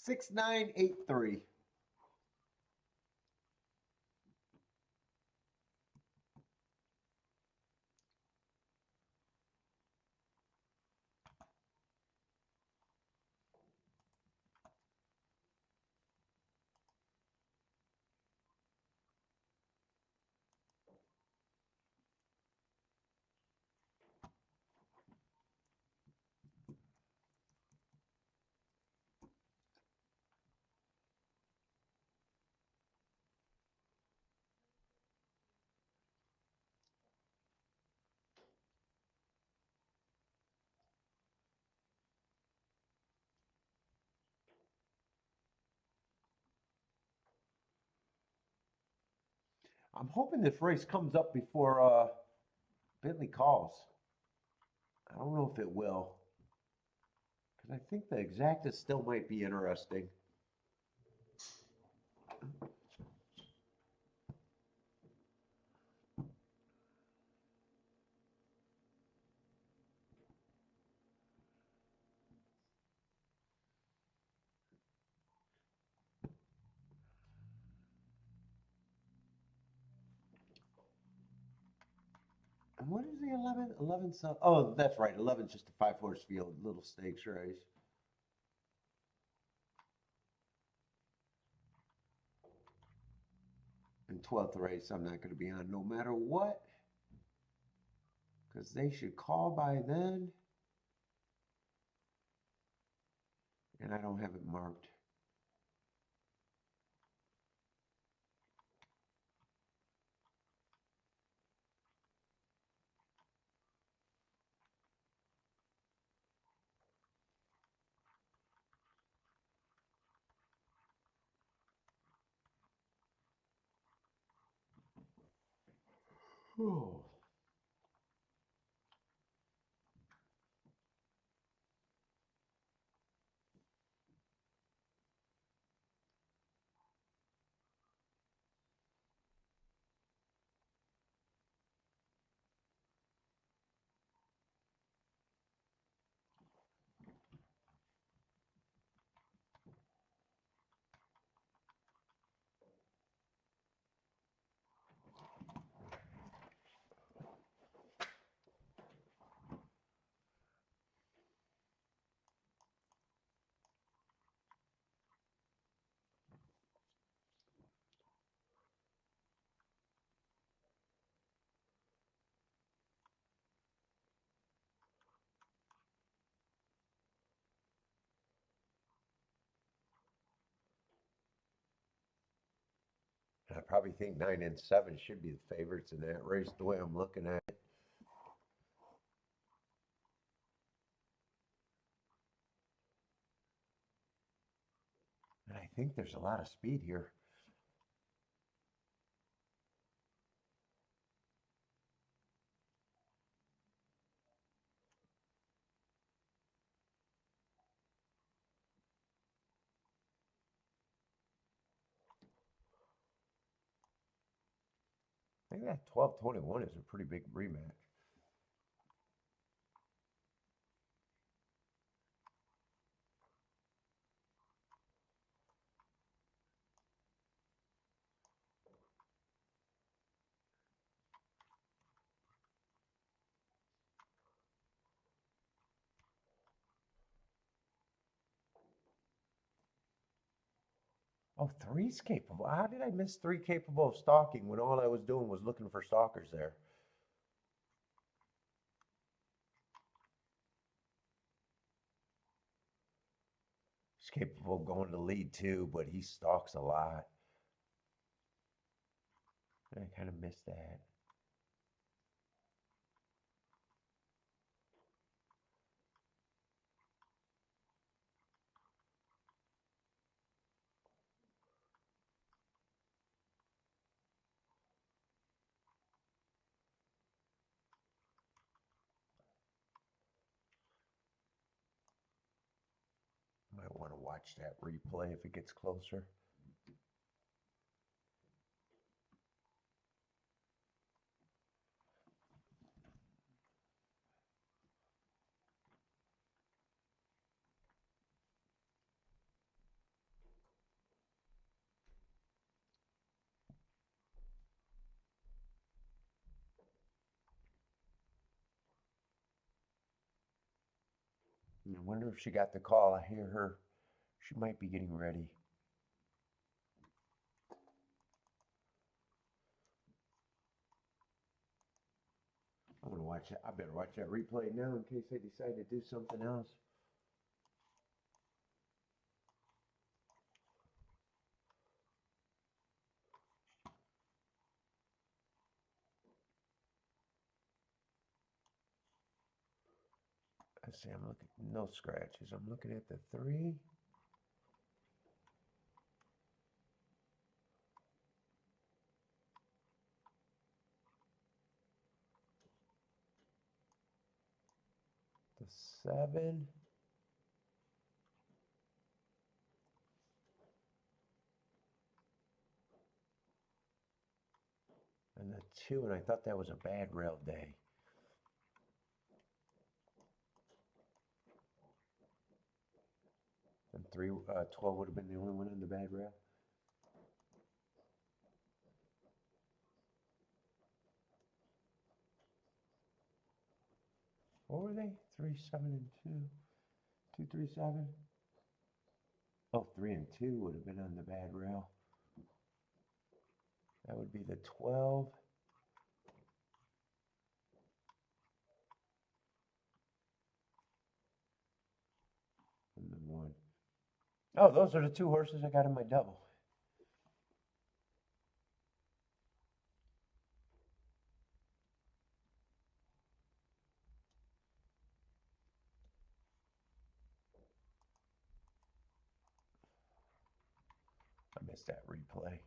6983. I'm hoping this race comes up before Bentley calls. I don't know if it will. Because I think the exacta still might be interesting. And what is the 11? 11 sub. Oh, that's right. 11 just a 5-horse field, little stakes race. And 12th race, I'm not going to be on no matter what. Because they should call by then. And I don't have it marked. Oh. And I probably think 9 and 7 should be the favorites in that race, the way I'm looking at it. And I think there's a lot of speed here. I think that 12-21 is a pretty big rematch. Oh, 3's capable. How did I miss 3 capable of stalking when all I was doing was looking for stalkers there? He's capable of going to lead too, but he stalks a lot. I kind of missed that. Might want to watch that replay if it gets closer. I wonder if she got the call. I hear her. She might be getting ready. I want to watch that. I better watch that replay now in case they decide to do something else. Let's see, I'm looking, no scratches. I'm looking at the 3. The 7. and the 2, and I thought that was a bad rail day. And 12 would have been the only one on the bad rail. What were they? 3, 7, and 2. 2, 3, 7. Oh, 3 and 2 would have been on the bad rail. That would be the 12. And the 1. Oh, those are the 2 horses I got in my double. I missed that replay.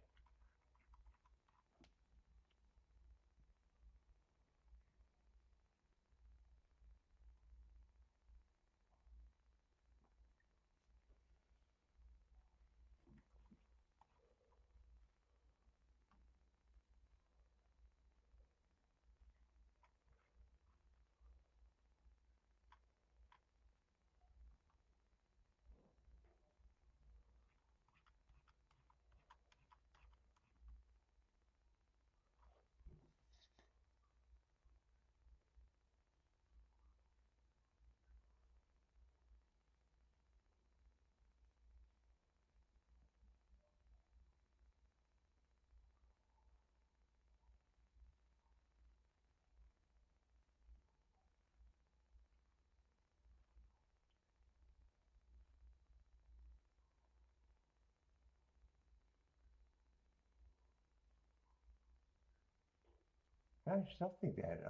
I still think that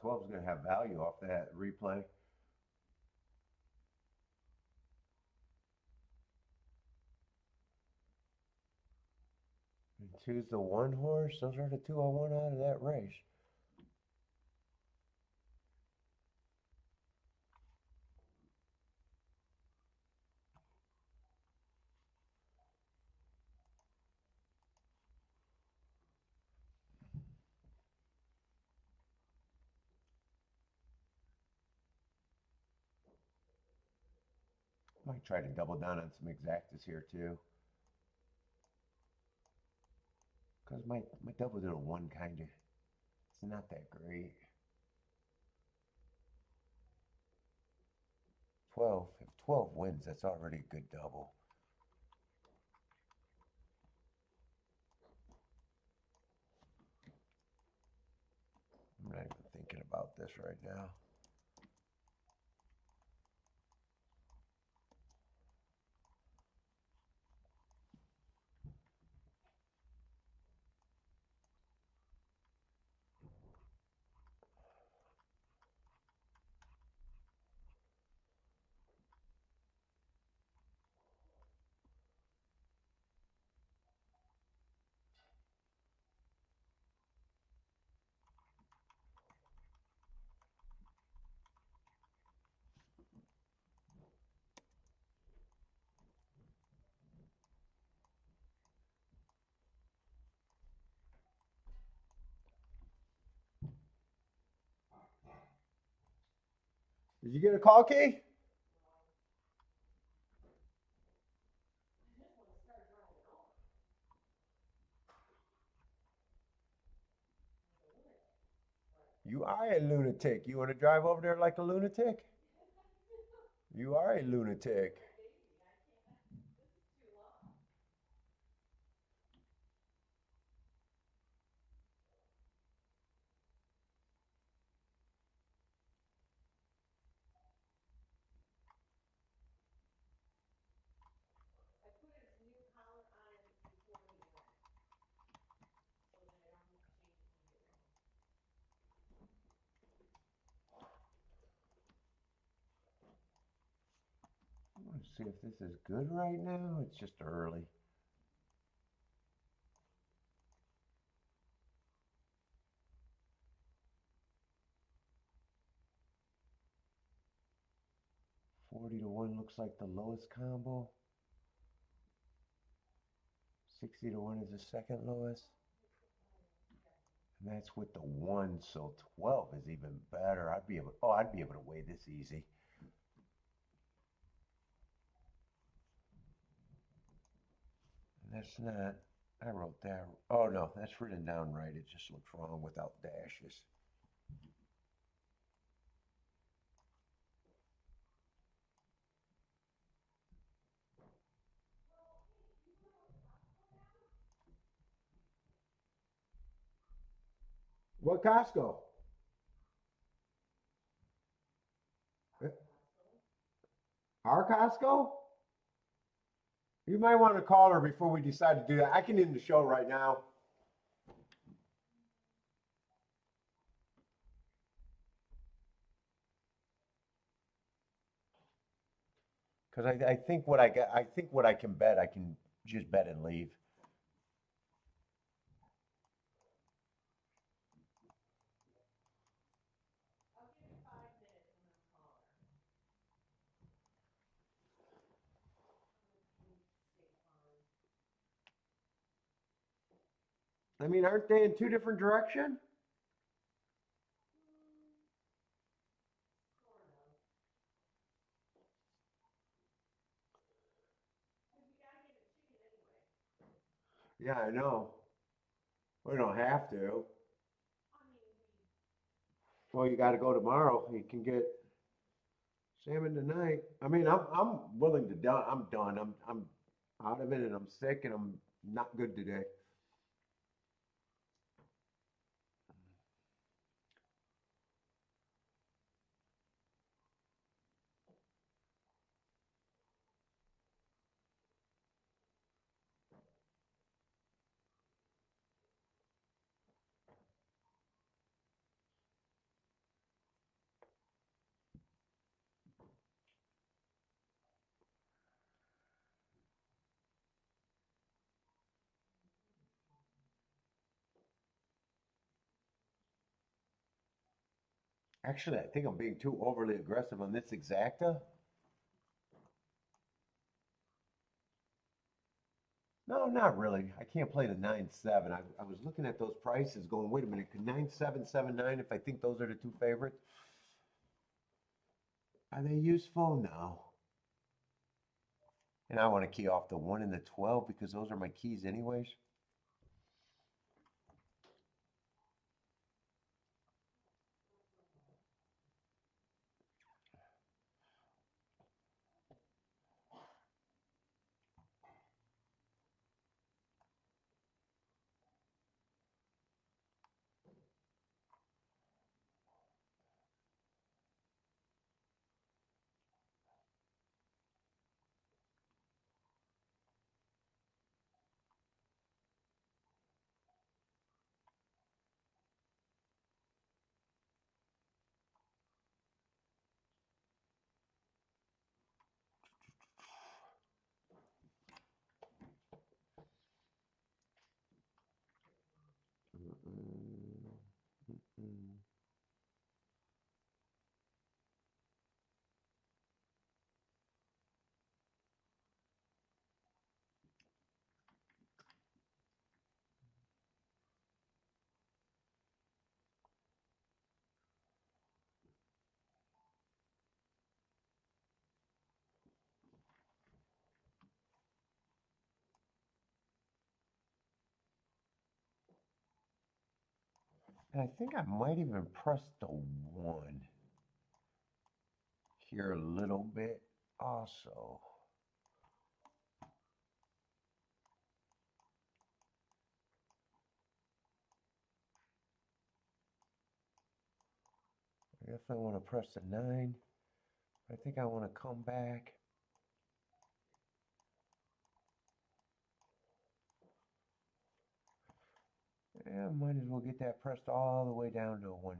12 is going to have value off that replay. And 2's the 1 horse. Those are the 2 I want out of that race. Might try to double down on some exactas here too. Because my double to 1 kind of, it's not that great. 12, if 12 wins, that's already a good double. I'm not even thinking about this right now. Did you get a call key? You are a lunatic. You want to drive over there like a lunatic? You are a lunatic. Let's see if this is good right now. It's just early. $40-1 looks like the lowest combo. 60-1 is the second lowest. And that's with the 1, so 12 is even better. I'd be able, oh, I'd be able to weigh this easy. That's not, I wrote that, oh no, that's written down right. It just looks wrong without dashes. What Costco? Our Costco? You might want to call her before we decide to do that. I can end the show right now. Because I think what I got, I think what I can bet, I can just bet and leave. I mean, aren't they in two different directions? Yeah, I know. We don't have to. Well, you got to go tomorrow. You can get salmon tonight. I mean, I'm willing to done. I'm done. I'm out of it, and I'm sick, and I'm not good today. Actually, I think I'm being too overly aggressive on this exacta. No, not really. I can't play the 9-7. I was looking at those prices going, wait a minute, could 9-7, 7-9, if I think those are the two favorites? Are they useful? No. And I want to key off the 1 and the 12 because those are my keys anyways. Mm-mm, mm-mm. And I think I might even press the 1 here a little bit also. I definitely want to press the 9. I think I want to come back. Yeah, might as well get that pressed all the way down to a 1-9.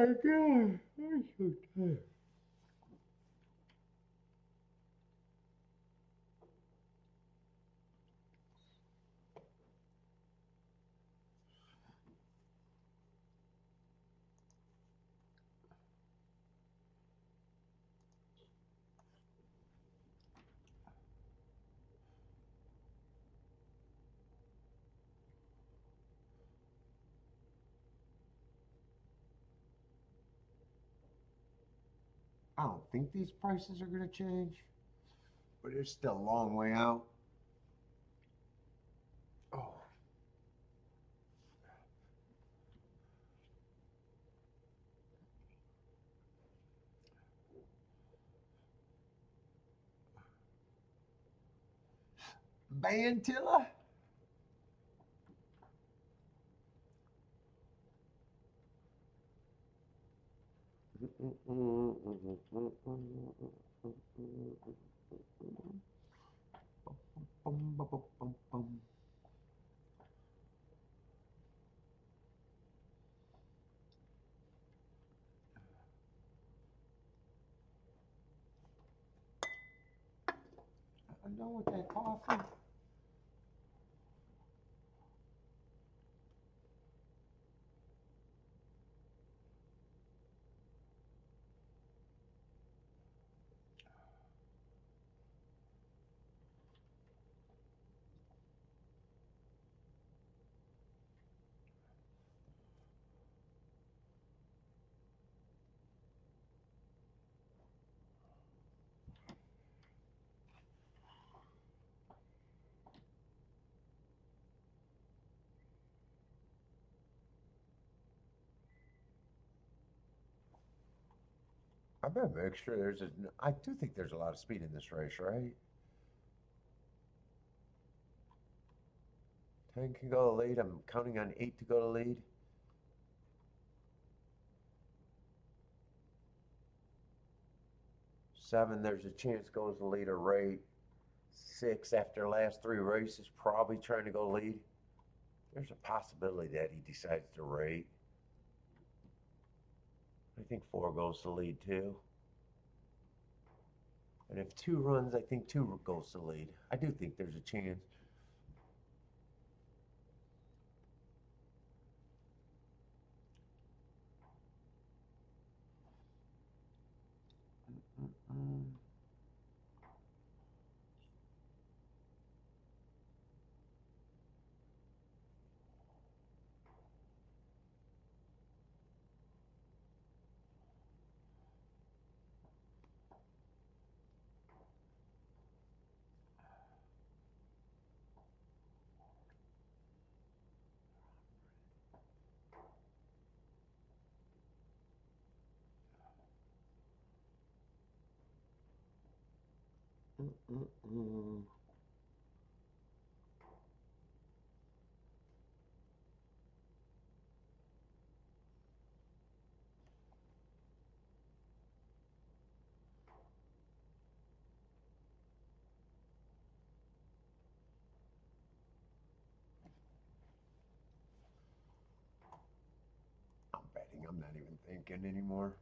my God. I'm so tired. I don't think these prices are going to change, but it's still a long way out. Oh, Bantilla? Bum, bum, bum, bum, bum. I'm done with that coffee. I better make sure I do think there's a lot of speed in this race, right? 10 can go to lead. I'm counting on 8 to go to lead. 7, there's a chance goes to lead or rate. 6, after last 3 races, probably trying to go lead. There's a possibility that he decides to rate. I think 4 goes to lead too. And if 2 runs, I think 2 goes to lead. I do think there's a chance. I'm betting. I'm not even thinking anymore.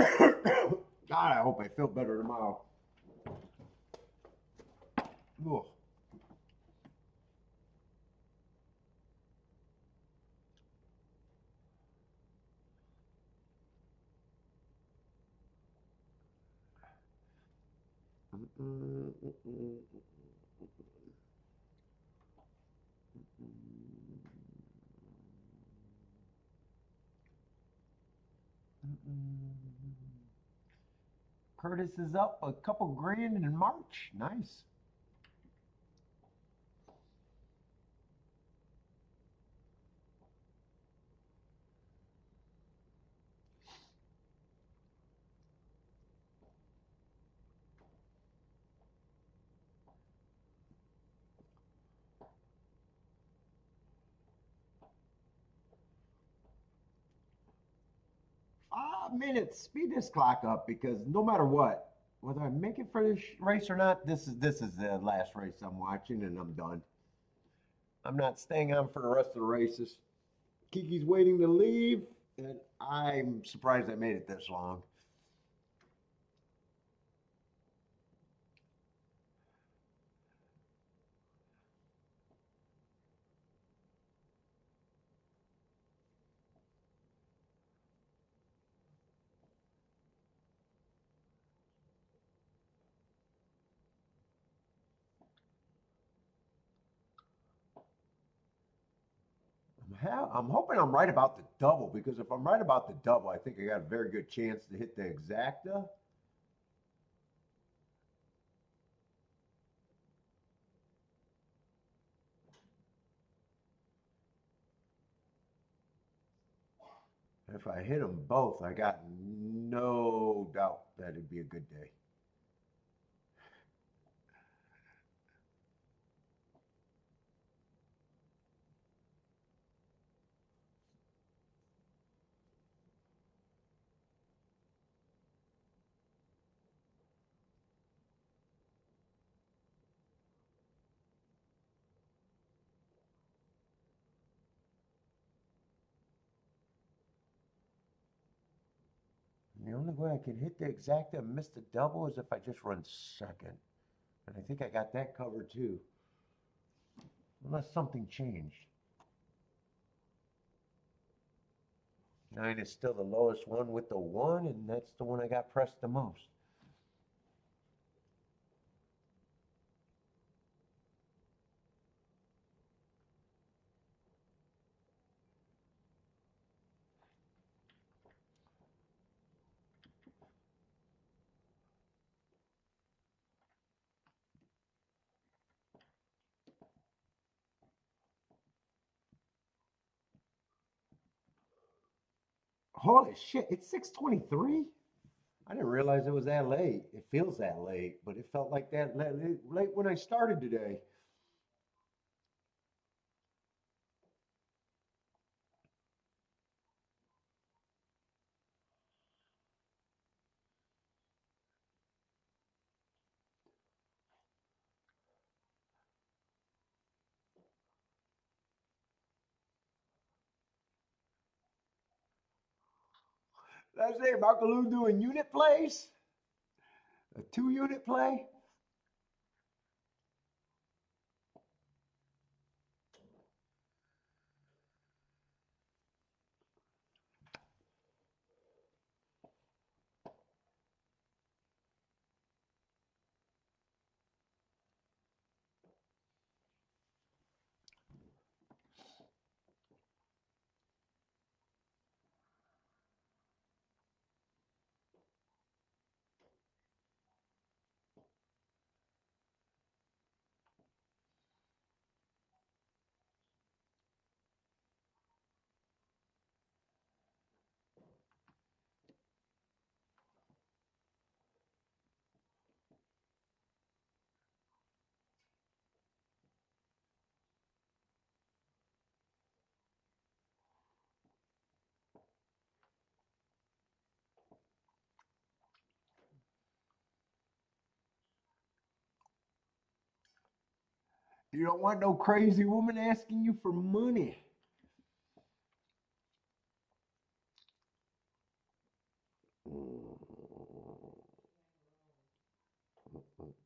God, I hope I feel better tomorrow. Ugh. Curtis is up a couple grand in March. Nice. Minutes. Speed this clock up because no matter what, whether I make it for this race or not, this is the last race I'm watching and I'm done. I'm not staying on for the rest of the races. Kiki's waiting to leave, and I'm surprised I made it this long. I'm hoping I'm right about the double because if I'm right about the double, I think I got a very good chance to hit the exacta. If I hit them both, I got no doubt that it'd be a good day. The only way I can hit the exacta and miss the double is if I just run second. And I think I got that covered too. Unless something changed. 9 is still the lowest one with the 1, and that's the one I got pressed the most. Holy shit, it's 6:23? I didn't realize it was that late. It feels that late, but it felt like that late when I started today. That's it, Markaloo doing unit plays? A 2-unit play? You don't want no crazy woman asking you for money.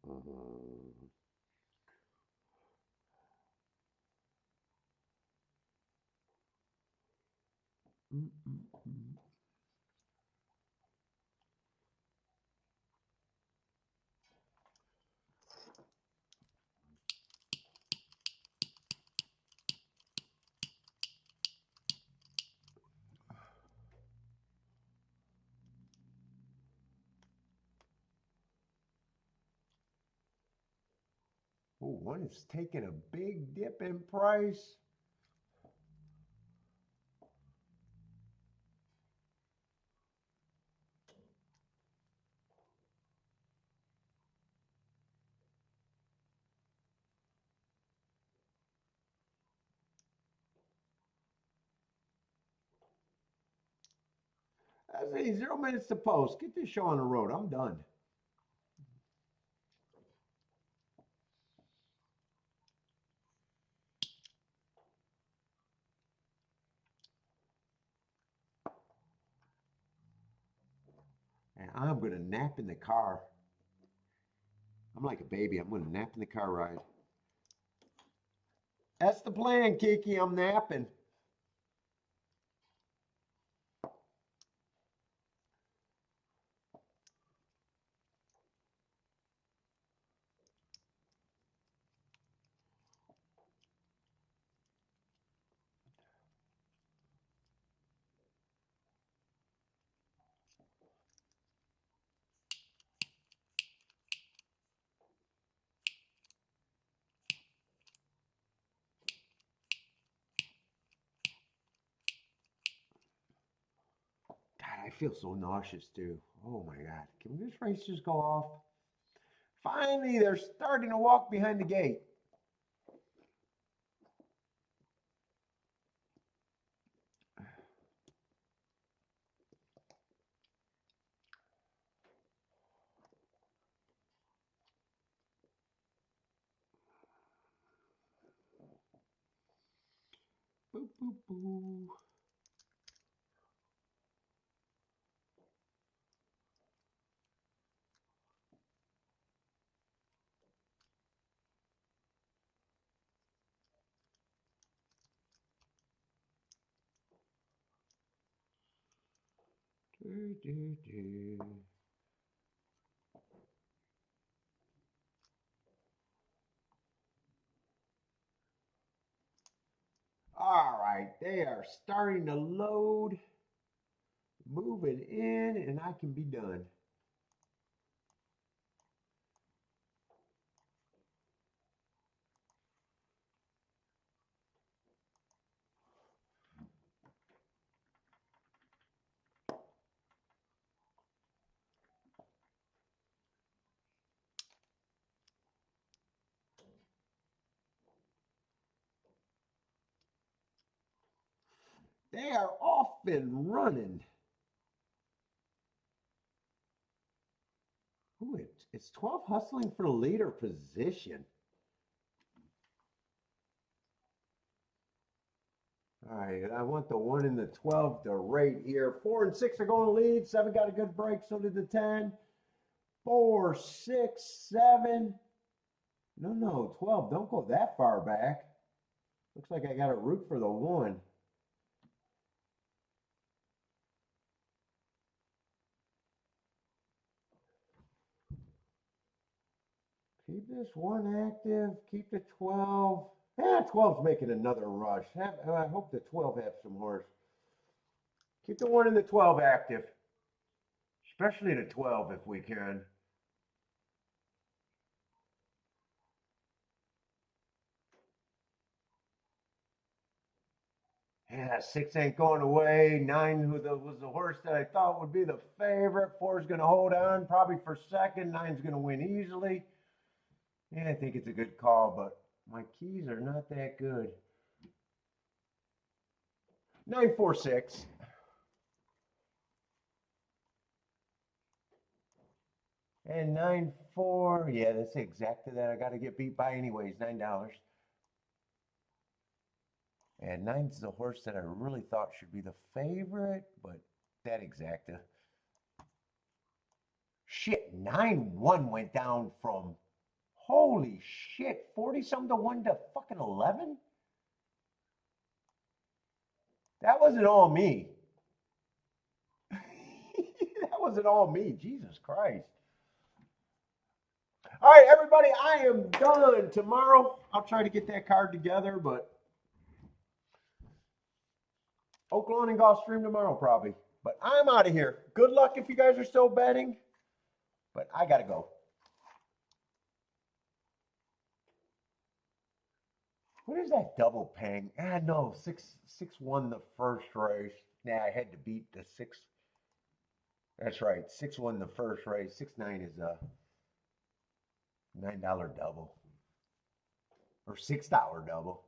Oh, one is taking a big dip in price. I say 0 minutes to post. Get this show on the road. I'm done. And I'm going to nap in the car. I'm like a baby. I'm going to nap in the car ride. That's the plan, Kiki. I'm napping. God, I feel so nauseous too. Oh my God. Can this race just go off? Finally, they're starting to walk behind the gate. Boo, boo, boo. Do, do, do. All right, they are starting to load, moving in, and I can be done. They are off and running. Ooh, it's 12 hustling for the leader position. All right, I want the 1 and the 12 to rate here. 4 and 6 are going to lead. 7 got a good break, so did the 10. 4, 6, 7. No, 12. Don't go that far back. Looks like I got to root for the 1. Keep this 1 active. Keep the 12. 12's making another rush. I hope the 12 have some horse. Keep the 1 and the 12 active. Especially the 12 if we can. Yeah, 6 ain't going away. 9 was the horse that I thought would be the favorite. 4 is going to hold on probably for second. 9's going to win easily. Yeah, I think it's a good call, but my keys are not that good. 9-4-6. And 9-4. Yeah, that's exactly that. I got to get beat by anyways. $9. And 9's the horse that I really thought should be the favorite, but that exacta. Shit, 9-1 went down from Holy shit, 40-something to 1 to fucking 11? That wasn't all me. That wasn't all me. Jesus Christ. All right, everybody, I am done. Tomorrow, I'll try to get that card together, but Oaklawn and Gulfstream tomorrow probably. But I'm out of here. Good luck if you guys are still betting, but I got to go. What is that double pang? Ah, no, 6 won the first race. Nah, I had to beat the 6. That's right, 6 won the first race. 6-9 is a $9 double or $6 double.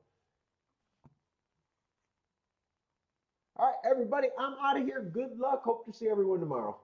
All right, everybody, I'm out of here. Good luck. Hope to see everyone tomorrow.